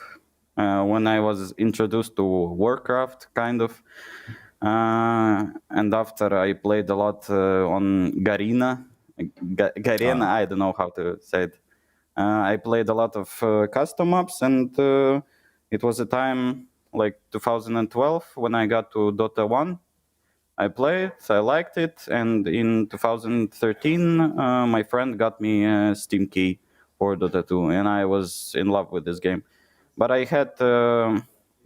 Speaker 9: when I was introduced to Warcraft, kind of, and after I played a lot on Garena. I don't know how to say it. I played a lot of custom maps, and it was a time like 2012 when I got to Dota 1. I played, I liked it, and in 2013, my friend got me a Steam key for Dota 2, and I was in love with this game. But I had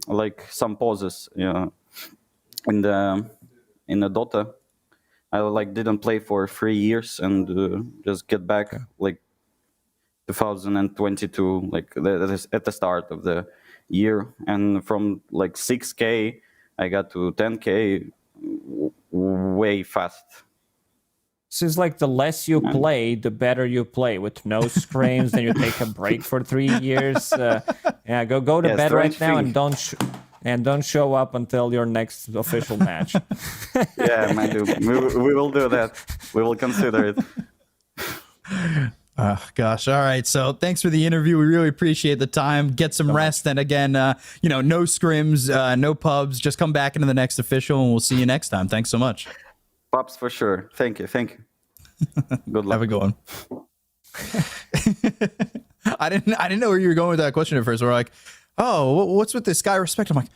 Speaker 9: like some pauses, in the Dota. I like didn't play for 3 years, and just get back like 2022, like at the start of the year, and from like 6K, I got to 10K way fast.
Speaker 4: So it's like the less you play, the better you play. With no scrims, then you take a break for 3 years. Yeah, go to bed right now, and don't show up until your next official match.
Speaker 9: Yeah, man, we will do that. We will consider it.
Speaker 3: Gosh. All right. So thanks for the interview. We really appreciate the time. Get some rest. And again, no scrims, no pubs. Just come back into the next official, and we'll see you next time. Thanks so much.
Speaker 9: Pops for sure. Thank you. Good luck.
Speaker 3: Have a good one. I didn't know where you were going with that question at first. We're like, oh, what's with this guy respect? I'm like,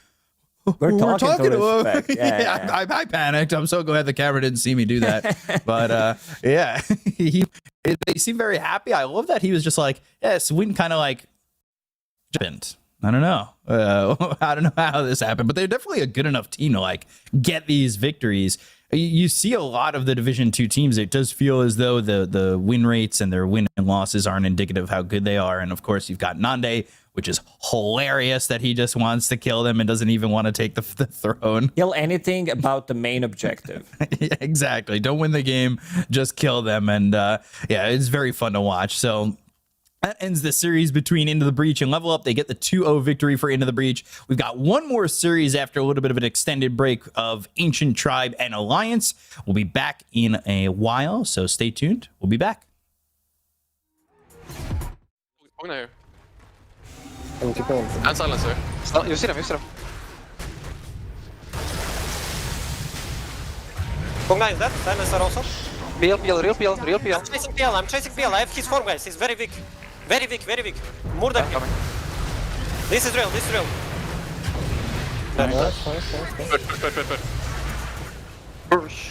Speaker 4: We're talking to
Speaker 3: him.
Speaker 4: respect. Yeah.
Speaker 3: I panicked. I'm so glad the camera didn't see me do that. But yeah, they seem very happy. I love that he was just like, yeah, Sweden kind of like jumped. I don't know. I don't know how this happened, but they're definitely a good enough team to like get these victories. You see a lot of the Division 2 teams. It does feel as though the win rates and their win and losses aren't indicative of how good they are. And of course, you've got Nande, which is hilarious that he just wants to kill them and doesn't even want to take the throne.
Speaker 4: Kill anything about the main objective.
Speaker 3: Yeah, exactly. Don't win the game, just kill them. And yeah, it's very fun to watch. So that ends the series between Into the Breach and Level Up. They get the 2-0 victory for Into the Breach. We've got one more series after a little bit of an extended break of Ancient Tribe and Alliance. We'll be back in a while, so stay tuned. We'll be back.
Speaker 6: Ogna here. And silencer. You see them.
Speaker 7: Pugna is dead. Silencer also.
Speaker 6: Real peel.
Speaker 7: I'm chasing PL. I have his form, guys. He's very weak. Very weak. More than him. This is real.
Speaker 6: Good. Push.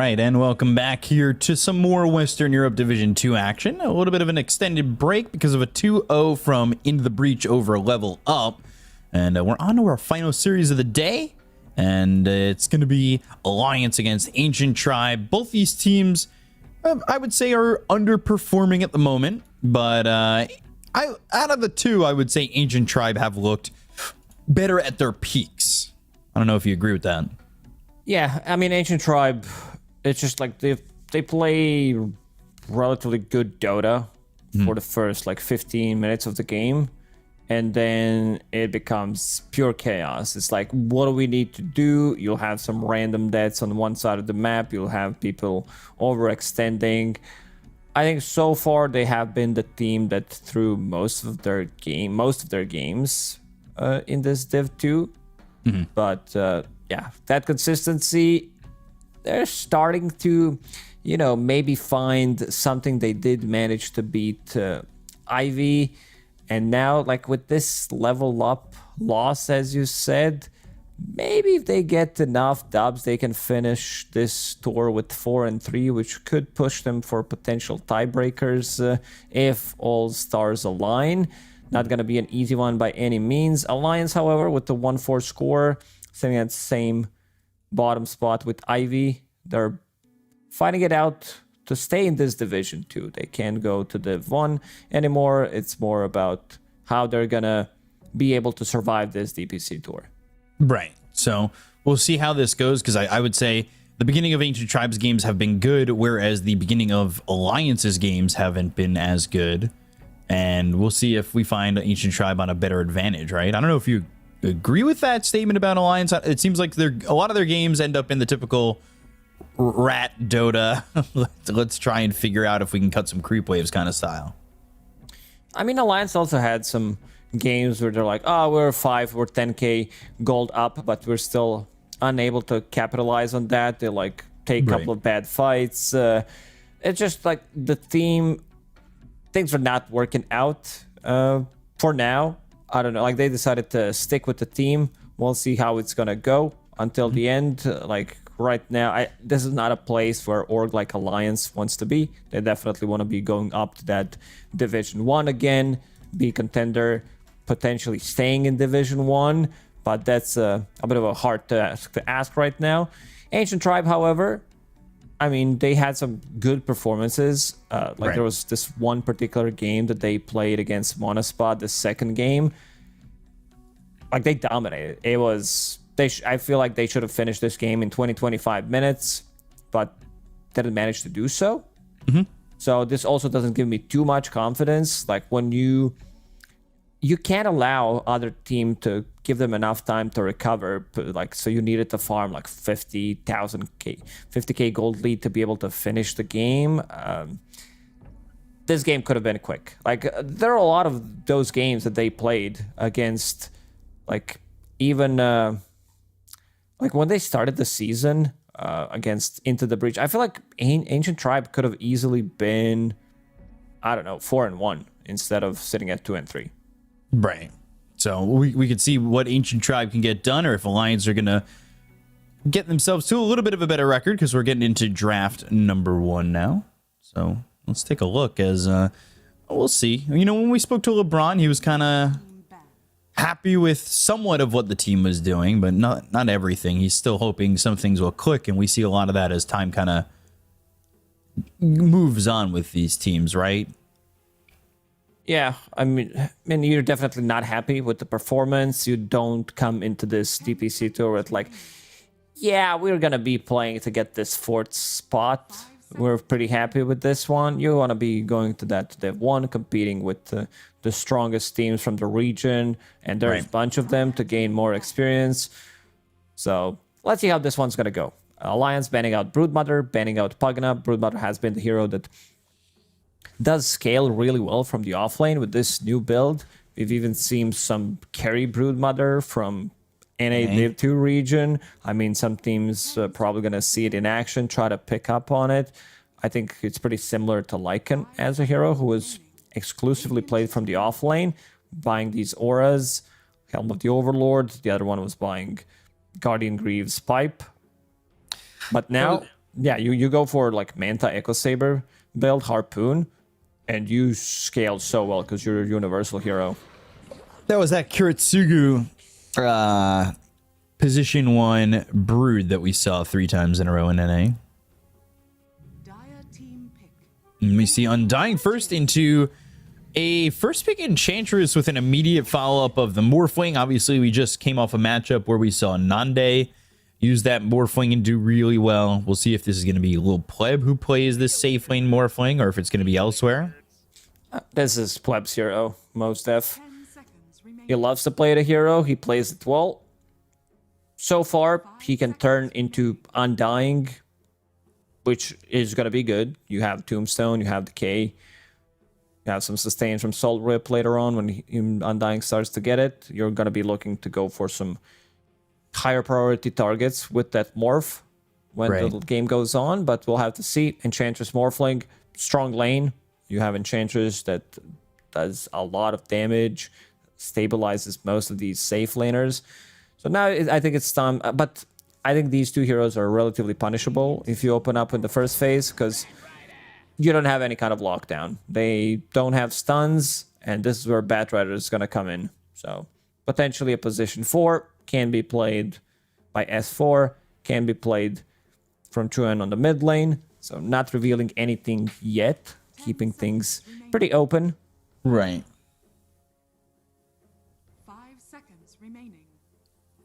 Speaker 3: right, and welcome back here to some more Western Europe Division 2 action. A little bit of an extended break because of a 2-0 from Into the Breach over Level Up. And we're on to our final series of the day. And it's going to be Alliance against Ancient Tribe. Both these teams, I would say, are underperforming at the moment. But out of the two, I would say Ancient Tribe have looked better at their peaks. I don't know if you agree with that.
Speaker 4: Yeah, I mean, Ancient Tribe, it's just like they play relatively good Dota for the first like 15 minutes of the game, and then it becomes pure chaos. It's like, what do we need to do? You'll have some random deaths on one side of the map. You'll have people overextending. I think so far they have been the team that threw most of their games in this Div 2. But yeah, that consistency, they're starting to, maybe find something. They did manage to beat Ivy. And now, like with this level up loss, as you said, maybe if they get enough dubs, they can finish this tour with 4-3, which could push them for potential tiebreakers if all stars align. Not going to be an easy one by any means. Alliance, however, with the 1-4 score, sitting at the same bottom spot with Ivy. They're fighting it out to stay in this Division 2. They can't go to Div 1 anymore. It's more about how they're going to be able to survive this DPC tour.
Speaker 3: Right. So we'll see how this goes, because I would say the beginning of Ancient Tribes games have been good, whereas the beginning of Alliance's games haven't been as good. And we'll see if we find Ancient Tribe on a better advantage, right? I don't know if you agree with that statement about Alliance. It seems like a lot of their games end up in the typical rat Dota. Let's try and figure out if we can cut some creep waves kind of style.
Speaker 4: I mean, Alliance also had some games where they're like, oh, we're 10k gold up, but we're still unable to capitalize on that. They like take a couple of bad fights. It's just like the team, things are not working out for now. I don't know, like they decided to stick with the team. We'll see how it's gonna go until the end. Like right now, this is not a place where org like Alliance wants to be. They definitely want to be going up to that Division 1 again, be contender, potentially staying in Division 1, but that's a bit of a hard task to ask right now. Ancient Tribe, however, I mean, they had some good performances. There was this one particular game that they played against Monospot, the second game. Like, they dominated. It was... I feel like they should have finished this game in 20-25 minutes, but didn't manage to do so. So this also doesn't give me too much confidence. Like, when you can't allow other team to give them enough time to recover. Like, so you needed to farm like 50k gold lead to be able to finish the game. This game could have been quick. Like, there are a lot of those games that they played against, like, even like when they started the season against Into the Breach. I feel like Ancient Tribe could have easily been, I don't know, 4-1 instead of sitting at 2-3.
Speaker 3: Right. So we could see what Ancient Tribe can get done, or if Alliance are going to get themselves to a little bit of a better record, because we're getting into draft number 1 now. So let's take a look as we'll see. When we spoke to LeBron, he was kind of happy with somewhat of what the team was doing, but not everything. He's still hoping some things will click, and we see a lot of that as time kind of moves on with these teams, right?
Speaker 4: Yeah, I mean, you're definitely not happy with the performance. You don't come into this DPC tour with like, yeah, we're going to be playing to get this 4th spot. We're pretty happy with this one. You want to be going to that Div 1, competing with the strongest teams from the region, and there's a bunch of them to gain more experience. So let's see how this one's going to go. Alliance banning out Broodmother, banning out Pugna. Broodmother has been the hero that does scale really well from the offlane with this new build. We've even seen some carry Broodmother from NA Div 2 region. I mean, some teams probably going to see it in action, try to pick up on it. I think it's pretty similar to Lycan as a hero, who was exclusively played from the offlane, buying these auras, Helm of the Overlord. The other one was buying Guardian Greaves Pipe. But now yeah, you go for like Manta Echo Saber build, Harpoon, and you scale so well because you're a universal hero.
Speaker 3: That was that Kiritsugu position 1 Brood that we saw 3 times in a row in NA.
Speaker 5: Dire team pick.
Speaker 3: And we see Undying first into a first pick Enchantress with an immediate follow-up of the Morphling. Obviously, we just came off a matchup where we saw Nande use that Morphling and do really well. We'll see if this is going to be Lil Pleb who plays this safe lane Morphling or if it's going to be elsewhere.
Speaker 4: This is Pleb's hero, most def.
Speaker 5: 10 seconds remaining.
Speaker 4: He loves to play the hero. He plays it well. So far, he can turn into Undying, which is going to be good. You have Tombstone, you have Decay, you have some sustain from Salt Rip later on when Undying starts to get it. You're going to be looking to go for some higher priority targets with that Morph when the game goes on, but we'll have to see. Enchantress Morphling, strong lane. You have Enchantress that does a lot of damage, stabilizes most of these safe laners. So now I think it's time, but I think these 2 heroes are relatively punishable if you open up in the first phase because you don't have any kind of lockdown. They don't have stuns, and this is where Batrider is going to come in. So potentially a position 4 can be played by S4, can be played from Chuan on the mid lane. So not revealing anything yet, keeping things pretty open.
Speaker 3: Right.
Speaker 5: 5 seconds remaining.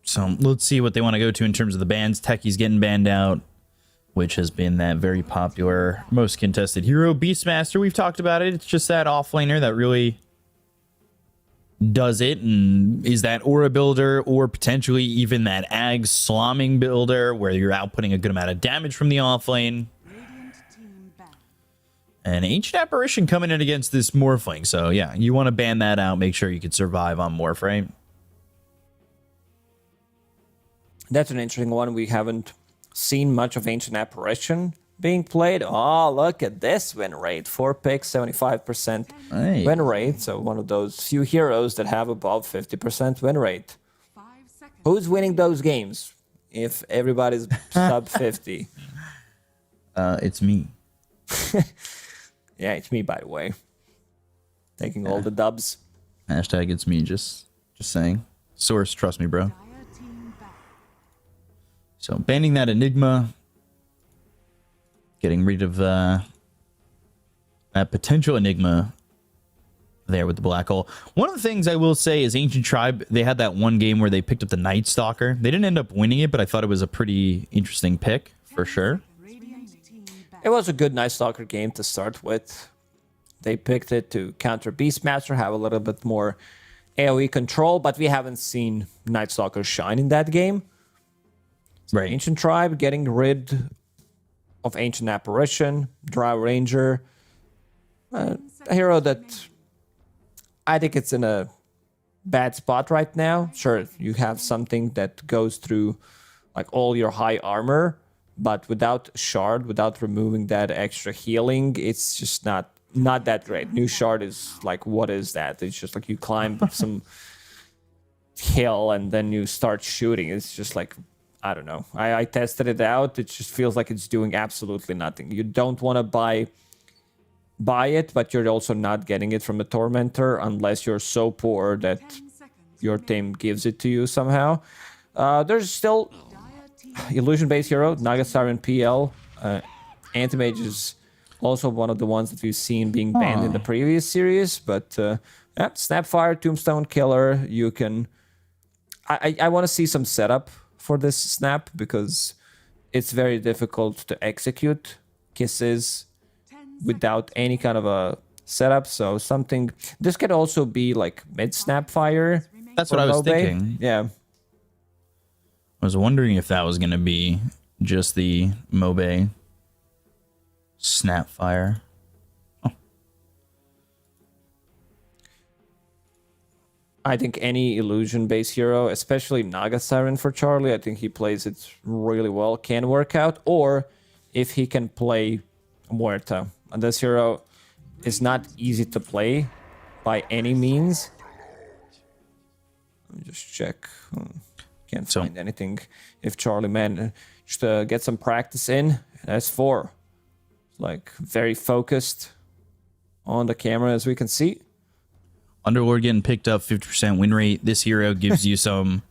Speaker 3: So let's see what they want to go to in terms of the bans. Techie's getting banned out, which has been that very popular, most contested hero. Beastmaster, we've talked about it. It's just that offlaner that really does it, and is that Aura builder or potentially even that Ag Slamming builder where you're outputting a good amount of damage from the offlane.
Speaker 5: Radiant team back.
Speaker 3: And Ancient Apparition coming in against this Morphling. So yeah, you want to ban that out. Make sure you can survive on Morph, right?
Speaker 4: That's an interesting one. We haven't seen much of Ancient Apparition being played. Oh, look at this win rate. 4 picks, 75% win rate. So one of those few heroes that have above 50% win rate.
Speaker 5: 5 seconds.
Speaker 4: Who's winning those games if everybody's sub 50?
Speaker 3: It's me.
Speaker 4: Yeah, it's me, by the way. Taking all the dubs.
Speaker 3: Hashtag it's me, just saying. Source, trust me, bro.
Speaker 5: Dire team back.
Speaker 3: So banning that Enigma. Getting rid of that potential Enigma there with the Black Hole. One of the things I will say is Ancient Tribe, they had that one game where they picked up the Night Stalker. They didn't end up winning it, but I thought it was a pretty interesting pick, for sure.
Speaker 5: Radiant team back.
Speaker 4: It was a good Night Stalker game to start with. They picked it to counter Beastmaster, have a little bit more AoE control, but we haven't seen Night Stalker shine in that game. So
Speaker 3: Right.
Speaker 4: Ancient Tribe getting rid of Ancient Apparition, Drow Ranger, a hero that I think it's in a bad spot right now. Sure, you have something that goes through like all your high armor, but without Shard, without removing that extra healing, it's just not that great. New Shard is like, what is that? It's just like you climb some hill and then you start shooting. It's just like, I don't know. I tested it out. It just feels like it's doing absolutely nothing. You don't want to buy it, but you're also not getting it from a Tormentor unless you're so poor that
Speaker 5: 10 seconds
Speaker 4: your
Speaker 5: remaining.
Speaker 4: team gives it to you somehow. There's still
Speaker 5: Dire team
Speaker 4: illusion-based hero, Naga Siren PL. Anti-Mage is also one of the ones that we've seen being banned in the previous series, but yeah, Snapfire, Tombstone Killer, you can... I want to see some setup for this snap because it's very difficult to execute kisses
Speaker 5: 10
Speaker 4: without any kind of a setup. So something... This could also be like mid-Snapfire.
Speaker 3: That's
Speaker 4: for
Speaker 3: what I was
Speaker 4: Mobe.
Speaker 3: thinking.
Speaker 4: Yeah.
Speaker 3: I was wondering if that was going to be just the Mobe Snapfire.
Speaker 4: I think any illusion-based hero, especially Naga Siren for Charlie, I think he plays it really well, can work out. Or if he can play Muerta. And this hero is not easy to play by any means. Let me just check. Can't find anything. If Charlie managed to get some practice in S4. Like, very focused on the camera, as we can see.
Speaker 3: Underlord getting picked up, 50% win rate. This hero gives you some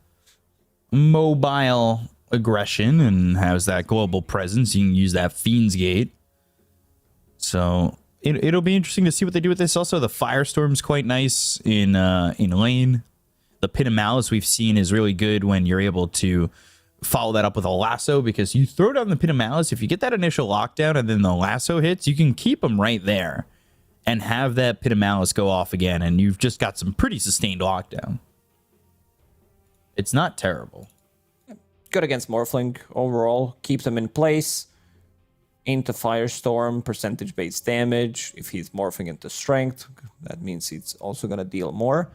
Speaker 3: mobile aggression and has that global presence. You can use that Fiend's Gate. So it'll be interesting to see what they do with this. Also, the Firestorm's quite nice in lane. The Pit of Malice we've seen is really good when you're able to follow that up with a lasso, because you throw down the Pit of Malice, if you get that initial lockdown and then the lasso hits, you can keep them right there and have that Pit of Malice go off again, and you've just got some pretty sustained lockdown. It's not terrible.
Speaker 4: Good against Morphling overall. Keeps him in place. Into Firestorm, percentage-based damage. If he's morphing into Strength, that means he's also going to deal more.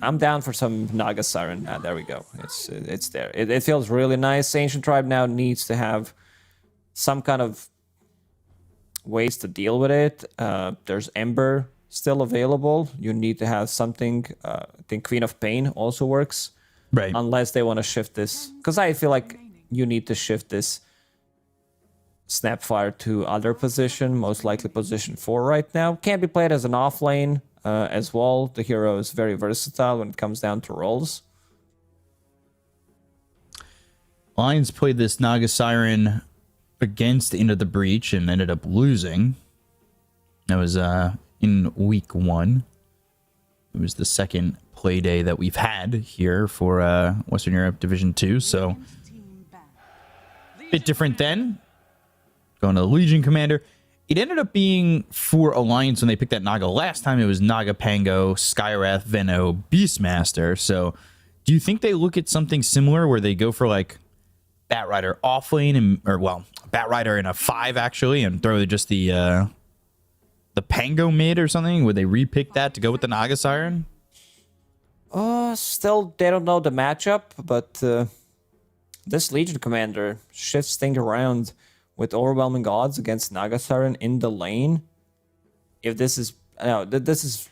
Speaker 4: I'm down for some Naga Siren. There we go. It's there. It feels really nice. Ancient Tribe now needs to have some kind of ways to deal with it. There's Ember still available. You need to have something. I think Queen of Pain also works.
Speaker 3: Right.
Speaker 4: Unless they want to shift this. Because I feel like you need to shift this Snapfire to other position. Most likely position 4 right now. Can't be played as an off lane. As well, the hero is very versatile when it comes down to roles.
Speaker 3: Lions played this Naga Siren against Into the Breach and ended up losing. That was in week 1. It was the second play day that we've had here for Western Europe Division 2, so a bit different then. Going to the Legion Commander. It ended up being for Alliance when they picked that Naga last time. It was Naga Pango, Skywrath, Venno, Beastmaster. So do you think they look at something similar where they go for like Batrider offlane and Batrider in a 5 actually and throw just the Pango mid or something? Would they repick that to go with the Naga Siren?
Speaker 4: Still, they don't know the matchup, but this Legion Commander shifts things around with overwhelming odds against Naga Siren in the lane. If this is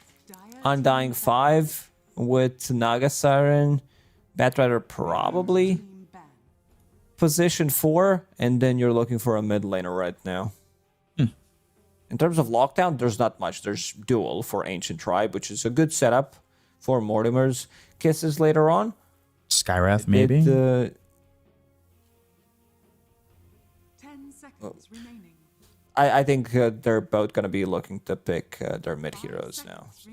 Speaker 4: Undying 5 with Naga Siren, Batrider probably position 4, and then you're looking for a mid laner right now. In terms of lockdown, there's not much. There's Duel for Ancient Tribe, which is a good setup for Mortimer's Kisses later on.
Speaker 3: Skywrath, maybe?
Speaker 5: 10 seconds remaining.
Speaker 4: I think they're both going to be looking to pick their mid heroes now. So.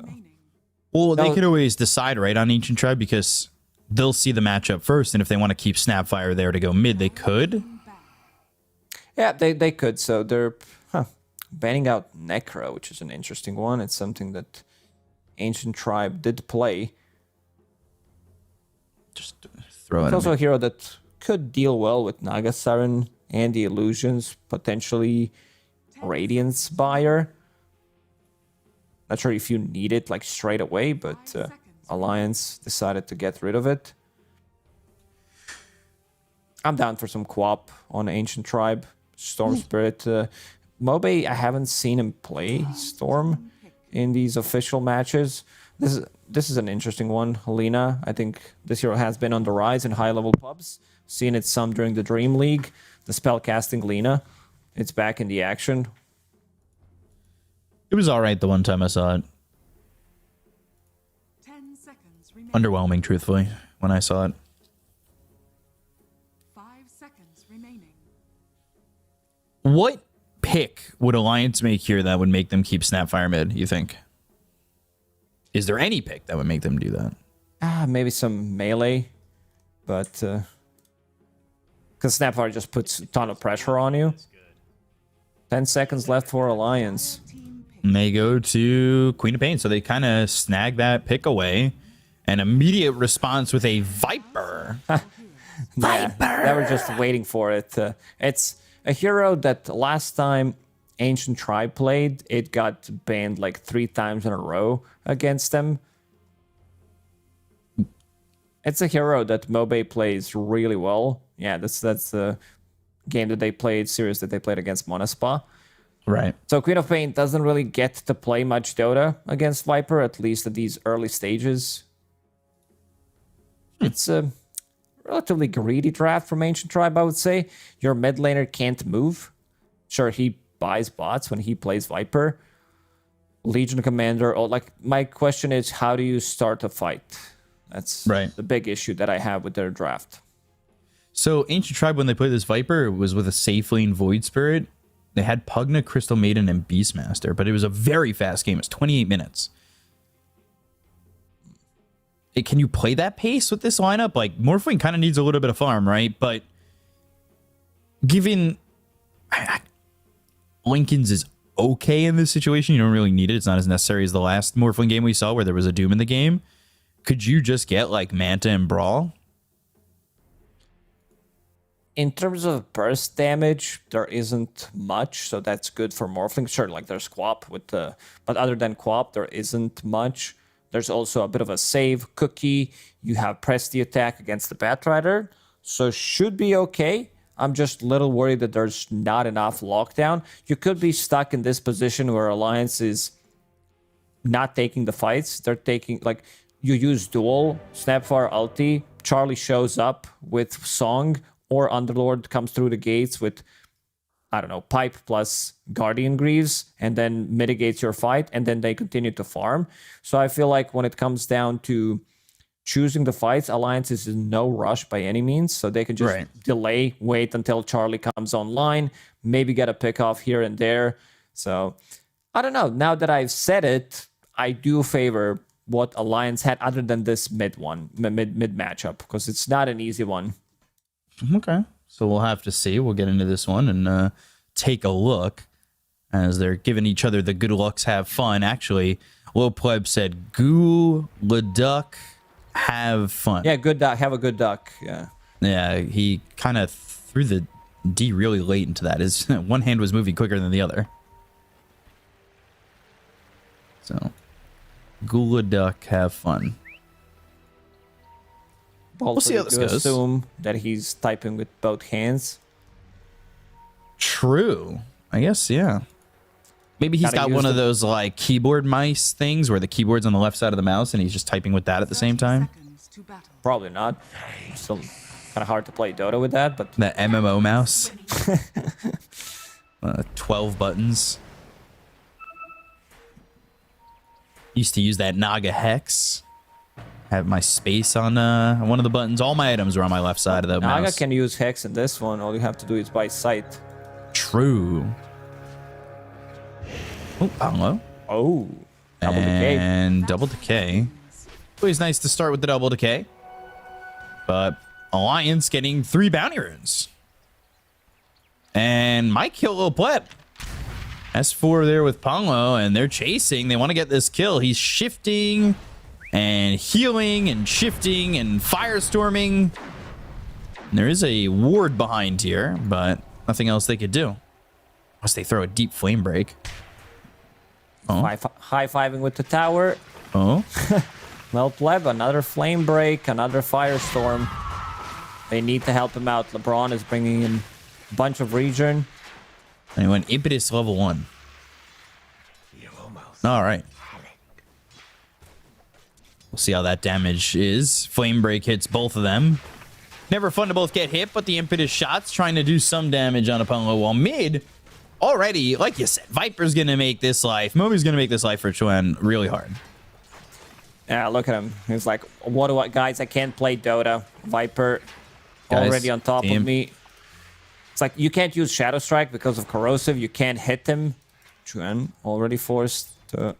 Speaker 3: Well, they could always decide, right, on Ancient Tribe, because they'll see the matchup first, and if they want to keep Snapfire there to go mid, they could.
Speaker 4: Yeah, they could. So they're banning out Necro, which is an interesting one. It's something that Ancient Tribe did play.
Speaker 3: Just throw it.
Speaker 4: It's also a hero that could deal well with Naga Siren and the Illusions, potentially Radiance Buyer. Not sure if you need it like straight away, but Alliance decided to get rid of it. I'm down for some co-op on Ancient Tribe. Storm Spirit. Mobe, I haven't seen him play Storm in these official matches. This is an interesting one. Lina, I think this hero has been on the rise in high-level pubs. Seen it some during the Dream League. The spellcasting Lina. It's back in the action.
Speaker 3: It was all right the one time I saw it.
Speaker 5: 10 seconds remaining.
Speaker 3: Underwhelming, truthfully, when I saw it.
Speaker 5: 5 seconds remaining.
Speaker 3: What pick would Alliance make here that would make them keep Snapfire mid, you think? Is there any pick that would make them do that?
Speaker 4: Maybe some melee, but because Snapfire just puts a ton of pressure on you. 10 seconds left for Alliance.
Speaker 3: And they go to Queen of Pain, so they kind of snag that pick away. An immediate response with a Viper.
Speaker 4: Yeah, they were just waiting for it. It's a hero that last time Ancient Tribe played, it got banned like 3 times in a row against them. It's a hero that Mobe plays really well. Yeah, that's the game that they played, series that they played against Monospa.
Speaker 3: Right.
Speaker 4: So Queen of Pain doesn't really get to play much Dota against Viper, at least at these early stages. It's a relatively greedy draft from Ancient Tribe, I would say. Your mid laner can't move, Sure, he buys bots when he plays Viper. Legion Commander, or like, my question is, how do you start a fight? That's
Speaker 3: right.
Speaker 4: the big issue that I have with their draft.
Speaker 3: So Ancient Tribe, when they played this Viper, it was with a Safe Lane Void Spirit. They had Pugna, Crystal Maiden, and Beastmaster, but it was a very fast game. It's 28 minutes. Can you play that pace with this lineup? Like, Morphling kind of needs a little bit of farm, right? But given Lincoln's is okay in this situation, you don't really need it. It's not as necessary as the last Morphling game we saw where there was a Doom in the game. Could you just get like Manta and Brawl?
Speaker 4: In terms of burst damage, there isn't much, so that's good for Morphling. Sure, like there's Quap with the, but other than Quap, there isn't much. There's also a bit of a save cookie. You have press the attack against the Batrider, so should be okay. I'm just a little worried that there's not enough lockdown. You could be stuck in this position where Alliance is not taking the fights. They're taking, like, you use dual, Snapfire ulti, Charlie shows up with Song, or Underlord comes through the gates with, I don't know, Pipe plus Guardian Greaves, and then mitigates your fight, and then they continue to farm. So I feel like when it comes down to choosing the fights, Alliance is in no rush by any means, so they can just delay, wait until Charlie comes online, maybe get a pick off here and there. So I don't know. Now that I've said it, I do favor what Alliance had, other than this mid matchup, because it's not an easy one.
Speaker 3: Okay, so we'll have to see. We'll get into this one and take a look as they're giving each other the good looks, have fun. Actually, Low Pleb said, "Goo Leduc, have fun."
Speaker 4: Yeah, good duck. Have a good duck. Yeah.
Speaker 3: Yeah, he kind of threw the D really late into that. His one hand was moving quicker than the other. So, Goo Leduc, have fun.
Speaker 4: We'll
Speaker 3: see how this goes.
Speaker 4: Assume that he's typing with both hands.
Speaker 3: True. I guess, yeah. Maybe he's got one of those like keyboard mice things where the keyboard's on the left side of the mouse and he's just typing with that at the same time.
Speaker 4: Probably not. Still kind of hard to play Dota with that, but
Speaker 3: that MMO mouse. 12 buttons. Used to use that Naga Hex. Have my space on one of the buttons. All my items are on my left side of the mouse.
Speaker 4: Naga can use Hex in this one. All you have to do is buy sight.
Speaker 3: True. Oh, hello.
Speaker 4: Oh, double decay.
Speaker 3: And double decay. Always nice to start with the double decay. But Alliance getting 3 bounty runes. And might kill Lil Pleb. S4 there with Ponglo, and they're chasing. They want to get this kill. He's shifting and healing and shifting and firestorming. And there is a ward behind here, but nothing else they could do. Unless they throw a deep flame break. Oh.
Speaker 4: High-fiving with the tower.
Speaker 3: Oh.
Speaker 4: Well, Pleb, another flame break, another firestorm. They need to help him out. LeBron is bringing in a bunch of regen.
Speaker 3: And he went Impetus level 1. All right. We'll see how that damage is. Flame break hits both of them. Never fun to both get hit, but the Impetus shots trying to do some damage on a Ponglo. While mid, already, like you said, Viper's going to make this life. Moby's going to make this life for Chuan really hard.
Speaker 4: Yeah, look at him. He's like, what do I, guys, I can't play Dota. Viper already on top of me. It's like, you can't use Shadow Strike because of Corrosive. You can't hit him. Chuan already forced to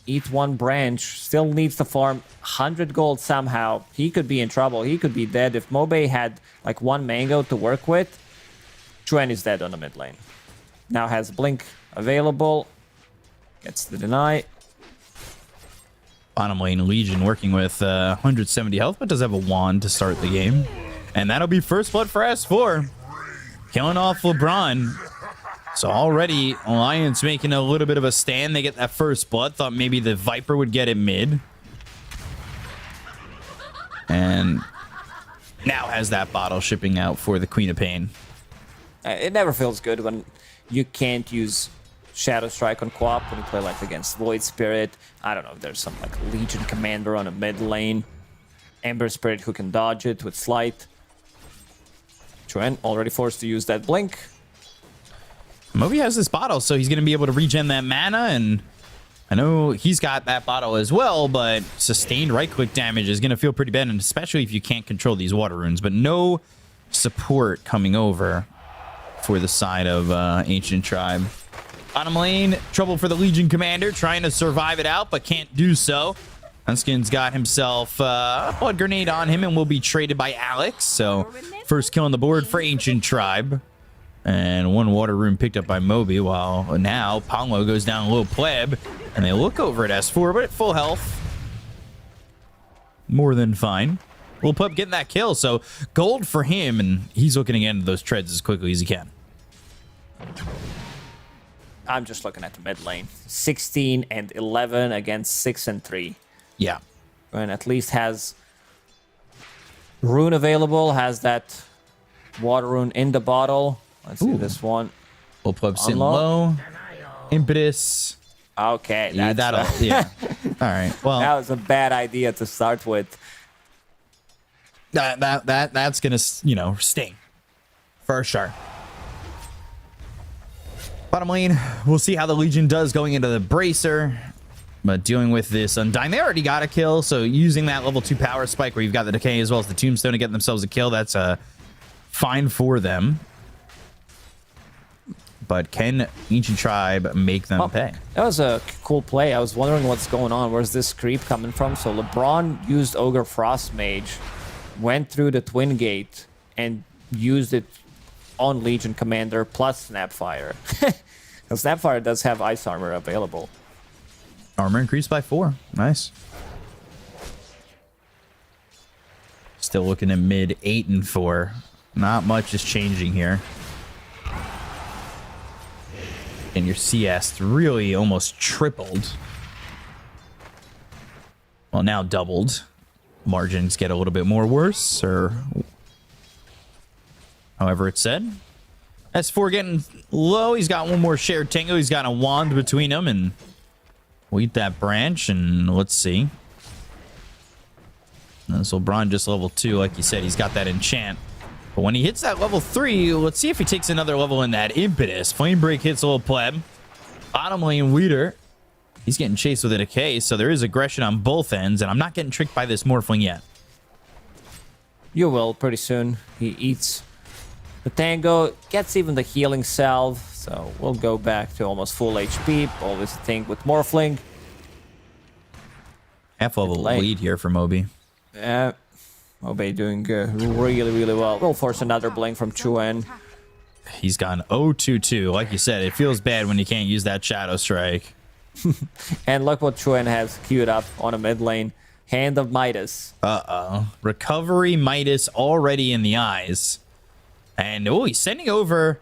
Speaker 4: eat one branch. Still needs to farm 100 gold somehow. He could be in trouble. He could be dead. If Mobe had like 1 mango to work with, Chuan is dead on the mid lane. Now has Blink available. Gets the deny.
Speaker 3: Bottom lane, Legion working with 170 health, but does have a wand to start the game. And that'll be first blood for S4. Killing off LeBron. So already, Alliance making a little bit of a stand. They get that first blood. Thought maybe the Viper would get it mid. And now has that bottle shipping out for the Queen of Pain.
Speaker 4: It never feels good when you can't use Shadow Strike on Quap when you play like against Void Spirit. I don't know if there's some like Legion Commander on a mid lane. Ember Spirit who can dodge it with Slight. Chuan already forced to use that Blink.
Speaker 3: Moby has this bottle, so he's going to be able to regen that mana, and I know he's got that bottle as well, but sustained right-click damage is going to feel pretty bad, and especially if you can't control these water runes. But no support coming over for the side of Ancient Tribe. Bottom lane, trouble for the Legion Commander, trying to survive it out, but can't do so. Hunskin's got himself a blood grenade on him and will be traded by Alex. So first kill on the board for Ancient Tribe. And one water rune picked up by Moby, while now Ponglo goes down a little pleb. And they look over at S4, but at full health. More than fine. Little pleb getting that kill, so gold for him, and he's looking to get into those treads as quickly as he can.
Speaker 4: I'm just looking at the mid lane. 16 and 11 against 6 and 3.
Speaker 3: Yeah.
Speaker 4: And at least has rune available, has that water rune in the bottle. Let's see this one.
Speaker 3: Little pleb sitting low. Impetus.
Speaker 4: Okay.
Speaker 3: Yeah, that'll, yeah. All right. Well,
Speaker 4: that was a bad idea to start with.
Speaker 3: That's gonna, you know, sting for sure. Bottom lane, we'll see how the Legion does going into the Bracer, but dealing with this Undying, they already got a kill, so using that level 2 power spike where you've got the Decay as well as the Tombstone to get themselves a kill, that's fine for them. But can Ancient Tribe make them pay?
Speaker 4: That was a cool play. I was wondering what's going on. Where's this creep coming from? So LeBron used Ogre Frost Mage, went through the Twin Gate, and used it on Legion Commander plus Snapfire. Because Snapfire does have Ice Armor available.
Speaker 3: Armor increased by 4. Nice. Still looking at mid 8 and 4. Not much is changing here. And your CS really almost tripled. Well, now doubled. Margins get a little bit more worse, or however it's said. S4 getting low. He's got one more shared tango. He's got a wand between them, and we'll eat that branch, and let's see. So LeBron just level 2, like you said, he's got that enchant. But when he hits that level 3, let's see if he takes another level in that Impetus. Flame Break hits a little pleb. Bottom lane Weeder. He's getting chased with a Decay, so there is aggression on both ends, and I'm not getting tricked by this Morphling yet.
Speaker 4: You will pretty soon. He eats the Tango, gets even the healing salve, so we'll go back to almost full HP. Always a thing with Morphling.
Speaker 3: Half level lead here for Moby.
Speaker 4: Yeah. Moby doing really, really well. We'll force another blink from Chuen.
Speaker 3: He's gone 0-2-2. Like you said, it feels bad when you can't use that Shadow Strike.
Speaker 4: And look what Chuen has queued up on a mid lane. Hand of Midas.
Speaker 3: Uh-oh. Recovery Midas already in the eyes. And, oh, he's sending over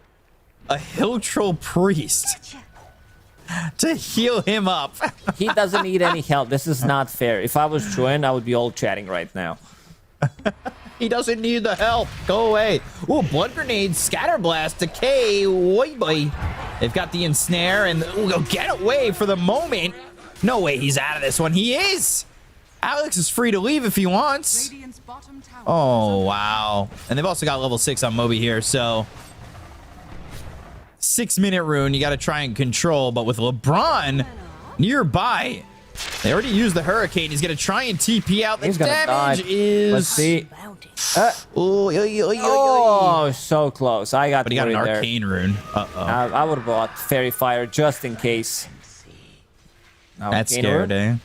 Speaker 3: a Hill Troll Priest to heal him up.
Speaker 4: He doesn't need any help. This is not fair. If I was Chuen, I would be all chatting right now.
Speaker 3: He doesn't need the help. Go away. Oh, Blood Grenade, Scatter Blast, Decay. Oi, boy. They've got the Ensnare, and we'll get away for the moment. No way he's out of this one. He is. Alex is free to leave if he wants. Oh, wow. And they've also got level 6 on Moby here, so 6-minute rune you got to try and control, but with LeBron nearby, they already used the Hurricane. He's going to try and TP out. The damage is...
Speaker 4: Let's see. Oh, so close. I got
Speaker 3: but he got an Arcane rune. Uh-oh.
Speaker 4: I would have bought Fairy Fire just in case.
Speaker 3: That's scared, eh?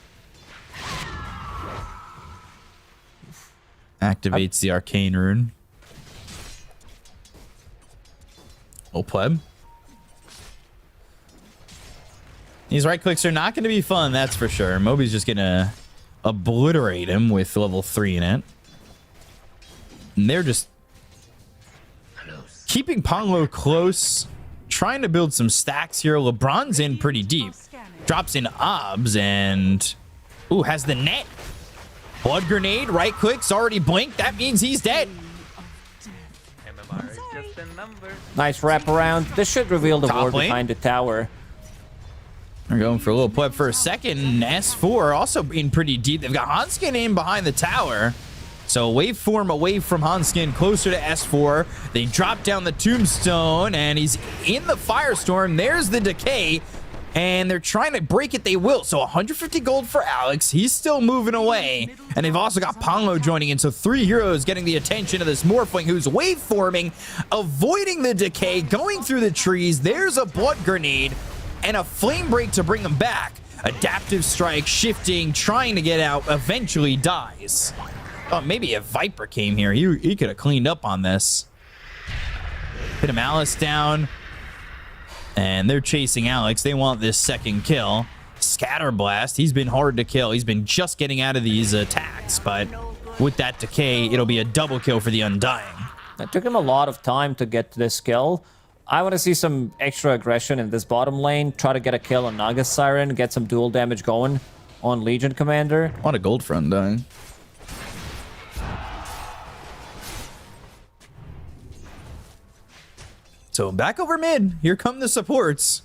Speaker 3: Activates the Arcane rune. Oh, pleb. These right clicks are not going to be fun, that's for sure. Moby's just going to obliterate him with level 3 in it. And they're just keeping Ponglo close, trying to build some stacks here. LeBron's in pretty deep. Drops in Obs and... Ooh, has the net. Blood Grenade, right clicks, already blinked. That means he's dead.
Speaker 4: Nice wraparound. This should reveal the ward behind the tower.
Speaker 3: They're going for a little pleb for a second. S4 also being pretty deep. They've got Hanskin in behind the tower. So waveform away from Hanskin, closer to S4. They drop down the tombstone, and he's in the firestorm. There's the decay, and they're trying to break it. They will. So 150 gold for Alex. He's still moving away, and they've also got Pongo joining in. So 3 heroes getting the attention of this Morphling, who's waveforming, avoiding the decay, going through the trees. There's a blood grenade and a flame break to bring them back. Adaptive strike, shifting, trying to get out, eventually dies. Oh, maybe if Viper came here, he could have cleaned up on this. Hit him Alice down. And they're chasing Alex. They want this second kill. Scatterblast, he's been hard to kill. He's been just getting out of these attacks. But with that decay, it'll be a double kill for the Undying.
Speaker 4: It took him a lot of time to get to this kill. I want to see some extra aggression in this bottom lane. Try to get a kill on Naga Siren. Get some dual damage going on Legion Commander.
Speaker 3: A lot of gold for Undying. So back over mid. Here come the supports.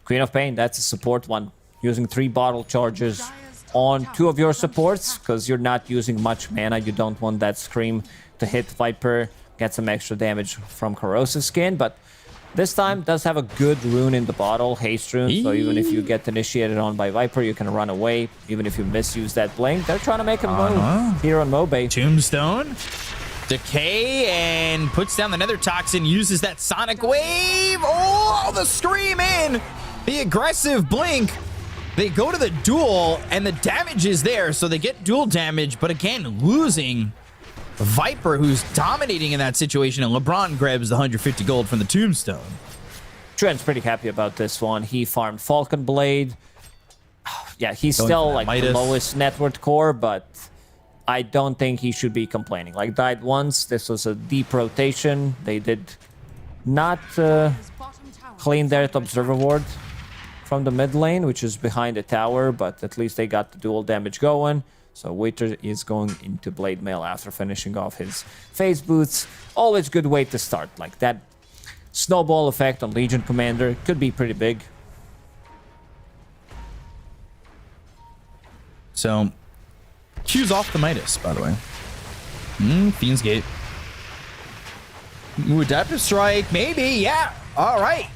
Speaker 4: Queen of Pain, that's a support one. Using 3 bottle charges on 2 of your supports because you're not using much mana. You don't want that Scream to hit Viper. Get some extra damage from Corrosive Skin, but this time does have a good rune in the bottle, Haste Rune. So even if you get initiated on by Viper, you can run away. Even if you misuse that blink, they're trying to make a move here on Mobe.
Speaker 3: Tombstone. Decay and puts down the Nether Toxin, uses that Sonic Wave. Oh, the Scream in. The aggressive blink. They go to the duel, and the damage is there, so they get dual damage, but again, losing Viper, who's dominating in that situation, and LeBron grabs the 150 gold from the Tombstone.
Speaker 4: Trent's pretty happy about this one. He farmed Falcon Blade. Yeah, he's still like the lowest net worth core, but I don't think he should be complaining. Like, died once. This was a deep rotation. They did not clean their Observer Ward from the mid lane, which is behind the tower, but at least they got the dual damage going. So Waiter is going into Blade Mail after finishing off his phase boots. Always good way to start. Like, that snowball effect on Legion Commander could be pretty big.
Speaker 3: So Q's off the Midas, by the way. Fiend's Gate. Ooh, Adaptive Strike, maybe, yeah. All right.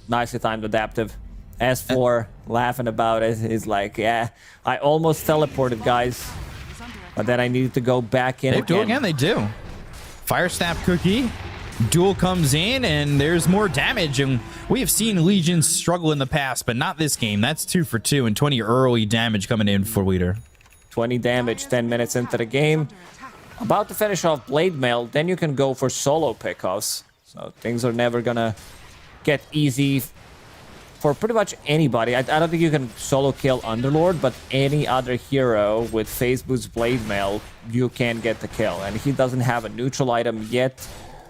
Speaker 4: Nicely timed Adaptive. S4 laughing about it. He's like, yeah, I almost teleported, guys. But then I needed to go back in
Speaker 3: They do again, they do. Fire Snap Cookie. Duel comes in, and there's more damage. And we have seen Legions struggle in the past, but not this game. That's 2 for 2 and 20 early damage coming in for Weeder.
Speaker 4: 20 damage, 10 minutes into the game. About to finish off Blade Mail, then you can go for solo pickoffs. So things are never gonna get easy for pretty much anybody. I don't think you can solo kill Underlord, but any other hero with Phase Boost Blade Mail, you can get the kill. And he doesn't have a neutral item yet,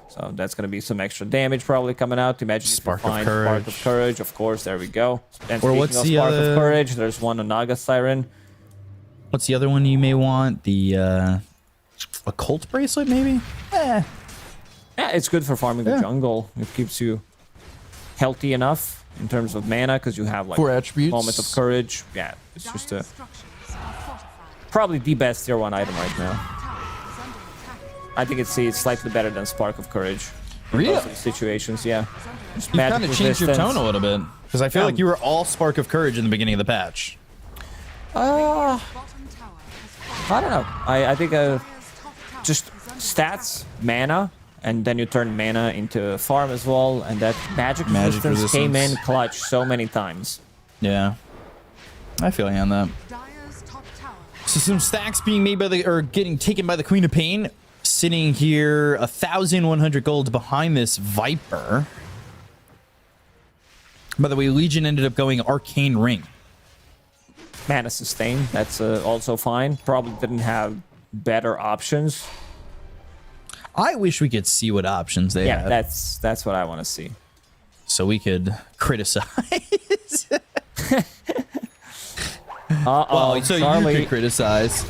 Speaker 4: so that's gonna be some extra damage probably coming out. Imagine
Speaker 3: Spark
Speaker 4: if you
Speaker 3: of
Speaker 4: find
Speaker 3: Courage.
Speaker 4: Spark of Courage, of course, there we go. And
Speaker 3: Or
Speaker 4: speaking
Speaker 3: what's
Speaker 4: of
Speaker 3: the
Speaker 4: Spark of Courage, there's one on Naga Siren.
Speaker 3: What's the other one you may want? The Occult Bracelet, maybe?
Speaker 4: Yeah, it's good for farming the jungle. It keeps you healthy enough in terms of mana because you have like
Speaker 3: 4 attributes.
Speaker 4: Moment of Courage. Yeah, it's just probably the best tier 1 item right now. I think it's slightly better than Spark of Courage. In
Speaker 3: Really?
Speaker 4: most of the situations, yeah. Just
Speaker 3: You've kind
Speaker 4: magic
Speaker 3: of changed your
Speaker 4: resistance.
Speaker 3: tone a little bit. Because I feel like you were all Spark of Courage in the beginning of the patch.
Speaker 4: I don't know. I think just stats, mana, and then you turn mana into farm as well, and that magic resistance came in clutch so many times.
Speaker 3: Yeah. I feel you on that. So some stacks being made by getting taken by the Queen of Pain. Sitting here 1,100 gold behind this Viper. By the way, Legion ended up going Arcane Ring.
Speaker 4: Mana sustain, that's also fine. Probably didn't have better options.
Speaker 3: I wish we could see what options they
Speaker 4: Yeah,
Speaker 3: have.
Speaker 4: that's what I want to see.
Speaker 3: So we could criticize.
Speaker 4: Well,
Speaker 3: so
Speaker 4: Charlie,
Speaker 3: you could criticize.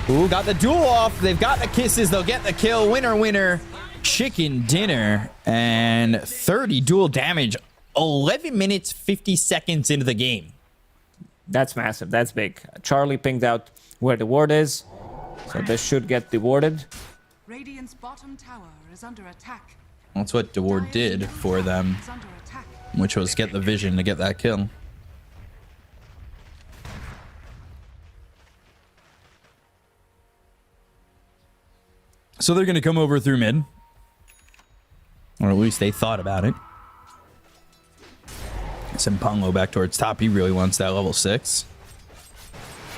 Speaker 3: Ooh, got the duel off. They've got the kisses. They'll get the kill. Winner, winner. Chicken dinner. And 30 dual damage. 11 minutes, 50 seconds into the game.
Speaker 4: that's massive. That's big. Charlie pinged out where the ward is. So this should get dewarded.
Speaker 5: Radiant's bottom tower is under attack.
Speaker 3: That's what Deward did for them,
Speaker 5: Is under attack.
Speaker 3: which was get the vision to get that kill. So they're going to come over through mid. Or at least they thought about it. Send Ponglo back towards top. He really wants that level 6.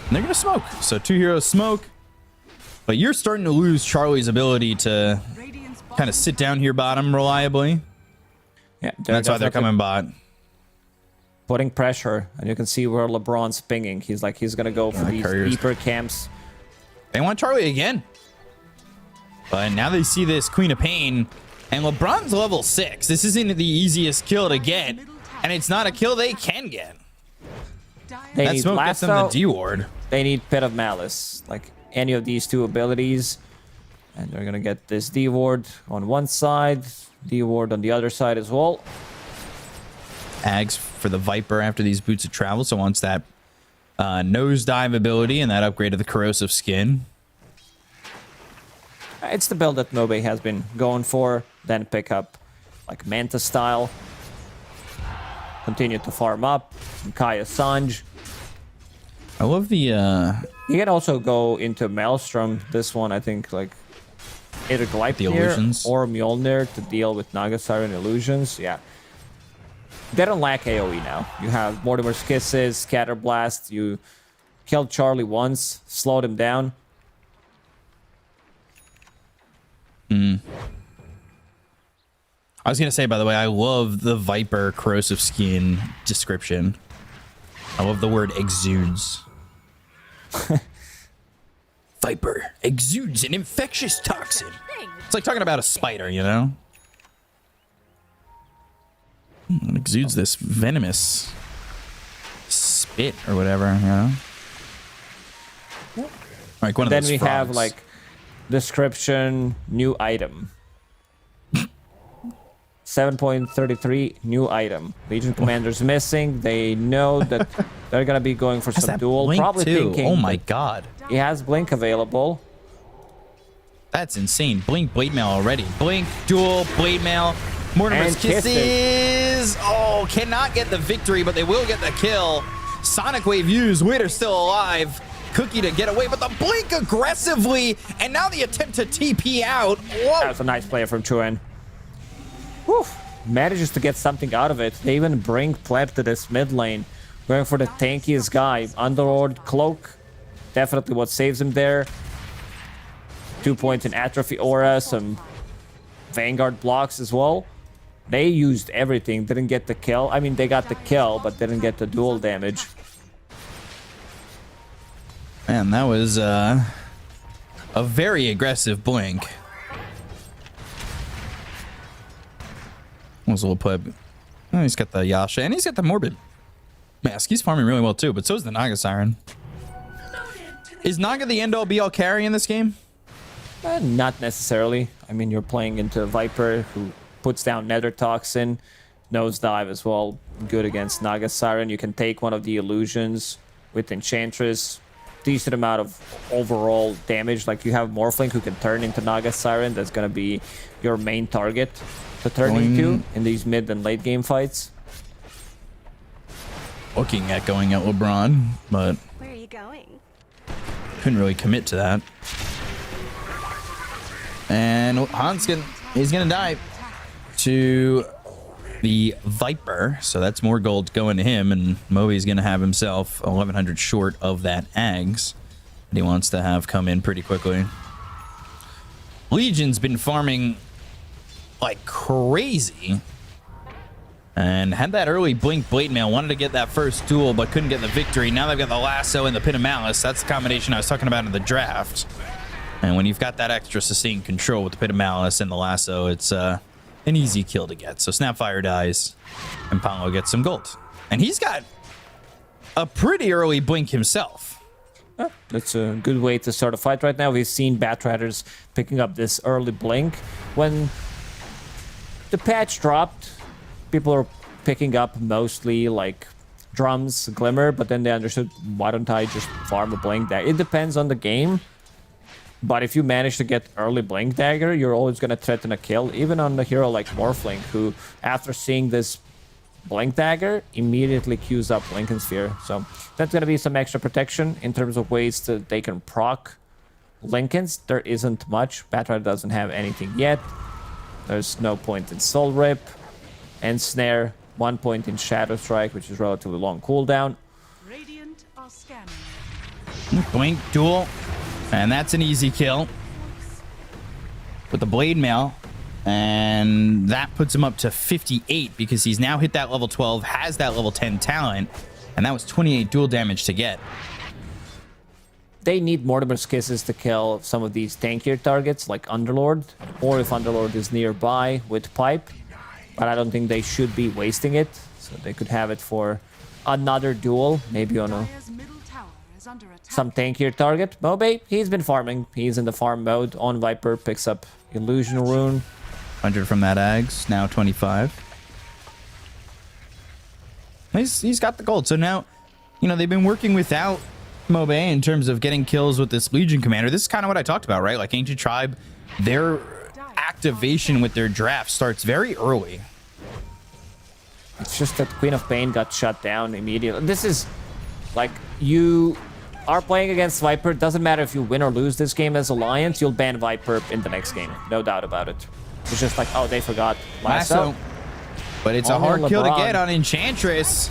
Speaker 3: And they're going to smoke. So 2 heroes smoke. But you're starting to lose Charlie's ability to
Speaker 5: Radiant's bottom
Speaker 3: kind of sit down here bottom reliably.
Speaker 4: Yeah,
Speaker 3: That's why they're coming bot.
Speaker 4: putting pressure, and you can see where LeBron's pinging. He's gonna go for these
Speaker 3: couriers.
Speaker 4: deeper camps.
Speaker 3: They want Charlie again. But now they see this Queen of Pain, and LeBron's level 6. This isn't the easiest kill to get, and it's not a kill they can get.
Speaker 4: They
Speaker 3: That
Speaker 4: need
Speaker 3: smoke gets them the
Speaker 4: Lasso.
Speaker 3: D-ward.
Speaker 4: They need Pit of Malice, like any of these two abilities. And they're gonna get this D-ward on one side, D-ward on the other side as well.
Speaker 3: Ags for the Viper after these boots of travel, so wants that nosedive ability and that upgrade of the corrosive skin.
Speaker 4: It's the build that Mobe has been going for. Then pick up like Manta style. Continue to farm up. Kaya Sanj.
Speaker 3: I love the
Speaker 4: You can also go into Maelstrom. This one, I think, like either Gleipnir
Speaker 3: illusions.
Speaker 4: or Mjolnir to deal with Naga Siren illusions. Yeah. They don't lack AoE now. You have Mortimer's Kisses, Scatter Blast. You killed Charlie once, slowed him down.
Speaker 3: I was gonna say, by the way, I love the Viper corrosive skin description. I love the word exudes. Viper exudes an infectious toxin. It's like talking about a spider, you know? It exudes this venomous spit or whatever, you know? Like one of
Speaker 4: Then
Speaker 3: those
Speaker 4: we have
Speaker 3: frogs.
Speaker 4: like description, new item. 7.33 new item. Legion Commander's missing. They know that they're gonna be going for
Speaker 3: Has
Speaker 4: some
Speaker 3: that
Speaker 4: duel.
Speaker 3: blink
Speaker 4: Probably
Speaker 3: too.
Speaker 4: thinking
Speaker 3: Oh my
Speaker 4: that
Speaker 3: god.
Speaker 4: he has Blink available.
Speaker 3: That's insane. Blink blade mail already. Blink, duel, blade mail. Mortimer's
Speaker 4: And kisses.
Speaker 3: kisses. Oh, cannot get the victory, but they will get the kill. Sonic Wave used. Witter still alive. Cookie to get away, but the blink aggressively. And now the attempt to TP out. Whoa.
Speaker 4: That was a nice play from Chuen. Whew. Manages to get something out of it. They even bring Pleb to this mid lane. Going for the tankiest guy. Underlord Cloak. Definitely what saves him there. 2 points in Atrophy Aura. Some Vanguard blocks as well. They used everything. Didn't get the kill. I mean, they got the kill, but didn't get the dual damage.
Speaker 3: Man, that was a very aggressive blink. What was a little pleb? Oh, he's got the Yasha, and he's got the Morbid Mask. He's farming really well too, but so is the Naga Siren. Is Naga the end-all be-all carry in this game?
Speaker 4: Not necessarily. I mean, you're playing into Viper, who puts down Nether Toxin. Nosedive as well. Good against Naga Siren. You can take one of the illusions with Enchantress. Decent amount of overall damage. Like, you have Morphling who can turn into Naga Siren. That's going to be your main target to turn into in these mid and late game fights.
Speaker 3: Looking at going at LeBron, but
Speaker 10: Where are you going?
Speaker 3: couldn't really commit to that. And he's gonna die to the Viper, so that's more gold going to him, and Moby's gonna have himself 1100 short of that Ags that he wants to have come in pretty quickly. Legion's been farming like crazy and had that early blink blade mail, wanted to get that first duel but couldn't get the victory. Now they've got the lasso and the Pit of Malice. That's the combination I was talking about in the draft. And when you've got that extra sustained control with the Pit of Malice and the lasso, it's an easy kill to get. So Snapfire dies and Pongo gets some gold, and he's got a pretty early blink himself.
Speaker 4: That's a good way to start a fight right now. We've seen Batriders picking up this early blink. When the patch dropped, people are picking up mostly like drums, glimmer, but then they understood, why don't I just farm a blink? That it depends on the game. But if you manage to get early Blink Dagger, you're always going to threaten a kill, even on the hero like Morphling, who, after seeing this Blink Dagger, immediately queues up Lincoln Sphere. So that's going to be some extra protection in terms of ways that they can proc Lincolns. There isn't much. Batrider doesn't have anything yet. There's no point in Soul Rip and Snare. 1 point in Shadow Strike, which is relatively long cooldown.
Speaker 5: Radiant are scanning.
Speaker 3: Blink, duel. And that's an easy kill. With the Blade Mail. And that puts him up to 58 because he's now hit that level 12, has that level 10 talent. And that was 28 dual damage to get.
Speaker 4: They need Mortimer's Kisses to kill some of these tankier targets like Underlord. Or if Underlord is nearby with Pipe. But I don't think they should be wasting it. So they could have it for another duel. Maybe on a
Speaker 5: Dire's middle tower is under attack.
Speaker 4: some tankier target. Mobe, he's been farming. He's in the farm mode. On Viper, picks up Illusion Rune.
Speaker 3: 100 from that Ags, now 25. He's got the gold. So now, you know, they've been working without Mobe in terms of getting kills with this Legion Commander. This is kind of what I talked about, right? Like Ancient Tribe, their activation with their draft starts very early.
Speaker 4: It's just that Queen of Pain got shut down immediately. This is like, you are playing against Viper. Doesn't matter if you win or lose this game as Alliance, you'll ban Viper in the next game. No doubt about it. It's just like, oh, they forgot. Lasso.
Speaker 3: But it's a
Speaker 4: Only
Speaker 3: hard kill to
Speaker 4: LeBron.
Speaker 3: get on Enchantress,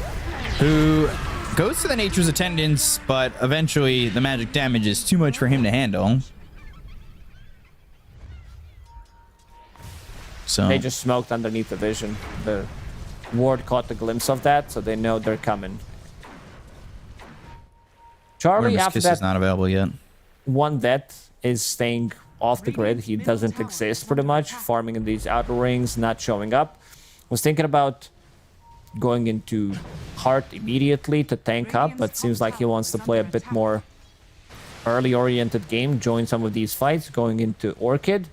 Speaker 3: who goes to the Nature's Attendants, but eventually the magic damage is too much for him to handle. So
Speaker 4: They just smoked underneath the vision. The ward caught the glimpse of that, so they know they're coming. Charlie,
Speaker 3: Mortimer's
Speaker 4: after
Speaker 3: Kiss
Speaker 4: that
Speaker 3: is not available yet.
Speaker 4: one death, is staying off the grid. He doesn't exist pretty much, farming in these outer rings, not showing up. Was thinking about going into Heart immediately to tank up, but seems like he wants to play a bit more early oriented game, join some of these fights, going into Orchid.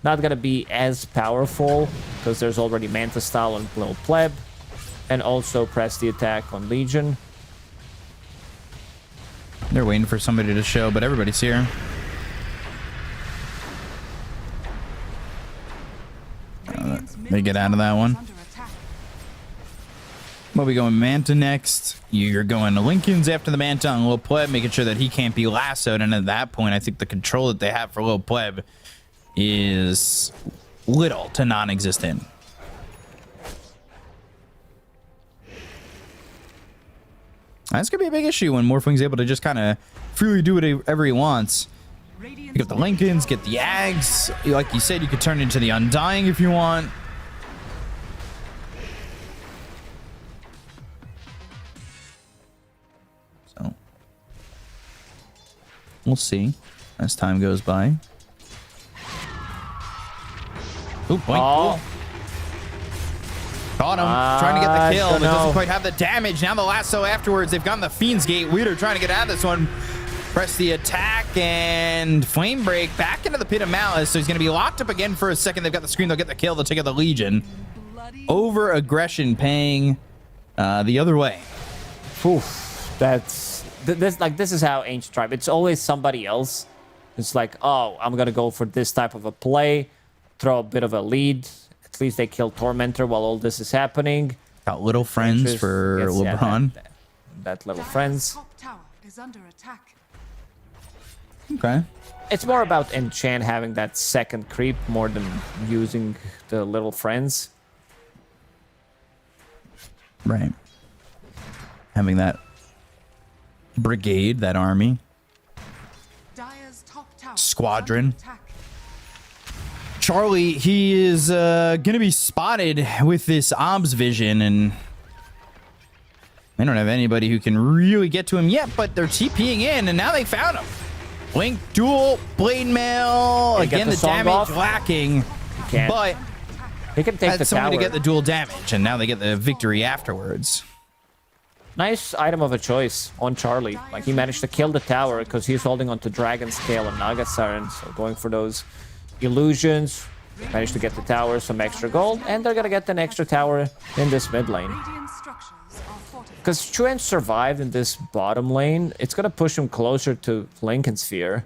Speaker 4: Not gonna be as powerful because there's already Manta Style on Little Pleb, and also press the attack on Legion.
Speaker 3: They're waiting for somebody to show, but everybody's here. They get out of that one. We'll be going Manta next. You're going to Lincoln's after the Manta on Lil Pleb, making sure that he can't be lassoed. And at that point, I think the control that they have for Lil Pleb is little to non-existent. That's going to be a big issue when Morphling's able to just kind of freely do whatever he wants. You get the Lincolns, get the Ags. Like you said, you could turn into the Undying if you want. So we'll see as time goes by. Ooh, boink.
Speaker 4: Oh.
Speaker 3: Caught him, trying to get the kill, but
Speaker 4: dunno.
Speaker 3: doesn't quite have the damage. Now the lasso afterwards. They've gotten the Fiend's Gate. Leader trying to get out of this one. Press the attack and Flame Break back into the Pit of Malice. So he's going to be locked up again for a second. They've got the screen. They'll get the kill. They'll take out the Legion. Over aggression paying the other way.
Speaker 4: Oof, that's this is how Ancient Tribe. It's always somebody else. It's like, oh, I'm gonna go for this type of a play, throw a bit of a lead. At least they kill Tormentor while all this is happening.
Speaker 3: Got little friends for
Speaker 4: Yes, yeah,
Speaker 3: LeBron.
Speaker 4: that little friends.
Speaker 5: Top tower is under attack.
Speaker 3: Okay.
Speaker 4: It's more about Enchant having that second creep more than using the little friends.
Speaker 3: Right. Having that brigade, that army.
Speaker 5: Dire's top tower
Speaker 3: Squadron.
Speaker 5: is under attack.
Speaker 3: Charlie, he is going to be spotted with this Obs vision, and they don't have anybody who can really get to him yet, but they're TPing in, and now they found him. Blink, duel, blade mail.
Speaker 4: They get
Speaker 3: Again,
Speaker 4: the
Speaker 3: the
Speaker 4: song
Speaker 3: damage
Speaker 4: off.
Speaker 3: lacking,
Speaker 4: Can't.
Speaker 3: but
Speaker 4: He can take the
Speaker 3: had someone
Speaker 4: tower.
Speaker 3: to get the dual damage, and now they get the victory afterwards.
Speaker 4: Nice item of a choice on Charlie. Like, he managed to kill the tower because he's holding on to Dragon Scale and Naga Siren. So going for those illusions. Managed to get the tower, some extra gold, and they're gonna get an extra tower in this mid lane.
Speaker 5: Radiant structures are fortified.
Speaker 4: Because Chuan survived in this bottom lane, it's gonna push him closer to Lincoln Sphere.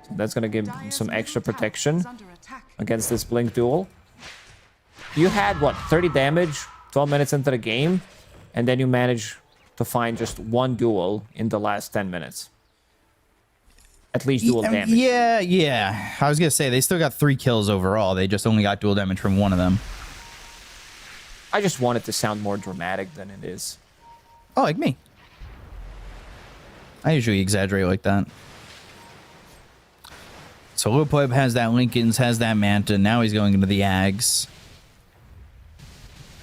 Speaker 4: So That's gonna give him some extra protection
Speaker 5: Is under attack.
Speaker 4: against this Blink duel. You had, what, 30 damage 12 minutes into the game, and then you manage to find just one duel in the last 10 minutes. At least dual damage.
Speaker 3: Yeah. I was gonna say they still got 3 kills overall. They just only got dual damage from one of them.
Speaker 4: I just want it to sound more dramatic than it is.
Speaker 3: Oh, like me. I usually exaggerate like that. So Lil Pipe has that Lincoln's, has that Manta. Now he's going into the Ags.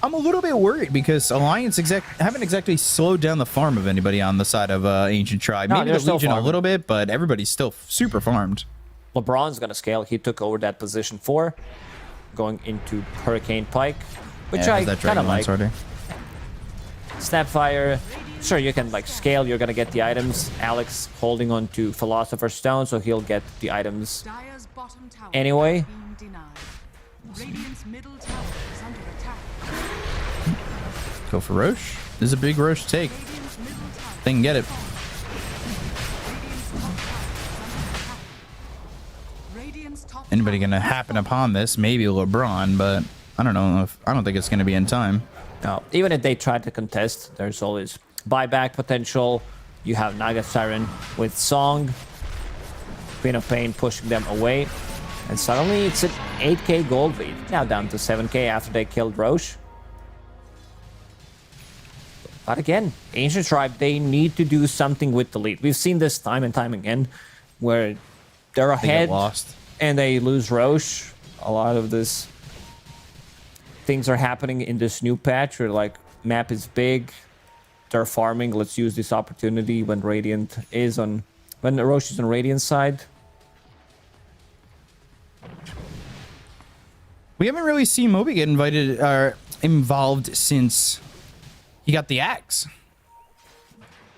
Speaker 3: I'm a little bit worried because Alliance haven't exactly slowed down the farm of anybody on the side of Ancient Tribe.
Speaker 4: No,
Speaker 3: Maybe
Speaker 4: they're
Speaker 3: the
Speaker 4: still
Speaker 3: Legion a
Speaker 4: farming.
Speaker 3: little bit, but everybody's still super farmed.
Speaker 4: LeBron's gonna scale. He took over that position 4, going into Hurricane Pike, which
Speaker 3: Yeah,
Speaker 4: I
Speaker 3: that
Speaker 4: kind of like.
Speaker 3: order.
Speaker 4: Snapfire. Sure, you can like scale. You're gonna get the items. Alex holding on to Philosopher's Stone, so he'll get the items.
Speaker 5: Dire's bottom tower
Speaker 4: Anyway.
Speaker 5: is being denied. Radiant's middle tower is under attack.
Speaker 3: Go for Roche. This is a big Roche take.
Speaker 5: Radiant's middle tower.
Speaker 3: They can get it.
Speaker 5: Radiant's top
Speaker 3: Anybody
Speaker 5: tower
Speaker 3: gonna
Speaker 5: is
Speaker 3: happen upon this? Maybe LeBron, but I don't know. I don't think it's gonna be in time.
Speaker 4: No, even if they try to contest, there's always buyback potential. You have Naga Siren with Song. Queen of Pain pushing them away. And suddenly it's an 8k gold lead. Now down to 7k after they killed Roche. But again, Ancient Tribe, they need to do something with the lead. We've seen this time and time again, where they're
Speaker 3: They
Speaker 4: ahead
Speaker 3: get lost.
Speaker 4: and they lose Roche. A lot of this things are happening in this new patch where like map is big, they're farming. Let's use this opportunity when Radiant is on, when Roche is on Radiant side.
Speaker 3: We haven't really seen Moby get involved since he got the axe.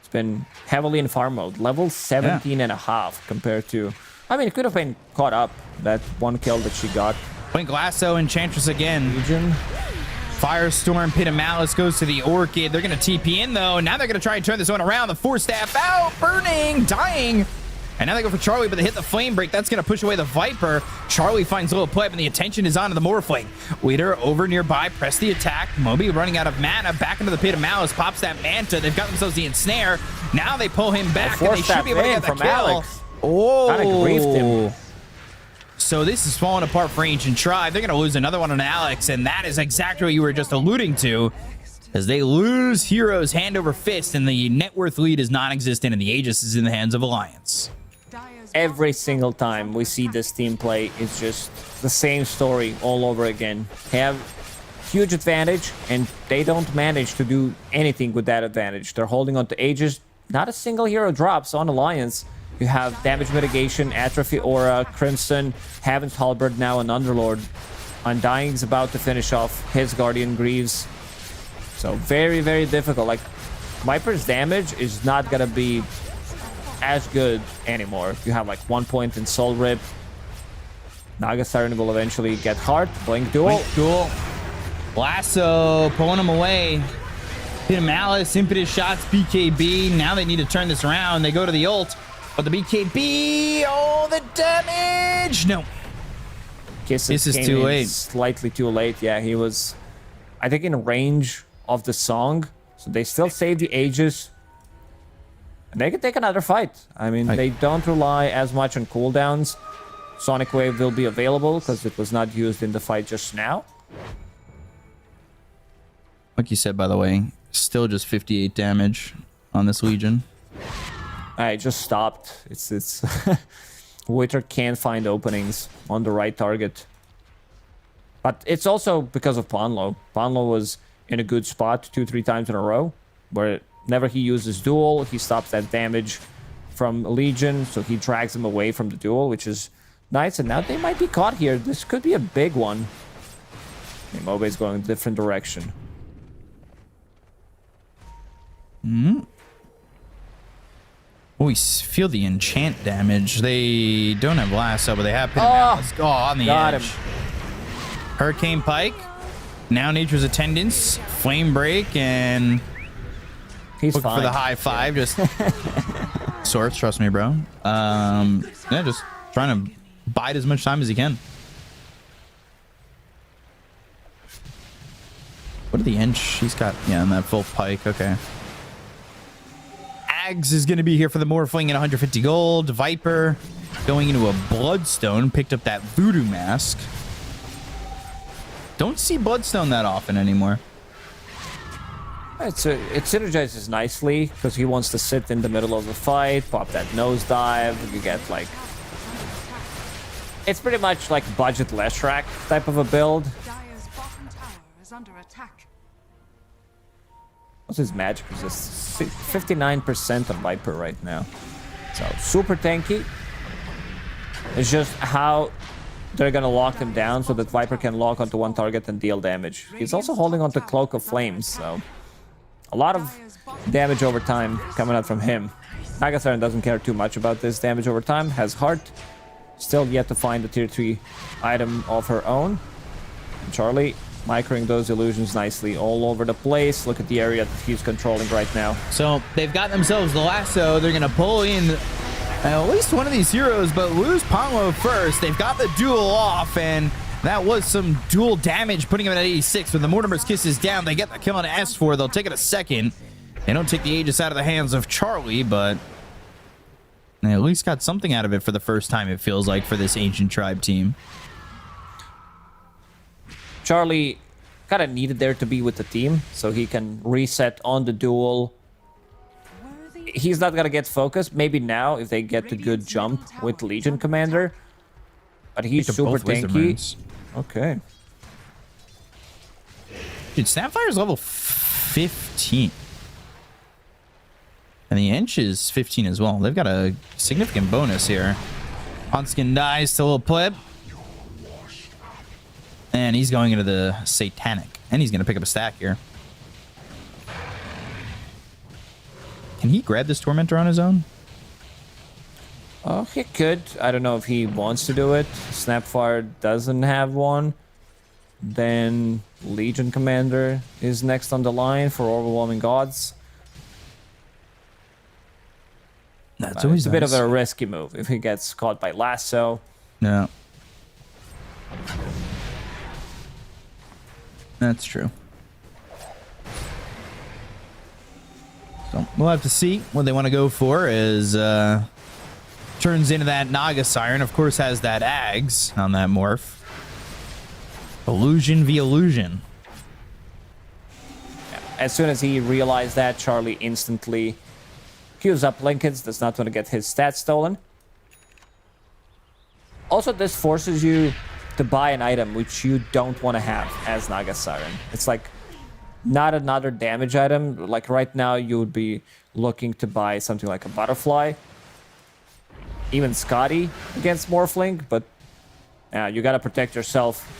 Speaker 4: It's been heavily in farm mode. Level 17 and a half compared to, I mean, it could have been caught up, that one kill that she got.
Speaker 3: Point Glasso, Enchantress again.
Speaker 4: Legion.
Speaker 3: Firestorm, Pit of Malice goes to the Orchid. They're going to TP in, though. Now they're going to try and turn this one around. The Force Staff out, burning, dying. And now they go for Charlie, but they hit the Flame Break. That's going to push away the Viper. Charlie finds Little Pipe, and the attention is on to the Morphling. Leader over nearby, press the attack. Moby running out of mana, back into the Pit of Malice, pops that Manta. They've got themselves the Ensnare. Now they pull him back, and they should be able to get the
Speaker 4: from
Speaker 3: kill.
Speaker 4: Alex.
Speaker 3: Oh,
Speaker 4: Kinda griefed him.
Speaker 3: So this is falling apart for Ancient Tribe. They're going to lose another one on Alex, and that is exactly what you were just alluding to, as they lose heroes hand over fist, and the net worth lead is non-existent, and the Aegis is in the hands of Alliance.
Speaker 5: Dire's
Speaker 4: Every single time we see this team play, it's just the same story all over again. They have huge advantage, and they don't manage to do anything with that advantage. They're holding on to Aegis. Not a single hero drops on Alliance. You have damage mitigation, Atrophy Aura, Crimson, Heaven's Halberd now, an Underlord. Undying's about to finish off his Guardian Greaves. So very, very difficult. Like, Viper's damage is not gonna be as good anymore. You have like 1 point in Soul Rip. Naga Siren will eventually get hard. Blink Duel.
Speaker 3: Duel. Lasso pulling him away. Pit of Malice, Impetus shots, BKB. Now they need to turn this around. They go to the ult. But the BKB, oh, the damage! No.
Speaker 4: Kisses
Speaker 3: This is
Speaker 4: came
Speaker 3: too
Speaker 4: in
Speaker 3: late.
Speaker 4: Slightly too late. Yeah, he was, I think, in range of the song. So they still save the Aegis. And they can take another fight. I mean, they don't rely as much on cooldowns. Sonic Wave will be available because it was not used in the fight just now.
Speaker 3: Like you said, by the way, still just 58 damage on this Legion.
Speaker 4: I just stopped. It's Wither can't find openings on the right target. But it's also because of Ponlo. Ponlo was in a good spot 2-3 times in a row, where whenever he uses duel, he stops that damage from Legion, so he drags him away from the duel, which is nice. And now they might be caught here. This could be a big one. Okay, Mobe's going a different direction.
Speaker 3: We feel the enchant damage. They don't have Lasso, but they have Pit of Malice. Oh, on the
Speaker 4: got
Speaker 3: edge.
Speaker 4: him.
Speaker 3: Hurricane Pike. Now Nature's Attendance. Flame Break, and
Speaker 4: He's
Speaker 3: looking
Speaker 4: fine.
Speaker 3: for the high five. Just Swords, trust me, bro. Yeah, just Trying to bide as much time as he can. What are the inch? He's got, yeah, and that full pike. Okay. Ags is going to be here for the Morphling at 150 gold. Viper going into a Bloodstone. Picked up that Voodoo Mask. Don't see Bloodstone that often anymore.
Speaker 4: It synergizes nicely because he wants to sit in the middle of the fight, pop that nosedive. You get like... It's pretty much like budget Leshrac type of a build.
Speaker 5: Dire's bottom tower is under attack.
Speaker 4: What's his magic resist? 59% on Viper right now. So super tanky. It's just how they're gonna lock him down so that Viper can lock onto one target and deal damage. He's also holding onto Cloak of Flames, so a lot of damage over time coming out from him. Nagasaran doesn't care too much about this damage over time. Has Heart. Still yet to find the tier 3 item of her own. And Charlie microing those illusions nicely all over the place. Look at the area that he's controlling right now.
Speaker 3: So they've got themselves the lasso. They're going to pull in at least one of these heroes, but lose Ponlo first. They've got the duel off, and that was some dual damage, putting him at 86. When the Mortimer's Kiss is down, they get the kill on S4. They'll take it a second. They don't take the Aegis out of the hands of Charlie, but they at least got something out of it for the first time, it feels like, for this Ancient Tribe team.
Speaker 4: Charlie kind of needed there to be with the team so he can reset on the duel. He's not going to get focused. Maybe now if they get a good jump with Legion Commander. But he's super tanky. Okay.
Speaker 3: Dude, Snapfire's level 15. And the Inch is 15 as well. They've got a significant bonus here. Hunskin dies to little pleb. And he's going into the Satanic. And he's going to pick up a stack here. Can he grab this Tormentor on his own?
Speaker 4: Oh, he could. I don't know if he wants to do it. Snapfire doesn't have one. Then Legion Commander is next on the line for Overwhelming Gods.
Speaker 3: That's always
Speaker 4: a bit of a risky move if he gets caught by Lasso.
Speaker 3: No. That's true. So we'll have to see what they want to go for as turns into that Naga Siren. Of course has that Ags on that morph. Illusion v illusion.
Speaker 4: As soon as he realized that, Charlie instantly queues up Lincoln's. Does not want to get his stats stolen. Also, this forces you to buy an item which you don't want to have as Naga Siren. It's like not another damage item. Like right now, you would be looking to buy something like a Butterfly. Even Scotty against Morphling, but you gotta protect yourself.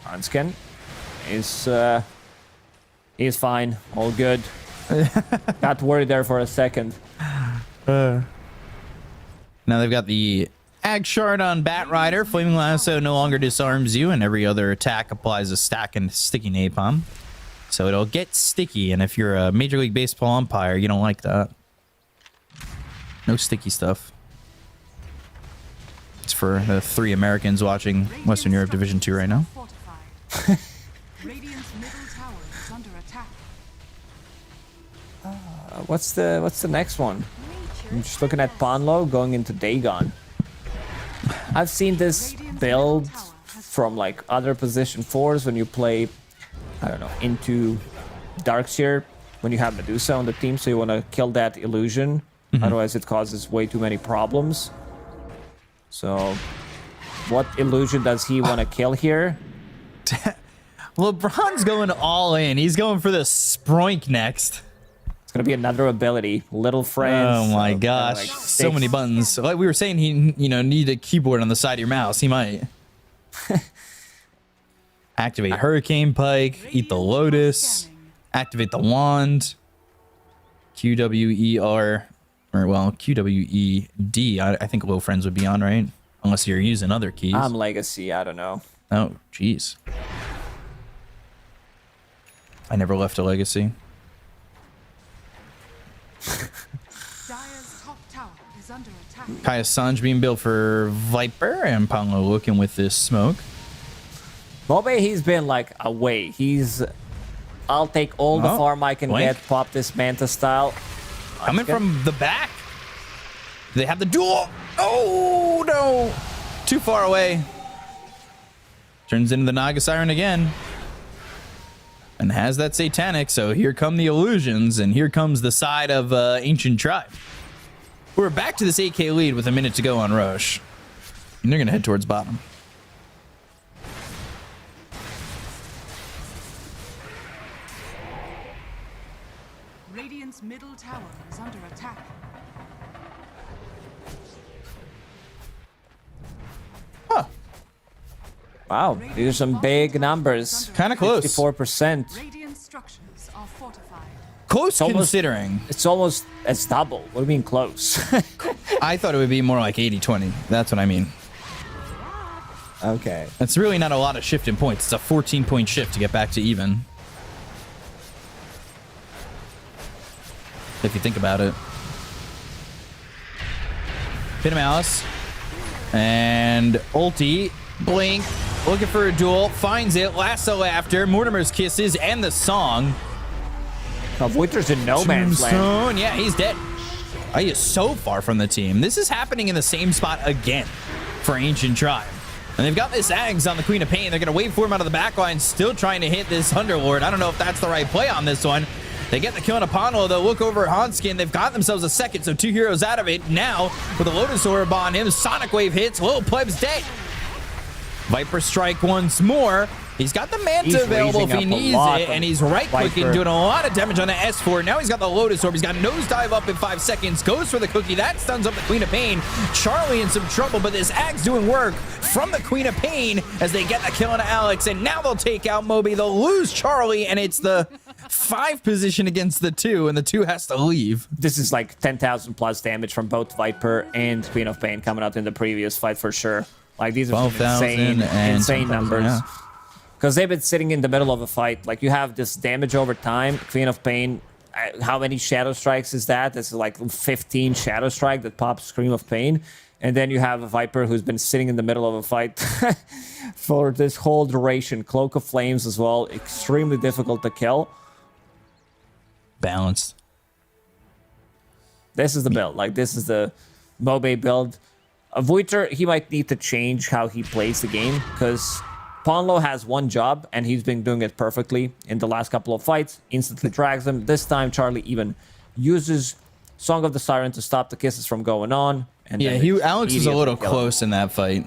Speaker 4: Hanskin is fine, all good. Got worried there for a second.
Speaker 3: Now they've got the Ag Shard on Bat Rider. Flaming Lasso no longer disarms you, and every other attack applies a stack and sticky napalm. So it'll get sticky, and if you're a Major League Baseball umpire, you don't like that. No sticky stuff. It's for the 3 Americans watching Western Europe Division 2 right now.
Speaker 5: Radiant's middle tower is under attack.
Speaker 4: What's the next one? I'm just looking at Ponlo going into Dagon. I've seen this build from like other position 4s when you play, I don't know, into Darkseer when you have Medusa on the team, so you want to kill that illusion. Otherwise it causes way too many problems. So what illusion does he want to kill here?
Speaker 3: LeBron's going all in. He's going for the Sproink next.
Speaker 4: It's going to be another ability. Little Friends.
Speaker 3: Oh my gosh.
Speaker 4: Like
Speaker 3: so many buttons. Like we were saying, he need a keyboard on the side of your mouse. He might. Activate Hurricane Pike. Eat the Lotus. Activate the Wand. QWER. Or, well, QWED. I think Little Friends would be on, right? Unless you're using other keys.
Speaker 4: I'm Legacy. I don't know.
Speaker 3: Oh, jeez. I never left a Legacy.
Speaker 5: Dire's top tower is under attack.
Speaker 3: Kaya Sanj being built for Viper, and Paulo looking with this smoke.
Speaker 4: Mobe, he's been like away. I'll take all the farm I can
Speaker 3: Blink.
Speaker 4: get, pop this Manta style.
Speaker 3: Coming from the back. They have the duel. Oh, no. Too far away. Turns into the Naga Siren again. And has that Satanic, so here come the illusions, and here comes the side of Ancient Tribe. We're back to this 8k lead with a minute to go on Roche. And they're going to head towards bottom.
Speaker 5: Radiant's middle tower is under attack.
Speaker 3: Huh.
Speaker 4: Wow, these are some big numbers.
Speaker 3: Kind of close.
Speaker 4: 54%.
Speaker 5: Radiant structures are fortified.
Speaker 3: Close
Speaker 4: almost-
Speaker 3: considering.
Speaker 4: It's almost as double. What do you mean close?
Speaker 3: I thought it would be more like 80-20. That's what I mean.
Speaker 4: Okay.
Speaker 3: That's really not a lot of shift in points. It's a 14-point shift to get back to even. If you think about it. Pit of Malice. And ulti. Blink. Looking for a duel. Finds it. Lasso after. Mortimer's kisses and the song.
Speaker 4: Oh, Winter's in no man's land.
Speaker 3: Tombstone. Yeah, he's dead. Oh, he is so far from the team. This is happening in the same spot again for Ancient Tribe. And they've got this Ags on the Queen of Pain. They're going to wait for him out of the back line, still trying to hit this Underlord. I don't know if that's the right play on this one. They get the kill on Apollo, though. Look over at Hanskin. They've got themselves a second, so 2 heroes out of it. Now, with a Lotus Orb on him, Sonic Wave hits. Little Pleb's dead. Viper Strike once more. He's got the Manta
Speaker 4: He's
Speaker 3: available if he
Speaker 4: raising up a
Speaker 3: needs
Speaker 4: lot
Speaker 3: it,
Speaker 4: of
Speaker 3: and he's right-clicking,
Speaker 4: Viper.
Speaker 3: doing a lot of damage on the S4. Now he's got the Lotus Orb. He's got Nosedive up in 5 seconds. Goes for the cookie. That stuns up the Queen of Pain. Charlie in some trouble, but this Ag's doing work from the Queen of Pain as they get the kill on Alex, and now they'll take out Moby. They'll lose Charlie, and it's the 5 position against the 2, and the 2 has to leave.
Speaker 4: This is like 10,000 plus damage from both Viper and Queen of Pain coming out in the previous fight for sure. Like these are some
Speaker 3: 12,000
Speaker 4: insane
Speaker 3: 10,000,
Speaker 4: numbers.
Speaker 3: yeah.
Speaker 4: Because they've been sitting in the middle of a fight. Like you have this damage over time. Queen of Pain, how many Shadow Strikes is that? That's like 15 Shadow Strike that pops Scream of Pain. And then you have a Viper who's been sitting in the middle of a fight for this whole duration. Cloak of Flames as well. Extremely difficult to kill.
Speaker 3: Balanced.
Speaker 4: This is the build. Like, this is the Mobe build. Voiter, he might need to change how he plays the game because Ponlo has one job and he's been doing it perfectly in the last couple of fights. Instantly drags them. This time, Charlie even uses Song of the Siren to stop the kisses from going on. And
Speaker 3: Yeah,
Speaker 4: then
Speaker 3: Alex is a little
Speaker 4: immediately kill him.
Speaker 3: close in that fight.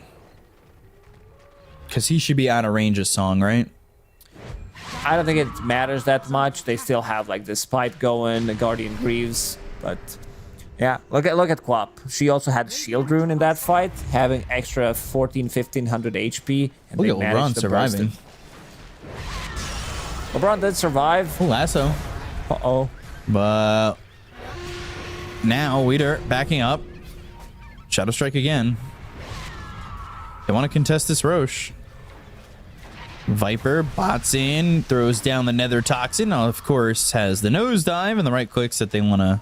Speaker 3: Because he should be out of range of Song, right?
Speaker 4: I don't think it matters that much. They still have like this fight going, the Guardian Greaves, but yeah, look at Quap. She also had Shield Rune in that fight, having extra 1500 HP. And
Speaker 3: Look
Speaker 4: they
Speaker 3: at LeBron
Speaker 4: managed to burst
Speaker 3: surviving.
Speaker 4: it. LeBron did survive.
Speaker 3: Oh, Lasso.
Speaker 4: Uh-oh.
Speaker 3: But now Weeder backing up. Shadow Strike again. They want to contest this Roche. Viper bots in, throws down the Nether Toxin. Now, of course, has the nosedive and the right clicks that they want to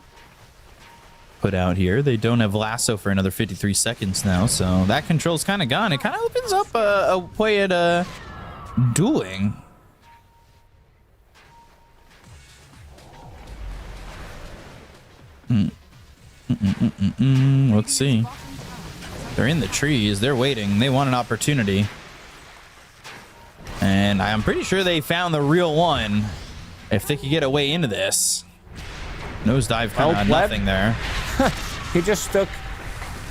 Speaker 3: put out here. They don't have Lasso for another 53 seconds now, so that control's kind of gone. It kind of opens up a play at dueling. Let's see. They're in the trees. They're waiting. They want an opportunity. And I'm pretty sure they found the real one. If they could get a way into this. Nosedive kind of nothing there.
Speaker 4: He just took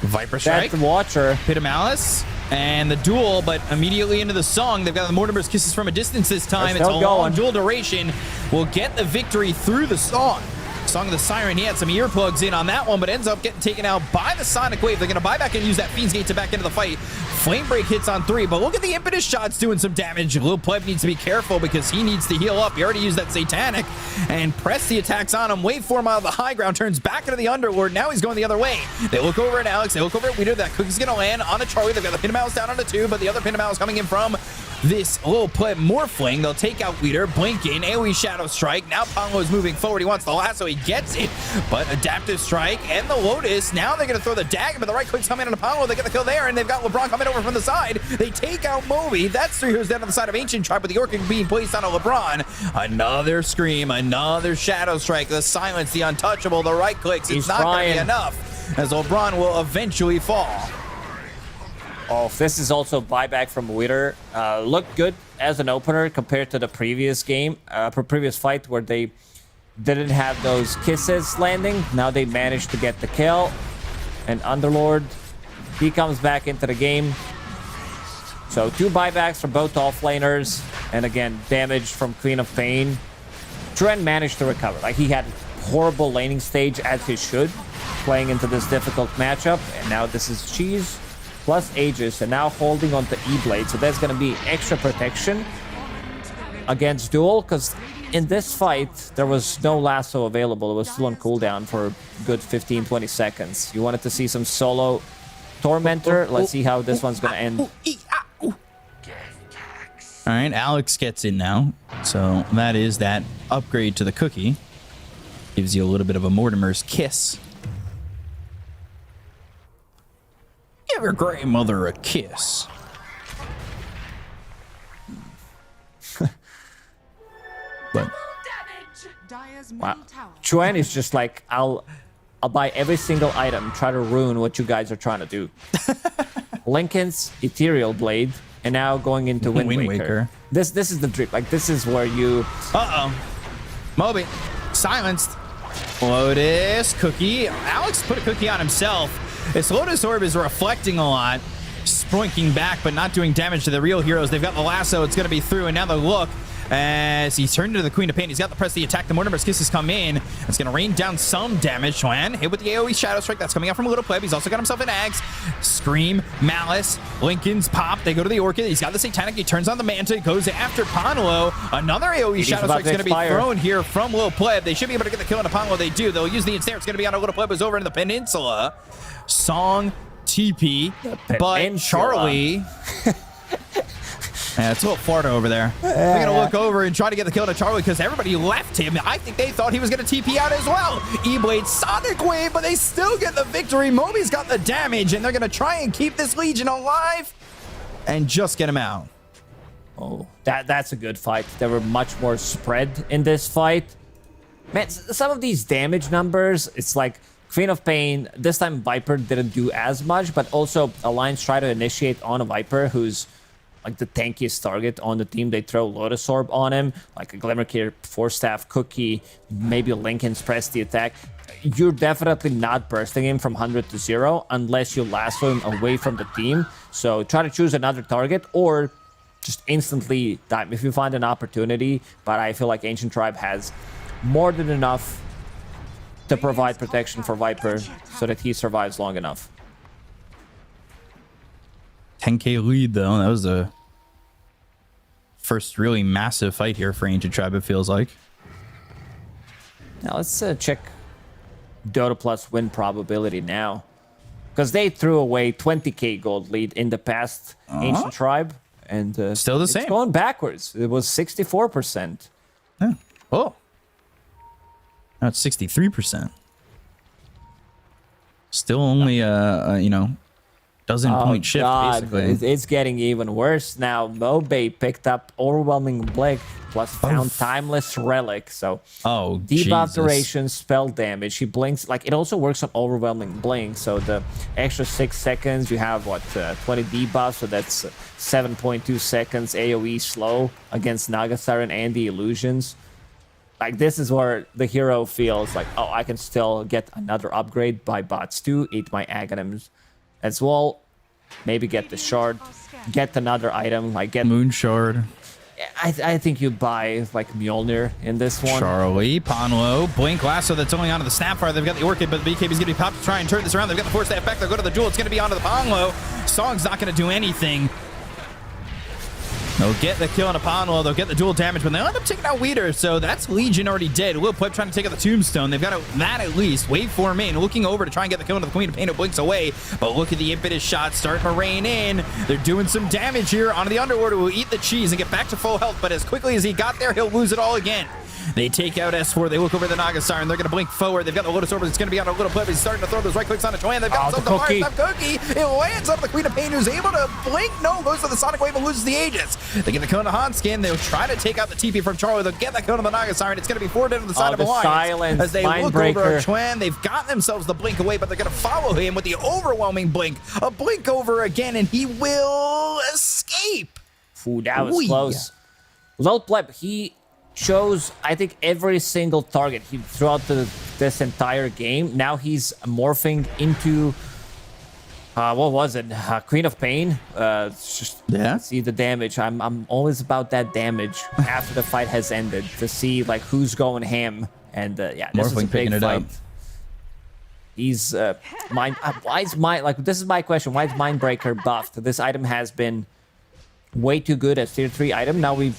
Speaker 3: Viper Strike.
Speaker 4: that Watcher.
Speaker 3: Pit of Malice. And the duel, but immediately into the song. They've got the Mortimer's Kisses from a distance this time. It's a long dual duration. Will get the victory through the song. Song of the Siren, he had some earplugs in on that one, but ends up getting taken out by the Sonic Wave. They're going to buy back and use that Fiend's Gate to back into the fight. Flame Break hits on 3, but look at the Impetus shots doing some damage. Lil Pleb needs to be careful because he needs to heal up. He already used that Satanic and press the attacks on him. Wave form out of the high ground, turns back into the Underlord. Now he's going the other way. They look over at Alex. They look over at Weeder. That cookie's going to land on a Charlie. They've got the Pin of Mouse down on a 2, but the other Pin of Mouse coming in from this little play morphling. They'll take out leader, blink in, AoE Shadow Strike. Now Ponlo's moving forward. He wants the lasso. He gets it, but Adaptive Strike and the Lotus. Now they're going to throw the dagger, but the right click's coming on Ponlo. They get the kill there, and they've got LeBron coming over from the side. They take out Moby. That's 3 heroes down on the side of Ancient Tribe, with the Orchid being placed on a LeBron. Another Scream, another Shadow Strike, the Silence, the Untouchable, the right clicks. It's not going to be enough, as LeBron will eventually fall.
Speaker 4: Oh, this is also buyback from Wither. Looked good as an opener compared to the previous game, previous fight where they didn't have those kisses landing. Now they managed to get the kill. And Underlord, he comes back into the game. So 2 buybacks from both offlaners. And again, damage from Queen of Pain. Trent managed to recover. Like, he had horrible laning stage, as he should, playing into this difficult matchup. And now this is Cheese plus Aegis, and now holding on to E-Blade. So there's going to be extra protection against Duel, because in this fight, there was no lasso available. It was still on cooldown for a good 15-20 seconds. You wanted to see some solo Tormentor. Let's see how this one's going to end.
Speaker 3: All right, Alex gets in now. So that is that upgrade to the cookie. Gives you a little bit of a Mortimer's kiss. Give your grandmother a kiss. But
Speaker 4: wow, Chuan is just like, I'll buy every single item, try to ruin what you guys are trying to do. Lincoln's Ethereal Blade, and now going into Wind Waker. This is the dream. Like, this is where you...
Speaker 3: Moby silenced. Lotus cookie. Alex put a cookie on himself. This Lotus Orb is reflecting a lot, sprinking back, but not doing damage to the real heroes. They've got the lasso. It's going to be through, and now the look as he's turned into the Queen of Pain. He's got the press, the attack. The Mortimer's Kisses come in. It's going to rain down some damage. Chuan hit with the AoE Shadow Strike. That's coming out from a little pleb. He's also got himself an Axe. Scream, Malice, Lincoln's pop. They go to the Orchid. He's got the Satanic. He turns on the Manta. He goes after Ponlo. Another AoE Shadow Strike is going to be thrown here from Little Pleb. They should be able to get the kill on Ponlo. They do. They'll use the ensnare. It's going to be on a Little Pleb who's over in the peninsula. Song, TP, but Charlie... Yeah, it's a little Florida over there. They're going to look over and try to get the kill to Charlie because everybody left him. I think they thought he was going to TP out as well. E-Blade, Sonic Wave, but they still get the victory. Moby's got the damage, and they're going to try and keep this Legion alive and just get him out.
Speaker 4: Oh, that's a good fight. There were much more spread in this fight. Man, some of these damage numbers, it's like Queen of Pain. This time Viper didn't do as much, but also Alliance try to initiate on a Viper who's like the tankiest target on the team. They throw Lotus Orb on him, like a Glimmerkeeper, Force Staff, Cookie, maybe Lincoln's press the attack. You're definitely not bursting him from 100 to 0 unless you lasso him away from the team. So try to choose another target or just instantly die if you find an opportunity. But I feel like Ancient Tribe has more than enough to provide protection for Viper so that he survives long enough.
Speaker 3: 10k lead, though. That was the first really massive fight here for Ancient Tribe, it feels like.
Speaker 4: Now let's check Dota Plus win probability now. Because they threw away 20k gold lead in the past Ancient Tribe. And
Speaker 3: still the same.
Speaker 4: It's going backwards. It was 64%.
Speaker 3: Yeah. Oh. Now it's 63%. Still only, you know, dozen point shift, basically.
Speaker 4: It's getting even worse now. Mobe picked up Overwhelming Blink plus found Timeless Relic. So debuff duration, spell damage. He blinks. Like, it also works on Overwhelming Blink. So the extra 6 seconds, you have what, 20 debuffs. So that's 7.2 seconds AoE slow against Naga Siren and the illusions. Like, this is where the hero feels like, oh, I can still get another upgrade by bots 2, eat my Aghanims as well. Maybe get the shard, get another item, like get
Speaker 3: Moon Shard.
Speaker 4: I think you buy like Mjolnir in this one.
Speaker 3: Charlie, Ponlo, Blink Lasso that's only onto the Snapfire. They've got the Orchid, but the BKB's gonna be popped to try and turn this around. They've got the Force Staff back. They'll go to the Duel. It's gonna be onto the Ponlo. Song's not gonna do anything. They'll get the kill on Apollo. They'll get the dual damage, but they'll end up taking out Weeder. So that's Legion already dead. Will Pleb trying to take out the Tombstone. They've got that at least. Wave 4 main looking over to try and get the kill into the Queen of Pain, who blinks away. But look at the impetus shot starting to rain in. They're doing some damage here onto the Underlord, who will eat the cheese and get back to full health. But as quickly as he got there, he'll lose it all again. They take out S4. They look over the Naga Siren. They're going to blink forward. They've got the Lotus Orb. It's going to be on a little Pleb. He's starting to throw those right clicks on a Joanne. They've got themselves the Fire Cookie. It lands on the Queen of Pain, who's able to blink. No, goes to the Sonic Wave and loses the Aegis. They get the Kona Hanskin. They'll try to take out the TP from Charlie. They'll get that Kona the Naga Siren. It's going to be forward into the side of Alliance.
Speaker 4: Silence,
Speaker 3: as they look over Chuan. They've got themselves the blink away, but they're going to follow him with the overwhelming blink. A blink over again, and he will escape.
Speaker 4: Ooh, that was close. Lil Pleb, he chose, I think, every single target throughout this entire game. Now he's morphing into what was it? Queen of Pain. See the damage. I'm always about that damage after the fight has ended to see like who's going ham. And yeah, this is a big fight. He's why is this is my question. Why is Mindbreaker buffed? This item has been way too good as tier 3 item. Now we've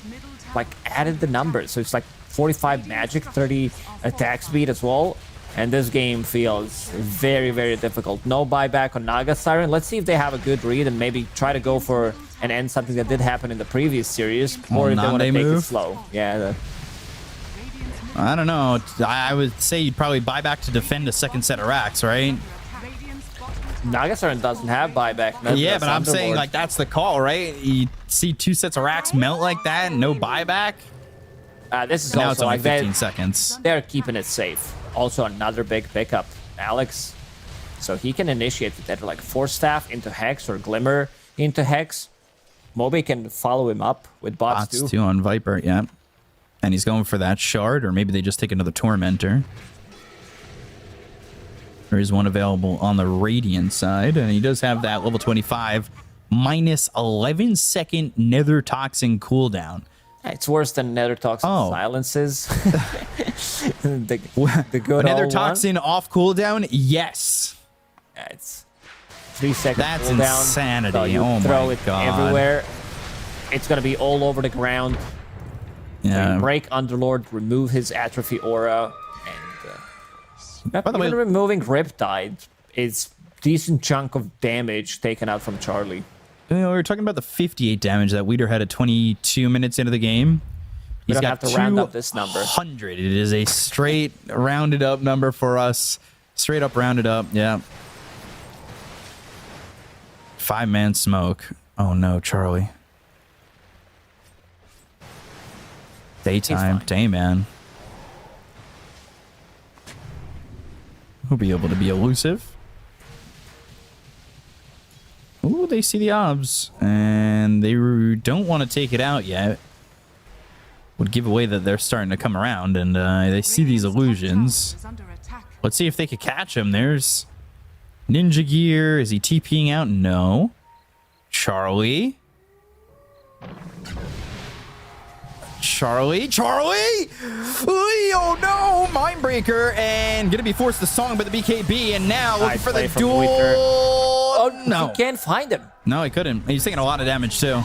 Speaker 4: like added the numbers, so it's like 45 magic, 30 attack speed as well, and this game feels very, very difficult. No buyback on Naga Siren. Let's see if they have a good read and maybe try to go for an end, something that did happen in the previous series, or if they want to take it slow. Yeah.
Speaker 3: I don't know. I would say you'd probably buy back to defend a second set of racks, right?
Speaker 4: Naga Siren doesn't have buyback.
Speaker 3: Yeah, but I'm saying like that's the call, right? You see 2 sets of racks melt like that, no buyback.
Speaker 4: This is
Speaker 3: now
Speaker 4: also
Speaker 3: it's only
Speaker 4: like
Speaker 3: 15 seconds.
Speaker 4: They're keeping it safe. Also another big pickup, Alex. So he can initiate with that like Force Staff into Hex or Glimmer into Hex. Moby can follow him up with bots too.
Speaker 3: On Viper, yeah. And he's going for that shard, or maybe they just take another Tormentor. There is one available on the Radiant side, and he does have that level 25 minus 11 second Nether Toxin cooldown.
Speaker 4: It's worse than Nether Toxin silences. the good
Speaker 3: Nether Toxin off cooldown? Yes.
Speaker 4: Yeah, it's 3 seconds
Speaker 3: That's
Speaker 4: cooldown.
Speaker 3: insanity.
Speaker 4: So you throw it everywhere. It's going to be all over the ground.
Speaker 3: Yeah.
Speaker 4: Break Underlord, remove his Atrophy Aura. By the way, removing Riptide is decent chunk of damage taken out from Charlie.
Speaker 3: You know, we were talking about the 58 damage that Weeder had at 22 minutes into the game.
Speaker 4: He's got to round up this number.
Speaker 3: 100. It is a straight rounded up number for us. Straight up rounded up. Yeah. 5-man smoke. Oh no, Charlie. Daytime. Dayman. We'll be able to be elusive. Ooh, they see the obs, and they don't want to take it out yet. Would give away that they're starting to come around, and they see these illusions. Let's see if they could catch him. There's Ninja Gear. Is he TPing out? No. Charlie. Charlie! Oh no! Mindbreaker, and gonna be forced to song by the BKB, and now looking for the duel. Oh no!
Speaker 4: He can't find him.
Speaker 3: No, he couldn't. He's taking a lot of damage too.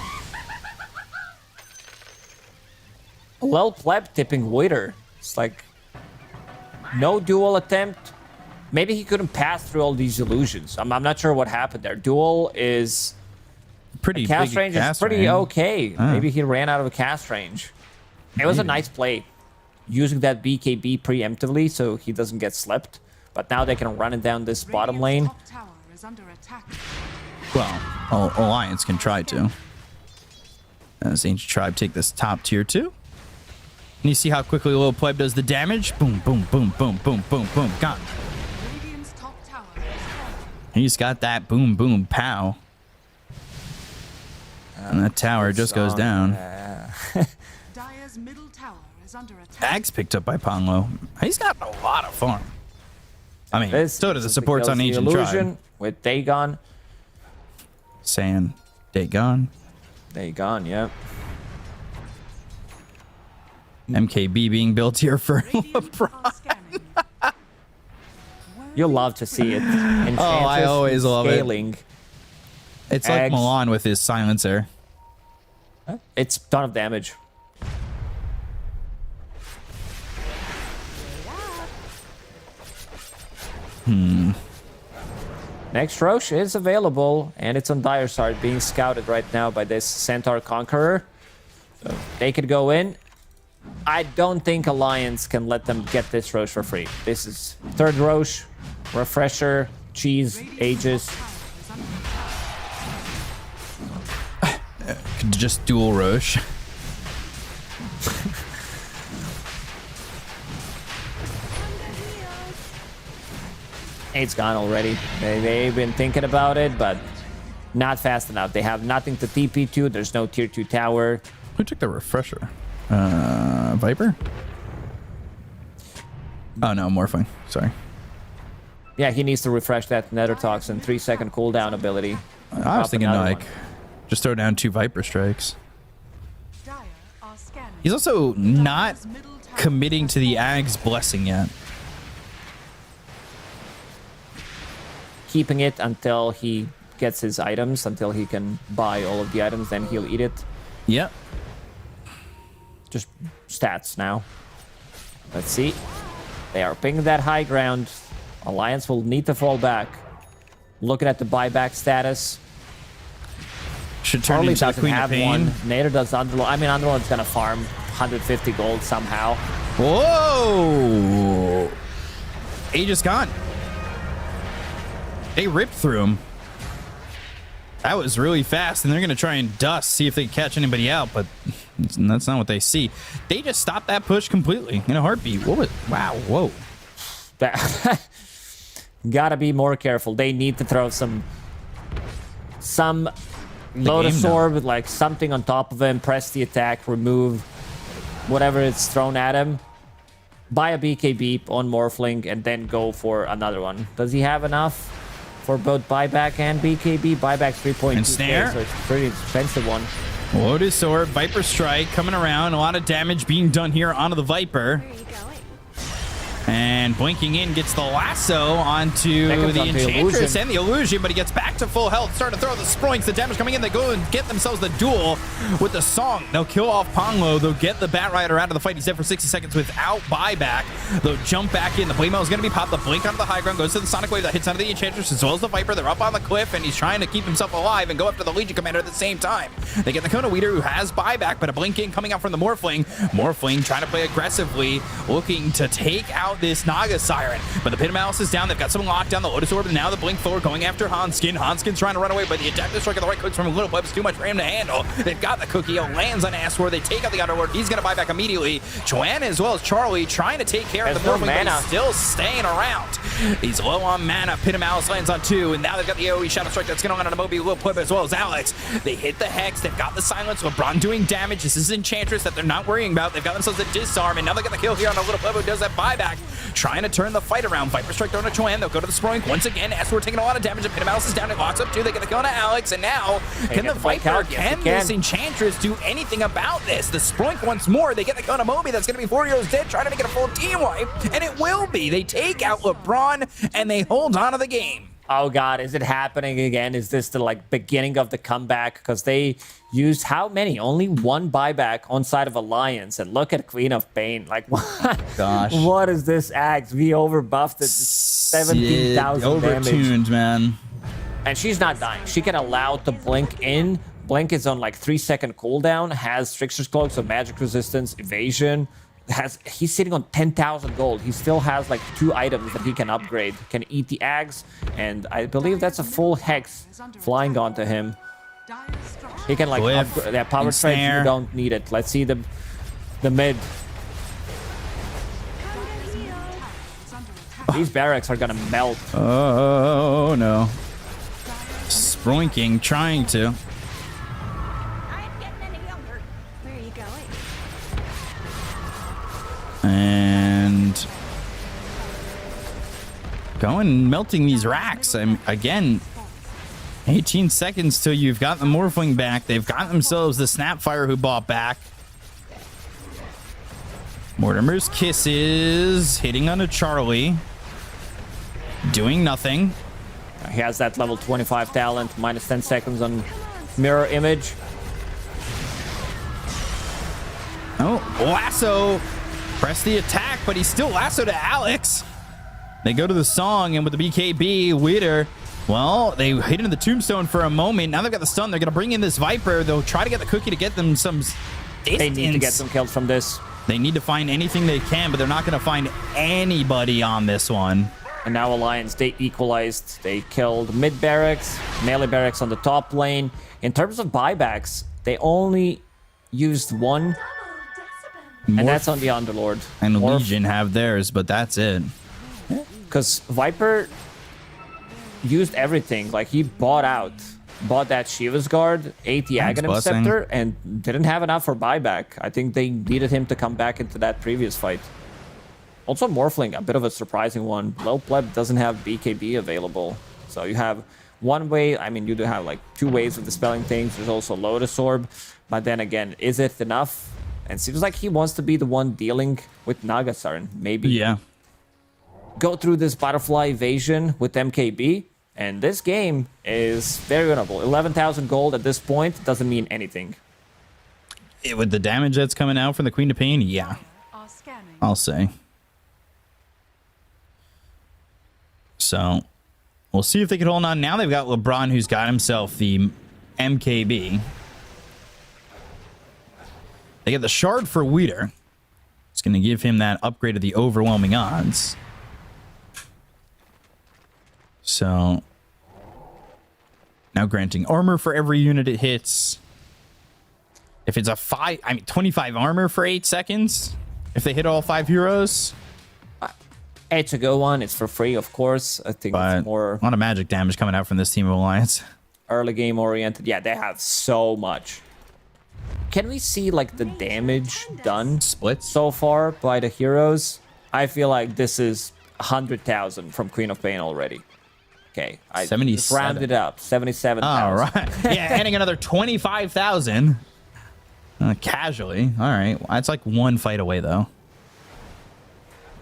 Speaker 4: Lil Pleb tipping Waiter. It's like no duel attempt. Maybe he couldn't pass through all these illusions. I'm not sure what happened there. Duel is
Speaker 3: pretty
Speaker 4: cast range is pretty okay. Maybe he ran out of a cast range. It was a nice play, using that BKB preemptively so he doesn't get slept. But now they can run it down this bottom lane.
Speaker 3: Well, Alliance can try to. As Ancient Tribe take this top tier 2. And you see how quickly Lil Pleb does the damage? Boom, boom, boom, boom, boom, boom, boom. Gone. He's got that boom, boom, pow. And that tower just goes down. Ag's picked up by Ponlo. He's got a lot of farm. I mean, so do the supports on Ancient Tribe.
Speaker 4: With Dagon.
Speaker 3: Saying Dagon.
Speaker 4: Dagon, yep.
Speaker 3: MKB being built here for LeBron.
Speaker 4: You'll love to see it.
Speaker 3: Oh, I always love
Speaker 4: scaling.
Speaker 3: it. It's like Milan with his silencer.
Speaker 4: It's ton of damage. Next Roche is available, and it's on Dire Side, being scouted right now by this Centaur Conqueror. So they could go in. I don't think Alliance can let them get this Roche for free. This is third Roche, Refresher, Cheese, Aegis.
Speaker 3: Could just dual Roche.
Speaker 4: It's gone already. They've been thinking about it, but not fast enough. They have nothing to TP to. There's no tier 2 tower.
Speaker 3: Who took the Refresher? Viper? Oh no, Morphling. Sorry.
Speaker 4: Yeah, he needs to refresh that Nether Toxin 3-second cooldown ability.
Speaker 3: I was thinking like,
Speaker 4: one.
Speaker 3: just throw down 2 Viper strikes.
Speaker 5: Dire are scanning.
Speaker 3: He's also not committing to the Ag's blessing yet.
Speaker 4: Keeping it until he gets his items, until he can buy all of the items, then he'll eat it.
Speaker 3: Yep.
Speaker 4: Just stats now. Let's see. They are picking that high ground. Alliance will need to fall back. Looking at the buyback status.
Speaker 3: Should turn
Speaker 4: Charlie
Speaker 3: into the
Speaker 4: doesn't
Speaker 3: Queen of
Speaker 4: have
Speaker 3: Pain.
Speaker 4: one. Nader does Underlord. I mean, Underlord's gonna farm 150 gold somehow.
Speaker 3: Whoa! Aegis gone. They ripped through him. That was really fast, and they're going to try and dust, see if they can catch anybody out, but that's not what they see. They just stopped that push completely in a heartbeat. What was... Wow, whoa.
Speaker 4: Gotta be more careful. They need to throw some Lotus Orb, like something on top of him, press the attack, remove whatever it's thrown at him. Buy a BKB on Morphling, and then go for another one. Does he have enough for both buyback and BKB? Buyback's 3.2,
Speaker 3: And snare?
Speaker 4: so it's a pretty expensive one.
Speaker 3: Lotus Orb, Viper Strike coming around. A lot of damage being done here onto the Viper.
Speaker 5: Where are you going?
Speaker 3: And blinking in gets the lasso onto
Speaker 4: That comes
Speaker 3: the
Speaker 4: onto the
Speaker 3: Enchantress
Speaker 4: illusion.
Speaker 3: and the illusion, but he gets back to full health. Start to throw the Sproinks. The damage coming in. They go and get themselves the duel with the Song. They'll kill off Ponglo. They'll get the Bat Rider out of the fight. He's dead for 60 seconds without buyback. They'll jump back in. The Blade Mail is going to be popped. The Blink onto the high ground goes to the Sonic Wave that hits onto the Enchantress as well as the Viper. They're up on the cliff, and he's trying to keep himself alive and go after the Legion Commander at the same time. They get the Kona Weeder, who has buyback, but a blink in coming out from the Morphling. Morphling trying to play aggressively, looking to take out this Naga Siren. But the Pit of Malice is down. They've got some lockdown. The Lotus Orb, and now the Blink forward going after Hanskin. Hanskin's trying to run away, but the Adaptive Strike of the right clicks from a little Web's too much for him to handle. They've got the Cookie. It lands on Astor. They take out the Underlord. He's going to buy back immediately. Joanna as well as Charlie trying to take care of the
Speaker 4: There's no
Speaker 3: Morphling, but
Speaker 4: mana.
Speaker 3: he's still staying around. He's low on mana. Pit of Malice lands on 2, and now they've got the AoE Shadow Strike that's going to land on a Moby, Will Plip as well as Alex. They hit the Hex. They've got the Silence. LeBron doing damage. This is Enchantress that they're not worrying about. They've got themselves a Disarm, and now they got the kill here on a Little Plip who does that buyback, trying to turn the fight around. Viper Strike thrown to Joanne. They'll go to the Sproink once again. Astor taking a lot of damage. And Pit of Malice is down. It locks up 2. They get the kill on Alex, and now can the Viper, can this Enchantress do anything about this? The Sproink once more. They get the kill on Moby. That's going to be 4 heroes dead, trying to make it a full team wipe, and it will be. They take out LeBron, and they hold on to the game.
Speaker 4: Oh god, is it happening again? Is this the like beginning of the comeback? Because they used how many? Only one buyback on side of Alliance, and look at Queen of Pain. Like what?
Speaker 3: Gosh.
Speaker 4: What is this axe? We overbuffed it. 17,000 damage.
Speaker 3: Overtuned, man.
Speaker 4: And she's not dying. She can allow to blink in. Blink is on like 3-second cooldown. Has Trickster's Cloak, so magic resistance, evasion. He's sitting on 10,000 gold. He still has like 2 items that he can upgrade. Can eat the Ags, and I believe that's a full Hex flying onto him.
Speaker 5: Dire structure.
Speaker 4: He can like upgrade that power trade.
Speaker 3: Ensnare.
Speaker 4: You don't need it. Let's see the mid.
Speaker 5: It's under attack.
Speaker 4: These barracks are gonna melt.
Speaker 3: Oh no. Sproinking, trying to.
Speaker 5: I ain't getting any younger. Where are you going?
Speaker 3: And going melting these racks. Again, 18 seconds till you've got the Morphling back. They've got themselves the Snapfire who bought back. Mortimer's Kisses hitting onto Charlie. Doing nothing.
Speaker 4: He has that level 25 talent, minus 10 seconds on mirror image.
Speaker 3: lasso. Press the attack, but he's still lassoed to Alex. They go to the song, and with the BKB, Witter, well, they hit into the tombstone for a moment. Now they've got the stun. They're going to bring in this Viper. They'll try to get the cookie to get them some distance.
Speaker 4: They need to get some kills from this.
Speaker 3: They need to find anything they can, but they're not going to find anybody on this one.
Speaker 4: And now Alliance, they equalized. They killed mid barracks, melee barracks on the top lane. In terms of buybacks, they only used one, and that's on the Underlord.
Speaker 3: And Legion have theirs, but that's it.
Speaker 4: Because Viper used everything. Like, he bought that Shiva's Guard, ate the Aghanim Scepter, and didn't have enough for buyback. I think they needed him to come back into that previous fight. Also, Morphling, a bit of a surprising one. Low Pleb doesn't have BKB available. So you have one way, I mean, you do have like 2 ways of dispelling things. There's also Lotus Orb. But then again, is it enough? And it seems like he wants to be the one dealing with Nagasarin. Maybe.
Speaker 3: Yeah.
Speaker 4: Go through this butterfly evasion with MKB, and this game is very winnable. 11,000 gold at this point doesn't mean anything.
Speaker 3: With the damage that's coming out from the Queen of Pain, yeah, I'll say. So we'll see if they can hold on. Now they've got LeBron, who's got himself the MKB. They get the shard for Weeder. It's going to give him that upgrade of the overwhelming odds. So now granting armor for every unit it hits. If it's a 25 armor for 8 seconds. If they hit all 5 heroes.
Speaker 4: It's a good one. It's for free, of course. I think it's more
Speaker 3: a lot of magic damage coming out from this team of Alliance.
Speaker 4: Early game oriented. Yeah, they have so much. Can we see like the damage done
Speaker 3: split
Speaker 4: so far by the heroes? I feel like this is 100,000 from Queen of Pain already. Okay, I just rounded up 77,000.
Speaker 3: All right, yeah, adding another 25,000 casually. All right, that's like one fight away though.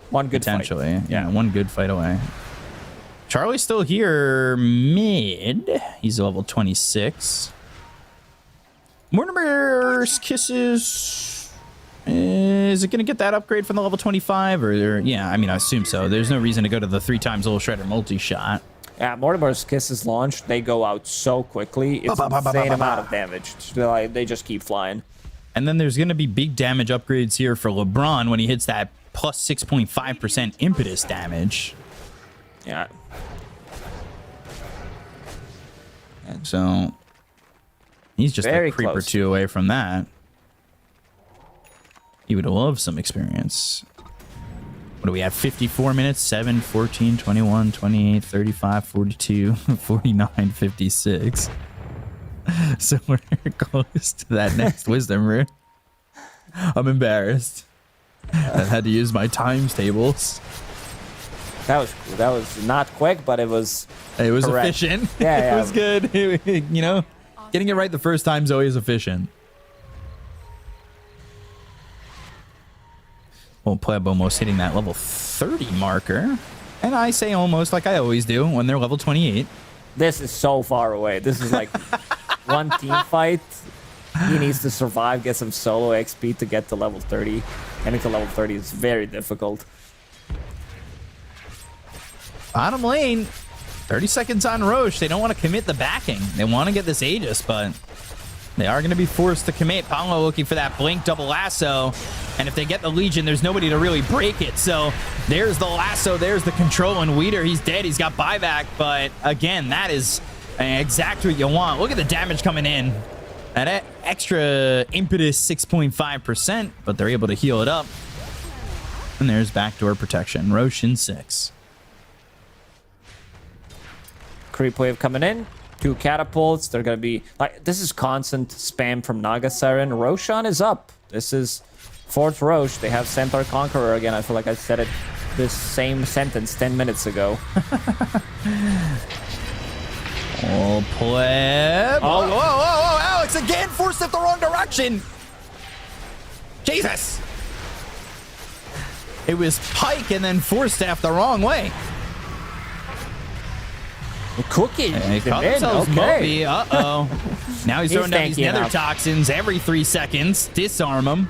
Speaker 4: One good
Speaker 3: potentially,
Speaker 4: fight.
Speaker 3: Yeah, one good fight away. Charlie's still here mid. He's level 26. Mortimer's Kisses. Is it going to get that upgrade from the level 25? Or yeah, I mean, I assume so. There's no reason to go to the 3 times Old Shredder multi-shot.
Speaker 4: Yeah, Mortimer's Kisses launched. They go out so quickly. It's an insane amount of damage. They just keep flying.
Speaker 3: And then there's going to be big damage upgrades here for LeBron when he hits that plus 6.5% impetus damage.
Speaker 4: Yeah.
Speaker 3: And so he's just a creep or 2 away from that. He would love some experience. What do we have? 54 minutes, 7, 14, 21, 28, 35, 42, 49, 56. So we're close to that next wisdom room. I'm embarrassed. I had to use my times tables.
Speaker 4: That was not quick, but it was correct.
Speaker 3: Efficient.
Speaker 4: Yeah,
Speaker 3: it was good. You know, getting it right the first time is always efficient. Well, Pleb almost hitting that level 30 marker. And I say almost like I always do when they're level 28.
Speaker 4: This is so far away. This is like one team fight. He needs to survive, get some solo XP to get to level 30. Getting to level 30 is very difficult.
Speaker 3: Bottom lane, 30 seconds on Roche. They don't want to commit the backing. They want to get this Aegis, but they are going to be forced to commit. Paolo looking for that blink double lasso. And if they get the Legion, there's nobody to really break it. So there's the lasso, there's the control, and Weeder, he's dead. He's got buyback, but again, that is exactly what you want. Look at the damage coming in. That extra impetus, 6.5%, but they're able to heal it up. And there's backdoor protection. Roche in 6.
Speaker 4: Creep wave coming in. 2 catapults. They're going to be like, this is constant spam from Naga Siren. Roshan is up. This is 4th Roche. They have Centaur Conqueror again. I feel like I said it this same sentence 10 minutes ago.
Speaker 3: Oh, Pleb. Oh, whoa, Alex again forced it the wrong direction. Jesus. It was Pike and then Force Staff the wrong way.
Speaker 4: Cookie.
Speaker 3: They caught themselves Moby. Uh-oh. Now he's throwing down these nether toxins every 3 seconds. Disarm him.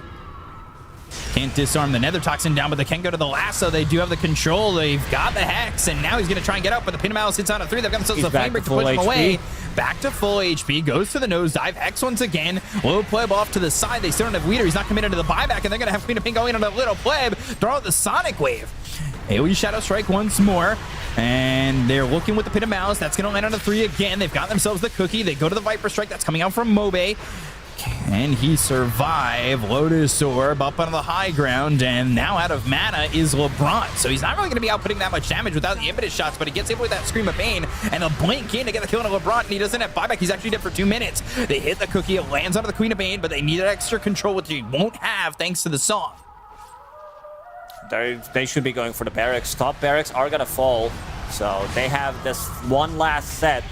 Speaker 3: Can't disarm the Nether Toxin down, but they can go to the lasso. They do have the control. They've got the Hex, and now he's going to try and get out, but the Pin of Malice hits on a 3. They've got themselves
Speaker 4: He's
Speaker 3: a Flame Break to push him away. Back to full HP, goes to the nosedive. Hex once again. Little Pleb off to the side. They still don't have Weeder. He's not committed to the buyback, and they're going to have Queen of Pain going into Little Pleb. Throw out the Sonic Wave. AoE Shadow Strike once more, and they're looking with the Pit of Malice. That's going to land on a 3 again. They've got themselves the Cookie. They go to the Viper Strike. That's coming out from Mobe. Can he survive? Lotus Orb up on the high ground, and now out of mana is LeBron. So he's not really going to be outputting that much damage without the impetus shots, but he gets hit with that Scream of Pain, and a blink in to get the kill on LeBron, and he doesn't have buyback. He's actually dead for 2 minutes. They hit the Cookie. It lands onto the Queen of Pain, but they need that extra control, which he won't have thanks to the song.
Speaker 4: They should be going for the barracks. Top barracks are going to fall, so they have this one last set.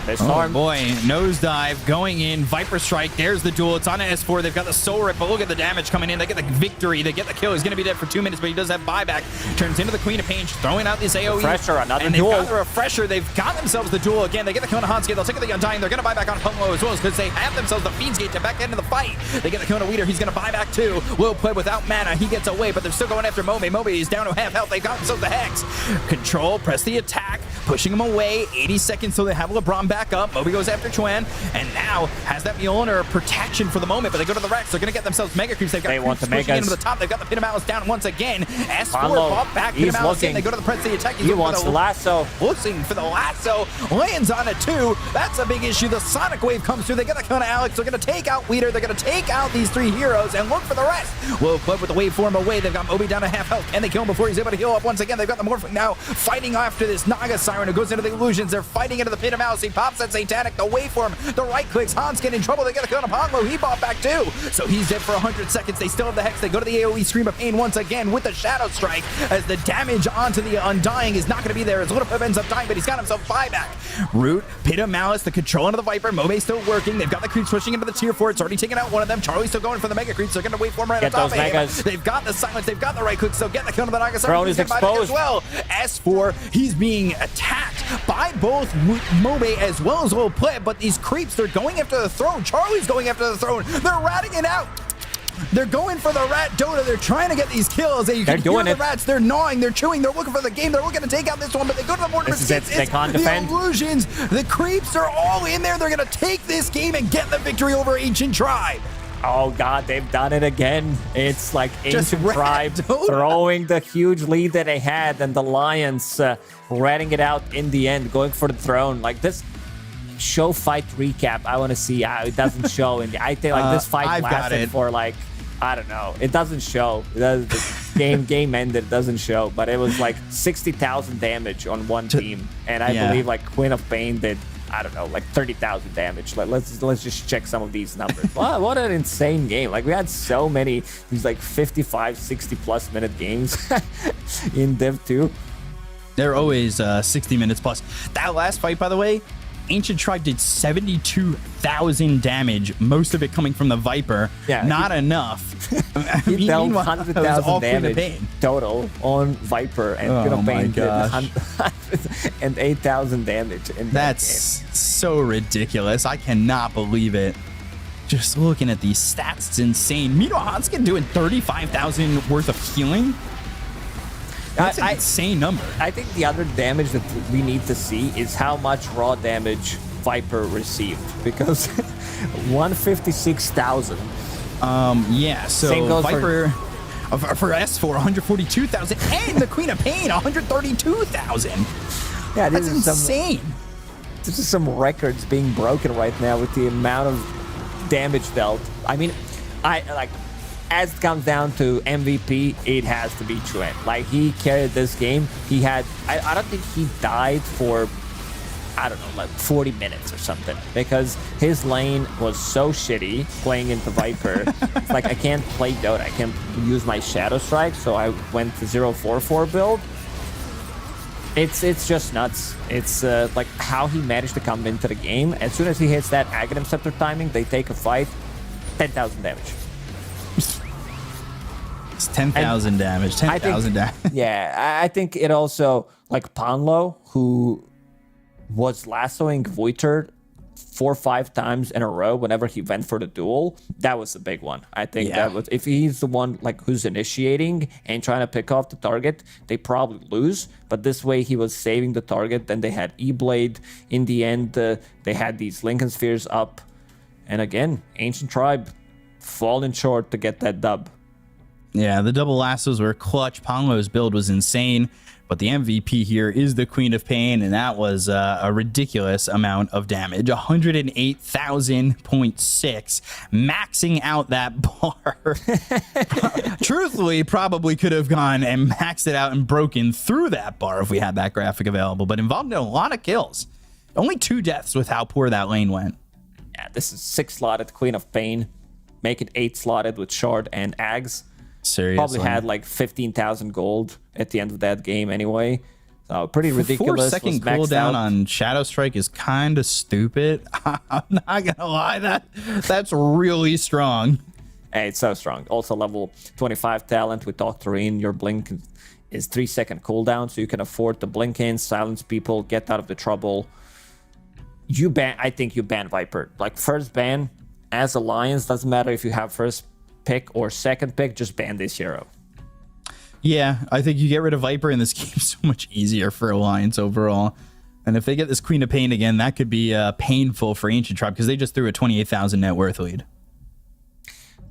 Speaker 3: Oh boy, nosedive going in, Viper Strike, there's the duel, it's on an S4, they've got the Soul Rip, but look at the damage coming in, they get the victory, they get the kill, he's going to be dead for 2 minutes, but he does have buyback, turns into the Queen of Pain, throwing out this AoE,
Speaker 4: Refresher, another
Speaker 3: and
Speaker 4: duel.
Speaker 3: they've got the Refresher, they've got themselves the duel again, they get the kill on Hansuke, they'll take the Undying, they're going to buy back on Pumlo as well, because they have themselves the Fiend's Gate to back into the fight, they get the kill on Weeder, he's going to buy back too, will play without mana, he gets away, but they're still going after Mobe, Mobe is down to half health, they've got themselves the Hex, control, press the attack, pushing him away, 80 seconds till they have LeBron back up, Mobe goes after Chuan, and now has that Mjolnir protection for the moment, but they go to the Rex, they're going to get themselves Mega Creeps, they've got
Speaker 4: want the
Speaker 3: pushing
Speaker 4: Megas.
Speaker 3: into the top, they've got the Pin of Malice down once again, S4
Speaker 4: Pablo,
Speaker 3: pop back, Pin of
Speaker 4: he's
Speaker 3: Malice in,
Speaker 4: looking.
Speaker 3: they go to the press the attack,
Speaker 4: He wants the lasso.
Speaker 3: Looking for the lasso, lands on a 2, that's a big issue, the Sonic Wave comes through, they get the kill on Alex, they're going to take out Weeder, they're going to take out these 3 heroes, and look for the rest. Will play with the waveform away, they've got Moby down to half health, and they kill him before he's able to heal up once again, they've got the Morphling now, fighting after this Naga Siren who goes into the illusions, they're fighting into the Pin of Malice, he pops that Satanic, the waveform, the right clicks, Hans getting in trouble, they get the kill on Ponglo, he bought back too, so he's dead for 100 seconds, they still have the Hex, they go to the AoE Scream of Pain once again with the Shadow Strike, as the damage onto the Undying is not going to be there, as Little Pip ends up dying, but he's got himself buyback. Root, Pit of Malice, the control into the Viper, Mobe still working, they've got the creeps pushing into the tier 4, it's already taken out one of them, Charlie's still going for the Mega Creeps, they're going to wait for him right on top of him. They've got the silence, they've got the right click, so get the kill on the Naga Siren,
Speaker 4: is exposed
Speaker 3: as well. S4, he's being attacked by both Mobe as well as Little Pleb, but these creeps, they're going after the throne, Charlie's going after the throne, they're ratting it out. They're going for the rat Dota. They're trying to get these kills. You can hear the rats. They're gnawing. They're chewing. They're looking for the game. They're looking to take out this one, but they go to the mortar.
Speaker 4: This is it. They can't defend.
Speaker 3: The illusions. The creeps are all in there. They're going to take this game and get the victory over Ancient Tribe.
Speaker 4: Oh god, they've done it again. It's like
Speaker 3: Just
Speaker 4: Ancient Tribe
Speaker 3: Dota.
Speaker 4: throwing the huge lead that they had, and the Lions ratting it out in the end, going for the throne. Like this show fight recap, I want to see how it doesn't show. And I think like this fight lasted for like, I don't know. It doesn't show. The game ended. It doesn't show. But it was like 60,000 damage on one team, and I believe like Queen of Pain did, I don't know, like 30,000 damage. Let's just check some of these numbers. Wow, what an insane game. Like we had so many these like 55, 60 plus minute games in Div 2.
Speaker 3: They're always 60 minutes plus. That last fight, by the way, Ancient Tribe did 72,000 damage, most of it coming from the Viper.
Speaker 4: Yeah,
Speaker 3: not enough.
Speaker 4: He dealt 100,000 damage total on Viper, and Pain did 108,000 damage in that game.
Speaker 3: So ridiculous. I cannot believe it. Just looking at these stats, it's insane. Meanwhile, Hanskin doing 35,000 worth of healing. That's an insane number.
Speaker 4: I think the other damage that we need to see is how much raw damage Viper received, because 156,000.
Speaker 3: Yeah, so Viper for S4 142,000, and the Queen of Pain 132,000.
Speaker 4: Yeah,
Speaker 3: that's insane.
Speaker 4: This is some records being broken right now with the amount of damage dealt. I mean, as it comes down to MVP, it has to be Chuan. Like, he carried this game. He had, I don't think he died for, I don't know, like 40 minutes or something, because his lane was so shitty playing into Viper. It's like, I can't play Dota. I can't use my Shadow Strike, so I went to 0-4-4 build. It's just nuts. It's like how he managed to come into the game. As soon as he hits that Aghanim Scepter timing, they take a fight, 10,000 damage.
Speaker 3: It's 10,000 damage. 10,000 damage.
Speaker 4: Yeah, I think it also, like Panlo, who was lassoing Voiter 4 or 5 times in a row whenever he went for the duel, that was the big one. I think that was, if he's the one like who's initiating and trying to pick off the target, they probably lose. But this way he was saving the target. Then they had E-Blade. In the end, they had these Lincoln Spheres up. And again, Ancient Tribe falling short to get that dub.
Speaker 3: Yeah, the double lassos were clutch. Pongo's build was insane. But the MVP here is the Queen of Pain, and that was a ridiculous amount of damage. 108,000.6, maxing out that bar. Truthfully, probably could have gone and maxed it out and broken through that bar if we had that graphic available, but involved in a lot of kills. Only 2 deaths with how poor that lane went.
Speaker 4: Yeah, this is 6-slotted Queen of Pain. Make it 8-slotted with Shard and Ags.
Speaker 3: Seriously.
Speaker 4: Probably had like 15,000 gold at the end of that game anyway. So pretty ridiculous.
Speaker 3: 4-second cooldown on Shadow Strike is kind of stupid. I'm not gonna lie, that's really strong.
Speaker 4: Hey, it's so strong. Also level 25 talent with Doctrine. Your blink is 3-second cooldown, so you can afford to blink in, silence people, get out of the trouble. I think you ban Viper. Like first ban as Alliance, doesn't matter if you have first pick or second pick, just ban this hero.
Speaker 3: Yeah, I think you get rid of Viper and this game's so much easier for Alliance overall. And if they get this Queen of Pain again, that could be painful for Ancient Tribe because they just threw a 28,000 net worth lead.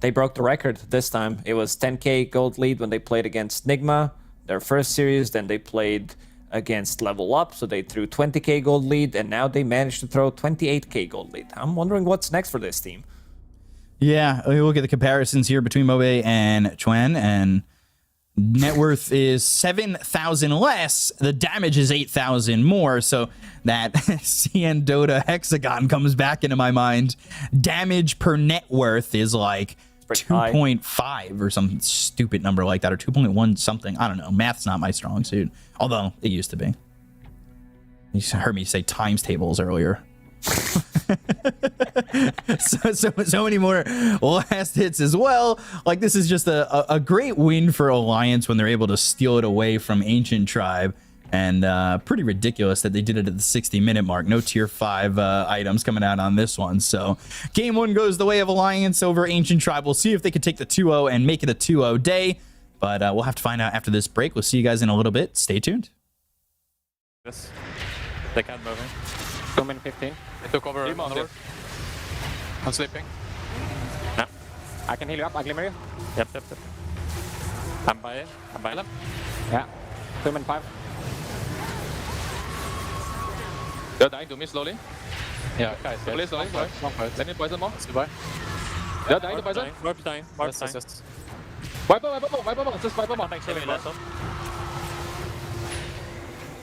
Speaker 4: They broke the record this time. It was 10k gold lead when they played against Nigma, their first series. Then they played against Level Up, so they threw 20k gold lead, and now they managed to throw 28k gold lead. I'm wondering what's next for this team.
Speaker 3: Yeah, we look at the comparisons here between Mobe and Chuen, and net worth is 7,000 less. The damage is 8,000 more, so that CN Dota hexagon comes back into my mind. Damage per net worth is like 2.5 or some stupid number like that, or 2.1 something. I don't know. Math's not my strong suit, although it used to be. You heard me say times tables earlier. so many more last hits as well. Like, this is just a great win for Alliance when they're able to steal it away from Ancient Tribe, and pretty ridiculous that they did it at the 60-minute mark. No tier 5 items coming out on this one. So game 1 goes the way of Alliance over Ancient Tribe. We'll see if they can take the 2-0 and make it a 2-0 day, but we'll have to find out after this break. We'll see you guys in a little bit. Stay tuned.
Speaker 6: Yes. They can't move me. 2 minutes 15.
Speaker 10: They took over. I'm sleeping.
Speaker 6: No. I can heal you up. I glimmer you. Yep. I'm by it. Them. Yeah. 2 minutes 5.
Speaker 10: They're dying to me slowly.
Speaker 6: Yeah. Guys,
Speaker 10: Slowly. Let me poison more. Goodbye. They're dying to poison.
Speaker 6: Warp's dying.
Speaker 10: Yes. Wipe up. Just wipe up.
Speaker 6: Thanks, David.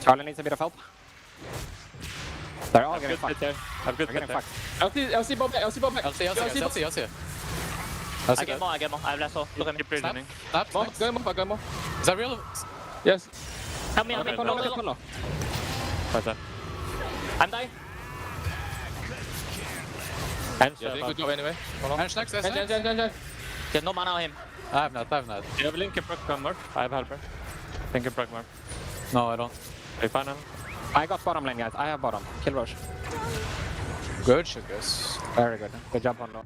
Speaker 6: Charlie needs a bit of help. They're all getting fucked. I'm good.
Speaker 10: LC bomb back. LC.
Speaker 6: I get more. I have less off. Look at me.
Speaker 10: Snap. Go more. Is that real?
Speaker 6: Yes.
Speaker 10: Help me.
Speaker 6: I'm dying.
Speaker 10: Good job anyway. Next.
Speaker 6: Get no mana on him.
Speaker 10: I have not.
Speaker 6: You have Link and Proc Murph. I have Helper. Link and Proc Murph.
Speaker 10: No, I don't.
Speaker 6: Are you fine now? I got bottom lane, guys. I have bottom. Kill rush.
Speaker 10: Good, Shukas.
Speaker 6: Very good. Good job on low.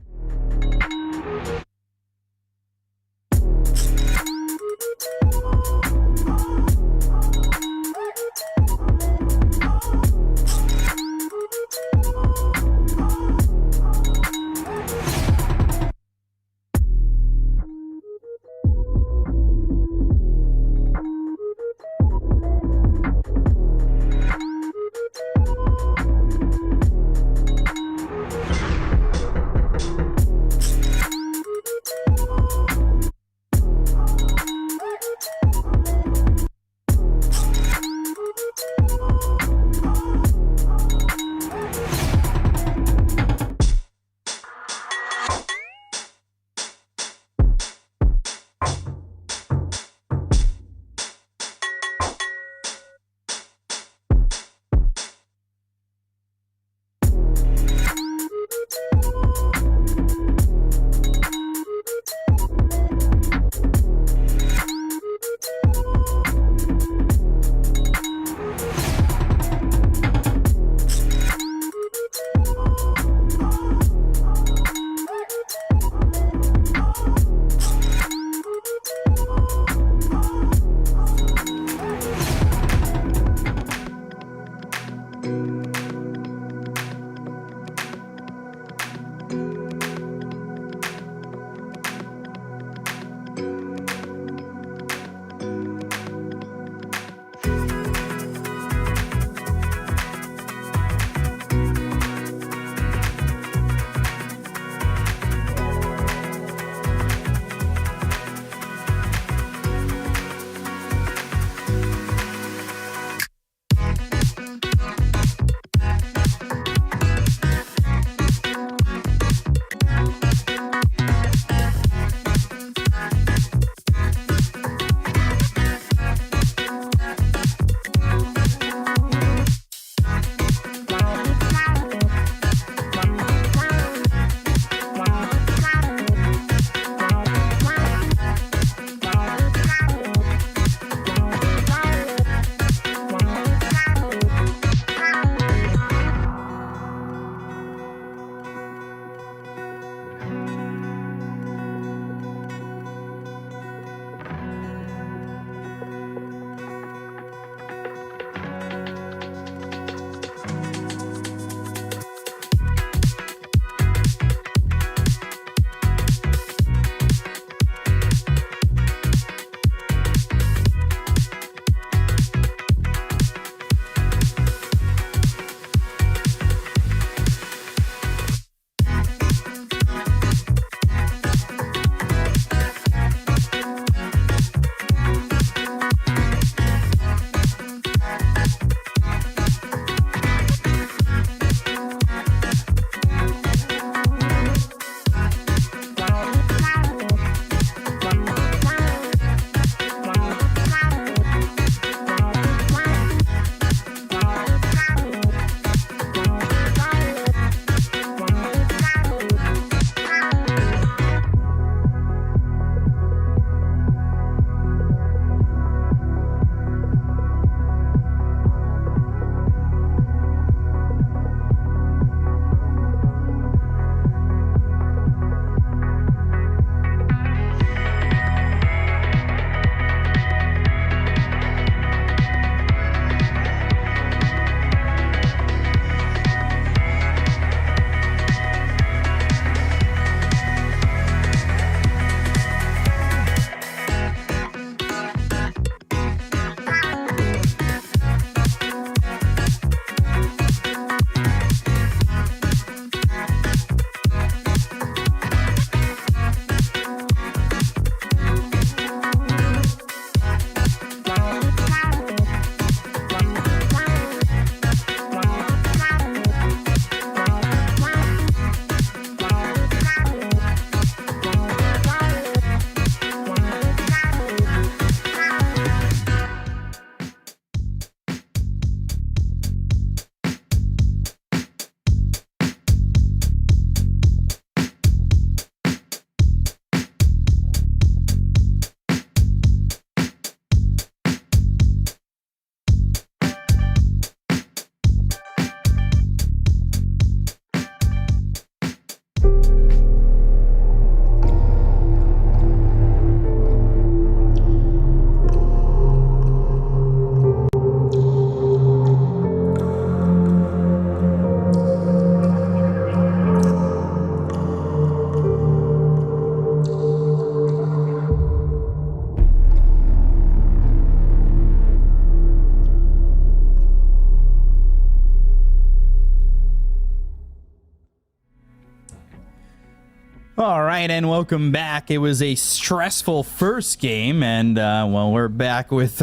Speaker 3: All right, and welcome back. It was a stressful first game, and well, we're back with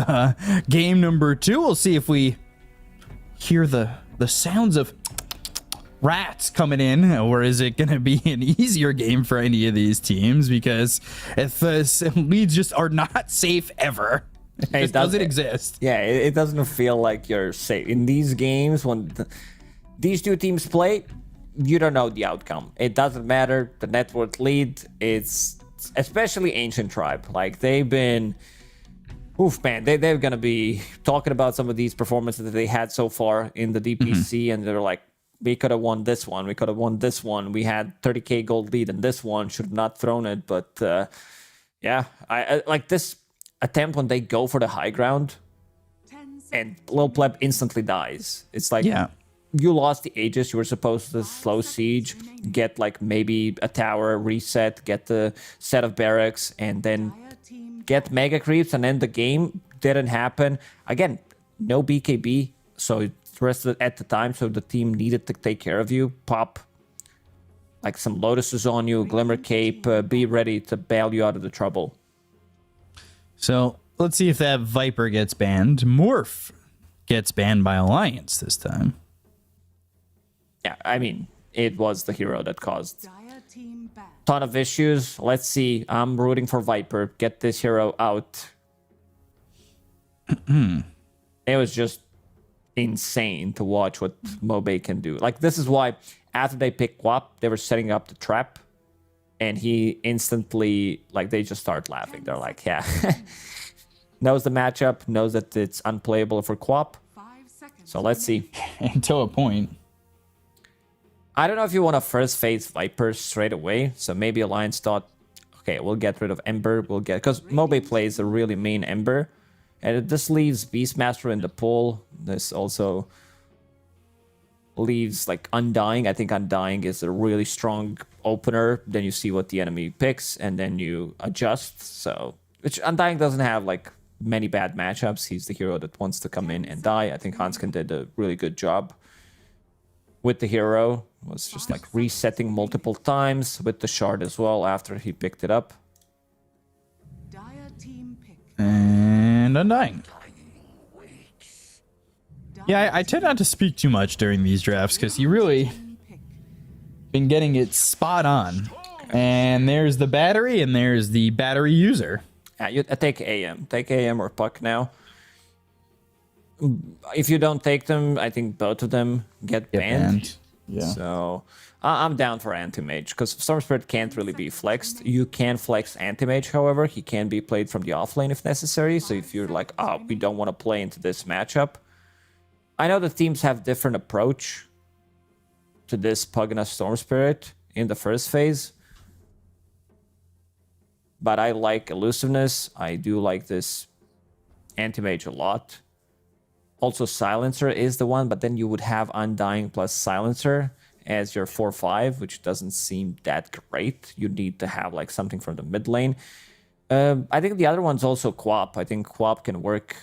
Speaker 3: game number 2. We'll see if we hear the sounds of rats coming in, or is it going to be an easier game for any of these teams? Because if the leads just are not safe ever, it just doesn't exist.
Speaker 4: Yeah, it doesn't feel like you're safe in these games when these two teams play. You don't know the outcome. It doesn't matter. The network lead, it's especially Ancient Tribe. Like, they've been, oof, man, they're going to be talking about some of these performances that they had so far in the DPC, and they're like, we could have won this one. We could have won this one. We had 30k gold lead in this one. Should have not thrown it. But yeah, I like this attempt when they go for the high ground and Lil Pleb instantly dies. It's like,
Speaker 3: yeah,
Speaker 4: you lost the Aegis. You were supposed to slow siege, get like maybe a tower, reset, get the set of barracks, and then get mega creeps and end the game. Didn't happen. Again, no BKB, so it rested at the time, so the team needed to take care of you. Pop like some Lotuses on you, Glimmer Cape, be ready to bail you out of the trouble.
Speaker 3: So let's see if that Viper gets banned. Morph gets banned by Alliance this time.
Speaker 4: Yeah, I mean, it was the hero that caused ton of issues. Let's see. I'm rooting for Viper. Get this hero out. It was just insane to watch what Mobe can do. Like, this is why after they picked Quap, they were setting up the trap, and he instantly, like, they just start laughing. They're like, yeah. Knows the matchup, knows that it's unplayable for Quap. So let's see.
Speaker 3: Until a point.
Speaker 4: I don't know if you want to first phase Viper straight away. So maybe Alliance thought, okay, we'll get rid of Ember. We'll get, because Mobe plays a really main Ember. And this leaves Beastmaster in the pool. This also leaves like Undying. I think Undying is a really strong opener. Then you see what the enemy picks, and then you adjust. So, which Undying doesn't have like many bad matchups. He's the hero that wants to come in and die. I think Hanskin did a really good job with the hero. Was just like resetting multiple times with the shard as well after he picked it up.
Speaker 3: And Undying. Yeah, I tend not to speak too much during these drafts because you really been getting it spot on. And there's the battery, and there's the battery user.
Speaker 4: Yeah, you take AM. Take AM or Puck now. If you don't take them, I think both of them get banned.
Speaker 3: Yeah.
Speaker 4: So I'm down for Anti-Mage because Storm Spirit can't really be flexed. You can flex Anti-Mage, however. He can be played from the offlane if necessary. So if you're like, oh, we don't want to play into this matchup. I know the teams have different approach to this Pugna Storm Spirit in the first phase. But I like elusiveness. I do like this Anti-Mage a lot. Also, Silencer is the one, but then you would have Undying plus Silencer as your 4-5, which doesn't seem that great. You need to have like something from the mid lane. I think the other one's also Quap. I think Quap can work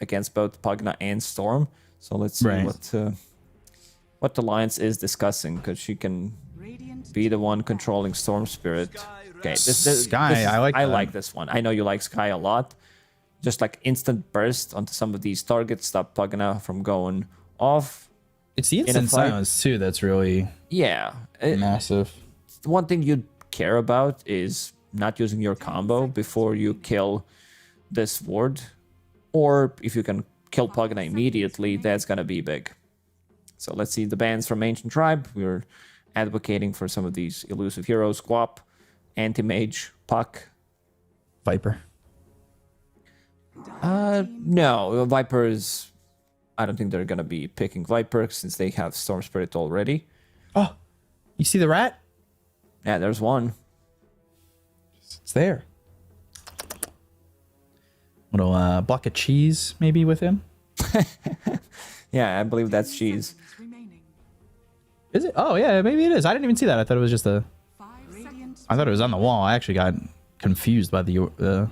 Speaker 4: against both Pugna and Storm. So let's see what the Alliance is discussing, because she can be the one controlling Storm Spirit. Okay,
Speaker 3: Sky, I
Speaker 4: like this one. I know you like Sky a lot. Just like instant burst onto some of these targets, stop Pugna from going off.
Speaker 3: It's the instant silence too that's really massive.
Speaker 4: One thing you'd care about is not using your combo before you kill this ward. Or if you can kill Pugna immediately, that's gonna be big. So let's see the bans from Ancient Tribe. We're advocating for some of these elusive heroes. Quap, Anti-Mage, Puck.
Speaker 3: Viper.
Speaker 4: No, Viper is... I don't think they're gonna be picking Viper since they have Storm Spirit already.
Speaker 3: Oh, you see the rat?
Speaker 4: Yeah, there's one.
Speaker 3: It's there. Little block of cheese maybe with him.
Speaker 4: Yeah, I believe that's cheese.
Speaker 3: Is it? Oh yeah, maybe it is. I didn't even see that. I thought it was just a... I thought it was on the wall. I actually got confused by the...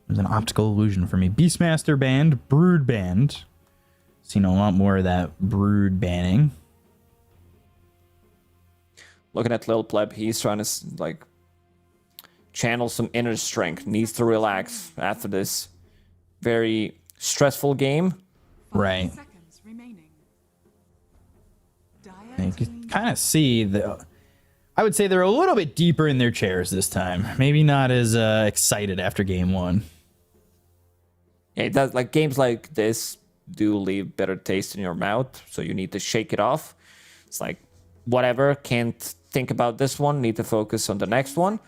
Speaker 3: It was an optical illusion for me. Beastmaster banned, Brood banned. Seen a lot more of that Brood banning.
Speaker 4: Looking at Lil Pleb, he's trying to like channel some inner strength. Needs to relax after this very stressful game.
Speaker 3: Right.
Speaker 5: Seconds remaining.
Speaker 3: You can kind of see the. I would say they're a little bit deeper in their chairs this time. Maybe not as excited after game 1.
Speaker 4: Yeah, it does. Like games like this do leave better taste in your mouth, so you need to shake it off. It's like whatever, can't think about this one, need to focus on the next one.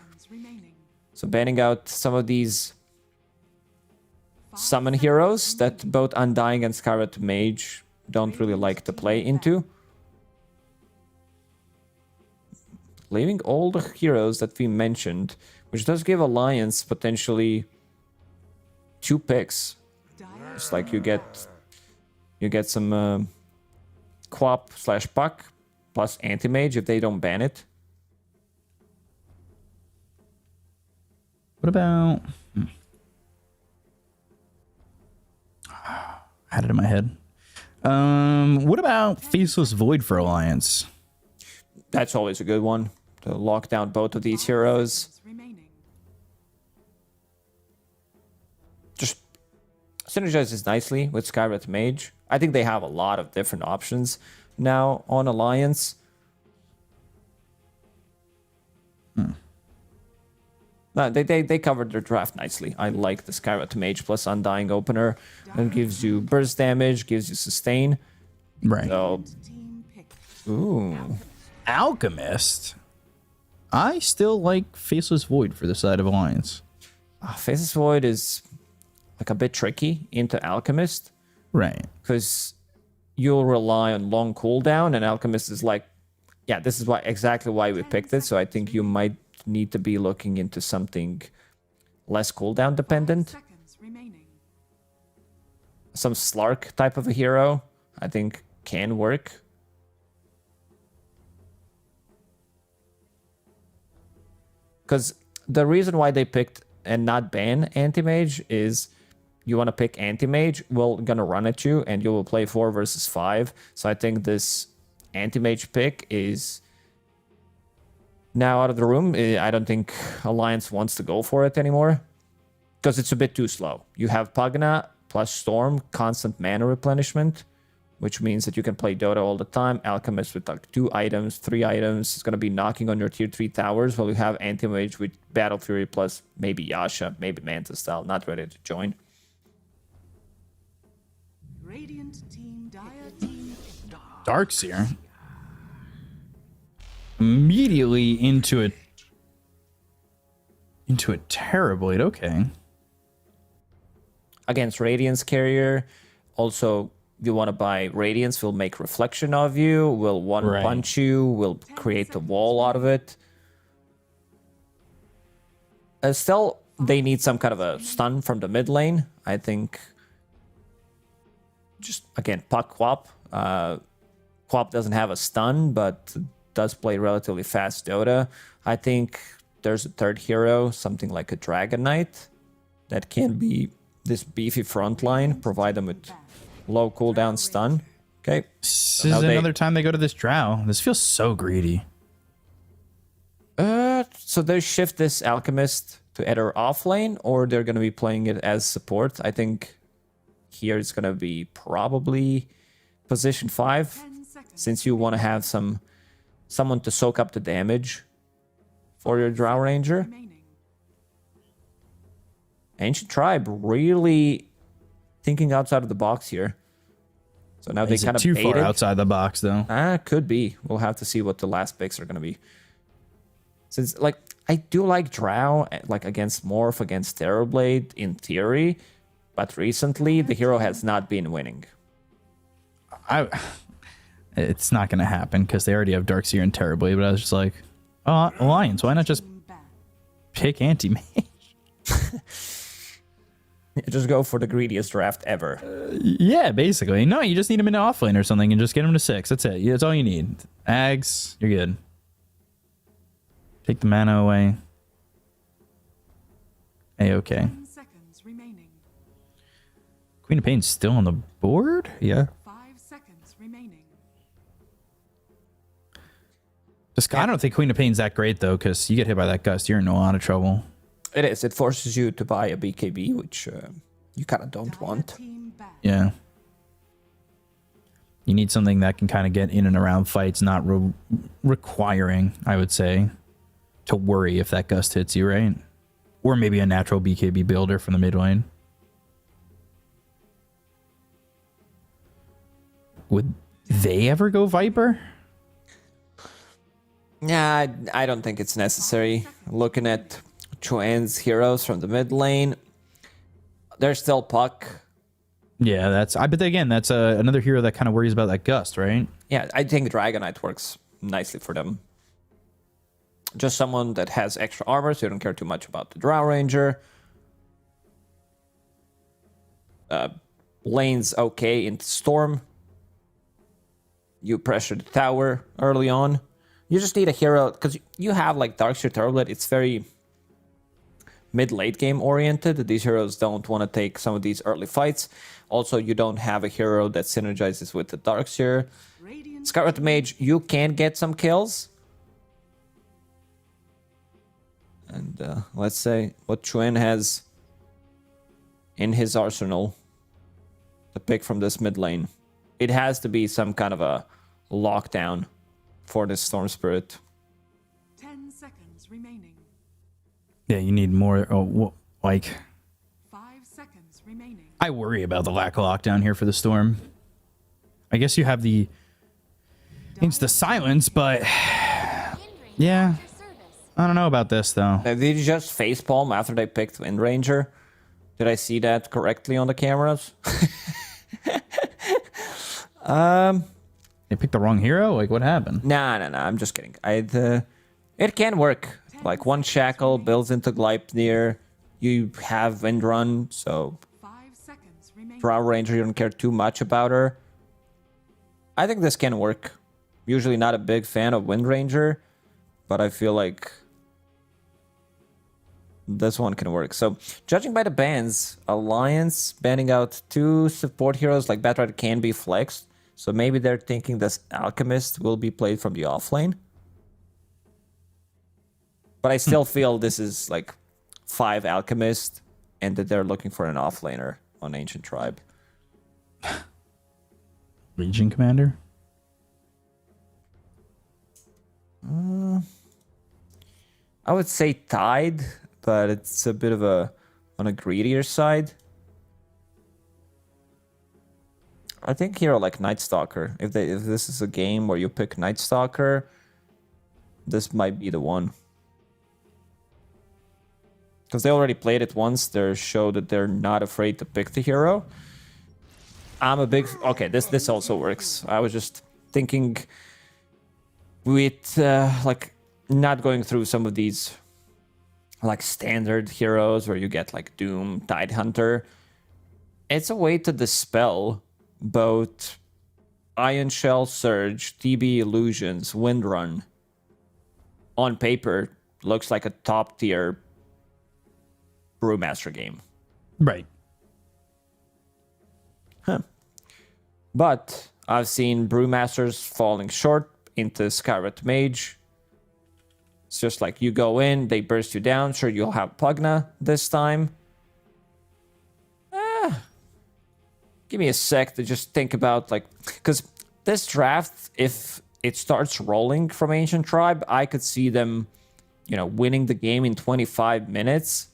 Speaker 4: So banning out some of these summon heroes that both Undying and Scarlet Mage don't really like to play into. Leaving all the heroes that we mentioned, which does give Alliance potentially 2 picks. It's like you get some Quap/Puck plus Anti-Mage if they don't ban it.
Speaker 3: What about... I had it in my head. What about Faceless Void for Alliance?
Speaker 4: That's always a good one to lock down both of these heroes. Just synergizes nicely with Skywrath Mage. I think they have a lot of different options now on Alliance. No, they covered their draft nicely. I like the Skywrath Mage plus Undying opener. It gives you burst damage, gives you sustain.
Speaker 3: Right.
Speaker 4: So, ooh.
Speaker 3: Alchemist. I still like Faceless Void for the side of Alliance.
Speaker 4: Faceless Void is like a bit tricky into Alchemist.
Speaker 3: Right.
Speaker 4: Because you'll rely on long cooldown, and Alchemist is like, yeah, this is exactly why we picked it. So I think you might need to be looking into something less cooldown dependent. Some Slark type of a hero, I think, can work. Because the reason why they picked and not ban Anti-Mage is you want to pick Anti-Mage, we're going to run at you, and you will play 4 versus 5. So I think this Anti-Mage pick is now out of the room. I don't think Alliance wants to go for it anymore because it's a bit too slow. You have Pagna plus Storm, constant mana replenishment, which means that you can play Dota all the time. Alchemist with like 2 items, 3 items is going to be knocking on your tier 3 towers, while you have Anti-Mage with Battle Fury plus maybe Yasha, maybe Manta style, not ready to join.
Speaker 5: Radiant team, Dire team.
Speaker 3: Darkseer. Immediately into a Terrorblade. Okay.
Speaker 4: Against Radiance Carrier, also you want to buy Radiance, will make reflection of you, will punch you, will create a wall out of it. Still, they need some kind of a stun from the mid lane. I think just, again, Puck Quap. Quap doesn't have a stun, but does play relatively fast Dota. I think there's a third hero, something like a Dragon Knight, that can be this beefy front line, provide them with low cooldown stun. Okay.
Speaker 3: This is another time they go to this Drow. This feels so greedy.
Speaker 4: So they shift this Alchemist to either off lane, or they're going to be playing it as support. I think here it's going to be probably position 5, since you want to have someone to soak up the damage for your Drow Ranger. Ancient Tribe really thinking outside of the box here. So now they kind of
Speaker 3: too far outside the box, though.
Speaker 4: Could be. We'll have to see what the last picks are going to be. Since, like, I do like Drow, like, against Morph, against Terrorblade, in theory. But recently, the hero has not been winning.
Speaker 3: It's not going to happen, because they already have Darkseer and Terrorblade. But I was just like, oh, Alliance, why not just pick Anti-Mage?
Speaker 4: Just go for the greediest draft ever.
Speaker 3: Yeah, basically. No, you just need him in offlane or something and just get him to 6. That's it. That's all you need. Ags, you're good. Take the mana away. A-okay. Queen of Pain's still on the board? Yeah.
Speaker 5: 5 seconds remaining.
Speaker 3: The I don't think Queen of Pain's that great though, because you get hit by that gust, you're in a lot of trouble.
Speaker 4: It is. It forces you to buy a BKB, which you kind of don't want.
Speaker 3: Yeah. You need something that can kind of get in and around fights, not requiring, I would say, to worry if that gust hits you, right? Or maybe a natural BKB builder from the mid lane. Would they ever go Viper?
Speaker 4: Yeah, I don't think it's necessary. Looking at Chuan's heroes from the mid lane, they're still Puck.
Speaker 3: Yeah, but again, that's another hero that kind of worries about that gust, right?
Speaker 4: Yeah, I think Dragonite works nicely for them. Just someone that has extra armor, so you don't care too much about the Drow Ranger. Lane's okay in Storm. You pressure the tower early on. You just need a hero, because you have like Darkseer Turlet, it's very mid-late game oriented. These heroes don't want to take some of these early fights. Also, you don't have a hero that synergizes with the Darkseer. Scarlet Mage, you can get some kills. And let's say what Chuan has in his arsenal to pick from this mid lane. It has to be some kind of a lockdown for this Storm Spirit.
Speaker 5: 10 seconds remaining.
Speaker 3: Yeah, you need more. Like
Speaker 5: 5 seconds remaining.
Speaker 3: I worry about the lack of lockdown here for the Storm. I guess you have the insta silence, but yeah, I don't know about this though.
Speaker 4: Did you just facepalm after they picked Wind Ranger? Did I see that correctly on the cameras?
Speaker 3: They picked the wrong hero? Like, what happened?
Speaker 4: Nah, I'm just kidding. It can work. Like, one Shackle builds into Gleipnir. You have Wind Run, so
Speaker 5: 5 seconds remaining.
Speaker 4: Drow Ranger, you don't care too much about her. I think this can work. Usually not a big fan of Wind Ranger, but I feel like this one can work. So, judging by the bans, Alliance banning out 2 support heroes like Batrider can be flexed. So maybe they're thinking this Alchemist will be played from the offlane. But I still feel this is like 5 Alchemist and that they're looking for an offlaner on Ancient Tribe.
Speaker 3: Legion Commander?
Speaker 4: I would say Tide, but it's a bit of on a greedier side. I think hero like Night Stalker. If this is a game where you pick Night Stalker, this might be the one. Because they already played it once. They showed that they're not afraid to pick the hero. I'm a big... Okay, this also works. I was just thinking with like not going through some of these like standard heroes where you get like Doom, Tidehunter. It's a way to dispel both Ion Shell, Surge, TB Illusions, Windrun. On paper, looks like a top tier Brewmaster game.
Speaker 3: Right.
Speaker 4: But I've seen Brewmasters falling short into Scarlet Mage. It's just like you go in, they burst you down. Sure, you'll have Pugna this time. Give me a sec to just think about, like, because this draft, if it starts rolling from Ancient Tribe, I could see them, winning the game in 25 minutes.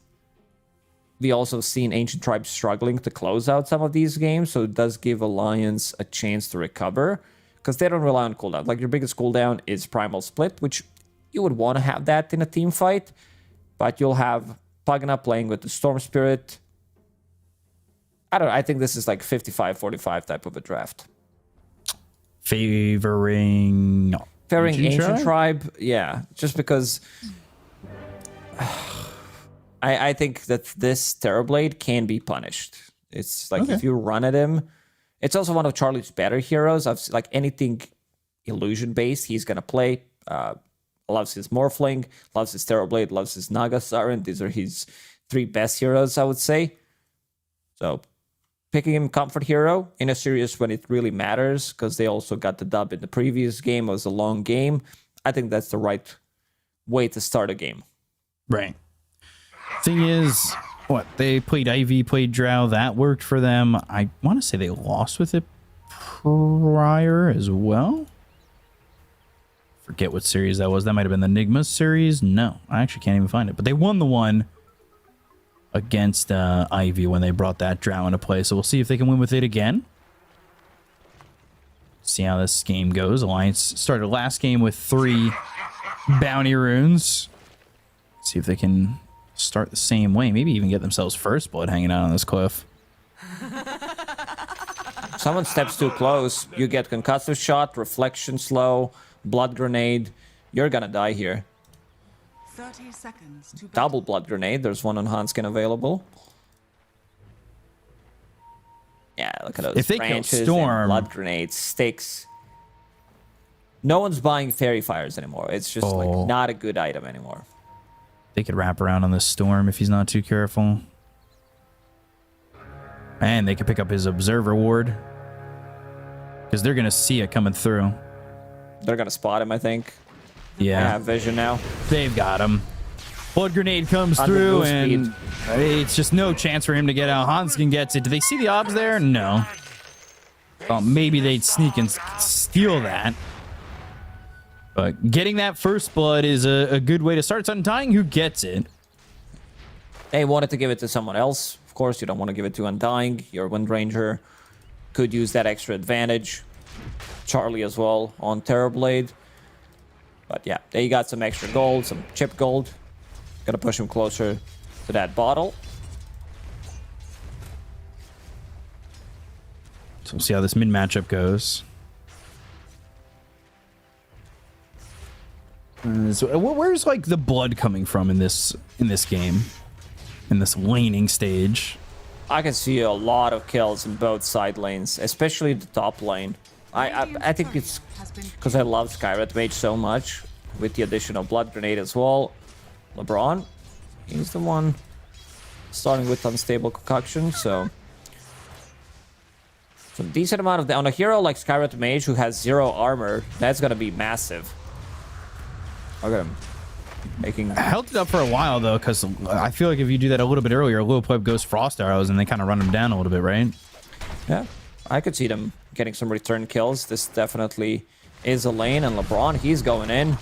Speaker 4: We also seen Ancient Tribe struggling to close out some of these games, so it does give Alliance a chance to recover, because they don't rely on cooldown. Like, your biggest cooldown is Primal Split, which you would want to have that in a team fight, but you'll have Pugna playing with the Storm Spirit. I don't know, I think this is like 55-45 type of a draft.
Speaker 3: Favoring
Speaker 4: Ancient Tribe? Yeah, just because I think that this Terrorblade can be punished. It's like if you run at him, it's also one of Charlie's better heroes. Like anything illusion based, he's gonna play. Loves his Morphling, loves his Terrorblade, loves his Naga Siren. These are his 3 best heroes, I would say. So picking him comfort hero in a series when it really matters, because they also got the dub in the previous game. It was a long game. I think that's the right way to start a game.
Speaker 3: Right. Thing is, what, they played Ivy, played Drow, that worked for them. I want to say they lost with it prior as well. Forget what series that was. That might have been the Enigma series. No, I actually can't even find it. But they won the one against Ivy when they brought that Drow into play. So we'll see if they can win with it again. See how this game goes. Alliance started last game with 3 bounty runes. See if they can start the same way. Maybe even get themselves first blood hanging out on this cliff.
Speaker 4: Someone steps too close, you get concussive shot, reflection slow, blood grenade. You're gonna die here.
Speaker 5: 30 seconds to
Speaker 4: Double blood grenade. There's one on Hanskin available. Yeah, look at those
Speaker 3: If they kill
Speaker 4: branches
Speaker 3: Storm,
Speaker 4: and blood grenades, sticks. No one's buying fairy fires anymore. It's just like not a good item anymore.
Speaker 3: They could wrap around on the Storm if he's not too careful. And they could pick up his Observer Ward. Because they're going to see it coming through.
Speaker 4: They're going to spot him, I think.
Speaker 3: Yeah.
Speaker 4: They have vision now.
Speaker 3: They've got him. Blood grenade comes
Speaker 4: Under
Speaker 3: through,
Speaker 4: move
Speaker 3: and
Speaker 4: speed.
Speaker 3: it's just no chance for him to get out. Hanskin gets it. Do they see the obs there? No. Well, maybe they'd sneak and steal that. But getting that first blood is a good way to start. It's Undying who gets it.
Speaker 4: They wanted to give it to someone else. Of course, you don't want to give it to Undying. Your Wind Ranger could use that extra advantage. Charlie as well on Terrorblade. But yeah, they got some extra gold, some chip gold. Gotta push him closer to that bottle.
Speaker 3: So we'll see how this mid matchup goes. So where's like the blood coming from in this game, in this laning stage?
Speaker 4: I can see a lot of kills in both side lanes, especially the top lane. I think it's because I love Skyrat Mage so much, with the addition of Blood Grenade as well. LeBron, he's the one starting with Unstable Concoction, so a decent amount of on a hero like Skyrat Mage who has 0 armor, that's gonna be massive. Look at him making.
Speaker 3: I held it up for a while though, because I feel like if you do that a little bit earlier, Lil Pleb goes Frost Arrows and they kind of run him down a little bit, right?
Speaker 4: Yeah, I could see them getting some return kills. This definitely is a lane, and LeBron, he's going in.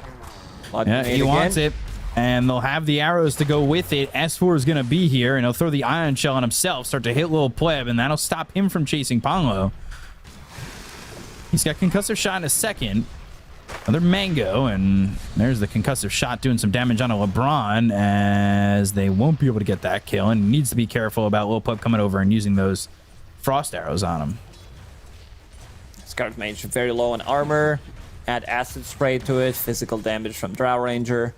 Speaker 3: Yeah, he wants it, and they'll have the arrows to go with it. S4 is going to be here, and he'll throw the Ion Shell on himself, start to hit Lil Pleb, and that'll stop him from chasing Ponglo. He's got Concussive Shot in a second. Another Mango, and there's the Concussive Shot doing some damage on a LeBron, as they won't be able to get that kill, and needs to be careful about Lil Pleb coming over and using those Frost Arrows on him.
Speaker 4: Scarlet Mage very low on armor. Add Acid Spray to it. Physical damage from Drow Ranger.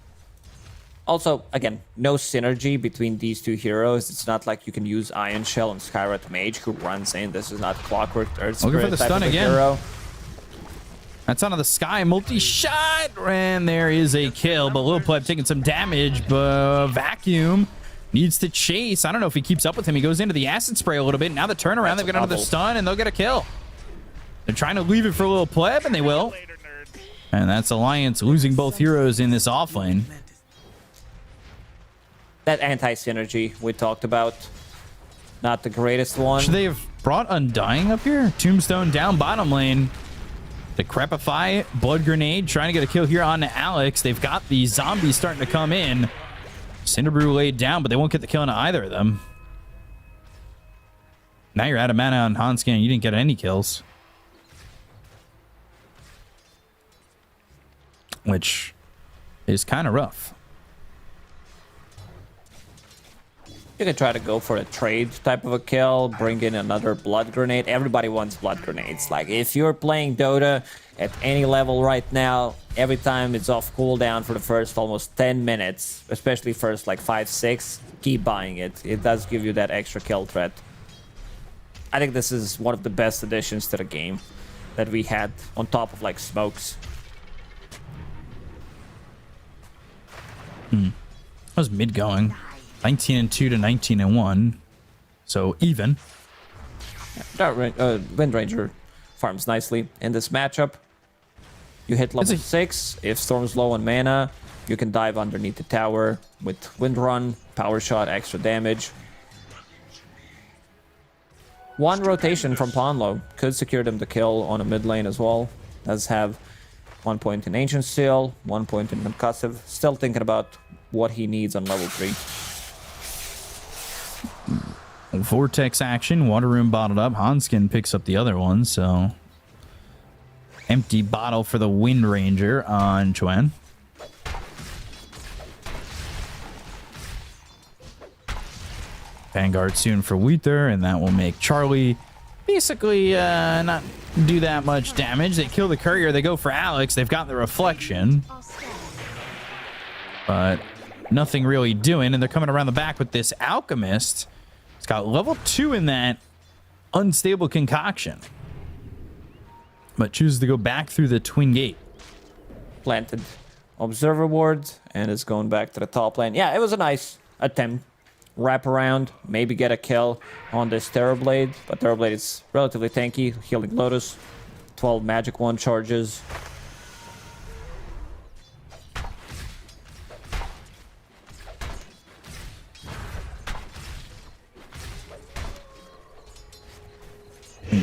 Speaker 4: Also, again, no synergy between these two heroes. It's not like you can use Ion Shell and Skyrat Mage who runs in. This is not Clockwork Earth Spirit
Speaker 3: Looking for the
Speaker 4: type
Speaker 3: stun
Speaker 4: of a
Speaker 3: again.
Speaker 4: hero.
Speaker 3: That's onto the sky, multi-shot, and there is a kill, but Lil Pleb taking some damage, but Vacuum needs to chase. I don't know if he keeps up with him. He goes into the Acid Spray a little bit. Now the turnaround, they've got another stun, and they'll get a kill. They're trying to leave it for Lil Pleb, and they will. And that's Alliance losing both heroes in this offlane.
Speaker 4: That anti-synergy we talked about. Not the greatest one.
Speaker 3: Should they have brought Undying up here? Tombstone down bottom lane. Decrepify, Blood Grenade, trying to get a kill here on Alex. They've got the zombies starting to come in. Cinderbrew laid down, but they won't get the kill on either of them. Now you're out of mana on Hanskin. You didn't get any kills. Which is kind of rough.
Speaker 4: You can try to go for a trade type of a kill, bring in another blood grenade. Everybody wants blood grenades. Like, if you're playing Dota at any level right now, every time it's off cooldown for the first almost 10 minutes, especially first like 5-6, keep buying it. It does give you that extra kill threat. I think this is one of the best additions to the game that we had, on top of like smokes.
Speaker 3: How's mid going? 19-2 to 19-1, so even.
Speaker 4: Wind Ranger farms nicely in this matchup. You hit level 6. If Storm's low on mana, you can dive underneath the tower with Wind Run, Power Shot, extra damage. One rotation from Ponlo could secure them the kill on a mid lane as well. Does have 1 point in Ancient Seal, 1 point in Concussive. Still thinking about what he needs on level 3.
Speaker 3: Vortex action, Water Room bottled up. Hanskin picks up the other one, so... Empty bottle for the Wind Ranger on Chuan. Vanguard soon for Wither, and that will make Charlie basically not do that much damage. They kill the courier, they go for Alex, they've got the reflection. But nothing really doing, and they're coming around the back with this Alchemist. It's got level 2 in that unstable concoction. But chooses to go back through the Twin Gate.
Speaker 4: Planted Observer Ward, and it's going back to the top lane. Yeah, it was a nice attempt. Wrap around, maybe get a kill on this Terrorblade, but Terrorblade is relatively tanky. Healing Lotus, 12 magic wand charges.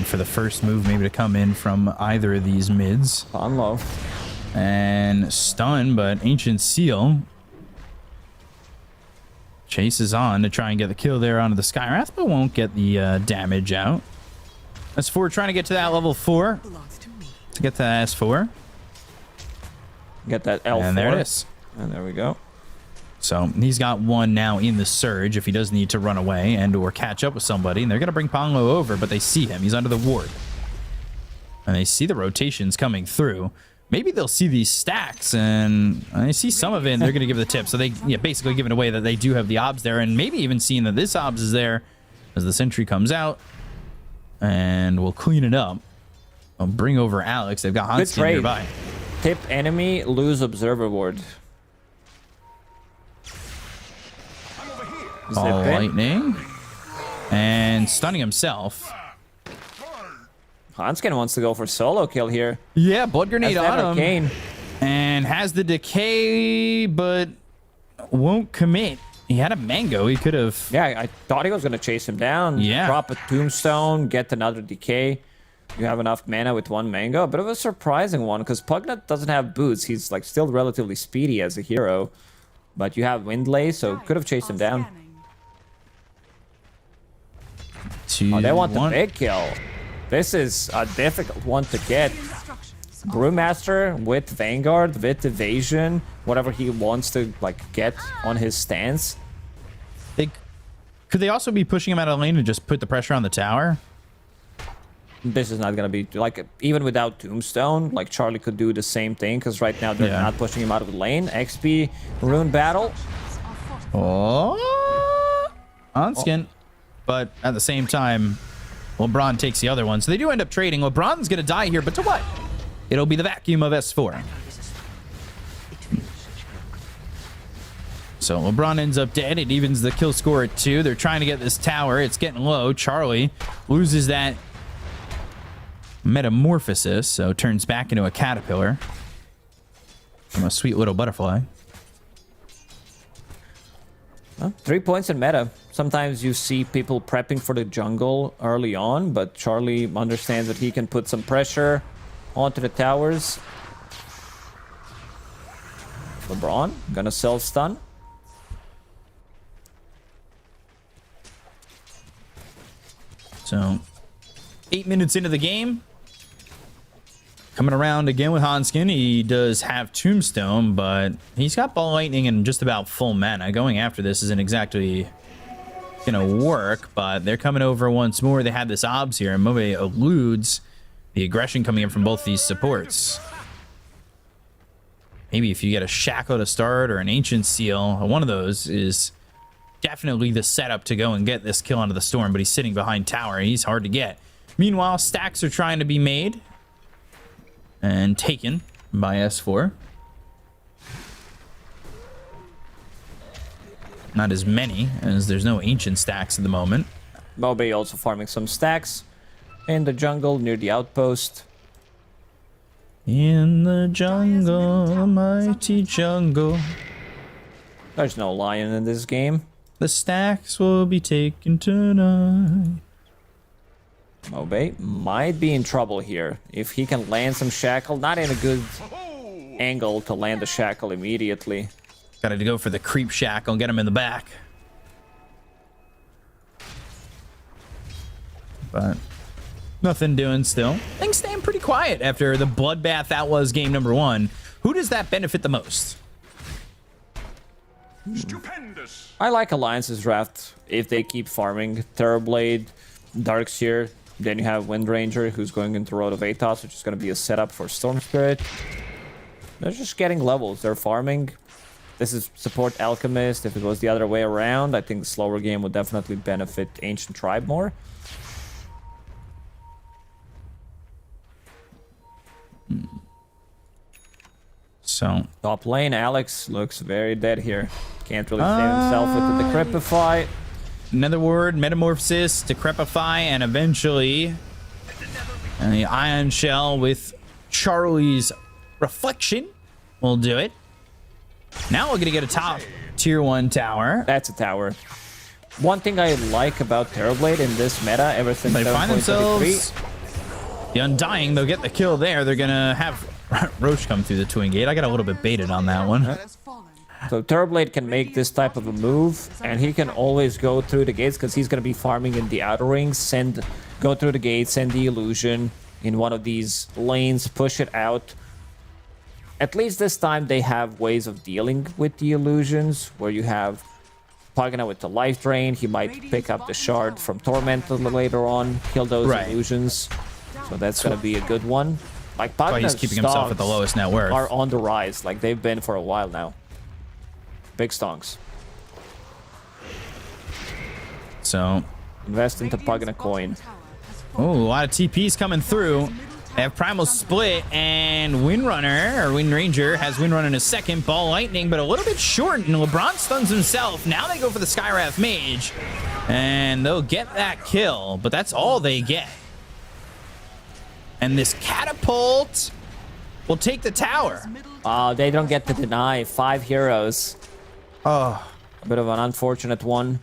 Speaker 3: For the first move, maybe to come in from either of these mids.
Speaker 4: On low.
Speaker 3: And stun, but Ancient Seal chases on to try and get the kill there onto the Skywrath, but won't get the damage out. S4 trying to get to that level 4 to get to that S4.
Speaker 4: Get that L4.
Speaker 3: And there it is.
Speaker 4: And there we go.
Speaker 3: So he's got one now in the Surge if he does need to run away and or catch up with somebody. And they're going to bring Ponlo over, but they see him. He's under the ward. And they see the rotations coming through. Maybe they'll see these stacks, and I see some of it, and they're going to give the tip. So they basically giving away that they do have the obs there, and maybe even seeing that this obs is there as the sentry comes out. And we'll clean it up. I'll bring over Alex. They've got Hanskin nearby.
Speaker 4: Tip enemy, lose Observer Ward.
Speaker 3: All lightning. And stunning himself.
Speaker 4: Hanskin wants to go for solo kill here.
Speaker 3: Yeah, Blood Grenade on him.
Speaker 4: Arcane.
Speaker 3: And has the decay, but won't commit. He had a mango. He could have...
Speaker 4: Yeah, I thought he was going to chase him down.
Speaker 3: Yeah.
Speaker 4: Drop a tombstone, get another decay. You have enough mana with one mango. But it was a surprising one, because Pugnut doesn't have boots. He's like still relatively speedy as a hero. But you have Windlay, so could have chased him down. Oh, they want the big kill. This is a difficult one to get. Brewmaster with Vanguard, with Evasion, whatever he wants to like get on his stance.
Speaker 3: Could they also be pushing him out of the lane and just put the pressure on the tower?
Speaker 4: This is not gonna be like, even without Tombstone, like Charlie could do the same thing, because right now they're not pushing him out of the lane. XP Rune Battle.
Speaker 3: Oh, Hanskin. But at the same time, LeBron takes the other one. So they do end up trading. LeBron's going to die here, but to what? It'll be the vacuum of S4. So LeBron ends up dead. It evens the kill score at 2. They're trying to get this tower. It's getting low. Charlie loses that metamorphosis, so turns back into a caterpillar from a sweet little butterfly.
Speaker 4: Well, 3 points in meta. Sometimes you see people prepping for the jungle early on, but Charlie understands that he can put some pressure onto the towers. LeBron gonna self-stun.
Speaker 3: So 8 minutes into the game. Coming around again with Hanskin. He does have Tombstone, but he's got Ball Lightning and just about full mana. Going after this isn't exactly gonna work, but they're coming over once more. They have this obs here, and Mobe eludes the aggression coming in from both these supports. Maybe if you get a Shackle to start or an Ancient Seal, one of those is definitely the setup to go and get this kill onto the Storm, but he's sitting behind tower, and he's hard to get. Meanwhile, stacks are trying to be made and taken by S4. Not as many, as there's no ancient stacks at the moment.
Speaker 4: Mobe also farming some stacks in the jungle near the outpost.
Speaker 3: In the jungle, the mighty jungle.
Speaker 4: There's no lion in this game.
Speaker 3: The stacks will be taken tonight.
Speaker 4: Mobe might be in trouble here. If he can land some shackle, not in a good angle to land the shackle immediately.
Speaker 3: Gotta go for the creep shackle and get him in the back. But nothing doing still. Things staying pretty quiet after the bloodbath that was game number 1. Who does that benefit the most?
Speaker 8: Stupendous.
Speaker 4: I like Alliance's draft if they keep farming. Terrorblade, Darkseer, then you have Windranger who's going into Road of Atos, which is going to be a setup for Storm Spirit. They're just getting levels. They're farming. This is support Alchemist. If it was the other way around, I think the slower game would definitely benefit Ancient Tribe more.
Speaker 3: So
Speaker 4: Top lane, Alex looks very dead here. Can't really save himself with the Decrepify.
Speaker 3: another word, Metamorphosis, Decrepify, and eventually the Ion Shell with Charlie's Reflection will do it. Now we're gonna get a top tier 1 tower.
Speaker 4: That's a tower. One thing I like about Terrorblade in this meta, ever since
Speaker 3: They find
Speaker 4: 7.33,
Speaker 3: themselves the Undying. They'll get the kill there. They're gonna have Roche come through the twin gate. I got a little bit baited on that one.
Speaker 4: So Terrorblade can make this type of a move, and he can always go through the gates because he's going to be farming in the outer rings. Go through the gates, send the illusion in one of these lanes, push it out. At least this time they have ways of dealing with the illusions, where you have Pagana with the life drain. He might pick up the shard from Torment later on, kill those illusions. So that's going to be a good one. Like Pagana's
Speaker 3: he's keeping himself at the lowest net worth.
Speaker 4: Are on the rise, like they've been for a while now. Big stonks.
Speaker 3: So
Speaker 4: invest into Pagana coin.
Speaker 3: Oh, a lot of TPs coming through. They have Primal Split, and Windrunner, or Windranger, has Windrunner in a second. Ball Lightning, but a little bit short, and LeBron stuns himself. Now they go for the Skywrath Mage, and they'll get that kill, but that's all they get. And this Catapult will take the tower.
Speaker 4: They don't get to deny 5 heroes.
Speaker 3: Oh.
Speaker 4: A bit of an unfortunate one.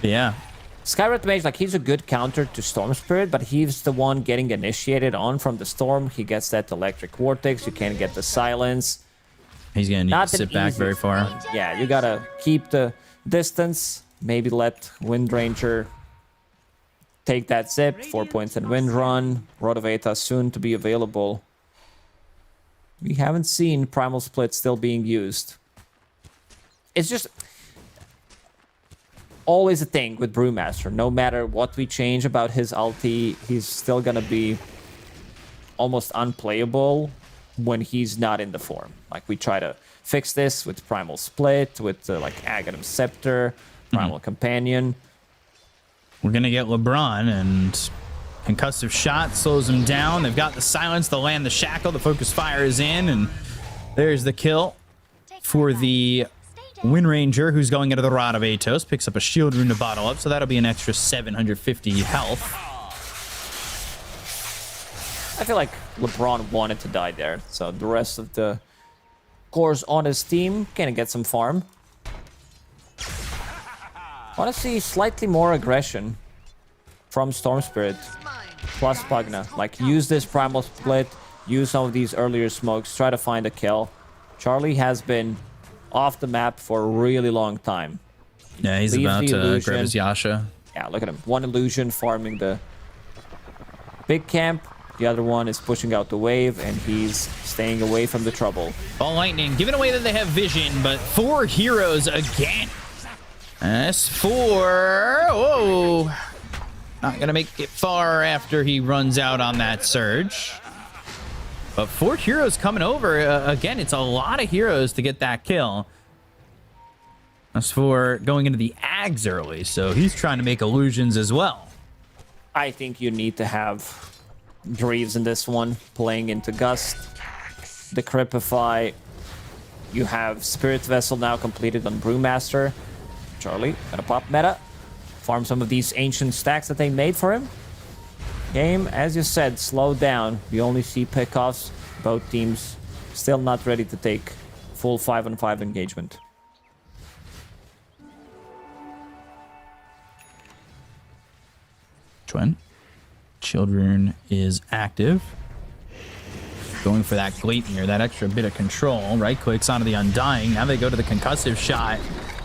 Speaker 3: Yeah.
Speaker 4: Skywrath Mage, like, he's a good counter to Storm Spirit, but he's the one getting initiated on from the Storm. He gets that Electric Vortex. You can't get the Silence.
Speaker 3: He's going to need to sit back very far.
Speaker 4: Yeah, you got to keep the distance. Maybe let Windranger take that zip. 4 points in Wind Run. Road of Atos soon to be available. We haven't seen Primal Split still being used. It's just always a thing with Brewmaster. No matter what we change about his ulti, he's still gonna be almost unplayable when he's not in the form. Like, we try to fix this with Primal Split, with like Aghanim Scepter, Primal Companion.
Speaker 3: We're gonna get LeBron, and Concussive Shot slows him down. They've got the Silence, they'll land the Shackle, the Focus Fire is in, and there's the kill for the Windranger, who's going into the Rod of Atos. Picks up a shield rune to bottle up, so that'll be an extra 750 health.
Speaker 4: I feel like LeBron wanted to die there, so the rest of the cores on his team can get some farm. Want to see slightly more aggression from Storm Spirit plus Pagna. Like, use this Primal Split, use some of these earlier smokes, try to find a kill. Charlie has been off the map for a really long time.
Speaker 3: Yeah, he's about to grab his Yasha.
Speaker 4: Yeah, look at him. One illusion farming the big camp. The other one is pushing out the wave, and he's staying away from the trouble.
Speaker 3: Ball Lightning, giving away that they have vision, but 4 heroes again. S4. Whoa. Not going to make it far after he runs out on that surge. But 4 heroes coming over. Again, it's a lot of heroes to get that kill. S4 going into the Ags early, so he's trying to make illusions as well.
Speaker 4: I think you need to have Greaves in this one, playing into Gust. Decrepify. You have Spirit Vessel now completed on Brewmaster. Charlie, gonna pop meta. Farm some of these ancient stacks that they made for him. Game, as you said, slowed down. We only see pickoffs. Both teams Still not ready to take full 5-on-5 engagement.
Speaker 3: Twin. Children is active. Going for that Gleipnir, that extra bit of control. Right clicks onto the Undying. Now they go to the concussive shot.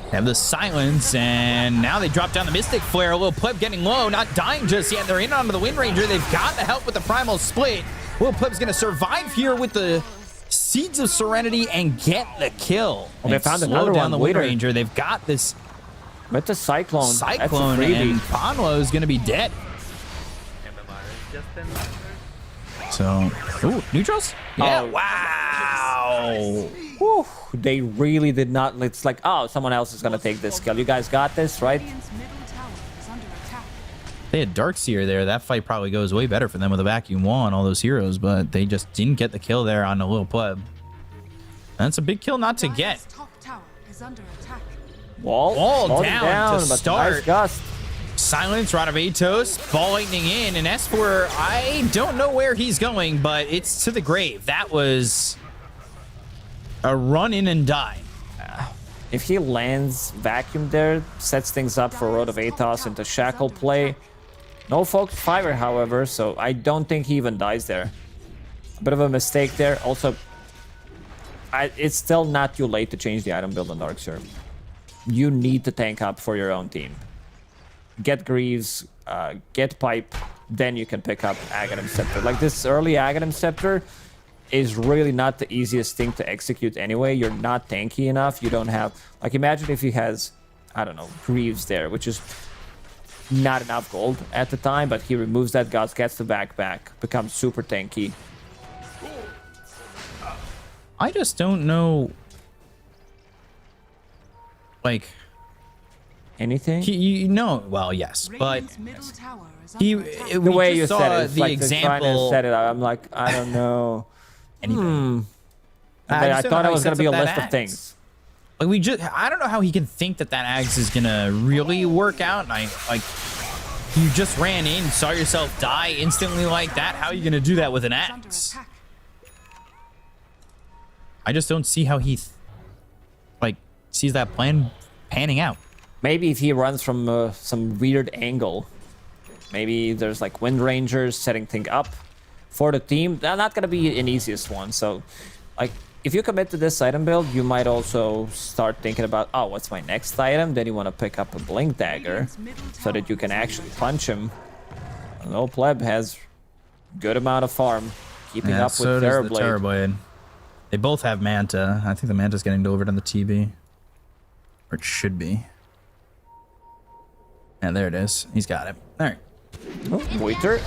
Speaker 3: They have the silence, and now they drop down the Mystic Flare. A little Pleb getting low, not dying just yet. They're in onto the Wind Ranger. They've got the help with the Primal Split. Little Pleb's going to survive here with the Seeds of Serenity and get the kill.
Speaker 4: Well, they found another
Speaker 3: down
Speaker 4: one,
Speaker 3: the Wind
Speaker 4: Waiter.
Speaker 3: Ranger. They've got this
Speaker 4: With the Cyclone.
Speaker 3: Cyclone,
Speaker 4: That's a freebie.
Speaker 3: and Ponlo is going to be dead. So, ooh, neutrals? Yeah,
Speaker 4: Oh.
Speaker 3: wow.
Speaker 4: Whew, they really did not. It's like, oh, someone else is gonna take this kill. You guys got this, right?
Speaker 5: Radiant's middle tower is under attack.
Speaker 3: They had Darkseer there. That fight probably goes way better for them with a vacuum wall and all those heroes, but they just didn't get the kill there on the little Pleb. That's a big kill not to get.
Speaker 5: Dire's top tower is under attack.
Speaker 4: Wall
Speaker 3: Wall
Speaker 4: it
Speaker 3: down to
Speaker 4: but
Speaker 3: start.
Speaker 4: Nice gust.
Speaker 3: Silence, Radavitos, Ball Lightning in, and S4, I don't know where he's going, but it's to the grave. That was a run in and die.
Speaker 4: If he lands vacuum there, sets things up for Road of Atos into Shackle play. No Focus Fiber, however, so I don't think he even dies there. A bit of a mistake there. Also, it's still not too late to change the item build on Darkseer. You need to tank up for your own team. Get Greaves, get Pipe, then you can pick up Aghanim Scepter. Like, this early Aghanim Scepter is really not the easiest thing to execute anyway. You're not tanky enough. You don't have... Like, imagine if he has, I don't know, Greaves there, which is not enough gold at the time, but he removes that Guts, gets the backpack, becomes super tanky.
Speaker 3: I just don't know, like...
Speaker 4: Anything?
Speaker 3: Well, yes, but
Speaker 5: Radiant's middle tower is
Speaker 3: he,
Speaker 5: under attack.
Speaker 4: The
Speaker 3: we
Speaker 4: way
Speaker 3: just
Speaker 4: you
Speaker 3: saw
Speaker 4: said it, it's
Speaker 3: the
Speaker 4: like they're trying to
Speaker 3: example.
Speaker 4: set it up. I'm like, I don't know.
Speaker 3: Anything.
Speaker 4: I
Speaker 3: just don't
Speaker 4: thought
Speaker 3: know
Speaker 4: it
Speaker 3: how
Speaker 4: was
Speaker 3: he
Speaker 4: going to
Speaker 3: sets
Speaker 4: be a
Speaker 3: up that
Speaker 4: list of
Speaker 3: axe.
Speaker 4: things.
Speaker 3: Like I don't know how he can think that that axe is gonna really work out. And you just ran in, saw yourself die instantly like that. How are you gonna do that with an
Speaker 5: Is under
Speaker 3: axe?
Speaker 5: attack.
Speaker 3: I just don't see how he, sees that plan panning out.
Speaker 4: Maybe if he runs from some weird angle. Maybe there's like Wind Rangers setting things up for the team. They're not going to be an easiest one. So, like, if you commit to this item build, you might also start thinking about, oh, what's my next item? Then you want to pick up a Blink Dagger
Speaker 5: Radiant's middle
Speaker 4: so that you can
Speaker 5: tower is
Speaker 4: actually punch him. No Pleb has good amount of farm, keeping up
Speaker 3: so
Speaker 4: with
Speaker 3: does the
Speaker 4: Terrorblade.
Speaker 3: Terrorblade. They both have Manta. I think the Manta's getting delivered on the TB. Or it should be. Yeah, there it is. He's got it. All right.
Speaker 4: Oh, Waiter.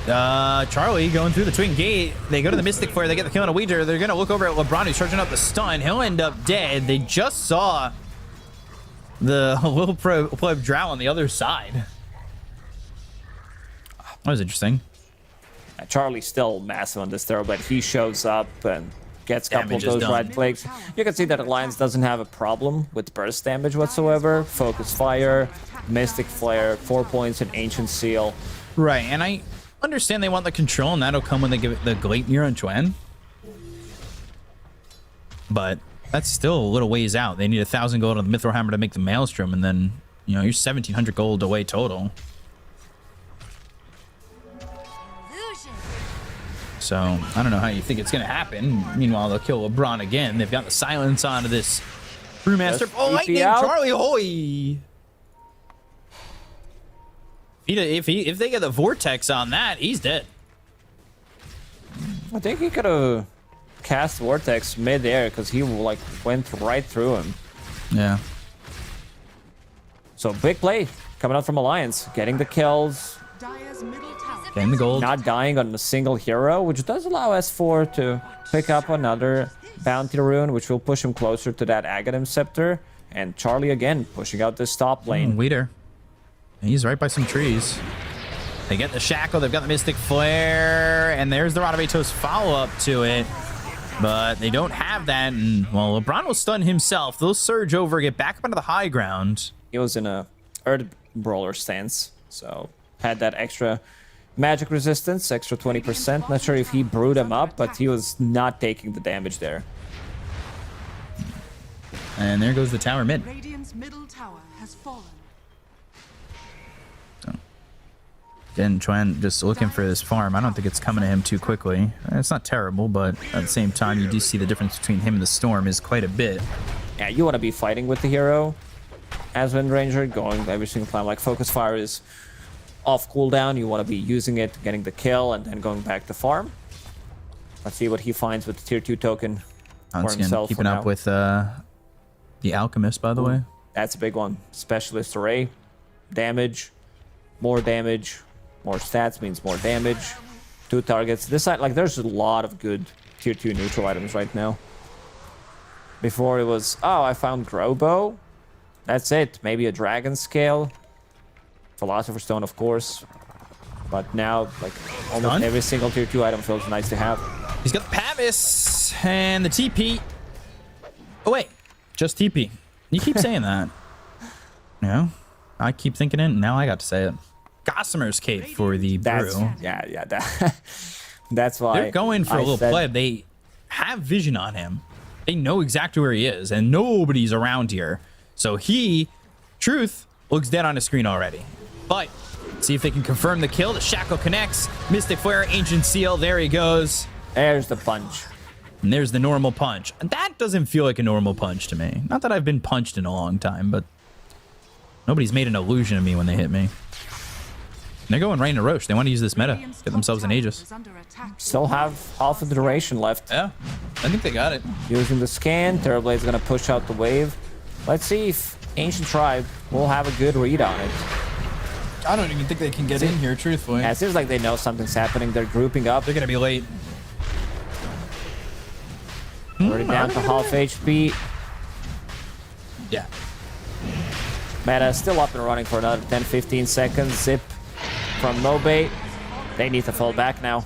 Speaker 3: Charlie going through the Twin Gate. They go to the Mystic Flare. They get the kill on a Weeder. They're going to look over at LeBron, who's charging up the stun. He'll end up dead. They just saw the little Pleb Drow on the other side. That was interesting.
Speaker 4: Charlie's still massive on this throw, but he shows up and gets a couple
Speaker 3: Damage
Speaker 4: of
Speaker 3: is
Speaker 4: those
Speaker 3: done.
Speaker 4: right clicks. You can see that Alliance doesn't have a problem with burst damage whatsoever. Focus Fire, Mystic Flare, 4 points, and Ancient Seal.
Speaker 3: Right, and I understand they want the control, and that'll come when they give it the Gleipnir on Twin. But that's still a little ways out. They need 1,000 gold on the Mithril Hammer to make the Maelstrom, and then, you're 1,700 gold away total. So, I don't know how you think it's going to happen. Meanwhile, they'll kill LeBron again. They've got the silence onto this Brewmaster.
Speaker 4: Just
Speaker 3: Oh,
Speaker 4: TP
Speaker 3: Lightning!
Speaker 4: out.
Speaker 3: Charlie Hoy! If they get the Vortex on that, he's dead.
Speaker 4: I think he could have cast Vortex mid-air because he like went right through him.
Speaker 3: Yeah.
Speaker 4: So big play coming out from Alliance, getting the kills,
Speaker 5: Dire's middle tower.
Speaker 3: Getting the gold.
Speaker 4: not dying on a single hero, which does allow S4 to pick up another bounty rune, which will push him closer to that Aghanim Scepter. And Charlie again pushing out this top lane.
Speaker 3: Weeder. He's right by some trees. They get the Shackle. They've got the Mystic Flare. And there's the Radavitos follow-up to it. But they don't have that. And, well, LeBron will stun himself. They'll surge over, get back up onto the high ground.
Speaker 4: He was in a Earth Brawler stance, so had that extra Magic resistance, extra 20%. Not sure if he brewed him up, but he was not taking the damage there.
Speaker 3: And there goes the tower mid.
Speaker 5: Radiant's middle tower has fallen.
Speaker 3: And Chuan just looking for this farm. I don't think it's coming to him too quickly. It's not terrible, but at the same time, you do see the difference between him and the Storm is quite a bit.
Speaker 4: Yeah, you want to be fighting with the hero as Wind Ranger, going every single time. Like, Focus Fire is off cooldown. You want to be using it, getting the kill, and then going back to farm. Let's see what he finds with the tier 2 token for himself.
Speaker 3: Keeping up with the Alchemist, by the way.
Speaker 4: That's a big one. Specialist Array. Damage. More damage. More stats means more damage. 2 targets. This side, like, there's a lot of good tier 2 neutral items right now. Before it was, oh, I found Growbow. That's it. Maybe a Dragon Scale. Philosopher's Stone, of course. But now, like, almost every single tier 2 item feels nice to have.
Speaker 3: He's got the Pavis and the TP. Oh, wait. Just TP. You keep saying that. You know? I keep thinking it, and now I got to say it. Gossamer's Cape for the brew.
Speaker 4: Yeah, that's why.
Speaker 3: They're going for a little pleb. They have vision on him. They know exactly where he is, and nobody's around here. So he, Truth, looks dead on his screen already. But see if they can confirm the kill. The Shackle connects. Mystic Flare, Ancient Seal. There he goes.
Speaker 4: There's the punch.
Speaker 3: And there's the normal punch. That doesn't feel like a normal punch to me. Not that I've been punched in a long time, but nobody's made an illusion of me when they hit me. They're going right into Roche. They want to use this meta. Get themselves an Aegis.
Speaker 4: Still have half of the duration left.
Speaker 3: Yeah, I think they got it.
Speaker 4: Using the scan, Terrorblade's going to push out the wave. Let's see if Ancient Tribe will have a good read on it.
Speaker 3: I don't even think they can get in here, truthfully.
Speaker 4: Yeah, it seems like they know something's happening. They're grouping up.
Speaker 3: They're going to be late.
Speaker 4: Already down to half HP.
Speaker 3: Yeah.
Speaker 4: Meta still up and running for another 10-15 seconds. Zip from Mobe. They need to fall back now.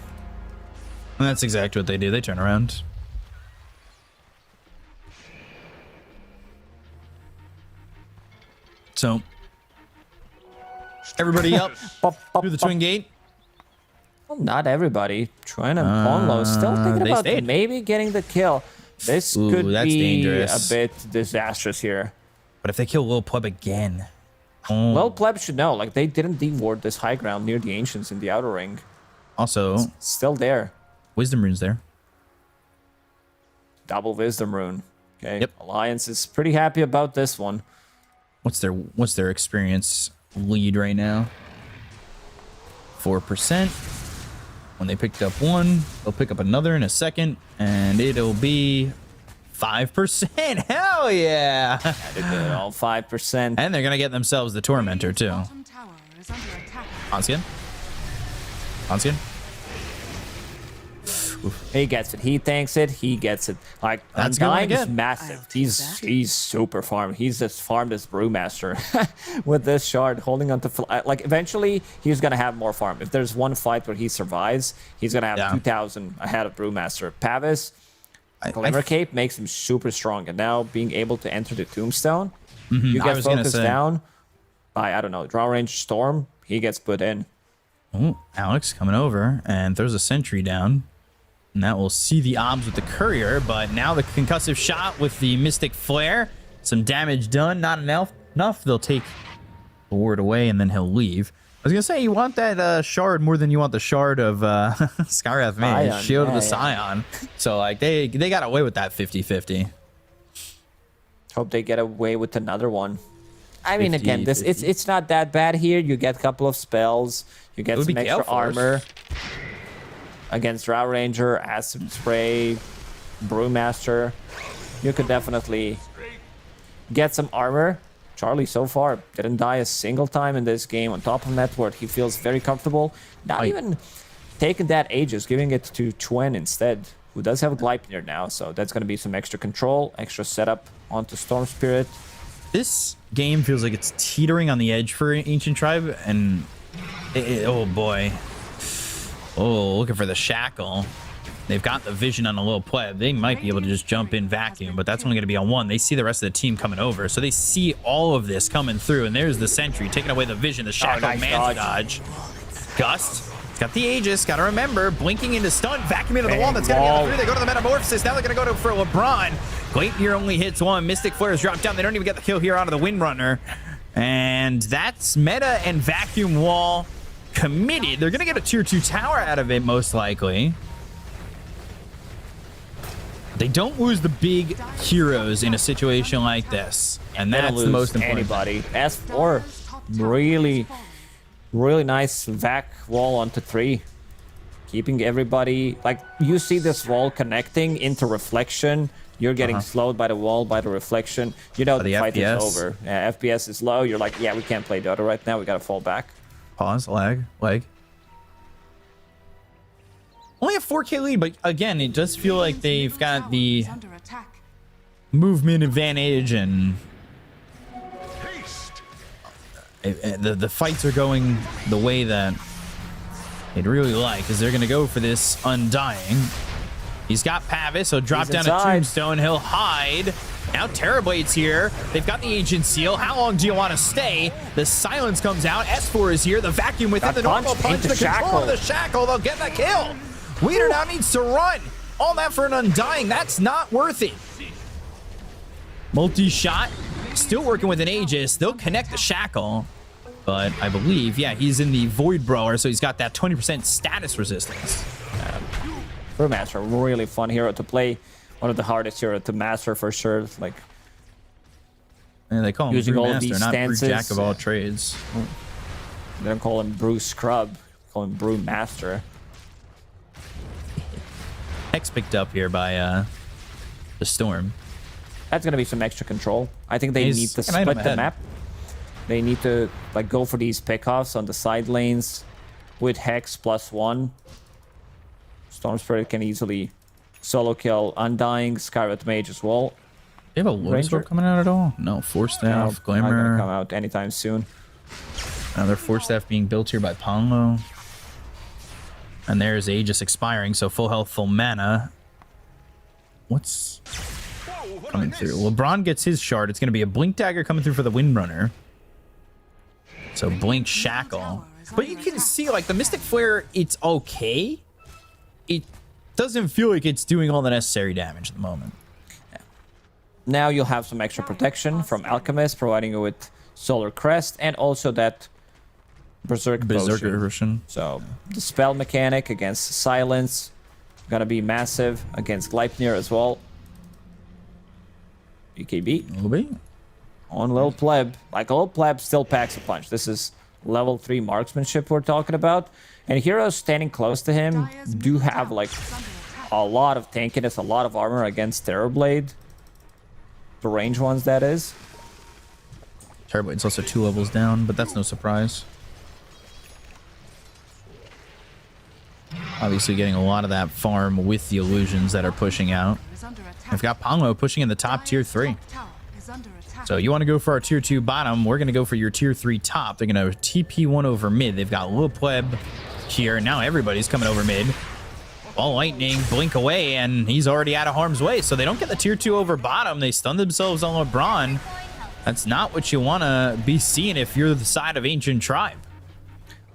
Speaker 3: And that's exactly what they do. They turn around. So, everybody up through the twin gate.
Speaker 4: Well, not everybody. Chuan and Ponlo still thinking about maybe getting the kill. This could be dangerous. A bit disastrous here.
Speaker 3: But if they kill Lil Pleb again...
Speaker 4: Well, Pleb should know. Like, they didn't deward this high ground near the Ancients in the outer ring.
Speaker 3: Also...
Speaker 4: It's still there.
Speaker 3: Wisdom Rune's there.
Speaker 4: Double Wisdom Rune. Okay.
Speaker 3: Yep.
Speaker 4: Alliance is pretty happy about this one.
Speaker 3: What's their experience lead right now? 4%. When they picked up one, they'll pick up another in a second, and it'll be 5%. Hell yeah!
Speaker 4: They did it all 5%.
Speaker 3: And they're gonna get themselves the Tormentor too. Onskin.
Speaker 4: He gets it. He tanks it. He gets it. Like, Undying is massive. He's super farmed. He's as farmed as Brewmaster with this shard holding on to... Like, eventually, he's going to have more farm. If there's one fight where he survives, he's going to have 2,000 ahead of Brewmaster. Pavis, Glimmer Cape makes him super strong. And now, being able to enter the Tombstone, you get focused down by, I don't know, Draw Range Storm, he gets put in.
Speaker 3: Oh, Alex coming over and throws a sentry down. And that will see the obs with the courier, but now the concussive shot with the Mystic Flare. Some damage done, not enough. They'll take the ward away, and then he'll leave. I was gonna say, you want that shard more than you want the shard of Scarif Mage, Shield of the Scion. So, like, they got away with that 50-50.
Speaker 4: Hope they get away with another one. I mean, again, it's not that bad here. You get a couple of spells. You get some extra armor. Against Drow Ranger, Acid Spray, Brewmaster, you could definitely get some armor. Charlie so far didn't die a single time in this game. On top of that, where he feels very comfortable. Not even taking that Aegis, giving it to Chuan instead, who does have a Gleipnir now. So that's going to be some extra control, extra setup onto Storm Spirit.
Speaker 3: This game feels like it's teetering on the edge for Ancient Tribe, and oh boy. Oh, looking for the Shackle. They've got the vision on a little pleb. They might be able to just jump in vacuum, but that's only going to be on one. They see the rest of the team coming over, so they see all of this coming through, and there's the sentry taking away the vision. The Shackle dodge. Gust Got the Aegis. Got to remember, blinking into stun, vacuum into the wall. That's going to get the 3. They go to the Metamorphosis. Now they're going to go for LeBron. Gleipnir only hits 1. Mystic Flares drop down. They don't even get the kill here onto the Windrunner. And that's Meta and Vacuum Wall committed. They're going to get a tier 2 tower out of it, most likely. They don't lose the big heroes in a situation like this. And that's the most important.
Speaker 4: Anybody. S4, really nice vac wall onto 3. Keeping everybody, like, you see this wall connecting into reflection. You're getting slowed by the wall, by the reflection. You know the fight is over. Yeah, FPS is low. You're like, yeah, we can't play Dota right now. We got to fall back.
Speaker 3: Pause, lag. Only a 4K lead, but again, it does feel like they've got the movement advantage and the fights are going the way that they'd really like, because they're going to go for this Undying. He's got Pavis, so drop down a Tombstone. He'll hide. Now Terrorblade's here. They've got the Ancient Seal. How long do you want to stay? The silence comes out. S4 is here. The vacuum within the normal punch. The control of the shackle. They'll get the kill. Weeder now needs to run. All that for an Undying. That's not worth it. Multi-shot. Still working with an Aegis. They'll connect the shackle. But I believe, yeah, he's in the Void Brawler, so he's got that 20% status resistance.
Speaker 4: Brewmaster, really fun hero to play. One of the hardest hero to master for sure. Like,
Speaker 3: and they call him
Speaker 4: using all of these
Speaker 3: not
Speaker 4: stances.
Speaker 3: Brew Jack of all trades.
Speaker 4: They don't call him Brew Scrub. They call him Brew Master.
Speaker 3: Hex picked up here by the Storm.
Speaker 4: That's gonna be some extra control. I think they need to split the map. They need to like go for these pickoffs on the side lanes with Hex +1. Storm Spirit can easily solo kill Undying, Scarlet Mage as well.
Speaker 3: They have a Lord Sword coming out at all? No, Force Staff,
Speaker 4: Not
Speaker 3: Glamour.
Speaker 4: gonna come out anytime soon.
Speaker 3: Another Force Staff being built here by Ponlo. And there's Aegis expiring, so full health, full mana. What's coming through? LeBron gets his shard. It's going to be a Blink Dagger coming through for the Windrunner. So Blink Shackle. But you can see, like, the Mystic Flare, it's okay. It doesn't feel like it's doing all the necessary damage at the moment.
Speaker 4: Yeah. Now you'll have some extra protection from Alchemist, providing you with Solar Crest, and also that Berserker Potion. So the spell mechanic against Silence gonna be massive against Gleipnir as well. BKB on Lil Pleb. Like, Lil Pleb still packs a punch. This is level 3 marksmanship we're talking about. And heroes standing close to him do have like a lot of tankiness, a lot of armor against Terrorblade. The range ones, that is.
Speaker 3: Terrorblade's also 2 levels down, but that's no surprise. Obviously getting a lot of that farm with the illusions that are pushing out. We've got Ponlo pushing in the top tier 3. So you want to go for our tier 2 bottom, we're going to go for your tier 3 top. They're going to TP 1 over mid. They've got Lil Pleb here. Now everybody's coming over mid. Ball Lightning, blink away, and he's already out of harm's way. So they don't get the tier 2 over bottom. They stun themselves on LeBron. That's not what you want to be seeing if you're the side of Ancient Tribe.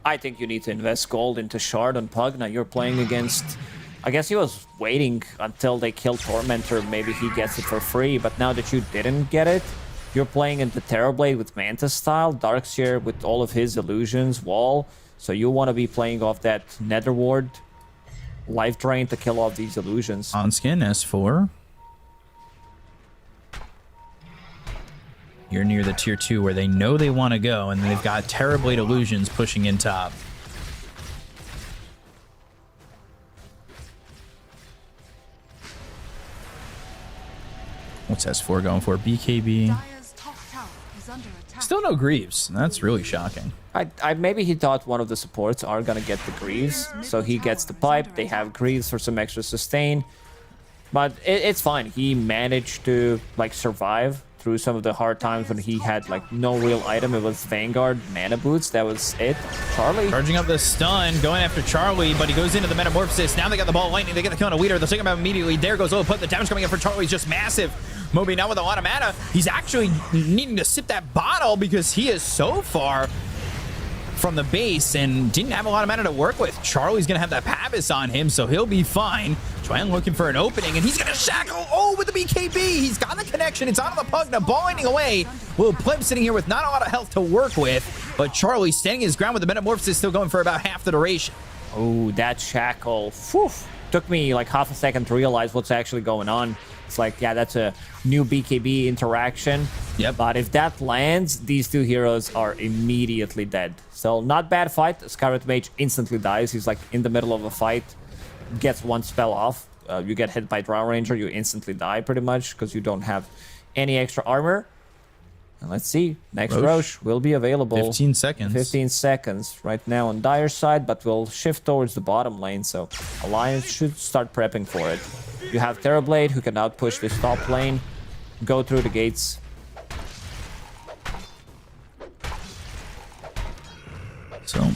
Speaker 4: I think you need to invest gold into Shard on Pug. Now you're playing against... I guess he was waiting until they killed Tormentor. Maybe he gets it for free. But now that you didn't get it, you're playing into Terrorblade with Mantis style. Darkseer with all of his illusions, Wall. So you want to be playing off that Nether Ward life drain to kill off these illusions.
Speaker 3: On skin, S4. You're near the tier 2 where they know they want to go, and they've got Terrorblade illusions pushing in top. What's S4 going for? BKB. Still no Greaves. That's really shocking.
Speaker 4: Maybe he thought one of the supports are gonna get the Greaves, so he gets the pipe. They have Greaves for some extra sustain, but it's fine. He managed to like survive through some of the hard times when he had like no real item. It was Vanguard, Mana Boots. That was it. Charlie
Speaker 3: charging up the stun, going after Charlie, but he goes into the Metamorphosis. Now they got the Ball Lightning. They get the kill on a Weeder. They'll take him out immediately. There goes put the damage coming in for Charlie is just massive. Moby now with a lot of mana. He's actually needing to sip that bottle because he is so far from the base and didn't have a lot of mana to work with. Charlie's going to have that Pavis on him, so he'll be fine. Chuan looking for an opening, and he's going to shackle. Oh, with the BKB. He's got the connection. It's out of the Pugna, balling away. Will Pleb sitting here with not a lot of health to work with, but Charlie standing his ground with the Metamorphosis, still going for about half the duration.
Speaker 4: Oh, that shackle. Whew. Took me like half a second to realize what's actually going on. It's like, yeah, that's a new BKB interaction.
Speaker 3: Yep.
Speaker 4: But if that lands, these two heroes are immediately dead. So not bad fight. Scarlet Mage instantly dies. He's like in the middle of a fight, gets one spell off. You get hit by Drow Ranger, you instantly die pretty much because you don't have any extra armor. And let's see. Next Roche will be available.
Speaker 3: 15 seconds.
Speaker 4: 15 seconds right now on Dire's side, but we'll shift towards the bottom lane. So Alliance should start prepping for it. You have Terrorblade who can outpush this top lane, go through the gates.
Speaker 3: So,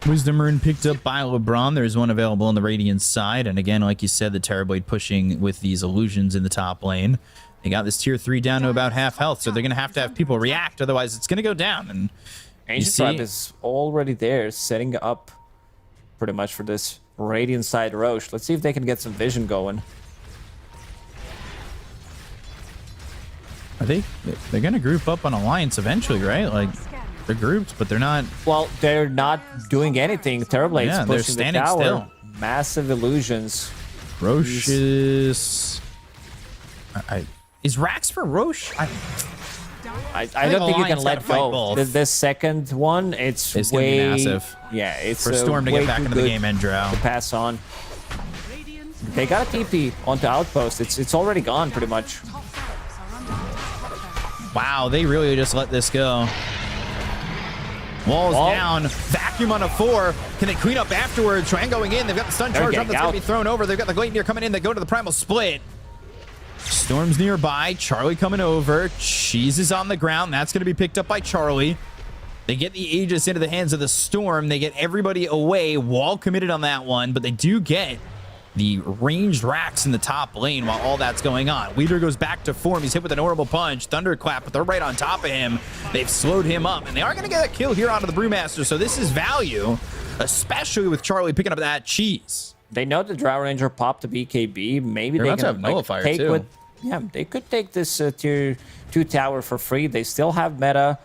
Speaker 3: Wisdom Rune picked up by LeBron. There's one available on the Radiant side. And again, like you said, the Terrorblade pushing with these illusions in the top lane. They got this tier 3 down to about half health, so they're going to have people react. Otherwise, it's going to go down. And
Speaker 4: Ancient Tribe is already there, setting up pretty much for this Radiant side Roche. Let's see if they can get some vision going.
Speaker 3: Are they? They're going to group up on Alliance eventually, right? Like, they're grouped, but they're not.
Speaker 4: Well, they're not doing anything. Terrorblade's pushing
Speaker 3: they're standing
Speaker 4: the tower.
Speaker 3: still.
Speaker 4: Massive illusions.
Speaker 3: Roche is... Is Rax for Roche?
Speaker 4: I don't think you can let go.
Speaker 3: Both.
Speaker 4: This second one, it's
Speaker 3: gonna
Speaker 4: way
Speaker 3: be massive.
Speaker 4: Yeah, it's
Speaker 3: for Storm to get back into the game and Drow.
Speaker 4: To pass on. They got a TP onto Outpost. It's already gone pretty much.
Speaker 3: Wow, they really just let this go. Walls down. Vacuum on a 4. Can they clean up afterwards? Tran going in. They've got the stun charge up that's going to be thrown over. They've got the Gleipnir coming in. They go to the Primal Split. Storm's nearby. Charlie coming over. Cheese is on the ground. That's going to be picked up by Charlie. They get the Aegis into the hands of the Storm. They get everybody away. Wall committed on that one, but they do get the ranged Rax in the top lane while all that's going on. Leader goes back to form. He's hit with an horrible punch. Thunderclap, but they're right on top of him. They've slowed him up, and they are going to get a kill here onto the Brewmaster, so this is value, especially with Charlie picking up that cheese.
Speaker 4: They know the Drow Ranger popped the BKB. Maybe they can
Speaker 3: Nullifier
Speaker 4: take
Speaker 3: too.
Speaker 4: Yeah, they could take this tier 2 tower for free. They still have meta.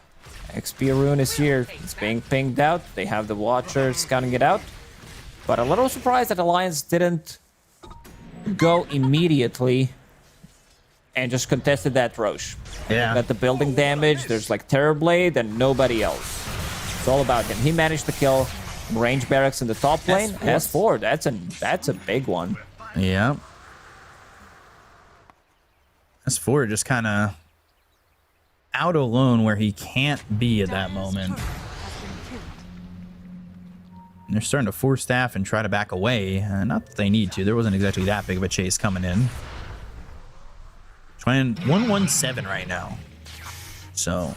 Speaker 4: XP Rune is here. It's being pinged out. They have the Watcher scouting it out. But a little surprised that Alliance didn't go immediately and just contested that Roche.
Speaker 3: Yeah.
Speaker 4: Got the building damage. There's like Terrorblade and nobody else. It's all about him. He managed to kill range barracks in the top lane. S4. That's a big one.
Speaker 3: Yeah. S4 just kind of out alone where he can't be at that moment. And they're starting to force staff and try to back away. Not that they need to. There wasn't exactly that big of a chase coming in. Trying 117 right now. So,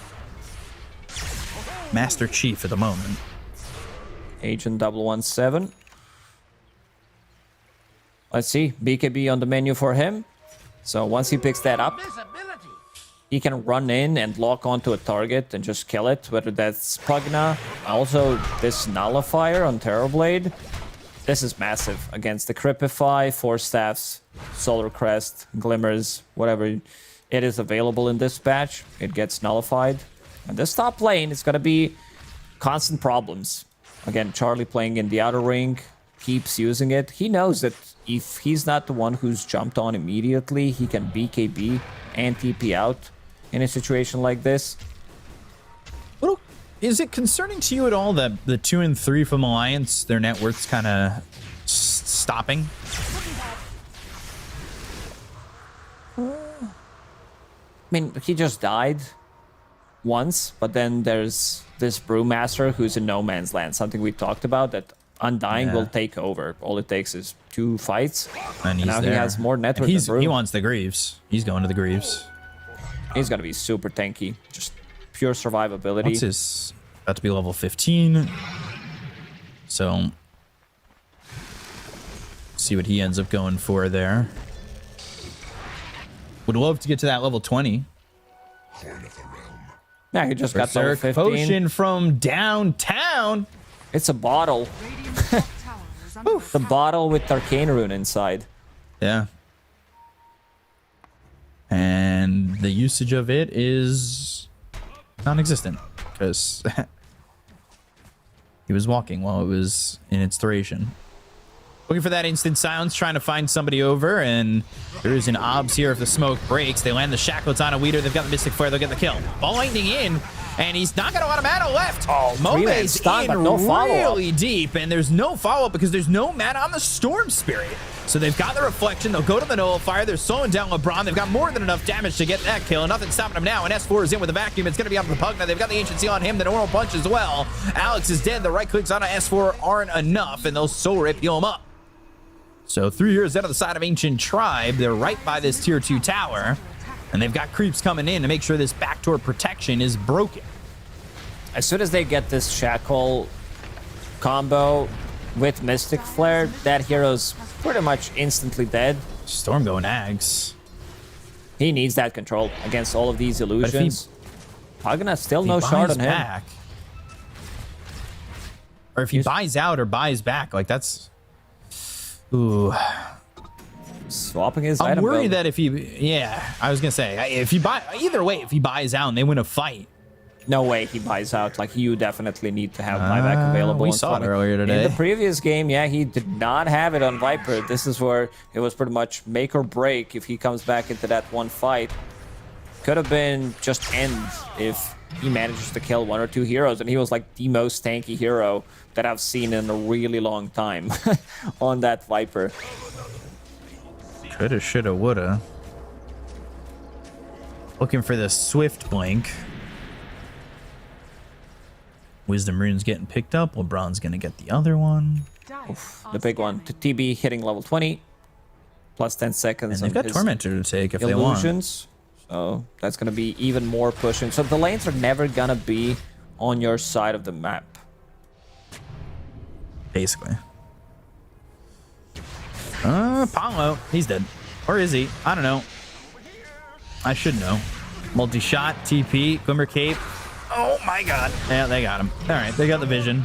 Speaker 3: Master Chief at the moment.
Speaker 4: Agent 017. Let's see. BKB on the menu for him. So once he picks that up, he can run in and lock onto a target and just kill it, whether that's Pugna. Also, this Nullifier on Terrorblade. This is massive against the Cripify, Force Staffs, Solar Crest, Glimmers, whatever it is available in this patch. It gets nullified. And this top lane is going to be constant problems. Again, Charlie playing in the outer ring, keeps using it. He knows that if he's not the one who's jumped on immediately, he can BKB and TP out in a situation like this.
Speaker 3: Well, is it concerning to you at all that the 2 and 3 from Alliance, their net worth's kind of stopping?
Speaker 4: I mean, he just died once, but then there's this Brewmaster who's in no man's land, something we talked about, that Undying will take over. All it takes is 2 fights, and now he has more net worth than Brew.
Speaker 3: He wants the Greaves. He's going to the Greaves.
Speaker 4: He's going to be super tanky, just pure survivability.
Speaker 3: What's his... about to be level 15. So... see what he ends up going for there. Would love to get to that level 20.
Speaker 4: Yeah, he just got level
Speaker 3: Berserk
Speaker 4: 15.
Speaker 3: potion from downtown.
Speaker 4: It's a bottle.
Speaker 5: Radiant's top tower is under
Speaker 4: The bottle with Arcane Rune inside.
Speaker 3: Yeah. And the usage of it is non-existent because he was walking while it was in its duration. Looking for that instant silence, trying to find somebody over, and there is an obs here if the smoke breaks. They land the Shacklets on a Weeder. They've got the Mystic Flare. They'll get the kill. Ball lightning in, and he's not got a lot of mana left. Oh, Mobe's
Speaker 4: stun,
Speaker 3: in
Speaker 4: but no follow-up.
Speaker 3: really deep, and there's no follow-up because there's no mana on the Storm Spirit. So they've got the Reflection. They'll go to the Nullifier. They're slowing down LeBron. They've got more than enough damage to get that kill, and nothing's stopping them now. And S4 is in with a vacuum. It's going to be out of the Pugna. They've got the Ancient Seal on him, the normal punch as well. Alex is dead. The right clicks on a S4 aren't enough, and they'll Soul Rip heal him up. So 3 years out of the side of Ancient Tribe, they're right by this tier 2 tower, and they've got creeps coming in to make sure this backdoor protection is broken.
Speaker 4: As soon as they get this Shackle combo with Mystic Flare, that hero's pretty much instantly dead.
Speaker 3: Storm going Ags.
Speaker 4: He needs that control against all of these illusions. Pugna still no shard on him.
Speaker 3: Back, or if he buys out or buys back, like that's... Ooh.
Speaker 4: Swapping his
Speaker 3: I'm
Speaker 4: item
Speaker 3: worried
Speaker 4: build.
Speaker 3: that if he... Yeah, I was going to say, if he buy... Either way, if he buys out and they win a fight...
Speaker 4: No way he buys out. Like, you definitely need to have buyback available.
Speaker 3: We
Speaker 4: on
Speaker 3: saw it
Speaker 4: Swapping.
Speaker 3: earlier today.
Speaker 4: In the previous game, yeah, he did not have it on Viper. This is where it was pretty much make or break if he comes back into that one fight. Could have been just end if he manages to kill 1 or 2 heroes, and he was like the most tanky hero that I've seen in a really long time on that Viper.
Speaker 3: Coulda, shoulda, woulda. Looking for the Swift Blink. Wisdom Rune's getting picked up. LeBron's gonna get the other one.
Speaker 4: The big one. To TB hitting level 20. Plus 10 seconds.
Speaker 3: And they've got Tormentor to take if
Speaker 4: illusions. So that's gonna be even more pushing. So the lanes are never gonna be on your side of the map.
Speaker 3: Basically. Paulo, he's dead. Or is he? I don't know. I should know. Multi-shot, TP, Glimmer Cape. Oh my god. Yeah, they got him. Alright, they got the vision.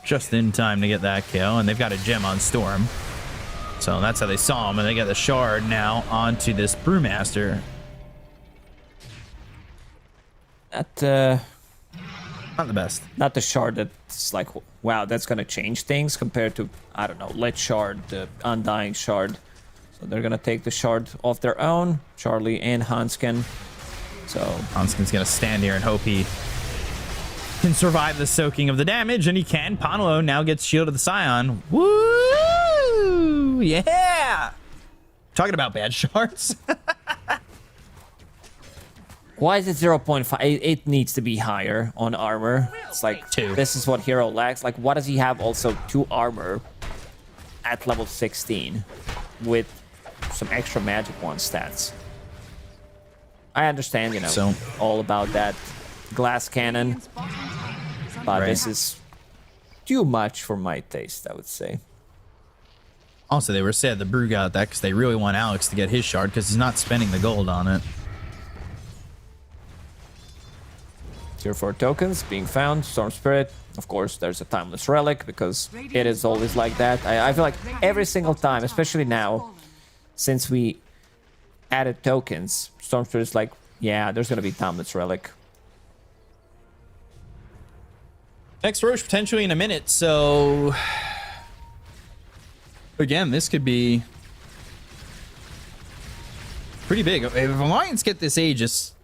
Speaker 3: Just in time to get that kill, and they've got a gem on Storm. So that's how they saw him, and they got the shard now onto this Brewmaster.
Speaker 4: That,
Speaker 3: not the best.
Speaker 4: Not the shard that's like, wow, that's gonna change things compared to, I don't know, Lit Shard, the Undying Shard. So they're gonna take the shard off their own, Charlie and Hanskin. So
Speaker 3: Hanskin's gonna stand here and hope he can survive the soaking of the damage, and he can. Panalo now gets Shield of the Scion. Woo! Yeah! Talking about bad shards.
Speaker 4: why is it 0.5? It needs to be higher on armor. It's like
Speaker 3: 2.
Speaker 4: This is what hero lacks. Like, what does he have also 2 armor at level 16 with some extra magic 1 stats? I understand, you know, all about that glass cannon, but this is too much for my taste, I would say.
Speaker 3: Also, they were sad the Brew got that because they really want Alex to get his shard because he's not spending the gold on it.
Speaker 4: Tier 4 tokens being found. Storm Spirit. Of course, there's a Timeless Relic because it is always like that. I feel like every single time, especially now, since we added tokens, Storm Spirit is like, yeah, there's going to be Timeless Relic.
Speaker 3: Next Roche potentially in a minute, so... Again, this could be pretty big. If Alliance get this Aegis,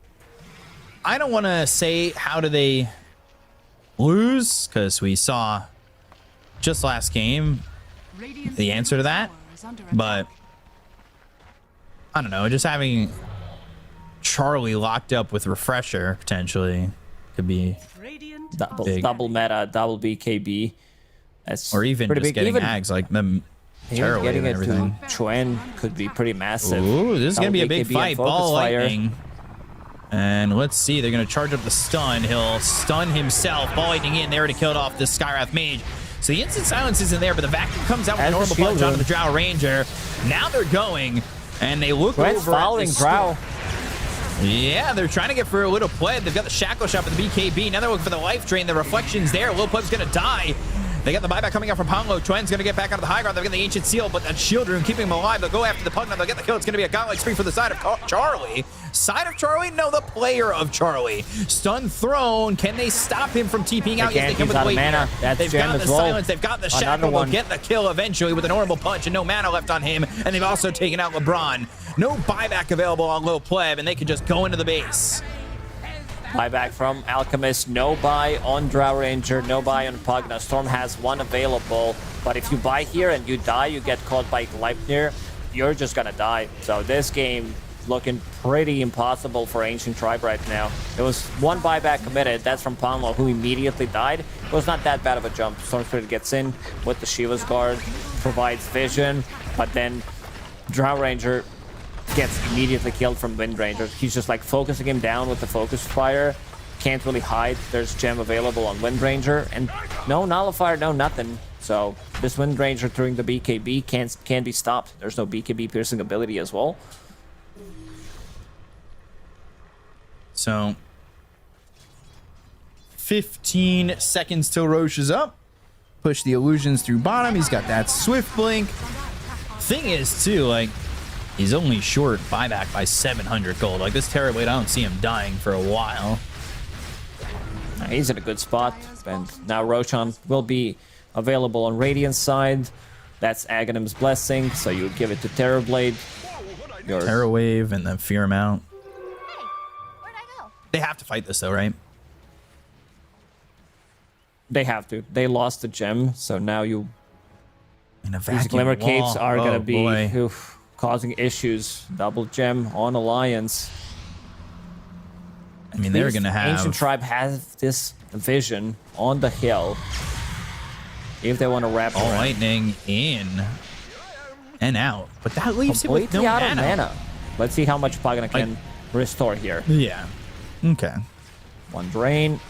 Speaker 3: I don't want to say how do they lose, because we saw just last game the answer to that, but I don't know, just having Charlie locked up with Refresher potentially could be
Speaker 4: double meta, double BKB. That's
Speaker 3: or even
Speaker 4: pretty
Speaker 3: just
Speaker 4: big.
Speaker 3: getting
Speaker 4: Even
Speaker 3: Ags like them.
Speaker 4: even getting it to Chuen could be pretty massive.
Speaker 3: Ooh, this is gonna be a big
Speaker 4: BKB
Speaker 3: fight.
Speaker 4: and
Speaker 3: Ball
Speaker 4: Focus Fire.
Speaker 3: lightning. And let's see, they're gonna charge up the stun. He'll stun himself. Ball lightning in there to kill off the Skyrath Mage. So the instant silence isn't there, but the vacuum comes out with a normal punch onto the Drow Ranger. Now they're going, and they look
Speaker 4: Chuen's
Speaker 3: over
Speaker 4: following
Speaker 3: at the
Speaker 4: Drow.
Speaker 3: Yeah, they're trying to get for a little pleb. They've got the shackle shot for the BKB. Now they're looking for the life drain. The reflection's there. Little pleb's going to die. They got the buyback coming out from Panglo. Twen's going to get back onto the high ground. They've got the Ancient Seal, but that shield room keeping him alive. They'll go after the Pugna. They'll get the kill. It's going to be a godlike spree for the side of Charlie. Side of Charlie? No, the player of Charlie. Stun thrown. Can they stop him from TPing out? Yes, they can with the weight. They've got the silence. They've got the shackle. They'll get the kill eventually with an orbital punch and no mana left on him. And they've also taken out LeBron. No buyback available on Lil Pleb, and they can just go into the base.
Speaker 4: Buyback from Alchemist, no buy on Drow Ranger, no buy on Pugna. Storm has one available, but if you buy here and you die, you get caught by Gleipnir, you're just gonna die. So this game looking pretty impossible for Ancient Tribe right now. There was one buyback committed, that's from Panlo, who immediately died. It was not that bad of a jump. Storm Spirit gets in with the Shiva's Guard, provides vision, but then Drow Ranger gets immediately killed from Wind Ranger. He's just like focusing him down with the focus fire. Can't really hide. There's gem available on Wind Ranger, and no nullifier, no nothing. So this Wind Ranger during the BKB can't be stopped. There's no BKB piercing ability as well.
Speaker 3: So 15 seconds till Roche is up. Push the illusions through bottom. He's got that swift blink. Thing is too, like, he's only short buyback by 700 gold. Like, this Terrorblade, I don't see him dying for a while.
Speaker 4: He's in a good spot. And now Roshan will be available on Radiant's side. That's Aghanim's Blessing, so you give it to Terrorblade.
Speaker 3: Terror Wave and then Fear him out. They have to fight this though, right?
Speaker 4: They have to. They lost the gem, so now you...
Speaker 3: And
Speaker 4: these Glimmer Capes are going to be causing issues. Double gem on Alliance.
Speaker 3: I mean, they're going to have...
Speaker 4: Ancient Tribe has this vision on the hill. If they want to wrap
Speaker 3: all lightning in and out. But that leaves him with no
Speaker 4: out of mana. Let's see how much Pugna can restore here.
Speaker 3: Yeah. Okay.
Speaker 4: One drain.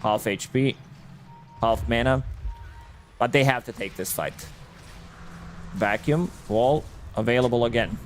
Speaker 4: Half HP. Half mana. But they have to take this fight. Vacuum. Wall. Available again.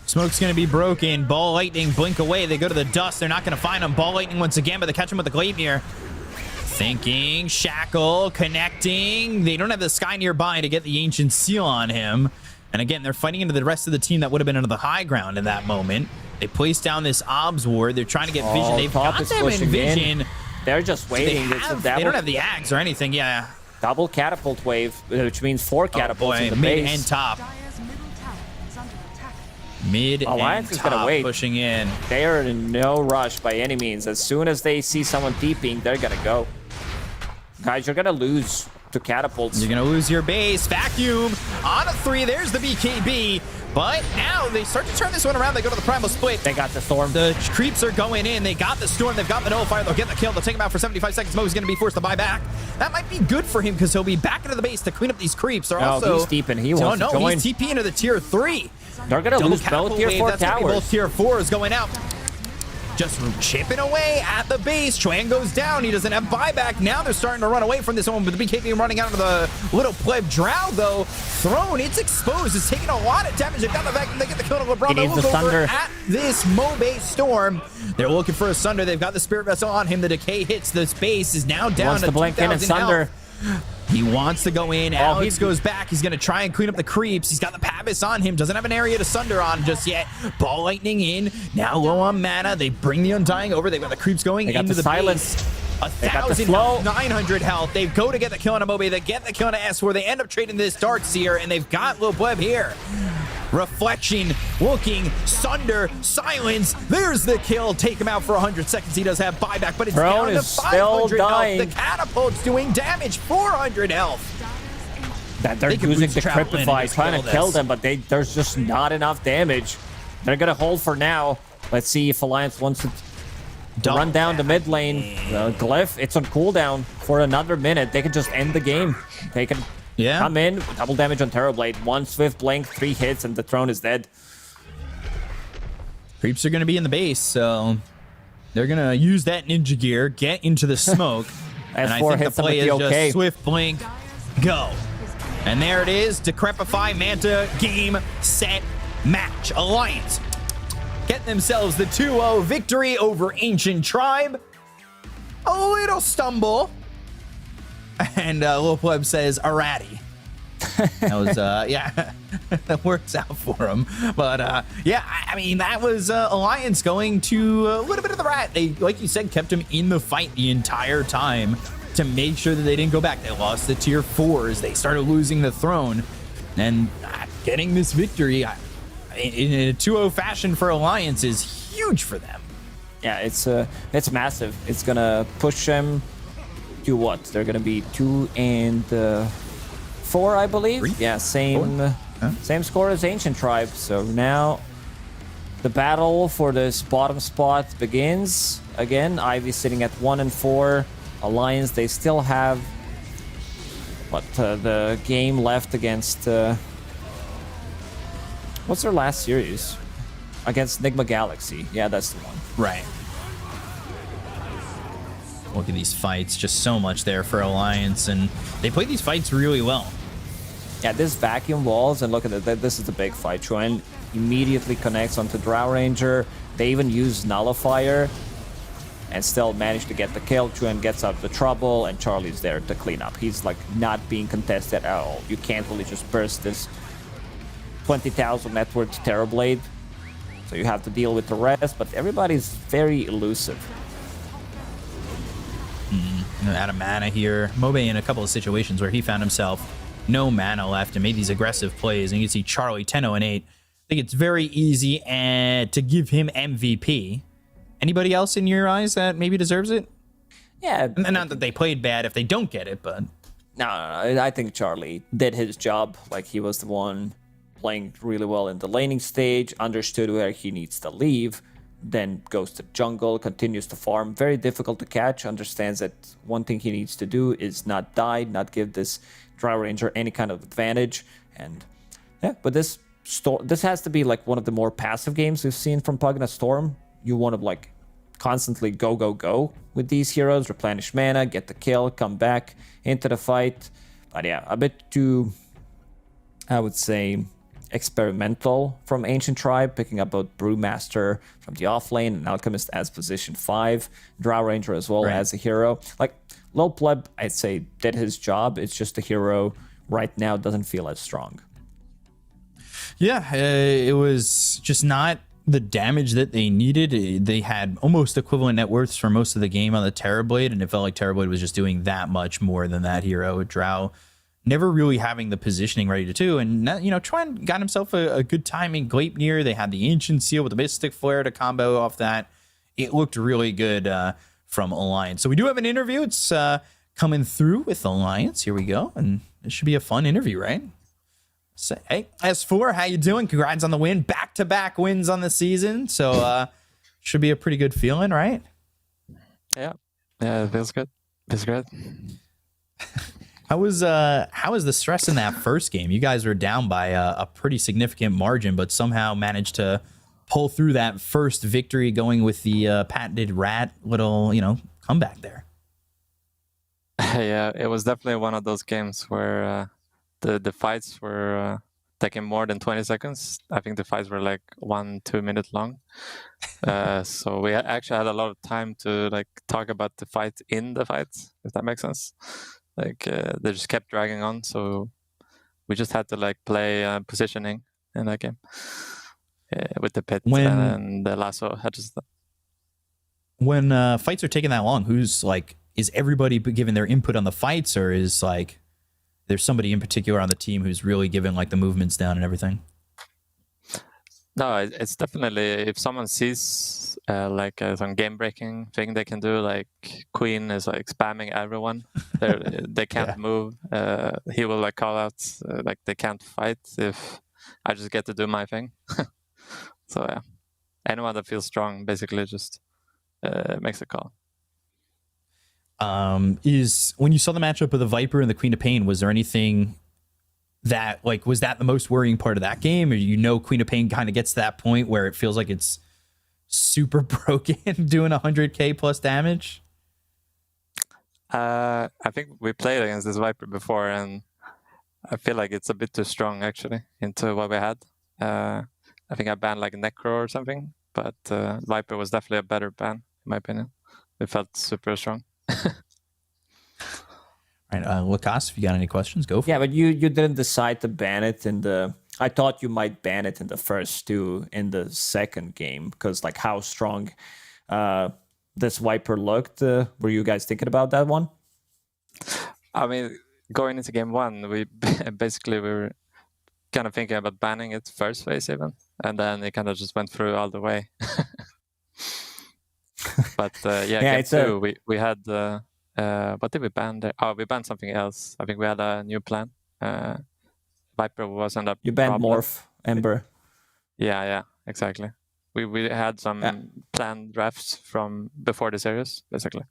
Speaker 3: Smoke's going to be broken. Ball Lightning blink away. They go to the dust. They're not going to find him. Ball Lightning once again, but they catch him with the Gleipnir. Thinking. Shackle. Connecting. They don't have the Sky nearby to get the Ancient Seal on him. And again, they're fighting into the rest of the team that would have been under the high ground in that moment. They place down this Obs Ward. They're trying to get vision. They've got them in vision.
Speaker 4: They're just waiting.
Speaker 3: They don't have the Ags or anything. Yeah.
Speaker 4: Double catapult wave, which means 4 catapults in the
Speaker 3: mid
Speaker 4: base.
Speaker 3: And top. Mid
Speaker 4: Alliance
Speaker 3: and
Speaker 4: is gonna wait.
Speaker 3: Pushing in.
Speaker 4: They are in no rush by any means. As soon as they see someone TPing, they're gonna go. Guys, you're gonna lose to catapults.
Speaker 3: You're gonna lose your base. Vacuum on a 3. There's the BKB. But now they start to turn this one around. They go to the Primal Split.
Speaker 4: They got the Storm.
Speaker 3: The creeps are going in. They got the Storm. They've got the Nullifier. They'll get the kill. They'll take him out for 75 seconds. Mo's going to be forced to buy back. That might be good for him because he'll be back into the base to clean up these creeps. They're also...
Speaker 4: he's deeping. He wants to join.
Speaker 3: He's TP into the tier 3.
Speaker 4: They're going to lose both tier 4 towers.
Speaker 3: Both tier 4s going out. Just chipping away at the base. Chuan goes down. He doesn't have buyback. Now they're starting to run away from this one, but the BKB running out of the little pleb Drow, though. Thrown. It's exposed. It's taking a lot of damage. They've got the vacuum. They get the kill to LeBron. They look over at this Mobe Storm. They're looking for a Sunder. They've got the Spirit Vessel on him. The decay hits. The base is now down to 2,000 health. He wants to go in. Alex goes back. He's going to try and clean up the creeps. He's got the Pavis on him. Doesn't have an area to Sunder on just yet. Ball Lightning in. Now low on mana. They bring the Undying over. They've got the creeps going into the
Speaker 4: silence.
Speaker 3: Base. 1,000 health, 900 health. They go to get the kill on a Mobe. They get the kill on a S4. They end up trading this Darkseer, and they've got Lil Bleb here. Reflection, looking, Sunder, silence. There's the kill. Take him out for 100 seconds. He does have buyback, but it's down to 500 health. The catapult's doing damage, 400 health.
Speaker 4: They're using the Cryptify, trying to kill them, but there's just not enough damage. They're going to hold for now. Let's see if Alliance wants to run down the mid lane. Glyph, it's on cooldown for another minute. They can just end the game. They can come in, double damage on Terrorblade. 1 swift blink, 3 hits, and the throne is dead.
Speaker 3: Creeps are going to be in the base, so they're going to use that ninja gear, get into the smoke. And I think the play is just swift blink, go. And there it is. Decrepify, Manta, game, set, match. Alliance getting themselves the 2-0 victory over Ancient Tribe. A little stumble. And Lil Pleb says, Arati. That was, yeah, that works out for him. But, yeah, I mean, that was Alliance going to a little bit of the rat. They, like you said, kept him in the fight the entire time to make sure that they didn't go back. They lost the tier 4s. They started losing the throne. And getting this victory in a 2-0 fashion for Alliance is huge for them.
Speaker 4: Yeah, it's massive. It's going to push them to what? They're going to be 2 and 4, I believe.
Speaker 3: 3?
Speaker 4: Yeah, same score as Ancient Tribe. So now the battle for this bottom spot begins. Again, Ivy sitting at 1 and 4. Alliance, they still have the game left against what's their last series? Against Nigma Galaxy. Yeah, that's the one.
Speaker 3: Right. Look at these fights, just so much there for Alliance, and they play these fights really well.
Speaker 4: Yeah, this vacuum walls, and look at it, this is the big fight. Chuen immediately connects onto Drow Ranger. They even use Nullifier and still manage to get the kill. Chuen gets out of the trouble, and Charlie's there to clean up. He's like not being contested at all. You can't really just burst this 20,000 net worth Terrorblade. So you have to deal with the rest, but everybody's very elusive.
Speaker 3: Out of mana here. Mobe in a couple of situations where he found himself no mana left and made these aggressive plays. And you can see Charlie 10-0 and 8. I think it's very easy to give him MVP. Anybody else in your eyes that maybe deserves it?
Speaker 4: Yeah.
Speaker 3: And not that they played bad if they don't get it, but...
Speaker 4: No, I think Charlie did his job. Like, he was the one playing really well in the laning stage, understood where he needs to leave, then goes to jungle, continues to farm. Very difficult to catch, understands that one thing he needs to do is not die, not give this Drow Ranger any kind of advantage. And yeah, but this has to be like one of the more passive games we've seen from Pugna Storm. You want to like constantly go with these heroes, replenish mana, get the kill, come back into the fight. But yeah, a bit too, I would say, experimental from Ancient Tribe, picking up both Brewmaster from the offlane and Alchemist as position 5, Drow Ranger as well as a hero. Like, Lil Pleb, I'd say, did his job. It's just the hero right now doesn't feel as strong.
Speaker 3: Yeah, it was just not the damage that they needed. They had almost equivalent net worths for most of the game on the Terrorblade, and it felt like Terrorblade was just doing that much more than that hero. Drow never really having the positioning ready to do. And, you know, Chuen got himself a good timing. Gleipnir, they had the Ancient Seal with the Mystic Flare to combo off that. It looked really good from Alliance. So we do have an interview. It's coming through with Alliance. Here we go. And it should be a fun interview, right? So, hey, S4, how you doing? Congrats on the win. Back-to-back wins on the season. So should be a pretty good feeling, right?
Speaker 6: Yeah, it feels good. Feels good.
Speaker 3: How was the stress in that first game? You guys were down by a pretty significant margin, but somehow managed to pull through that first victory, going with the patented rat little, comeback there.
Speaker 6: Yeah, it was definitely one of those games where the fights were taking more than 20 seconds. I think the fights were like 1-2 minutes long. So we actually had a lot of time to like talk about the fight in the fights, if that makes sense. Like they just kept dragging on, so we just had to like play positioning in that game with the pit and the lasso.
Speaker 3: When fights are taking that long, who's like, is everybody giving their input on the fights, or is like there's somebody in particular on the team who's really giving like the movements down and everything?
Speaker 6: No, it's definitely, if someone sees like some game-breaking thing they can do, like Queen is like spamming everyone, they can't move. He will like call out like they can't fight if I just get to do my thing. So yeah, anyone that feels strong basically just makes a call.
Speaker 3: Is when you saw the matchup of the Viper and the Queen of Pain, was there anything that like, was that the most worrying part of that game? Or Queen of Pain kind of gets to that point where it feels like it's super broken doing 100k plus damage?
Speaker 6: I think we played against this Viper before, and I feel like it's a bit too strong actually into what we had. I think I banned like Necro or something but Viper was definitely a better ban, in my opinion. It felt super strong.
Speaker 3: All right, Lakas, if you got any questions, go for it.
Speaker 4: Yeah, but you didn't decide to ban it in the. I thought you might ban it in the first two in the second game because like how strong this Viper looked. Were you guys thinking about that one?
Speaker 6: I mean, going into game one, we were kind of thinking about banning it first phase even, and then it kind of just went through all the way. But game two, we had what did we ban there? Oh, we banned something else. I think we had a new plan. Viper wasn't a
Speaker 4: You banned
Speaker 6: problem.
Speaker 4: Morph, Ember.
Speaker 6: Yeah, exactly. We had some planned drafts from before the series, basically.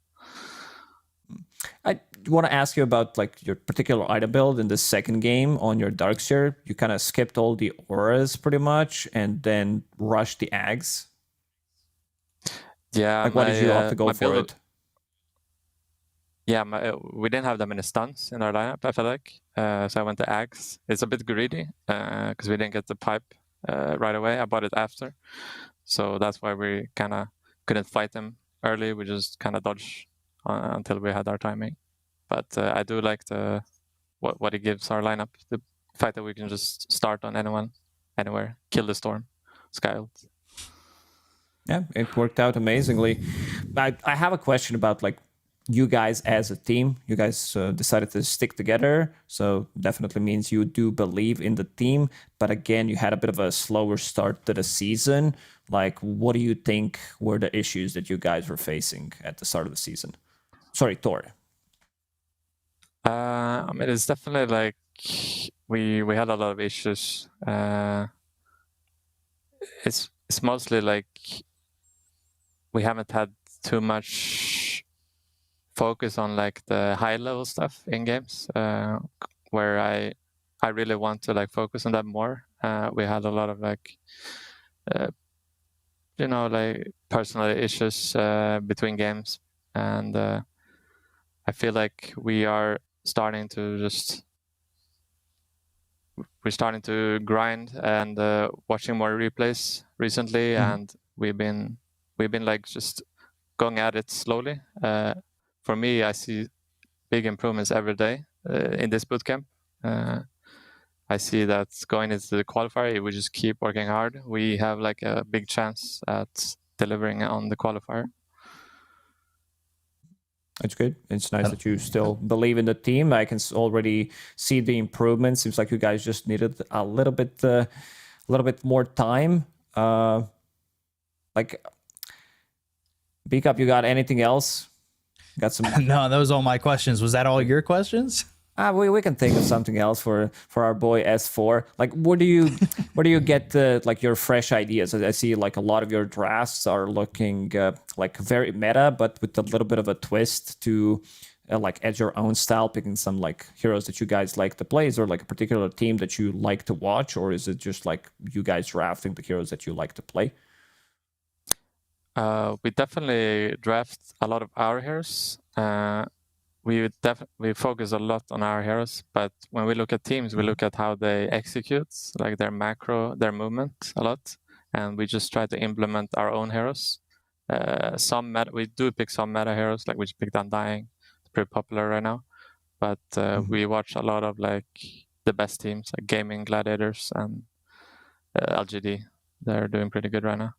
Speaker 4: I want to ask you about like your particular item build in the second game on your Darkseer. You kind of skipped all the auras pretty much and then rushed the Ags.
Speaker 6: Yeah.
Speaker 4: Like, why did you opt to go for it?
Speaker 6: Yeah, we didn't have that many stuns in our lineup, I feel like. So I went to Ags. It's a bit greedy because we didn't get the pipe right away. I bought it after. So that's why we kind of couldn't fight them early. We just kind of dodged until we had our timing. But I do like what it gives our lineup. The fact that we can just start on anyone, anywhere, kill the storm, Skyult.
Speaker 4: Yeah, it worked out amazingly. I have a question about like you guys as a team. You guys decided to stick together, so definitely means you do believe in the team. But again, you had a bit of a slower start to the season. Like, what do you think were the issues that you guys were facing at the start of the season? Sorry, Tor.
Speaker 6: I mean, it's definitely like we had a lot of issues. It's mostly like we haven't had too much focus on like the high level stuff in games, where I really want to like focus on that more. We had a lot of like like personal issues between games, and I feel like we're starting to grind and watching more replays recently, and we've been like just going at it slowly. For me, I see big improvements every day in this bootcamp. I see that going into the qualifier, if we just keep working hard, we have like a big chance at delivering on the qualifier.
Speaker 4: It's good. It's nice that you still believe in the team. I can already see the improvement. Seems like you guys just needed a little bit more time. Like, Beakup, you got anything else? Got some?
Speaker 3: No, that was all my questions. Was that all your questions?
Speaker 4: We can think of something else for our boy S4. Like, where do you get like your fresh ideas? I see like a lot of your drafts are looking like very meta, but with a little bit of a twist to like add your own style, picking some like heroes that you guys like to play. Is there like a particular team that you like to watch, or is it just like you guys drafting the heroes that you like to play?
Speaker 6: We definitely draft a lot of our heroes. We focus a lot on our heroes, but when we look at teams, we look at how they execute, like their macro, their movement a lot, and we just try to implement our own heroes. We do pick some meta heroes, like we just picked Undying, it's pretty popular right now. But we watch a lot of like the best teams, like Gaming, Gladiators, and LGD. They're doing pretty good right now.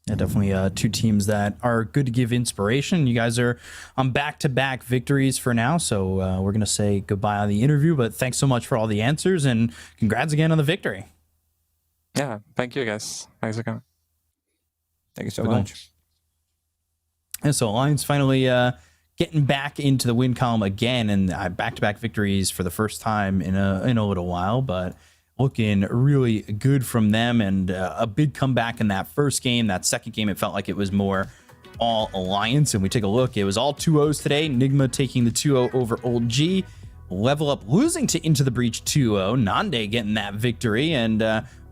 Speaker 3: Yeah, definitely two teams that are good to give inspiration. You guys are on back-to-back victories for now, so we're going to say goodbye on the interview, but thanks so much for all the answers, and congrats again on the victory.
Speaker 6: Yeah, thank you, guys. Thanks for coming.
Speaker 4: Thank you so much.
Speaker 3: And so Alliance finally getting back into the win column again, and back-to-back victories for the first time in a little while, but looking really good from them, and a big comeback in that first game. That second game, it felt like it was more all Alliance, and we take a look. It was all 2-0s today. Nigma taking the 2-0 over Old G. Level Up losing to Into the Breach 2-0. Nande getting that victory, and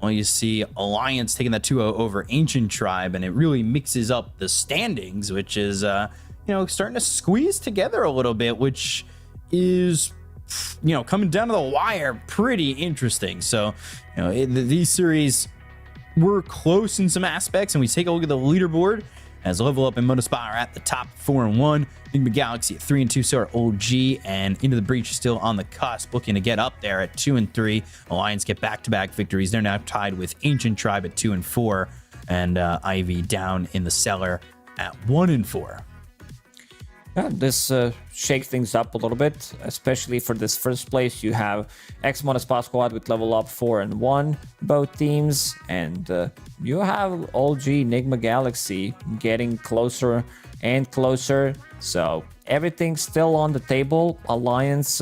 Speaker 3: you see Alliance taking that 2-0 over Ancient Tribe, and it really mixes up the standings, which is starting to squeeze together a little bit, which is coming down to the wire, pretty interesting. So these series we're close in some aspects, and we take a look at the leaderboard, as Level Up and Monospa are at the top 4-1. Enigma Galaxy at 3-2, so are OG, and Into the Breach is still on the cusp, looking to get up there at 2-3. Alliance get back-to-back victories. They're now tied with Ancient Tribe at 2-4, and Ivy down in the cellar at 1-4.
Speaker 4: Yeah, this shakes things up a little bit, especially for this first place. You have X Monospa Squad with Level Up 4-1, both teams, and you have OG Enigma Galaxy getting closer and closer. So everything's still on the table. Alliance,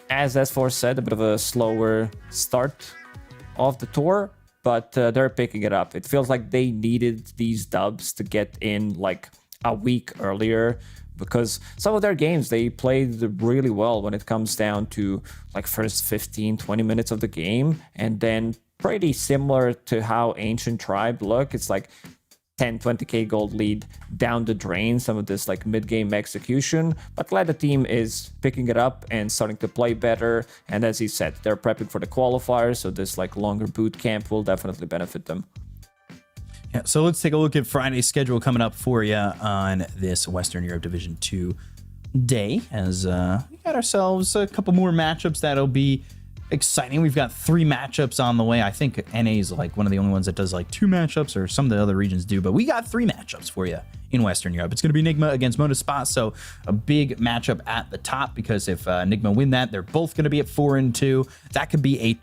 Speaker 4: as S4 said, a bit of a slower start of the tour, but they're picking it up. It feels like they needed these dubs to get in like a week earlier, because some of their games they played really well when it comes down to like first 15-20 minutes of the game, and then pretty similar to how Ancient Tribe look. It's like 10-20k gold lead down the drain, some of this like mid-game execution, but glad the team is picking it up and starting to play better. And as he said, they're prepping for the qualifiers, so this like longer boot camp will definitely benefit them.
Speaker 3: Yeah, so let's take a look at Friday's schedule coming up for you on this Western Europe Division 2 day, as we got ourselves a couple more matchups that'll be exciting. We've got 3 matchups on the way. I think NA is like one of the only ones that does like 2 matchups, or some of the other regions do, but we got 3 matchups for you in Western Europe. It's going to be Enigma against Monospa, so a big matchup at the top, because if Enigma win that, they're both going to be at 4-2. That could be a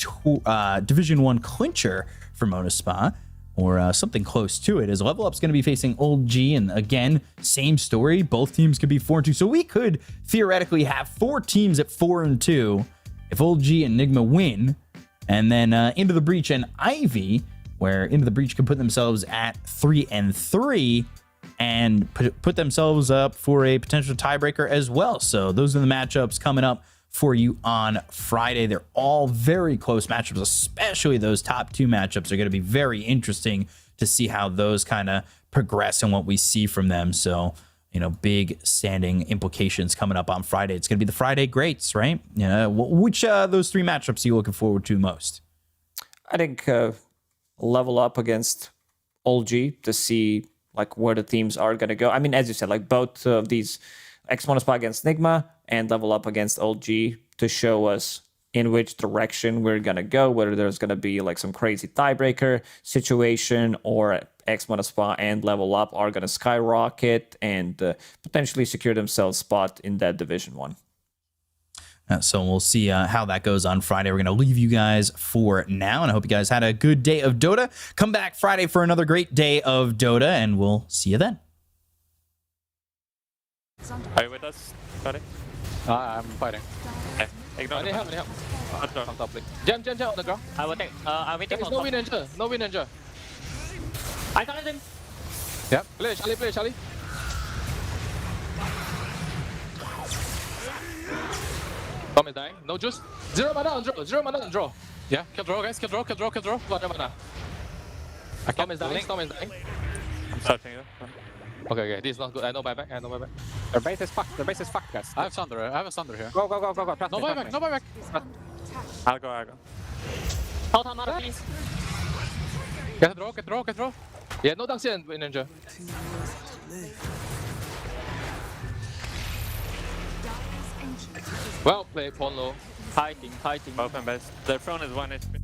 Speaker 3: Division 1 clincher for Monospa, or something close to it, as Level Up's going to be facing Old G, and again, same story. Both teams could be 4-2, so we could theoretically have 4 teams at 4-2 if Old G and Enigma win, and then Into the Breach and Ivy, where Into the Breach could put themselves at 3-3 and put themselves up for a potential tiebreaker as well. So those are the matchups coming up for you on Friday. They're all very close matchups, especially those top 2 matchups are going to be very interesting to see how those kind of progress and what we see from them. So, you know, big standing implications coming up on Friday. It's going to be the Friday greats, right? You know, which those 3 matchups are you looking forward to most?
Speaker 4: I think Level Up against Old G to see like where the teams are going to go. I mean, as you said, like both of these, X Monospa against Enigma and Level Up against Old G, to show us in which direction we're going to go, whether there's going to be like some crazy tiebreaker situation, or X Monospa and Level Up are going to skyrocket and potentially secure themselves spot in that Division 1.
Speaker 3: So we'll see how that goes on Friday. We're going to leave you guys for now, and I hope you guys had a good day of Dota. Come back Friday for another great day of Dota, and we'll see you then.
Speaker 6: Are you with us, buddy?
Speaker 10: I'm fighting.
Speaker 6: Ignore
Speaker 10: Any help, any help.
Speaker 6: Outdoor.
Speaker 10: On top lane. Jam on the ground.
Speaker 11: I will take. I'm waiting
Speaker 10: There is
Speaker 11: for.
Speaker 10: no win ninja. No win ninja.
Speaker 11: I got him.
Speaker 10: Yep. Play Charlie. Tom is dying. No juice. 0 mana on draw. 0 mana on draw. Yeah. Kill draw, guys. Kill draw. What mana? Tom is dying.
Speaker 6: I'm searching you.
Speaker 10: Okay. This is not good. I know buyback.
Speaker 11: Their base is fucked. Guys.
Speaker 10: I have Thunder here.
Speaker 11: Go. Trust
Speaker 10: No
Speaker 11: me,
Speaker 10: buyback. No buyback.
Speaker 6: I'll go.
Speaker 11: Hold on, Mara, please.
Speaker 10: Get draw. Yeah, no Daxi and ninja. Well played, Ponlo.
Speaker 11: Fighting.
Speaker 6: Open base. Their throne is 1 HP.